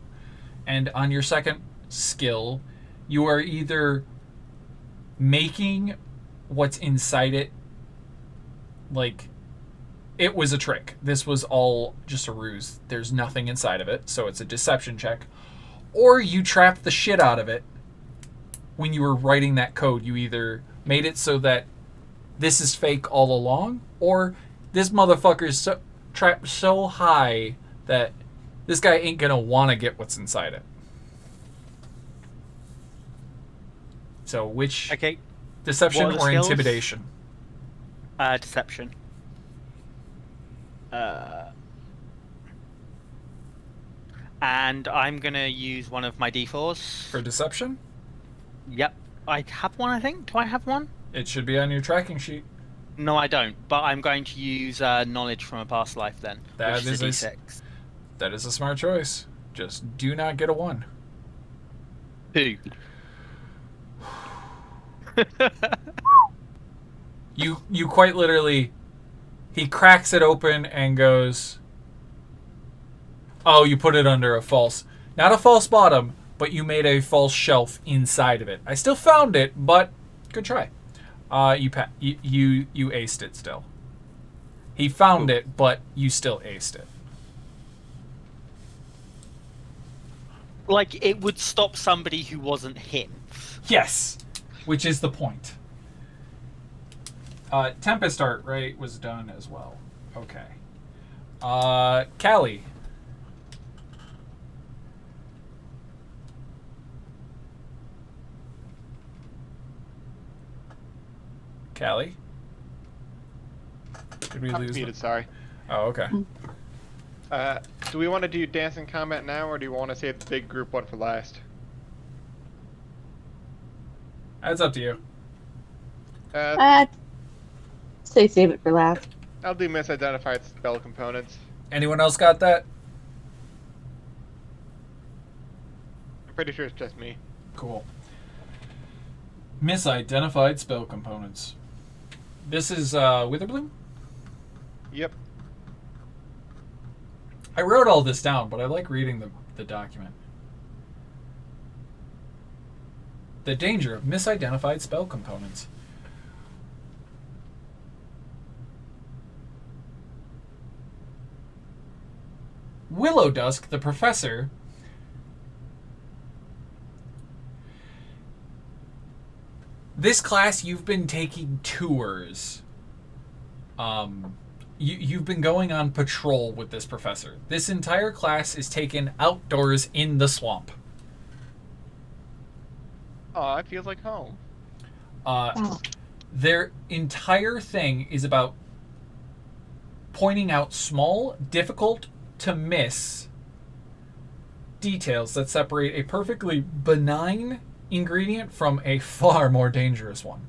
And on your second skill, you are either making what's inside it like, it was a trick. This was all just a ruse. There's nothing inside of it, so it's a deception check. Or you trapped the shit out of it when you were writing that code. You either made it so that this is fake all along, or this motherfucker's trapped so high that this guy ain't gonna want to get what's inside it. So which... Okay. Deception What are the or skills? intimidation? Deception. And I'm gonna use one of my D4s. For deception? Yep. I have one, I think. Do I have one? It should be on your tracking sheet. No, I don't. But I'm going to use knowledge from a past life then. That which is is a a- D6. That is a smart choice. Just do not get a 1. 2. You quite literally... He cracks it open and goes... Oh, you put it under a false... Not a false bottom, but you made a false shelf inside of it. I still found it, but good try. You aced it still. He found it, but you still aced it. Like, it would stop somebody who wasn't him. Yes, which is the point. Tempest art, right, was done as well. Okay. Callie. Callie? Did we I'm lose muted, them? sorry. Oh, okay. Do we want to do dance in combat now, or do you want to save the big group one for last? That's up to you. Say save it for last. I'll do misidentified spell components. Anyone else got that? I'm pretty sure it's just me. Cool. Misidentified spell components. This is Witherbloom? Yep. I wrote all this down, but I like reading the document. The danger of misidentified spell components. Willow Dusk, the professor, this class you've been taking tours. You've been going on patrol with this professor. This entire class is taken outdoors in the swamp. Aw, it feels like home. Their entire thing is about pointing out small, difficult to miss details that separate a perfectly benign ingredient from a far more dangerous one.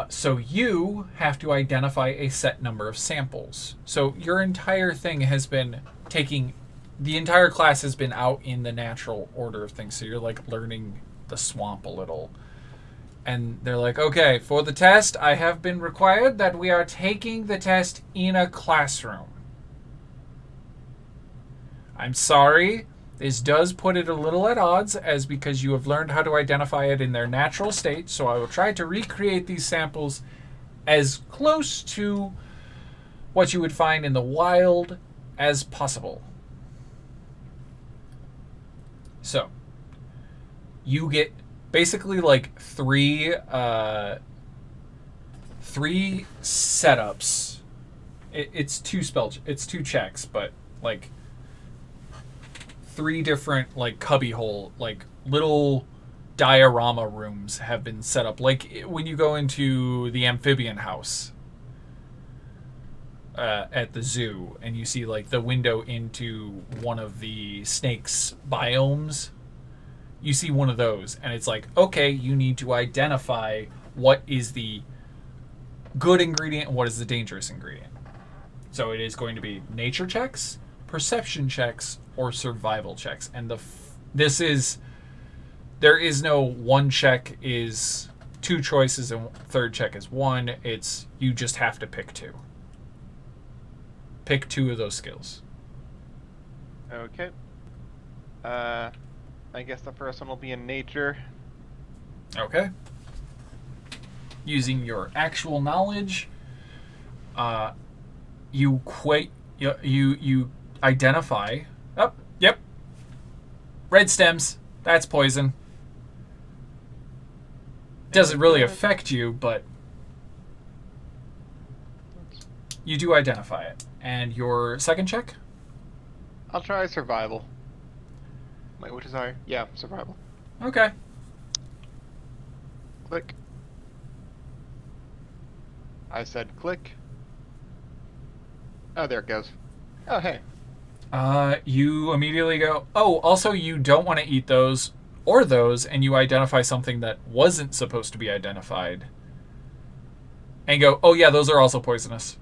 So you have to identify a set number of samples. So your entire thing has been taking... The entire class has been out in the natural order of things. So you're like learning the swamp a little. And they're like, okay, for the test, I have been required that we are taking the test in a classroom. I'm sorry. This does put it a little at odds, as because you have learned how to identify it in their natural state, so I will try to recreate these samples as close to what you would find in the wild as possible. So, you get basically like three setups. It's two checks, but like 3 different like cubbyhole, like little diorama rooms have been set up. Like when you go into the amphibian house at the zoo and you see like the window into one of the snake's biomes, you see one of those and it's like, okay, you need to identify what is the good ingredient and what is the dangerous ingredient. So it is going to be nature checks, perception checks, or survival checks. And there is no one check is 2 choices and third check is 1. It's you just have to pick 2. Pick 2 of those skills. Okay. I guess the first one will be in nature. Okay. using your actual knowledge, you identify. Oh, yep. Red stems. That's poison. Doesn't really affect you, but you do identify it. And your second check? I'll try survival. Wait, which is higher? Yeah, survival. Okay. Click. I said click. Oh, there it goes. Oh, hey. You immediately go, oh, also you don't want to eat those or those, and you identify something that wasn't supposed to be identified. And go, oh yeah, those are also poisonous.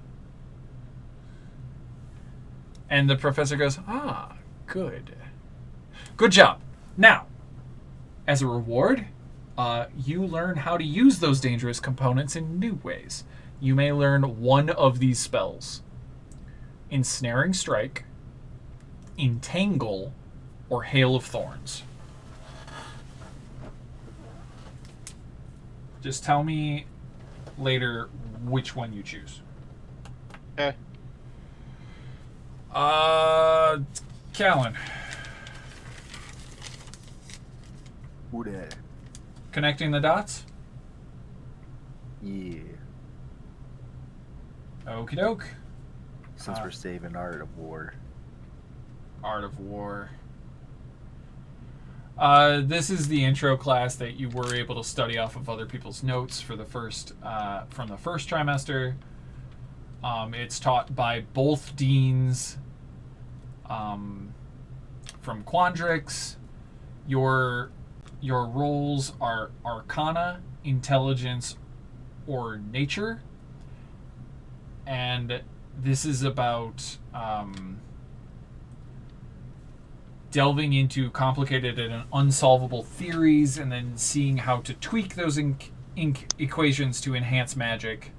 And the professor goes, ah, good. Good job. Now, as a reward, you learn how to use those dangerous components in new ways. You may learn one of these spells. Ensnaring Strike, Entangle, or Hail of Thorns. Just tell me later which one you choose. Okay. Callan. Who that? Connecting the dots? Yeah. Okie doke. Since we're saving Art of War. Art of War. This is the intro class that you were able to study off of other people's notes for the first from the first trimester. It's taught by both deans from Quandrix. Your roles are Arcana, Intelligence, or Nature. And this is about delving into complicated and unsolvable theories and then seeing how to tweak those ink equations to enhance magic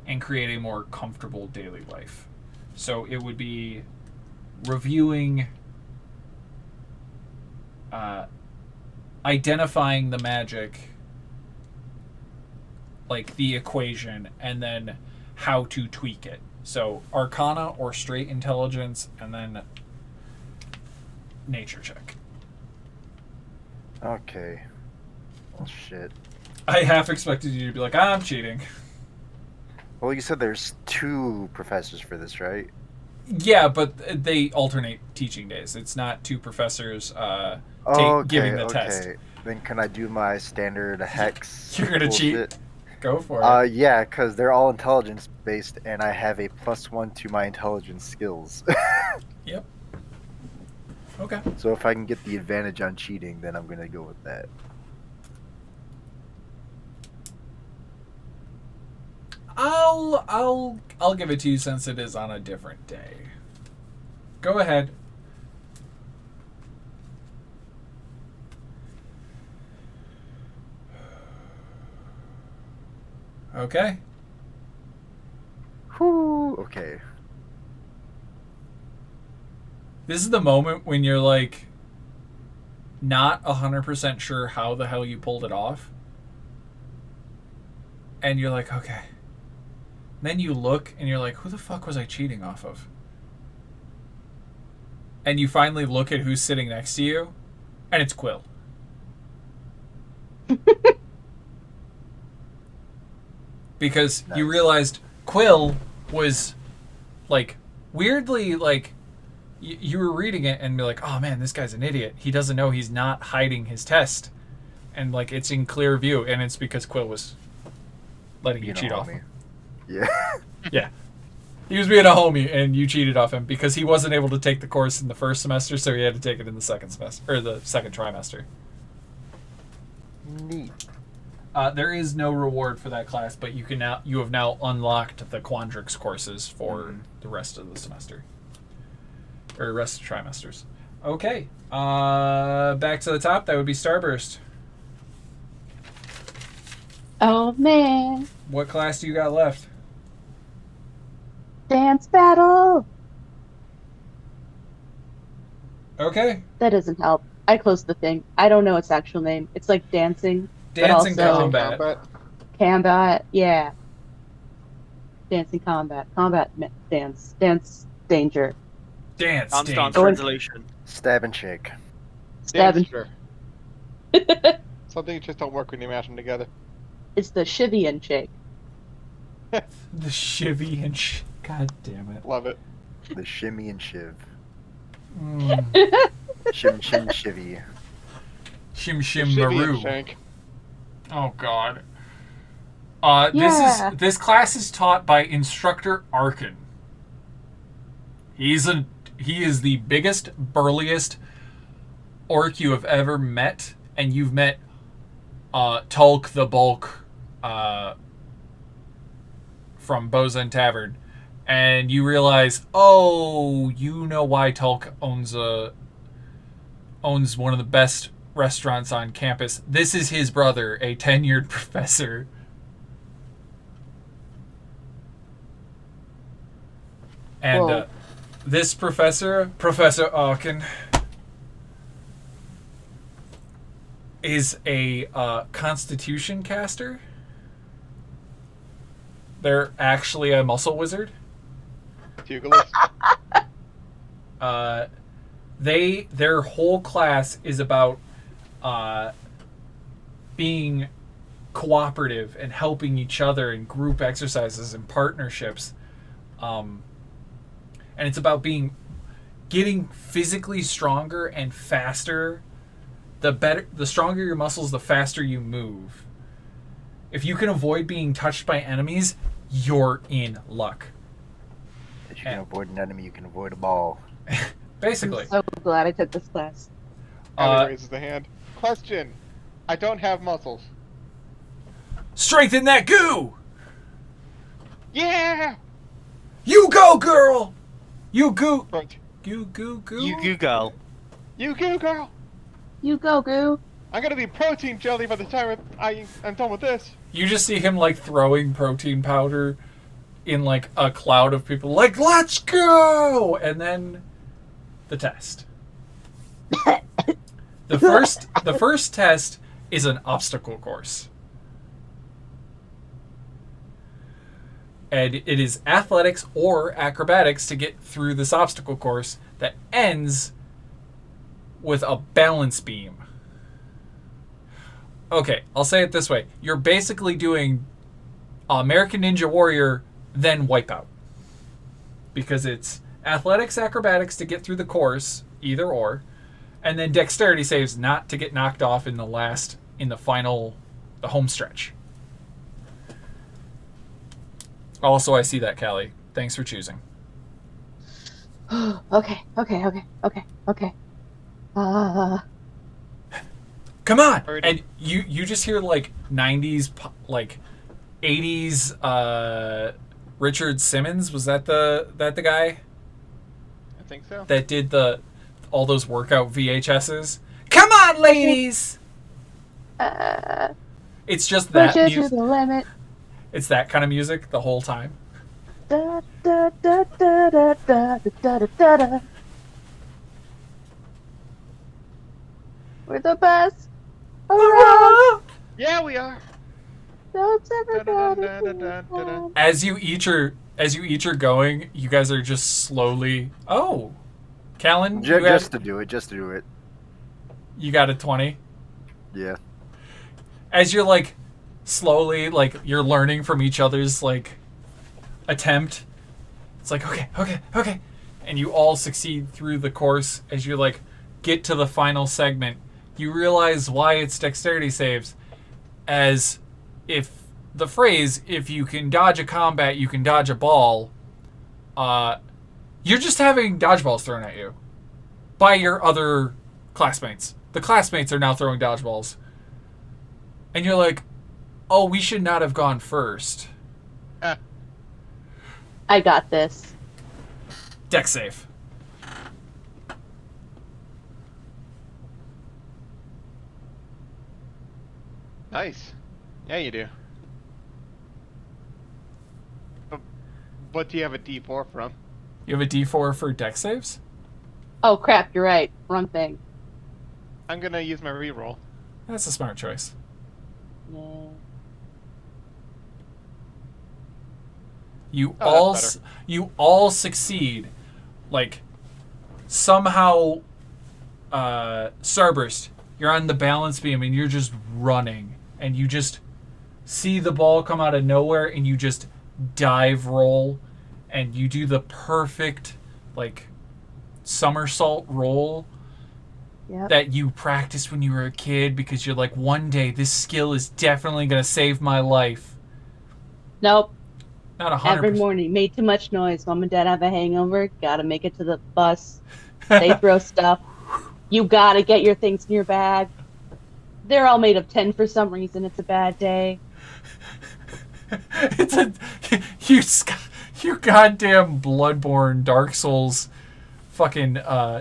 and create a more comfortable daily life. So it would be reviewing, identifying the magic, like the equation, and then how to tweak it. So Arcana or straight Intelligence, and then Nature check. Okay. Well, shit. I half expected you to be like, I'm cheating. Well, you said there's 2 professors for this, right? Yeah, but they alternate teaching days. It's not 2 professors giving the test. Then can I do my standard hex? You're gonna cheat? bullshit? Go for it. Yeah, because they're all intelligence based, and I have a +1 to my intelligence skills. Yep. Okay. So if I can get the advantage on cheating, then I'm gonna go with that. I'll give it to you since it is on a different day. Go ahead. Okay. Whew. Okay. This is the moment when you're like not 100% sure how the hell you pulled it off. And you're like, okay. Then you look and you're like, who the fuck was I cheating off of? And you finally look at who's sitting next to you, and it's Quill. Because you realized Quill was like weirdly like you were reading it and be like, oh man, this guy's an idiot. He doesn't know he's not hiding his test. And like it's in clear view, and it's because Quill was letting you cheat off him. Yeah. Yeah. He was being a homie, and you cheated off him because he wasn't able to take the course in the first semester, so he had to take it in the second semester or the second trimester. Neat. There is no reward for that class, but you have now unlocked the Quandrix courses for the rest of the semester or rest of trimesters. Okay, back to the top. That would be Starburst. Oh man. What class do you got left? Dance battle. Okay. That doesn't help. I closed the thing. I don't know its actual name. It's like dancing. Dancing but also, combat. Combat, yeah. Dancing combat. Dance. Dance danger. Dance, Dance, dance, danger. resolution. Stab and shake. Stab and Dancer. Something you just don't work when you mash them together. It's the shivvy and shake. The shivvy and God damn it. Love it. The shimmy and shiv. Mm. Shim shim shivy. Shim shim Shivvy maru. and shank. Oh god. Yeah. This class is taught by Instructor Arkin. He is the biggest, burliest orc you have ever met, and you've met Tulk the Bulk from Bosun Tavern, and you realize, oh, you know why Tulk owns one of the best restaurants on campus. This is his brother, a tenured professor. And Whoa. this Professor Arkin, is a Constitution caster. They're actually a muscle wizard. Pugilist. Their whole class is about being cooperative and helping each other in group exercises and partnerships. And it's about getting physically stronger and faster. The stronger your muscles, the faster you move. If you can avoid being touched by enemies, you're in luck. If you can avoid an enemy, you can avoid a ball. Basically. I'm so glad I took this class. Ellie raises the hand. Question. I don't have muscles. Strengthen that goo! Yeah! You go, girl! You goo! Right. Goo. You goo girl. You go, girl! You go, Goo. I'm gonna be protein jelly by the time I'm done with this. You just see him like throwing protein powder in like a cloud of people like, let's go! And then the test. The first test is an obstacle course. And it is athletics or acrobatics to get through this obstacle course that ends with a balance beam. Okay, I'll say it this way. You're basically doing American Ninja Warrior, then Wipeout. Because it's athletics, acrobatics to get through the course, either or, and then dexterity saves not to get knocked off in the home stretch. Also, I see that, Callie. Thanks for choosing. Okay. Come on! Already. And you just hear like 90s, like 80s Richard Simmons. Was that the guy I think so. that did all those workout VHSs? Come on, ladies! It's just that Push it to music. the limit. It's that kind of music the whole time. Da, da, da, da, da, da, da, da, da, da. We're the best around. Yeah, we are. That's everybody. Da-da-da-da-da-da-da. As you each are going, you guys are just slowly. Oh, Callan, Just to do it. you got a 20. Yeah. As you're like slowly, like you're learning from each other's like attempt. It's like okay, and you all succeed through the course. As you like get to the final segment, you realize why it's dexterity saves, as if the phrase "if you can dodge a combat, you can dodge a ball." You're just having dodgeballs thrown at you by your other classmates. The classmates are now throwing dodgeballs, and you're like, "Oh, we should not have gone first." I got this. Dex save. Nice. Yeah, you do. What do you have a D4 from? You have a D4 for dex saves? Oh crap! You're right. Wrong thing. I'm gonna use my reroll. That's a smart choice. Yeah. You Oh, all that's you all succeed. Like somehow Starburst, you're on the balance beam and you're just running and you just see the ball come out of nowhere and you just dive roll and you do the perfect like somersault roll Yep. that you practiced when you were a kid because you're like, one day this skill is definitely going to save my life. Nope. Not 100%. Every morning, made too much noise. Mom and dad have a hangover. Gotta make it to the bus. They throw stuff. You gotta get your things in your bag. They're all made of tin for some reason. It's a bad day. It's a you goddamn Bloodborne Dark Souls fucking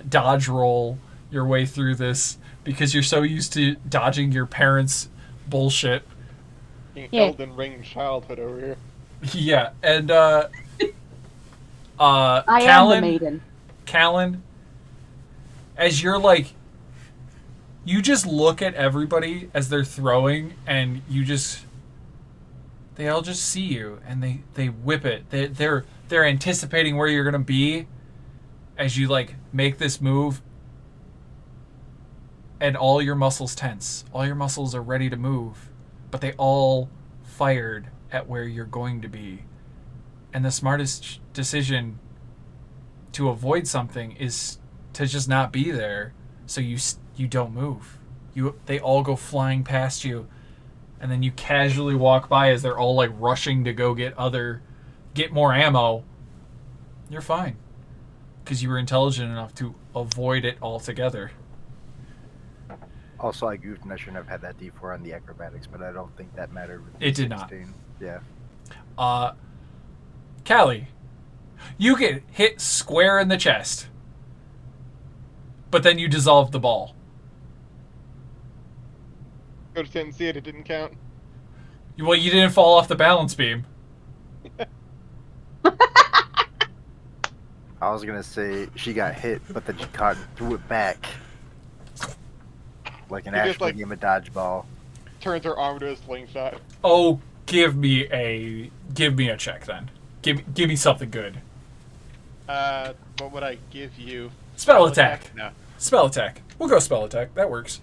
dodge roll your way through this because you're so used to dodging your parents' bullshit. Yeah. Elden Ring childhood over here. Yeah, and I am the Callan, maiden. Callan, as you're like, you just look at everybody as they're throwing, and they all just see you, and they whip it. They're anticipating where you're gonna be as you like make this move, and all your muscles tense. All your muscles are ready to move, but they all fired at where you're going to be. And the smartest decision to avoid something is to just not be there, so you don't move. They all go flying past you, and then you casually walk by as they're all like rushing to go get more ammo. You're fine because you were intelligent enough to avoid it altogether. Also, I goofed and I shouldn't have had that D4 on the acrobatics, but I don't think that mattered. With It did not. 16. Yeah. Callie, you get hit square in the chest, but then you dissolve the ball. Go to didn't see it. It didn't count. Well, you didn't fall off the balance beam. I was gonna say she got hit, but then she caught and threw it back. Like an You just, actual like- game of dodgeball. Turns her arm to a slingshot. Oh, give me a check then. Give me something good. What would I give you? Spell attack. No. Spell attack. We'll go spell attack. That works.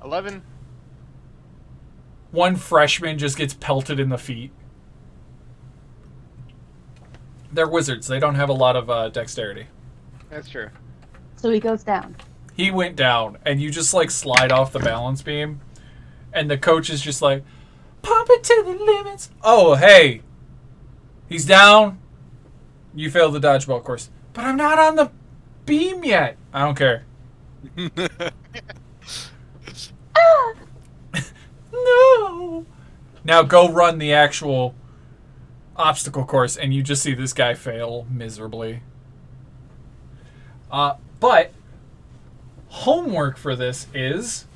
11. One freshman just gets pelted in the feet. They're wizards. They don't have a lot of dexterity. That's true. So he goes down. He went down, and you just like slide off the balance beam, and the coach is just like, pump it to the limits. Oh, hey, he's down. You failed the dodgeball course, but I'm not on the beam yet. I don't care. No. Now go run the actual obstacle course, and you just see this guy fail miserably. But homework for this is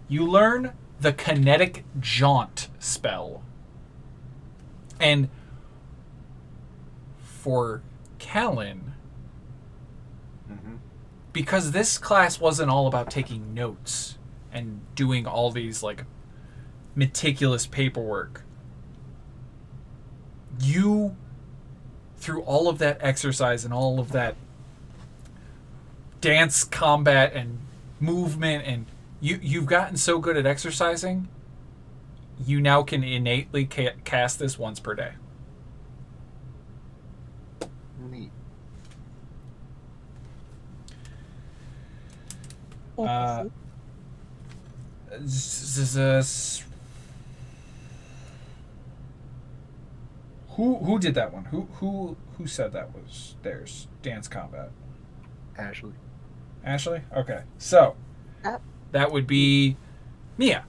you learn the kinetic jaunt spell. And for Callan, because this class wasn't all about taking notes and doing all these like meticulous paperwork, you, through all of that exercise and all of that dance, combat, and movement, and you've gotten so good at exercising, you now can innately cast this once per day. Neat. Who did that one? Who said that was theirs? Dance combat. Ashley. Ashley? Okay. So that would be Mia.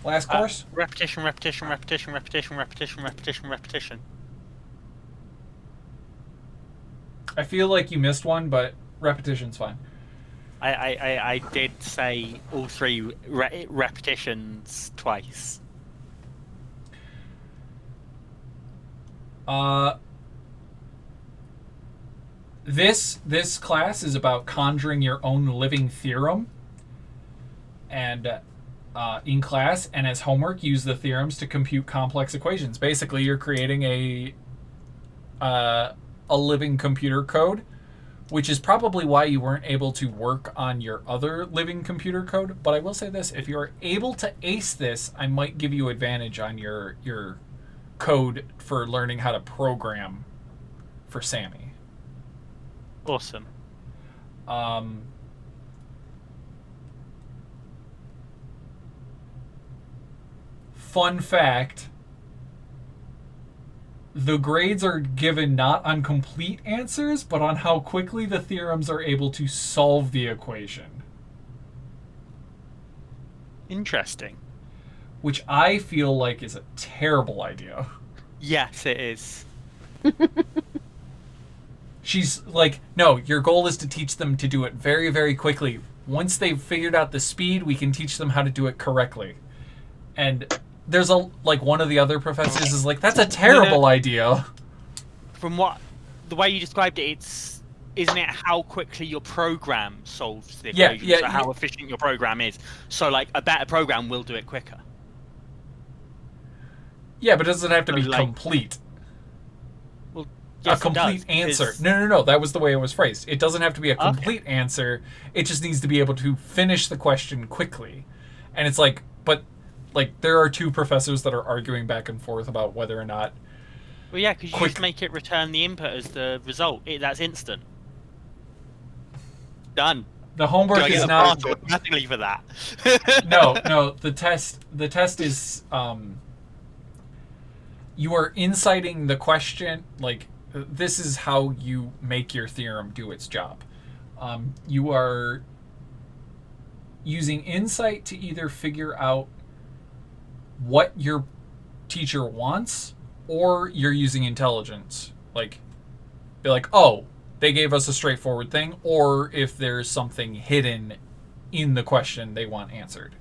Last course? Repetition, repetition, repetition, repetition, repetition, repetition, repetition. I feel like you missed one, but repetition's fine. I did say all three repetitions twice. This class is about conjuring your own living theorem, and in class, and as homework, use the theorems to compute complex equations. Basically, you're creating a living computer code, which is probably why you weren't able to work on your other living computer code. But I will say this, if you're able to ace this, I might give you advantage on your code for learning how to program for Sammy. Awesome. Fun fact, the grades are given not on complete answers, but on how quickly the theorems are able to solve the equation. Interesting. Which I feel like is a terrible idea. Yes, it is. She's like, no, your goal is to teach them to do it very, very quickly. Once they've figured out the speed, we can teach them how to do it correctly. And there's one of the other professors is like, that's a terrible idea. From the way you described it, isn't it how quickly your program solves the equation? Yeah, so how efficient your program is. So like a better program will do it quicker. Yeah, but it doesn't have to be complete. Well, yes, a complete answer. Because... No. That was the way it was phrased. It doesn't have to be a complete answer. It just needs to be able to finish the question quickly. And it's like, but like there are two professors that are arguing back and forth about whether or not. Well, yeah, because you just make it return the input as the result. That's instant. Done. The homework is not automatically for that. No. The test is you are inciting the question. Like, this is how you make your theorem do its job. You are using insight to either figure out what your teacher wants, or you're using intelligence. Like, be like, oh, they gave us a straightforward thing, or if there's something hidden in the question they want answered.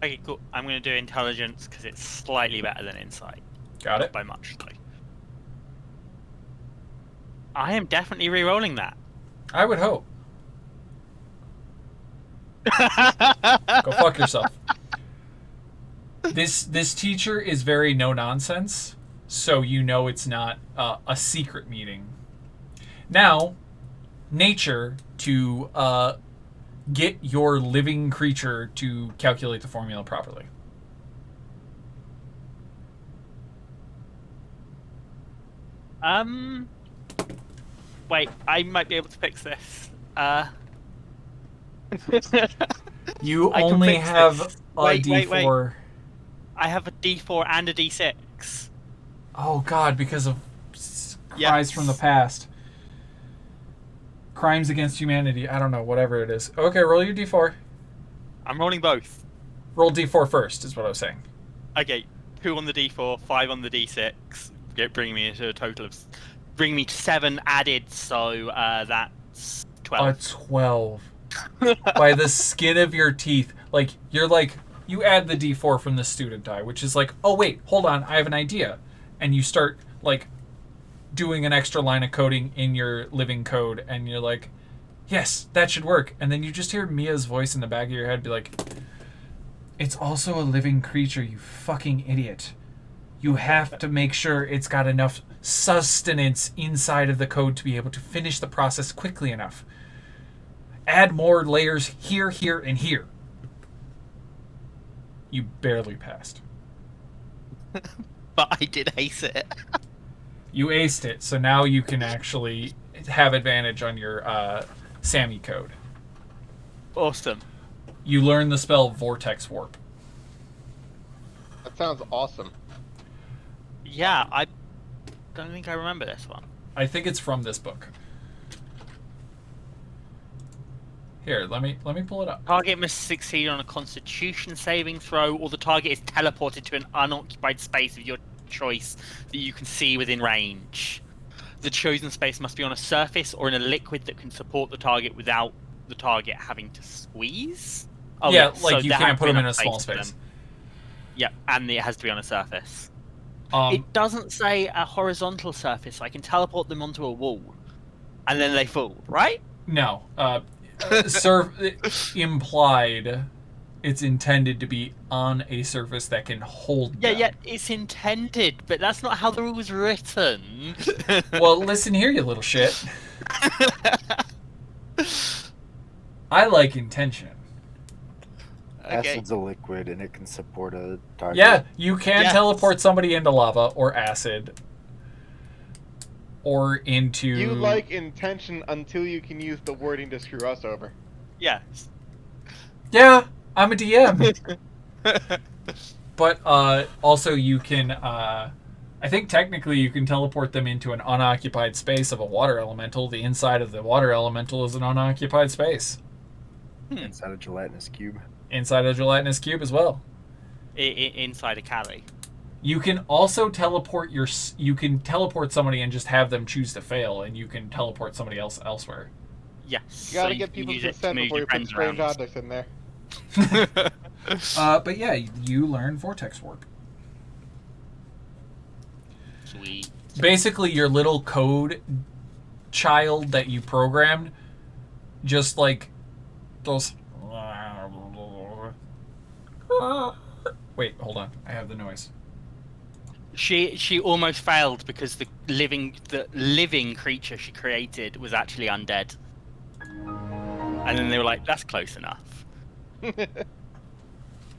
Okay, cool. I'm going to do intelligence because it's slightly better than insight. Got it. Not by much, though. I am definitely re-rolling that. I would hope. Go fuck yourself. This teacher is very no nonsense, so you know it's not a secret meeting. Now, nature to get your living creature to calculate the formula properly. Wait, I might be able to fix this. You only have a D4. Wait. I have a D4 and a D6. Oh God, because of cries from the past. Crimes against humanity. I don't know, whatever it is. Okay, roll your D4. I'm rolling both. Roll D4 first, is what I was saying. Okay, 2 on the D4, 5 on the D6. Bring me to a total of... Bring me to 7 added, so that's 12. A 12. By the skin of your teeth. Like, you're like... You add the D4 from the student die, which is like, oh wait, hold on, I have an idea. And you start, like, doing an extra line of coding in your living code, and you're like, yes, that should work. And then you just hear Mia's voice in the back of your head be like, it's also a living creature, you fucking idiot. You have to make sure it's got enough sustenance inside of the code to be able to finish the process quickly enough. Add more layers here, here, and here. You barely passed. But I did ace it. You aced it, so now you can actually have advantage on your Sammy code. Awesome. You learn the spell Vortex Warp. That sounds awesome. Yeah, I don't think I remember this one. I think it's from this book. Here, let me pull it up. Target must succeed on a Constitution saving throw, or the target is teleported to an unoccupied space of your choice that you can see within range. The chosen space must be on a surface or in a liquid that can support the target without the target having to squeeze. Oh, yeah, like so you can't put them in a small space. Yeah, and it has to be on a surface. It doesn't say a horizontal surface, so I can teleport them onto a wall, and then they fall, right? No. Implied It's intended to be on a surface that can hold Yeah, them. yeah, it's intended, but that's not how the rule was written. Well, listen here, you little shit. I like intention. Okay. Acid's a liquid and it can support a target. Yeah, you can Yes. teleport somebody into lava or acid. Or into... You like intention until you can use the wording to screw us over. Yes. Yeah, I'm a DM. But also you can... I think technically you can teleport them into an unoccupied space of a water elemental. The inside of the water elemental is an unoccupied space. Inside a gelatinous cube. Inside a gelatinous cube as well. Inside a Cali. You can also teleport you can teleport somebody and just have them choose to fail, and you can teleport somebody else elsewhere. Yes. You gotta so get can people's use it to consent move before your you put friends strange around. objects in there. But yeah, you learn vortex warp. Sweet. Basically, your little code child that you programmed just like goes. Wait, hold on. I have the noise. She almost failed because the living creature she created was actually undead. And then they were like, "That's close enough."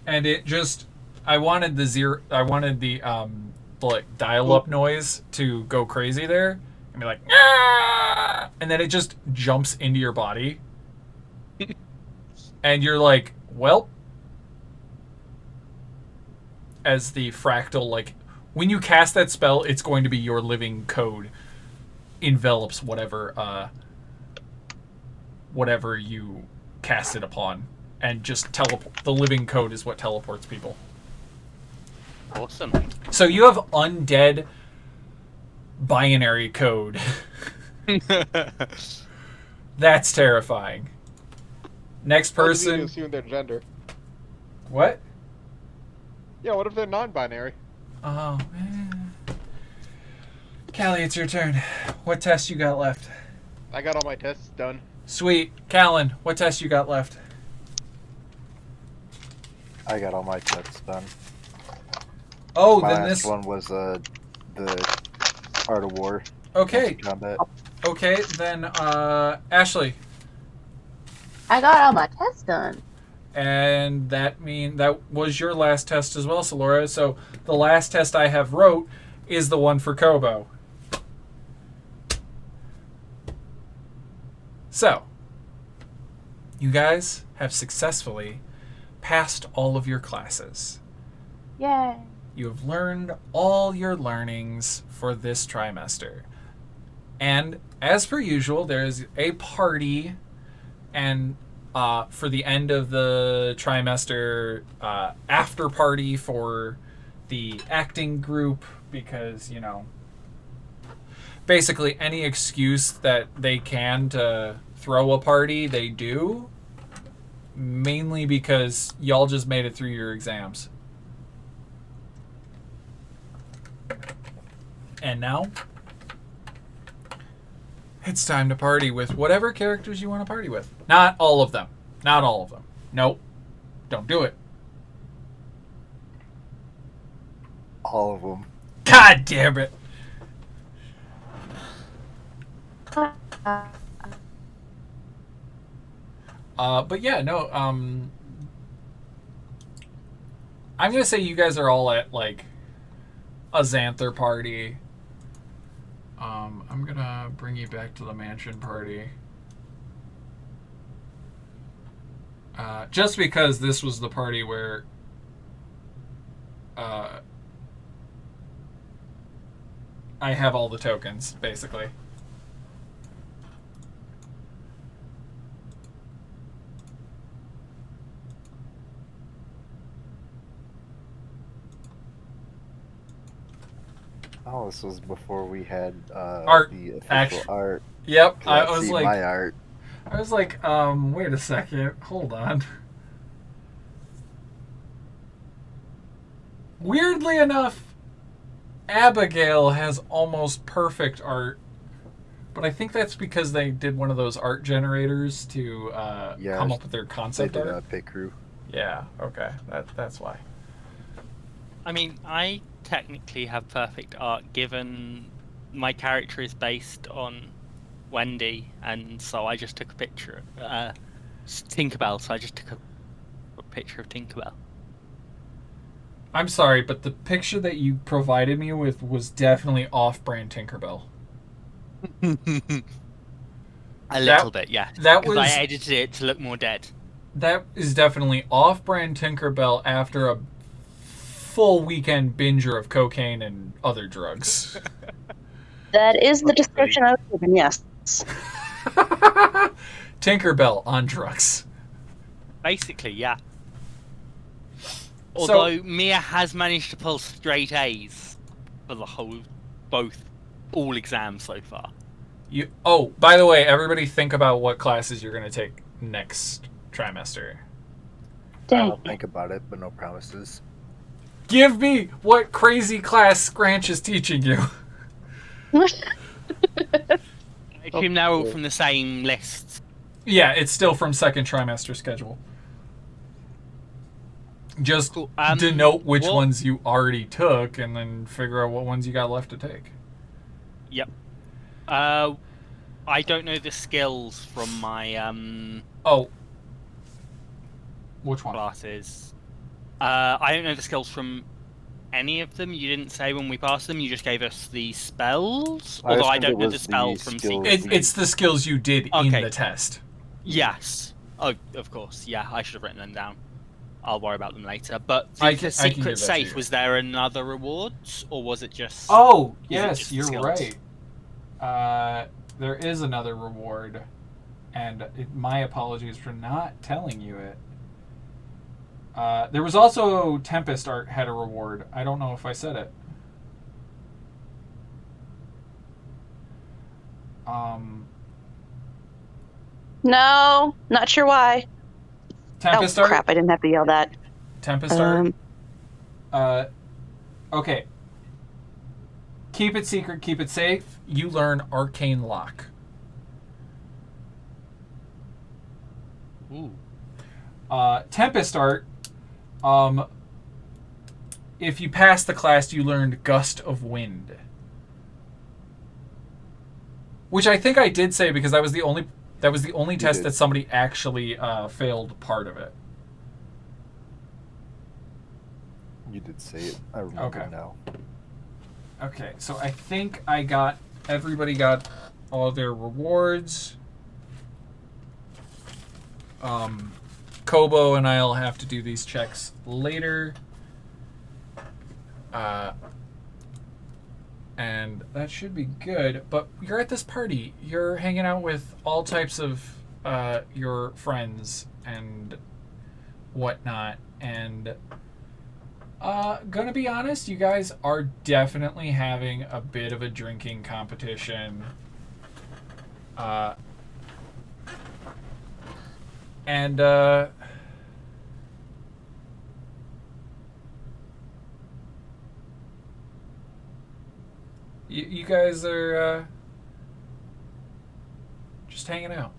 And it just, I wanted the like dial-up noise to go crazy there and be like, "Ah!" And then it just jumps into your body, and you're like, well, as the fractal, like when you cast that spell, it's going to be your living code envelops whatever you cast it upon. And just teleport. The living code is what teleports people. Awesome. So you have undead binary code. That's terrifying. Next What if you person. assume their gender? What? Yeah, what if they're non-binary? Oh. Callie, it's your turn. What test you got left? I got all my tests done. Sweet. Callan, what test you got left? I got all my tests done. Oh, My then last this. one was the Art of War. Okay. Combat. Okay, then Ashley. I got all my tests done. And that was your last test as well, Laura. So the last test I have wrote is the one for Kobo. So, you guys have successfully passed all of your classes. Yay. You have learned all your learnings for this trimester. And as per usual, there is a party, and for the end of the trimester, after party for the acting group, because, you know, basically any excuse that they can to throw a party, they do. Mainly because y'all just made it through your exams. And now, it's time to party with whatever characters you want to party with. Not all of them. Not all of them. Nope. Don't do it. All of them. God damn it. But yeah, no, I'm gonna say you guys are all at, like, a Xanther party. I'm gonna bring you back to the mansion party. Just because this was the party where I have all the tokens, basically. Oh, this was before we had Art. the official Act- art. Yep, 'Cause I was see like, my art. Wait a second, hold on. Weirdly enough, Abigail has almost perfect art, but I think that's because they did one of those art generators to Yeah, come up with their They concept did art. a pit crew. Yeah, okay. That's why. I mean, I technically have perfect art given my character is based on Wendy, and so I just took a picture. Tinkerbell, so I just took a picture of Tinkerbell. I'm sorry, but the picture that you provided me with was definitely off-brand Tinkerbell. A little bit, yeah. That Because was I edited it to look more dead. that is definitely off-brand Tinkerbell after a full weekend binger of cocaine and other drugs. That is the description I was given, yes. Tinkerbell on drugs. Basically, yeah. Although Mia has managed to pull straight A's for all exams so far. By the way, everybody think about what classes you're going to take next trimester. Dang. I'll think about it, but no promises. Give me what crazy class Scranch is teaching you. I assume they're all from the same list. Yeah, it's still from second trimester schedule. Just Cool. denote which ones you already took and then figure out what ones you got left to take. Yep. I don't know the skills from my Which one? classes. I don't know the skills from any of them. You didn't say when we passed them. You just gave us the spells. Although I assumed don't it know the was spell the from skills. Secret. It's the skills you did in Okay. the test. Yes. Oh, of course. Yeah, I should have written them down. I'll worry about them later. But I the can secret give that to safe, you. was there another rewards, or was it just? Oh, it yes, just the you're skills? right. There is another reward, and my apologies for not telling you it. There was also Tempest Art had a reward. I don't know if I said it. No, not sure why. Tempest oh, Art? crap, I didn't have to yell that. Tempest Art? Okay. Keep it secret, keep it safe. You learn Arcane Lock. Ooh. Tempest Art, if you pass the class, you learned Gust of Wind. Which I think I did say because that was the only test did. that somebody actually failed part of it. You did say it. I remember Okay. now. Okay, so I think everybody got all their rewards. Kobo and I'll have to do these checks later. And that should be good. But you're at this party. You're hanging out with all types of your friends and whatnot. And gonna be honest, you guys are definitely having a bit of a drinking competition. And you guys are just hanging out.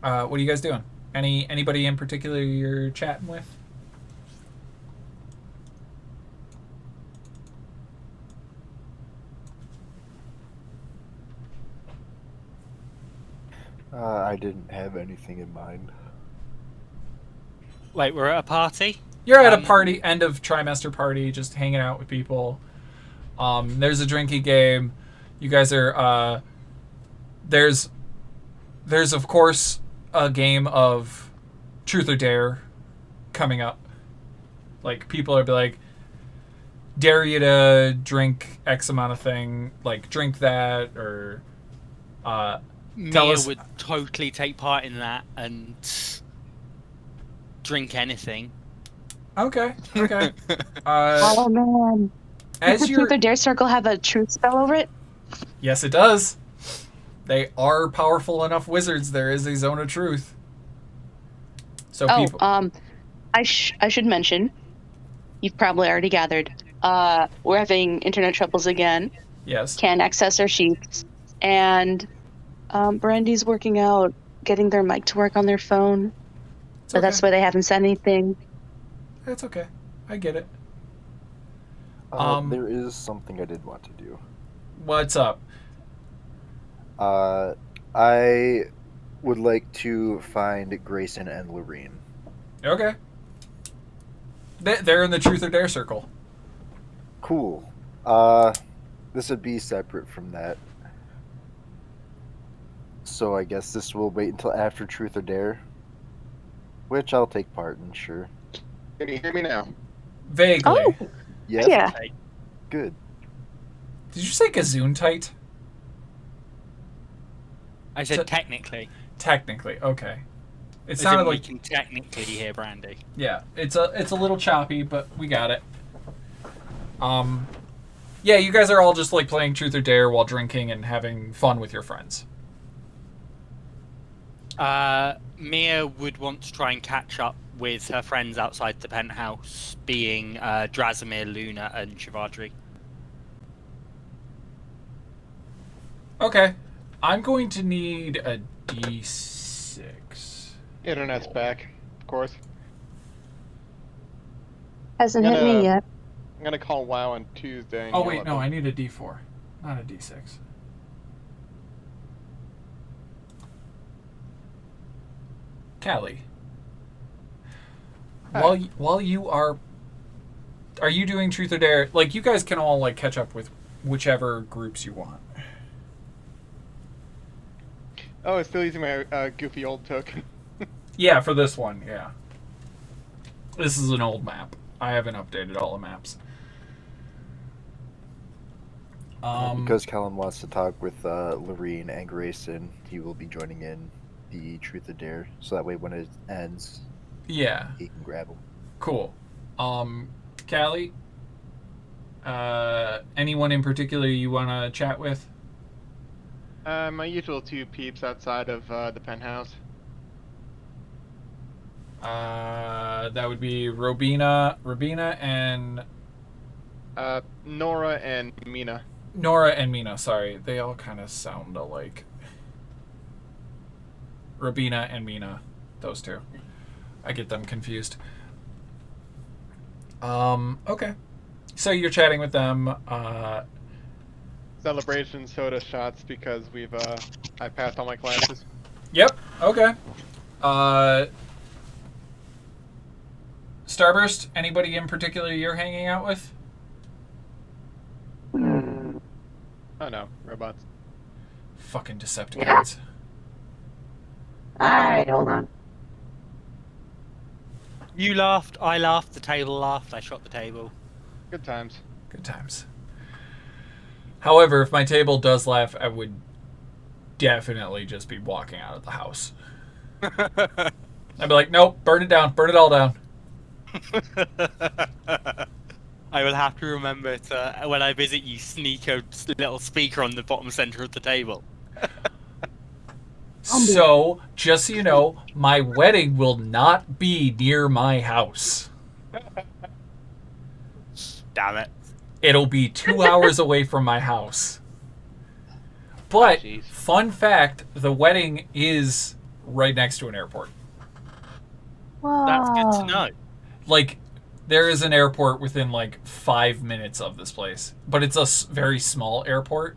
What are you guys doing? Anybody in particular you're chatting with? I didn't have anything in mind. Wait, we're at a party? You're at a party, end of trimester party, just hanging out with people. There's a drinking game. You guys are there's of course a game of Truth or Dare coming up. Like people are like, dare you to drink X amount of thing, like drink that, or tell Mia us. would totally take part in that and drink anything. Okay. Oh man. As Does you're, Truth or Dare Circle have a truth spell over it? yes, it does. They are powerful enough wizards. There is a zone of truth. So people. I should mention, you've probably already gathered, we're having internet troubles again. Yes. Can't access our sheets. And Brandy's working out getting their mic to work on their phone. It's But okay. that's why they haven't said anything. That's okay. I get it. There is something I did want to do. What's up? I would like to find Grayson and Lorene. Okay. They're in the Truth or Dare circle. Cool. This would be separate from that. So I guess this will wait until after Truth or Dare. Which I'll take part in, sure. Can you hear me now? Vaguely. Oh, Yes? yeah. Good. Did you say Gazoon-tight? I said technically. Technically, okay. It As in sounded we like can technically hear Brandy. yeah. It's a little choppy, but we got it. Yeah, you guys are all just like playing Truth or Dare while drinking and having fun with your friends. Mia would want to try and catch up with her friends outside the penthouse, being Drasimir, Luna, and Shivadri. Okay. I'm going to need a D6. Internet's back, of course. Hasn't hit me yet. I'm gonna call WoW on Tuesday. and Oh yell wait, at no, them. I need a D4, not a D6. Callie. Hi. While you are you doing Truth or Dare? Like you guys can all like catch up with whichever groups you want. Oh, it's still using my goofy old token. Yeah, for this one, yeah. This is an old map. I haven't updated all the maps. Because Kellen wants to talk with Lorene and Grayson, he will be joining in the Truth or Dare, so that way when it ends, Yeah, he can grab him. cool. Callie, anyone in particular you want to chat with? My usual two peeps outside of the penthouse. That would be Robina and Nora and Mina. Nora and Mina. Sorry, they all kind of sound alike. Robina and Mina, those two. I get them confused. Okay. So you're chatting with them. Celebration soda shots because I passed all my classes. Yep. Okay. Starburst, anybody in particular you're hanging out with? Oh no, robots. Fucking Decepticons. Alright, hold on. You laughed, I laughed, the table laughed, I shot the table. Good times. Good times. However, if my table does laugh, I would definitely just be walking out of the house. I'd be like, nope, burn it down, burn it all down. I will have to remember to, when I visit you, sneak a little speaker on the bottom center of the table. So, just so you know, my wedding will not be near my house. Damn it. It'll be 2 hours away from my house. But, Jeez. fun fact, the wedding is right next to an airport. Wow. That's good to know. Like, there is an airport within like 5 minutes of this place. But it's a very small airport.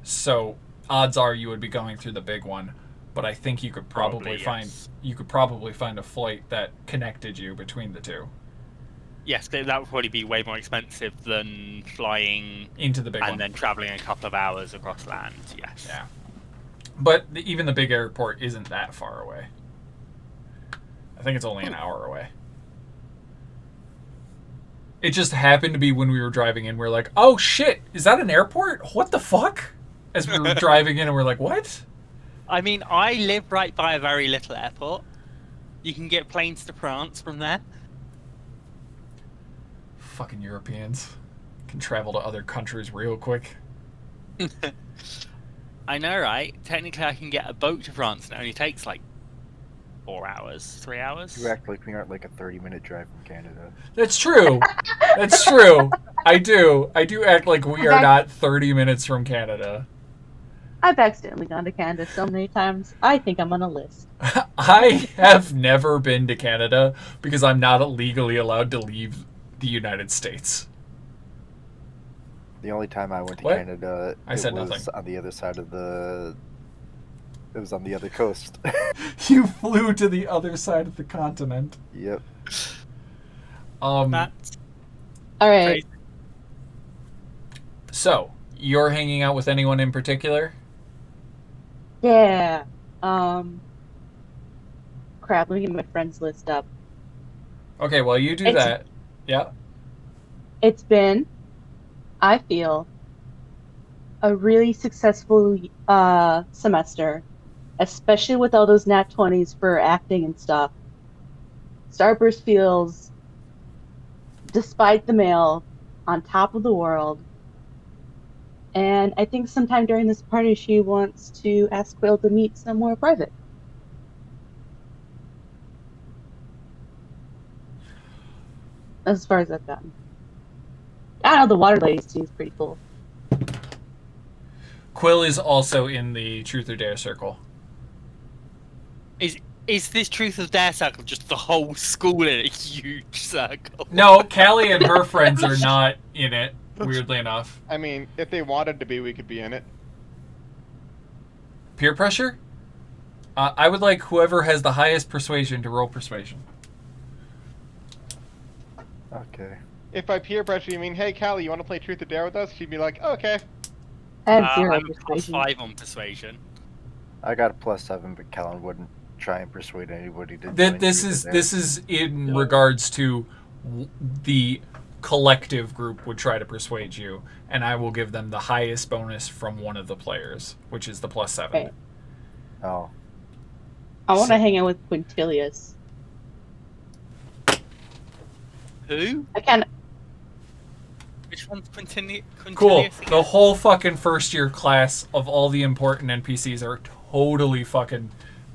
So, odds are you would be going through the big one. But I think you could probably yes. find a flight that connected you between the two. Yes, that would probably be way more expensive than flying Into the big and one. then travelling a couple of hours across land, yes. Yeah. But even the big airport isn't that far away. I think it's only an hour away. It just happened to be when we were driving in, we were like, oh shit, is that an airport? What the fuck? As we were driving in and we're like, what? I mean, I live right by a very little airport. You can get planes to France from there. Fucking Europeans. Can travel to other countries real quick. I know, right? Technically, I can get a boat to France and it only takes like 4 hours, 3 hours. You act like we aren't like a 30-minute drive from Canada. That's true. That's true. I do. I do act like we are not 30 minutes from Canada. I've accidentally gone to Canada so many times. I think I'm on a list. I have never been to Canada because I'm not legally allowed to leave the United States. The only time I went to What? Canada, I said was nothing. on the other side of the. It was on the other coast. You flew to the other side of the continent. Yep. That's All right. crazy. So, you're hanging out with anyone in particular? Yeah. Crap, let me get my friends list up. Okay, well, you do It's- that. Yeah. It's been, I feel, a really successful semester, especially with all those nat 20s for acting and stuff. Starburst feels, despite the mail, on top of the world. And I think sometime during this party she wants to ask Quill to meet somewhere private. As far as I've gotten. I don't know, the water lady seems pretty cool. Quill is also in the Truth or Dare circle. Is this Truth or Dare circle just the whole school in a huge circle? No, Callie and her friends are not in it, weirdly enough. I mean, if they wanted to be, we could be in it. Peer pressure? I would like whoever has the highest persuasion to roll persuasion. Okay. If by peer pressure you mean, hey, Callie, you want to play Truth or Dare with us? She'd be like, okay. I have zero I'm a persuasion. +5 on persuasion. I got a +7, but Kellen wouldn't try and persuade anybody to. This is in regards to the collective group would try to persuade you, and I will give them the highest bonus from one of the players, which is the +7. Okay. Oh. I want to hang out with Quintilius. Who? I kind of. Which one's Quintilius? Cool. again? The whole fucking first year class of all the important NPCs are totally fucking,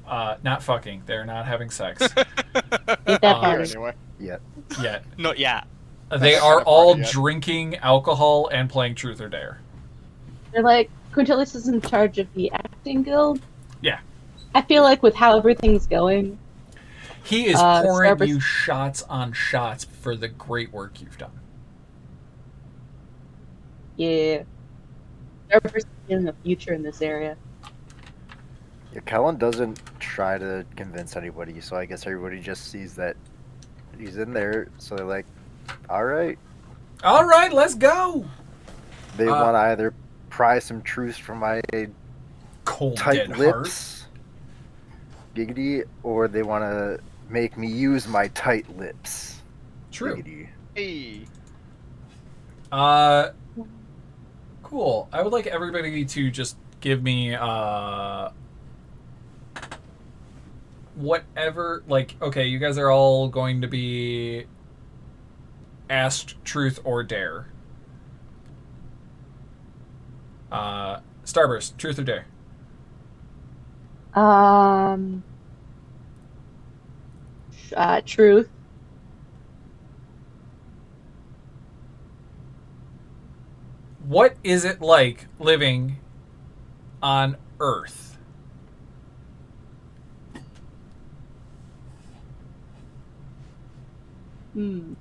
not fucking. They're not having sex Ain't that Here, party. anyway. Yet. yet. Not yet. They Not are a party all yet. drinking alcohol and playing Truth or Dare. They're like, Quintilius is in charge of the acting guild. Yeah. I feel like with how everything's going, He is pouring Starburst- you shots on shots for the great work you've done. yeah, Starburst is in the future in this area. Yeah, Kellen doesn't try to convince anybody, so I guess everybody just sees that he's in there, so they're like, alright. All right, let's go. They want to either pry some truth from my Cold tight dead lips, giggity, or they want to make me use my tight lips. True. Giggity. Hey. Cool. I would like everybody to just give me whatever, like, okay, you guys are all going to be asked Truth or Dare. Starburst, Truth or Dare? Truth. What is it like living on Earth? Hmm.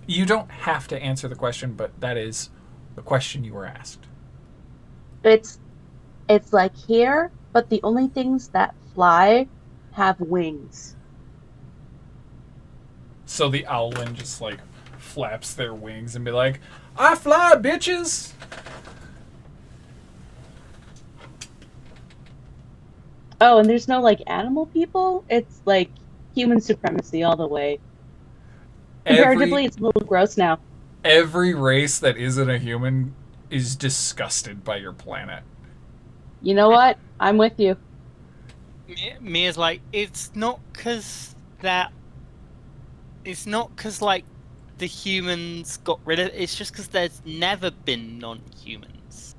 You don't have to answer the question, but that is the question you were asked. It's like here, but the only things that fly have wings. So the owlin just like flaps their wings and be like, I fly, bitches! Oh, and there's no like animal people. It's like human supremacy all the way. Comparatively, it's a little gross now. Every race that isn't a human is disgusted by your planet. You know what? I'm with you. Mia's like, it's not because like the humans got rid of it. It's just because there's never been non-humans.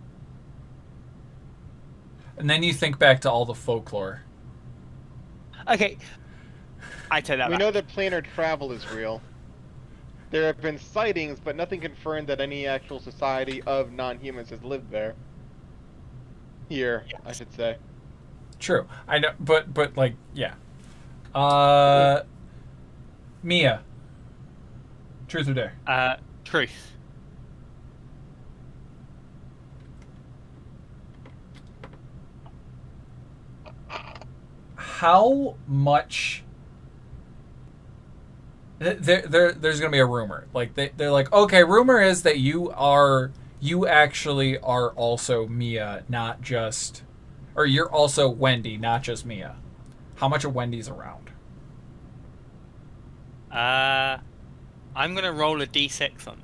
And then you think back to all the folklore. Okay, I take that We back. know that planar travel is real. there have been sightings, but nothing confirmed that any actual society of non-humans has lived there. Here, I should say. True. I know, but like, yeah. Mia. Truth or dare? Truth. How much? There's gonna be a rumor. Like they're like, okay, rumor is that you actually are also Mia, not just, or you're also Wendy, not just Mia. How much of Wendy's around? I'm gonna roll a d6 on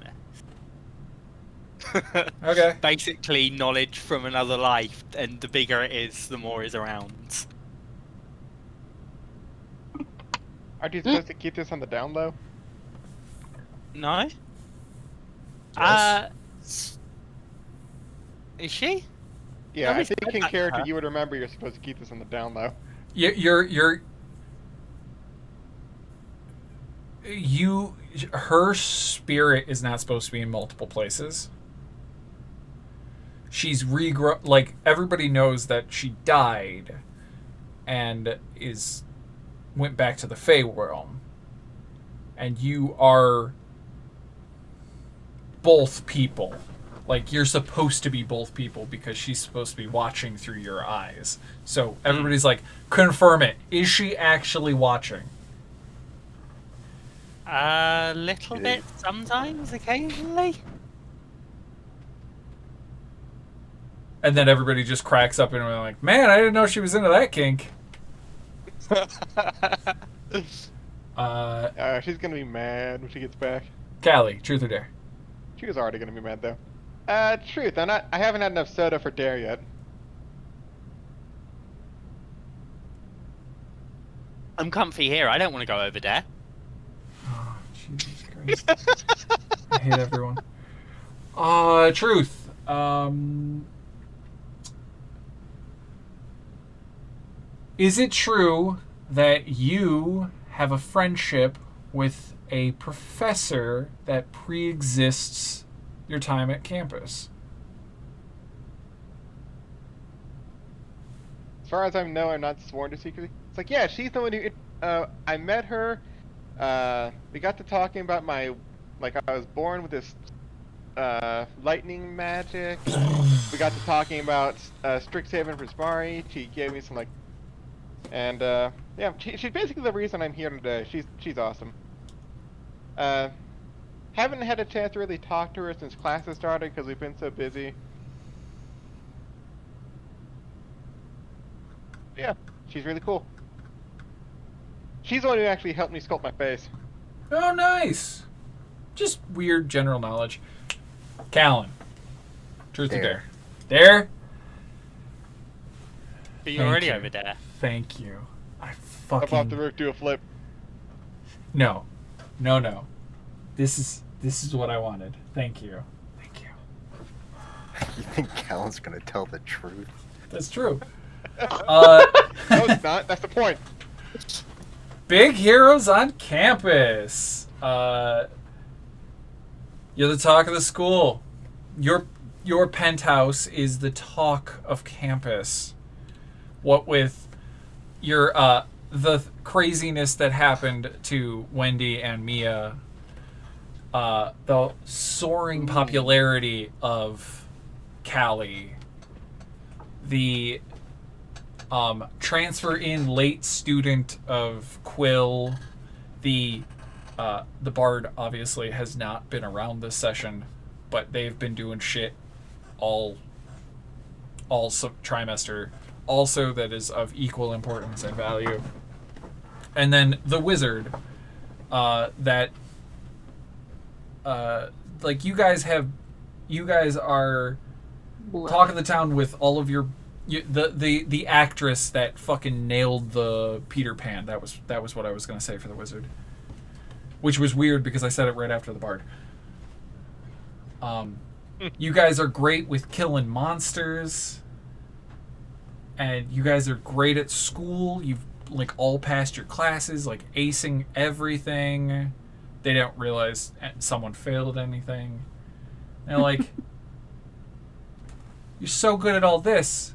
this. Okay. Basically, knowledge from another life, and the bigger it is, the more is around. Aren't you supposed to keep this on the down low? No. Yes. Is she? Yeah, I Nobody's think said in that to character her. you would remember you're supposed to keep this on the down low. Her spirit is not supposed to be in multiple places. She's like, everybody knows that she died and went back to the Fey realm. And you are both people. Like, you're supposed to be both people because she's supposed to be watching through your eyes. So everybody's like, confirm it. Is she actually watching? A little bit, sometimes, occasionally. And then everybody just cracks up and we're like, man, I didn't know she was into that kink. She's gonna be mad when she gets back. Callie, truth or dare? She was already gonna be mad though. Truth. I haven't had enough soda for dare yet. I'm comfy here. I don't want to go over there. Oh, Jesus Christ. I hate everyone. Truth. Is it true that you have a friendship with a professor that pre-exists your time at campus? As far as I know, I'm not sworn to secrecy. It's like, yeah, she's the one who. I met her. We got to talking about I was born with this lightning magic. We got to talking about Strixhaven for Spari. She gave me some and yeah, she's basically the reason I'm here today. She's awesome. Haven't had a chance to really talk to her since classes started because we've been so busy. Yeah, she's really cool. She's the one who actually helped me sculpt my face. Oh, nice. Just weird general knowledge. Callan, truth or dare? Dare? But you're already over there. Thank you. I Up fucking... off the roof, do a flip. No. This is what I wanted. Thank you. Thank you. You think Callan's gonna tell the truth? That's true. No, it's not. That's the point. Big heroes on campus. You're the talk of the school. Your penthouse is the talk of campus. What with your the craziness that happened to Wendy and Mia, the soaring popularity of Callie, the transfer in late student of Quill, the Bard obviously has not been around this session, but they've been doing shit all trimester also that is of equal importance and value. And then the wizard, that like you guys are talk of the town with all of your the actress that fucking nailed the Peter Pan. That was what I was gonna say for the wizard, which was weird because I said it right after the bard. You guys are great with killing monsters, and you guys are great at school. You've all passed your classes, acing everything. they don't realize someone failed anything. And they're like, you're so good at all this.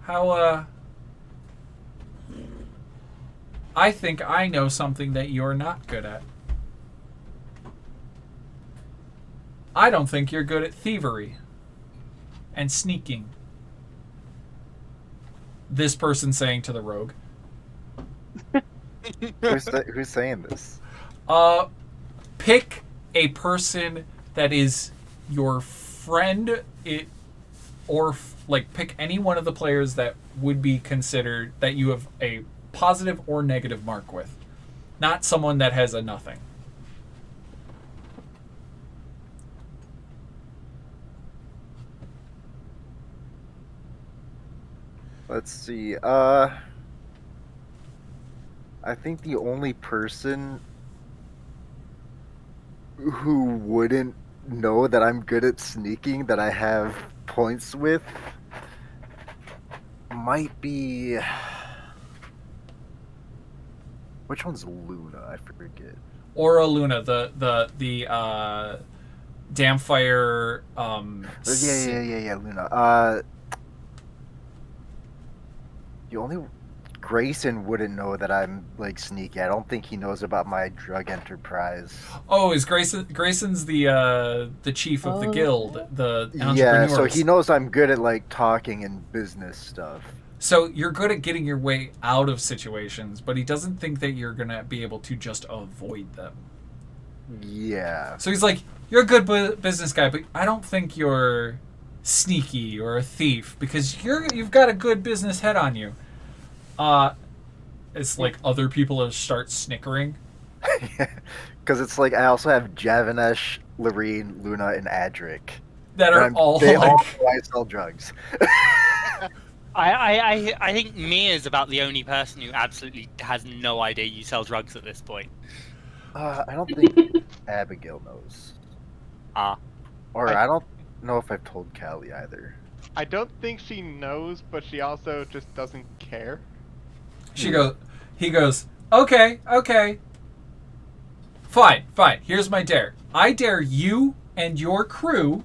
How, I think I know something that you're not good at. I don't think you're good at thievery and sneaking. This person saying to the rogue. Who's saying this? Pick a person that is your friend, like pick any one of the players that would be considered that you have a positive or negative mark with, not someone that has a nothing. Let's see. I think the only person who wouldn't know that I'm good at sneaking that I have points with might be... Which one's Luna? I forget. Or Luna, the Damfire. Yeah, Luna. The only Grayson wouldn't know that I'm like sneaky. I don't think he knows about my drug enterprise. Oh, is Grayson's the chief of the guild, the entrepreneurs. Yeah, so he knows I'm good at like talking and business stuff. So you're good at getting your way out of situations, but he doesn't think that you're gonna be able to just avoid them. Yeah. So he's like, you're a good business guy, but I don't think you're sneaky or a thief because you've got a good business head on you. It's like other people start snickering. Because it's like I also have Javanesh, Lorene, Luna, and Adric. That are all they like... all know I sell drugs. I think Mia's about the only person who absolutely has no idea you sell drugs at this point. I don't think Abigail knows. Or I don't know if I've told Callie either. I don't think she knows, but she also just doesn't care. He goes, okay. Fine. Here's my dare. I dare you and your crew,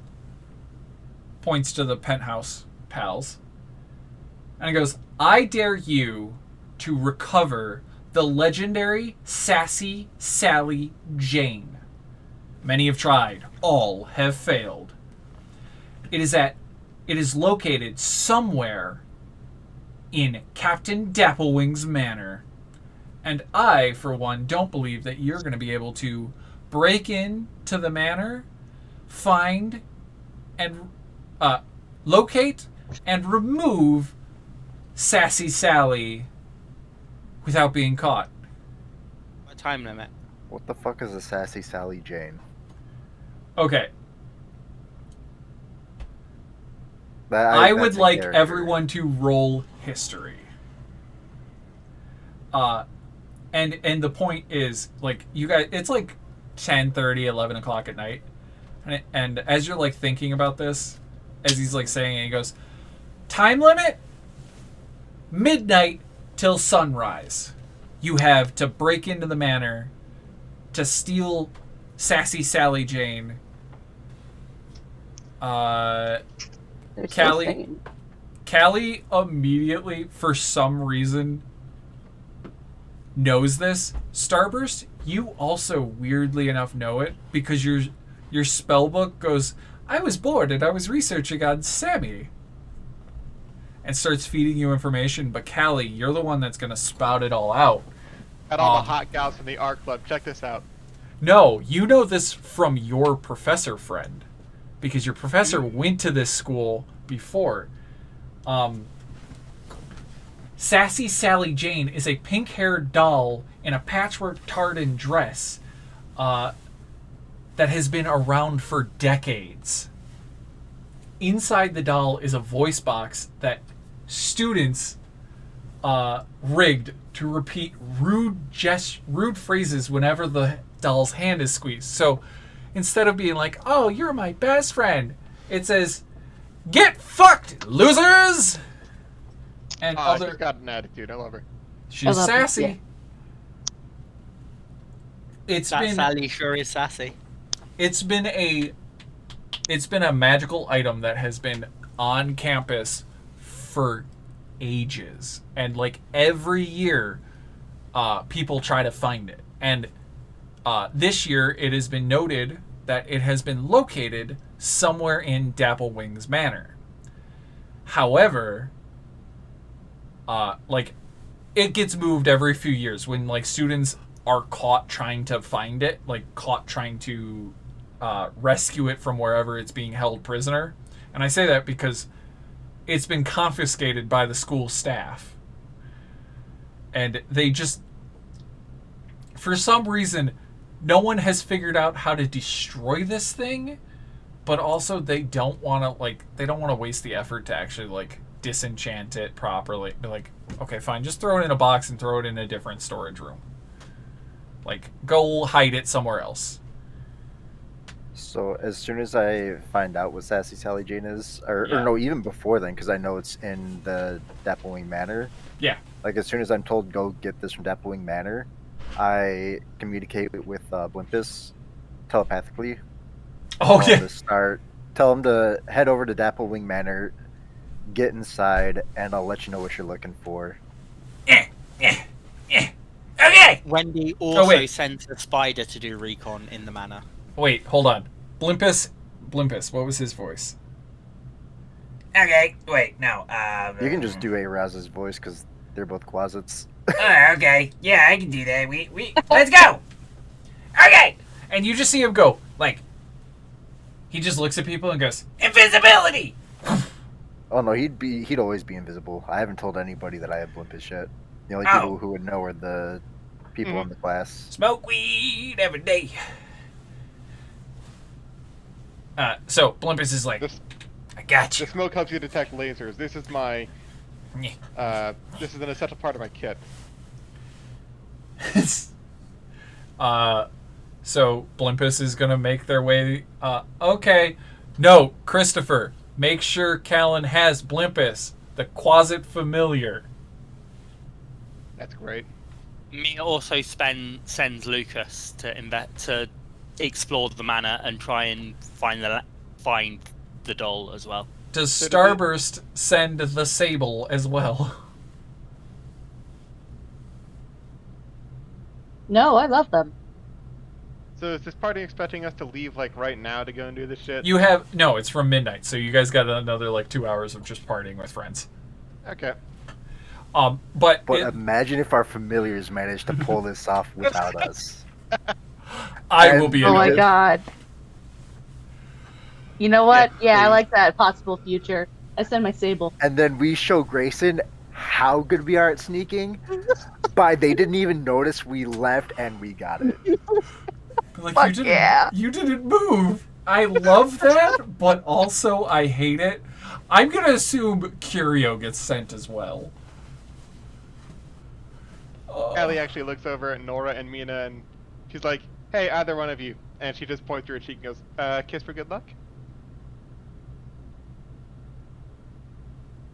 points to the penthouse pals, and he goes, I dare you to recover the legendary Sassy Sally Jane. Many have tried, all have failed. It is located somewhere in Captain Dapplewing's manor. And I, for one, don't believe that you're going to be able to break into the manor, find and locate and remove Sassy Sally without being caught. What time limit? What the fuck is a Sassy Sally Jane? Okay. I would like everyone to roll history. And the point is, like, you guys, it's like 10:30, 11 o'clock at night. And as you're, like, thinking about this, as he's, like, saying it, he goes, time limit? Midnight till sunrise. You have to break into the manor to steal Sassy Sally Jane. Callie immediately, for some reason, knows this. Starburst, you also weirdly enough know it because your spellbook goes, I was bored and I was researching on Sammy. And starts feeding you information, but Callie, you're the one that's going to spout it all out. Got all the hot gals from the art club. Check this out. No, you know this from your professor friend. Because your professor went to this school before. Sassy Sally Jane is a pink-haired doll in a patchwork tartan dress that has been around for decades. Inside the doll is a voice box that students rigged to repeat rude phrases whenever the doll's hand is squeezed. So instead of being like, oh, you're my best friend, it says, get fucked, losers! And She's got an attitude. I love her. She's sassy. Yeah. It's That been Sally sure is sassy. it's been a magical item that has been on campus for ages, and like every year people try to find it, and this year it has been noted that it has been located somewhere in Dapplewing's Manor. However, like it gets moved every few years when like students are caught trying to find it, like caught trying to rescue it from wherever it's being held prisoner. And I say that because it's been confiscated by the school staff. And they just, for some reason, no one has figured out how to destroy this thing, but also they don't want to waste the effort to actually like disenchant it properly. Be like, okay, fine, just throw it in a box and throw it in a different storage room. Like, go hide it somewhere else. So as soon as I find out what Sassy Sally Jane is, or no, even before then, because I know it's in the Dapplewing Manor. Yeah. Like as soon as I'm told go get this from Dapplewing Manor, I communicate with Blimpus telepathically. Okay. Tell him to head over to Dapplewing Manor, get inside, and I'll let you know what you're looking for. Okay. Wendy also sends a spider to do recon in the manor. Wait, hold on. Blimpus, what was his voice? Okay, wait, no. You can just do Raz's voice because they're both closets. Okay, yeah, I can do that. We let's go. Okay, and you just see him go like. He just looks at people and goes, invisibility. Oh no, he'd always be invisible. I haven't told anybody that I have Blimpus yet. The only people who would know are the people in the class. Smoke weed every day. So Blimpus is like, I got you. The smoke helps you detect lasers. This is my. This is an essential part of my kit. So Blimpus is gonna make their way. Okay, no, Christopher, make sure Callan has Blimpus, the Quasit Familiar. That's great. Mia also sends Lucas to explore the manor and try and find the doll as well. Does Starburst send the Sable as well? No, I love them. So is this party expecting us to leave like right now to go and do this shit? No, it's from midnight, so you guys got another like 2 hours of just partying with friends. Okay. But imagine if our familiars managed to pull this off without us. I will be. Oh my god. You know what? Yeah, I like that possible future. I send my Sable. And then we show Grayson how good we are at sneaking. They didn't even notice we left and we got it. Like, you didn't move. I love that, but also I hate it. I'm gonna assume Curio gets sent as well. Ellie actually looks over at Nora and Mina and she's like, hey, either one of you. And she just points through her cheek and goes, kiss for good luck?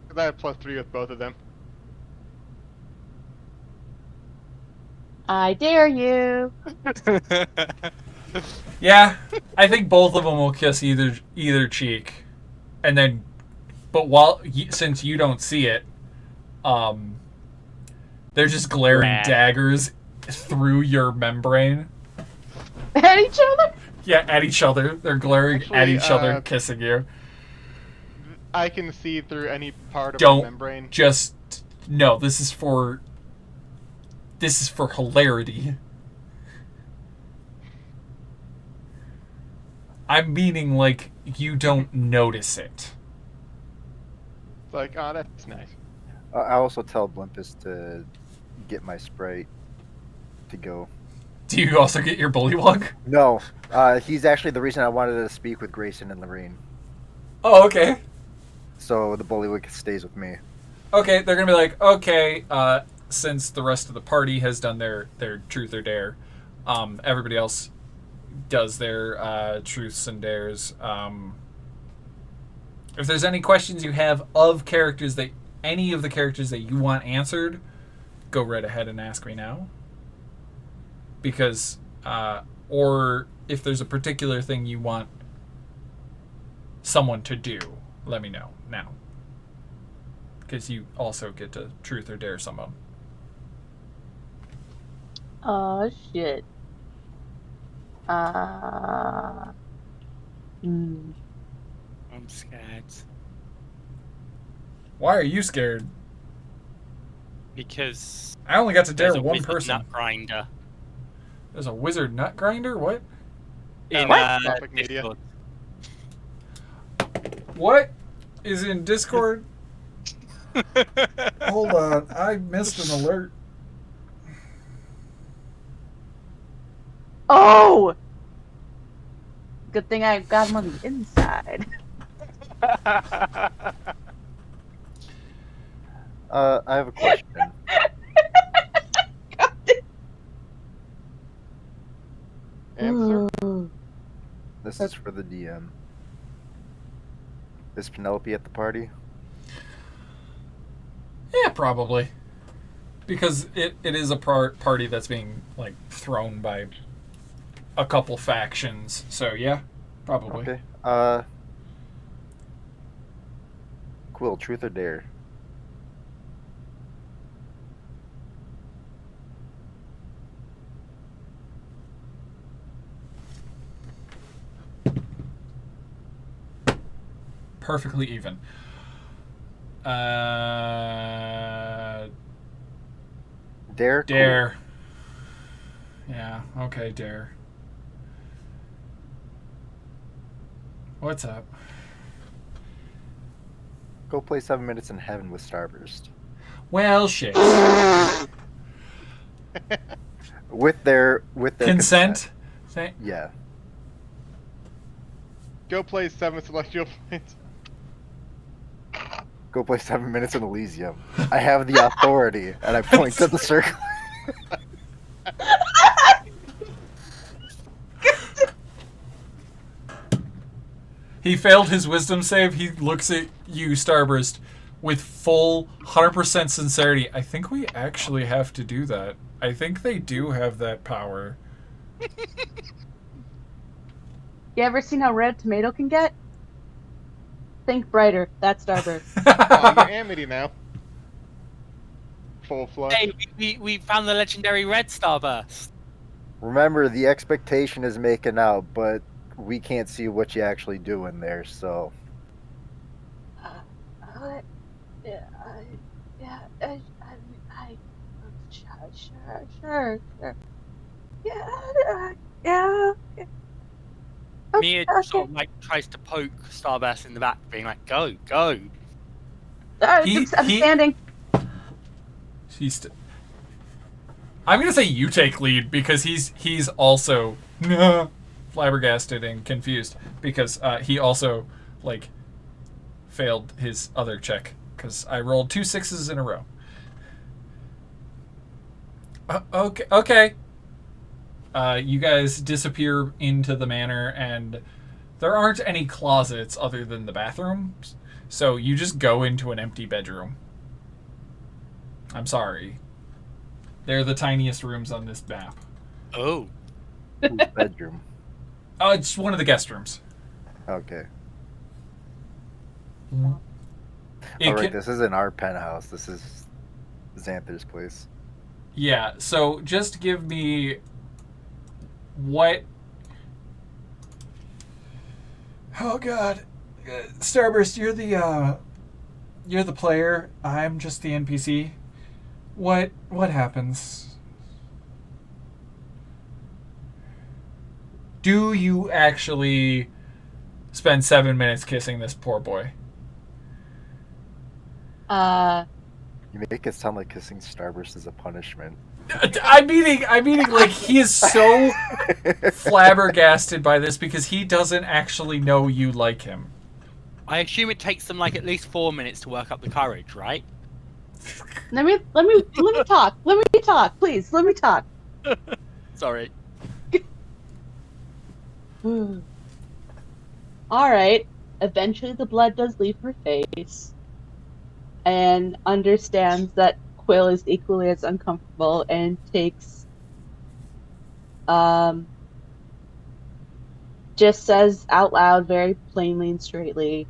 Because I have +3 with both of them. I dare you. Yeah, I think both of them will kiss either cheek, and then, but since you don't see it, they're just glaring daggers through your membrane. At each other? Yeah, at each other. They're glaring at each other, kissing you. I can see through any part of the membrane. No. This is for hilarity. I'm meaning, like, you don't notice it. It's like, oh, that's nice. I also tell Blimpus to get my Sprite to go. Do you also get your bullywug? No. He's actually the reason I wanted to speak with Grayson and Lorraine. Oh, okay. So the bullywug stays with me. Okay, they're gonna be like, okay, since the rest of the party has done their truth or dare, everybody else does their truths and dares. If there's any questions you have of any of the characters that you want answered, go right ahead and ask me now. Because or if there's a particular thing you want someone to do, let me know now. Because you also get to truth or dare someone. Oh shit. I'm scared. Why are you scared? Because I only got to there's dare a one wizard person. nut grinder. There's a wizard nut grinder? What? In Topic media. Discord. What is in Discord? Hold on, I missed an alert. Oh! Good thing I got him on the inside. I have a question. Answer? This is for the DM. Is Penelope at the party? Yeah, probably. Because it is a party that's being, like, thrown by a couple factions. So, yeah, probably. Okay. Quill, truth or dare? Perfectly even. Dare? Dare. Yeah, okay, dare. What's up? Go play 7 Minutes in Heaven with Starburst. Well, shit. With their Consent? Yeah. Go play 7 Celestial Planes. Go play 7 Minutes in Elysium. I have the authority, and I point to the circle. He failed his wisdom save. He looks at you, Starburst, with full 100% sincerity. I think we actually have to do that. I think they do have that power. You ever seen how red a tomato can get? Think brighter. That's Starburst. Oh, you're Amity now. Full flush. Hey, we found the legendary red Starburst. Remember, the expectation is making out, but we can't see what you actually do in there, so... Sure. Yeah. Mia sort of like tries to poke Starburst in the back, being like, "Go." He- I'm he- standing. I'm gonna say you take lead because he's also flabbergasted and confused because he also like failed his other check because I rolled 2 6s in a row. Okay. You guys disappear into the manor, and there aren't any closets other than the bathrooms, so you just go into an empty bedroom. I'm sorry. They're the tiniest rooms on this map. Oh. Whose bedroom? It's one of the guest rooms. Okay. It Alright, can- this isn't our penthouse. This is Xanther's place. Yeah, so just give me what... Oh god. Starburst, you're the player. I'm just the NPC. What happens? Do you actually spend 7 minutes kissing this poor boy? You make it sound like kissing Starburst is a punishment. I'm meaning like he is so flabbergasted by this because he doesn't actually know you like him. I assume it takes them like at least 4 minutes to work up the courage, right? Let me talk. Let me talk, please. Let me talk. Sorry. All right. Eventually, the blood does leave her face, and understands that Quill is equally as uncomfortable, and takes Um, just says out loud, very plainly and straightly,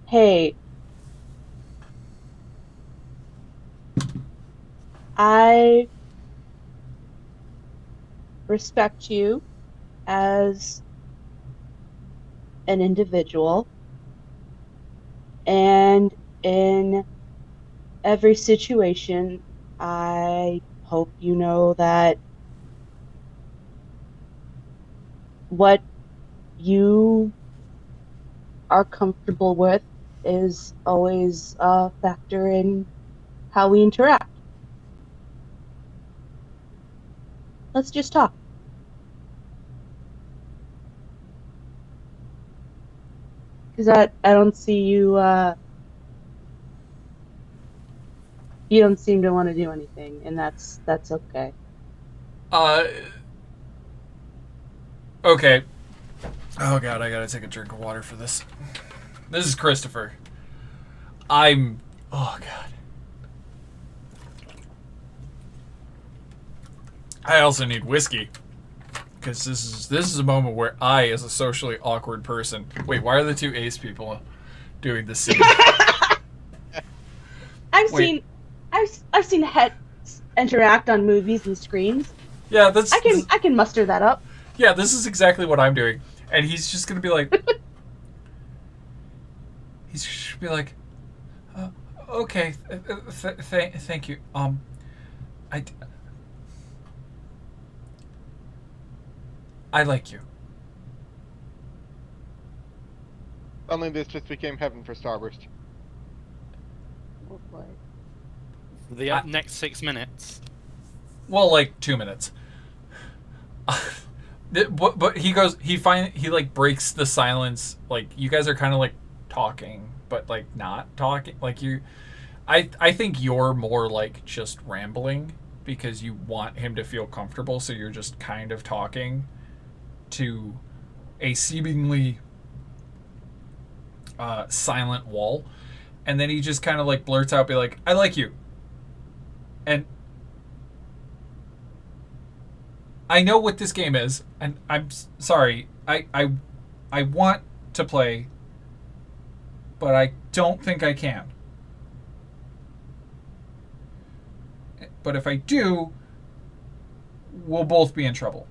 hey, I respect you as an individual, and in every situation, I hope you know that what you are comfortable with is always a factor in how we interact. Let's just talk. Because I don't see you, you don't seem to want to do anything, and that's okay. Okay. Oh god, I gotta take a drink of water for this. This is Christopher. Oh god. I also need whiskey. Because this is a moment where I, as a socially awkward person... Wait, why are the two ace people doing this scene? I've seen heads interact on movies and screens. Yeah, I can muster that up. Yeah, this is exactly what I'm doing. And he's just gonna be like... he's just gonna be like... okay, thank you. I like you. Suddenly this just became heaven for Starburst. Oh boy. The next 6 minutes. Well, like 2 minutes. But he like breaks the silence. Like, you guys are kind of like talking, but like not talking. Like I think you're more like just rambling because you want him to feel comfortable, so you're just kind of talking to a seemingly silent wall. And then he just kind of like blurts out, be like, I like you. And I know what this game is, and I'm sorry. I want to play, but I don't think I can. But if I do, we'll both be in trouble.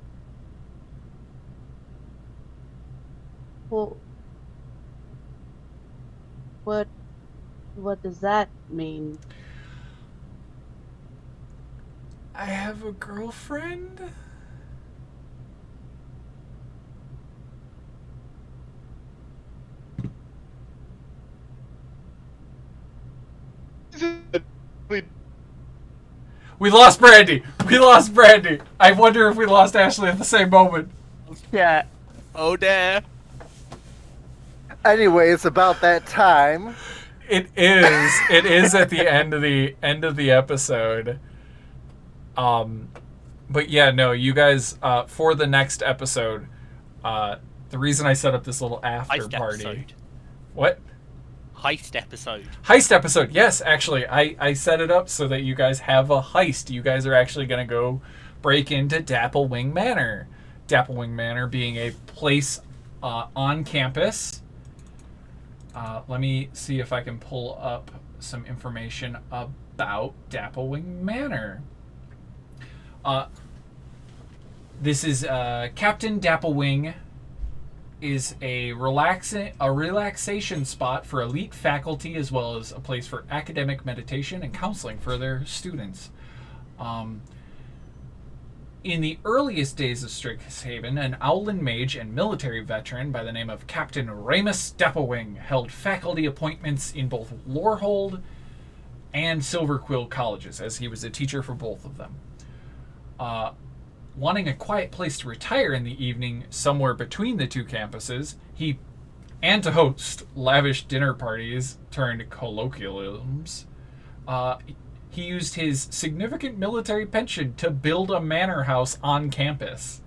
Well, what does that mean? I have a girlfriend? We lost Brandy! We lost Brandy! I wonder if we lost Ashley at the same moment. Yeah. Oh, dear. Anyway, it's about that time. It is. It is at the end of the episode. But yeah, no, you guys, for the next episode, the reason I set up this little after Heist party. episode. What? Heist episode. Heist episode. Yes, actually, I set it up so that you guys have a heist. You guys are actually going to go break into Dapplewing Manor. Dapplewing Manor being a place on campus. Let me see if I can pull up some information about Dapplewing Manor. This is Captain Dapplewing is a relaxation spot for elite faculty, as well as a place for academic meditation and counseling for their students. In the earliest days of Strixhaven, an Owlin mage and military veteran by the name of Captain Ramus Dapplewing held faculty appointments in both Lorehold and Silverquill colleges, as he was a teacher for both of them. Wanting a quiet place to retire in the evening somewhere between the two campuses, and to host lavish dinner parties turned colloquiums, he used his significant military pension to build a manor house on campus.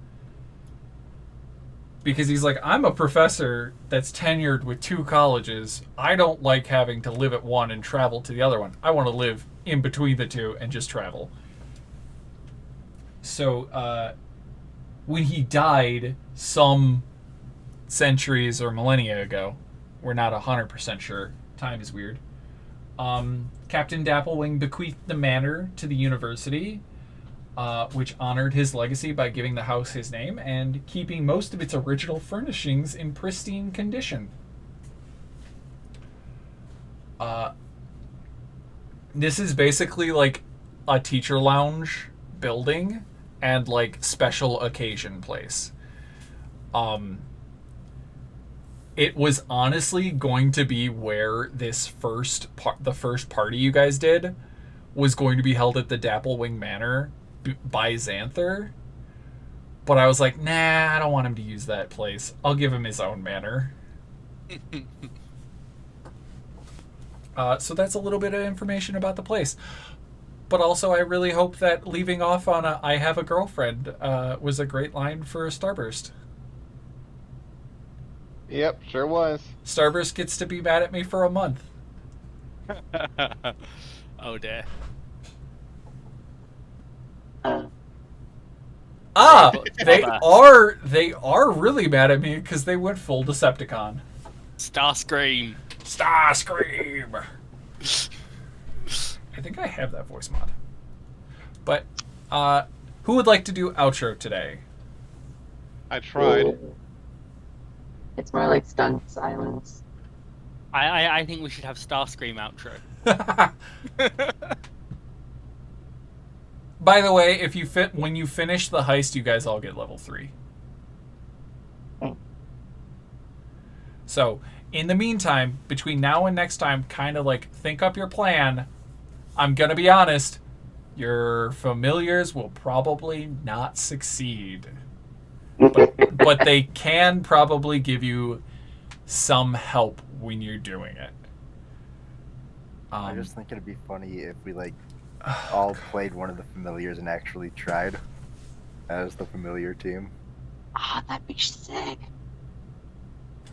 Because he's like, I'm a professor that's tenured with 2 colleges. I don't like having to live at one and travel to the other one. I want to live in between the two and just travel. So, when he died some centuries or millennia ago, we're not 100% sure. Time is weird. Captain Dapplewing bequeathed the manor to the university, which honored his legacy by giving the house his name and keeping most of its original furnishings in pristine condition. This is basically like a teacher lounge building and like special occasion place. It was honestly going to be where this the first party you guys did was going to be held at the Dapplewing Manor by Xanther. But I was like, nah, I don't want him to use that place. I'll give him his own manor. So that's a little bit of information about the place. But also, I really hope that leaving off on I have a girlfriend was a great line for Starburst. Yep, sure was. Starburst gets to be mad at me for a month. Oh dear. They are really mad at me because they went full Decepticon. Starscream. Starscream. I think I have that voice mod. But who would like to do outro today? I tried. It's more like stunned silence. I think we should have Starscream outro. By the way, when you finish the heist, you guys all get level 3. So, in the meantime, between now and next time, kind of like think up your plan. I'm gonna be honest, your familiars will probably not succeed. But they can probably give you some help when you're doing it. I just think it'd be funny if we all played one of the familiars and actually tried as the familiar team. Ah, that'd be sick.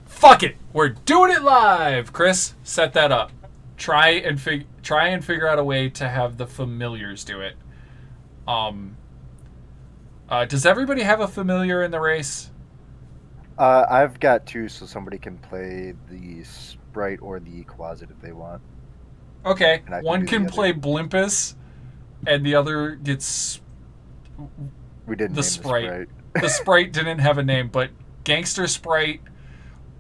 Fuck it, we're doing it live. Chris, set that up. Try and figure out a way to have the familiars do it. Does everybody have a familiar in the race? I've got 2, so somebody can play the Sprite or the Quasit if they want. Okay, And I can one do can the play other. Blimpus, and the other gets We didn't the name Sprite. the Sprite. The Sprite didn't have a name, but Gangster Sprite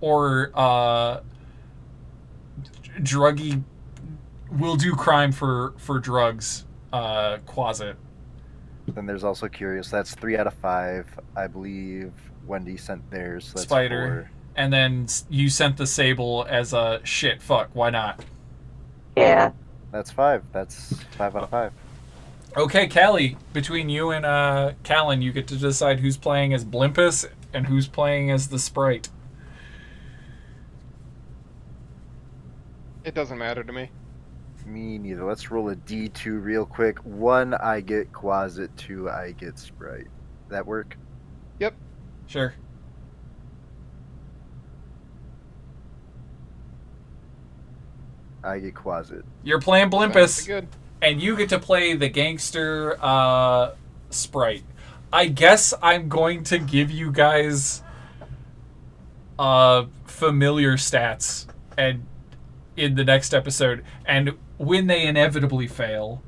or Druggy will do crime for drugs. Quasit. Then there's also Curious. That's 3 out of 5. I believe Wendy sent theirs. So that's Spider. 4. And then you sent the Sable as a shit. Fuck. Why not? Yeah. That's 5. That's 5 out of 5. Okay, Callie. Between you and Callan, you get to decide who's playing as Blimpus and who's playing as the Sprite. It doesn't matter to me. Me neither. Let's roll a D2 real quick. 1, I get Quasit. 2, I get Sprite. That work? Yep. Sure. I get Quasit. You're playing Sounds Blimpus. good. And you get to play the Gangster Sprite. I guess I'm going to give you guys familiar stats and in the next episode, and when they inevitably fail,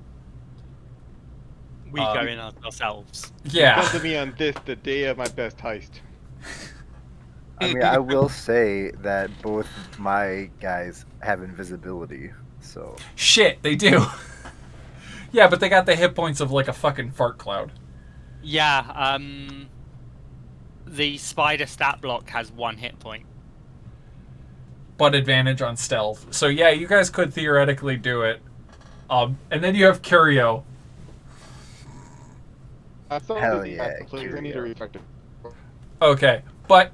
We go in ourselves. yeah. Come to me on this, the day of my best heist. I mean, I will say that both my guys have invisibility, so... Shit, they do. Yeah, but they got the hit points of like a fucking fart cloud. Yeah, the spider stat block has 1 hit point. But advantage on stealth. So yeah, you guys could theoretically do it. And then you have Curio. Hell yeah, Please, I need a Curio. reflector. Okay, but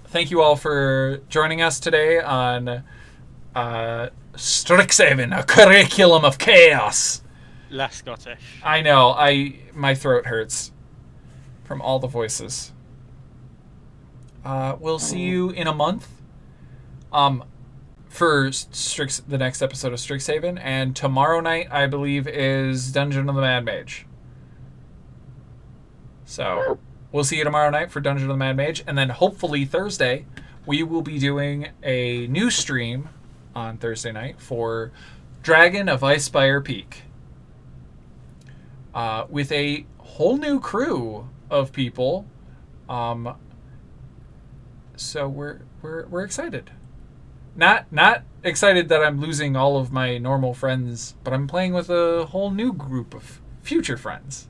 thank you all for joining us today on Strixhaven, a curriculum of chaos. Less Scottish. I know, my throat hurts from all the voices. we'll see you in a month. For the next episode of Strixhaven, and tomorrow night I believe is Dungeon of the Mad Mage. So we'll see you tomorrow night for Dungeon of the Mad Mage, and then hopefully Thursday we will be doing a new stream on Thursday night for Dragon of Icespire Peak, with a whole new crew of people. So we're excited. Not excited that I'm losing all of my normal friends, but I'm playing with a whole new group of future friends.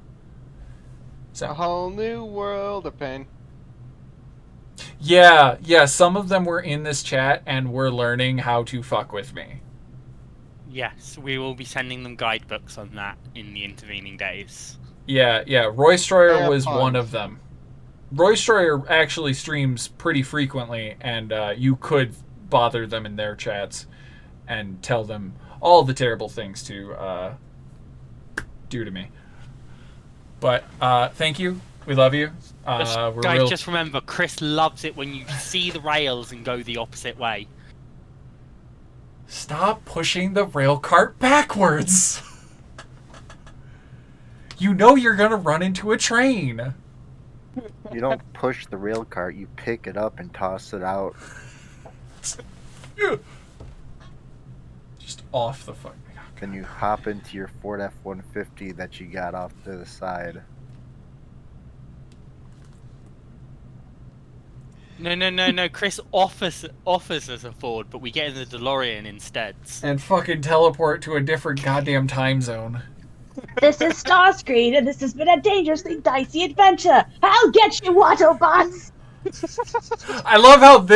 So A whole new world of pain. yeah, some of them were in this chat and were learning how to fuck with me. Yes, we will be sending them guidebooks on that in the intervening days. Yeah. Roy Stroyer Have was fun. one of them. Roy Stroyer actually streams pretty frequently, and you could bother them in their chats and tell them all the terrible things to do to me. But thank you. We love you. Just remember, Chris loves it when you see the rails and go the opposite way. Stop pushing the rail cart backwards. You know you're gonna run into a train. You don't push the rail cart, you pick it up and toss it out. Just off the fuck. Then you hop into your Ford F-150 that you got off to the side. No. Chris offers us a Ford, but we get in the DeLorean instead. And fucking teleport to a different goddamn time zone. This is Starscream, and this has been a dangerously dicey adventure. I'll get you, Autobots! I love how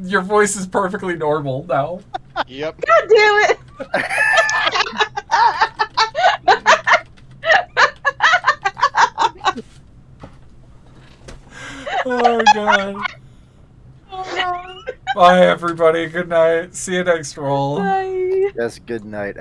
your voice is perfectly normal now. Yep. God damn it! Oh god. Bye everybody. Good night. See you next roll. Bye. Yes, good night.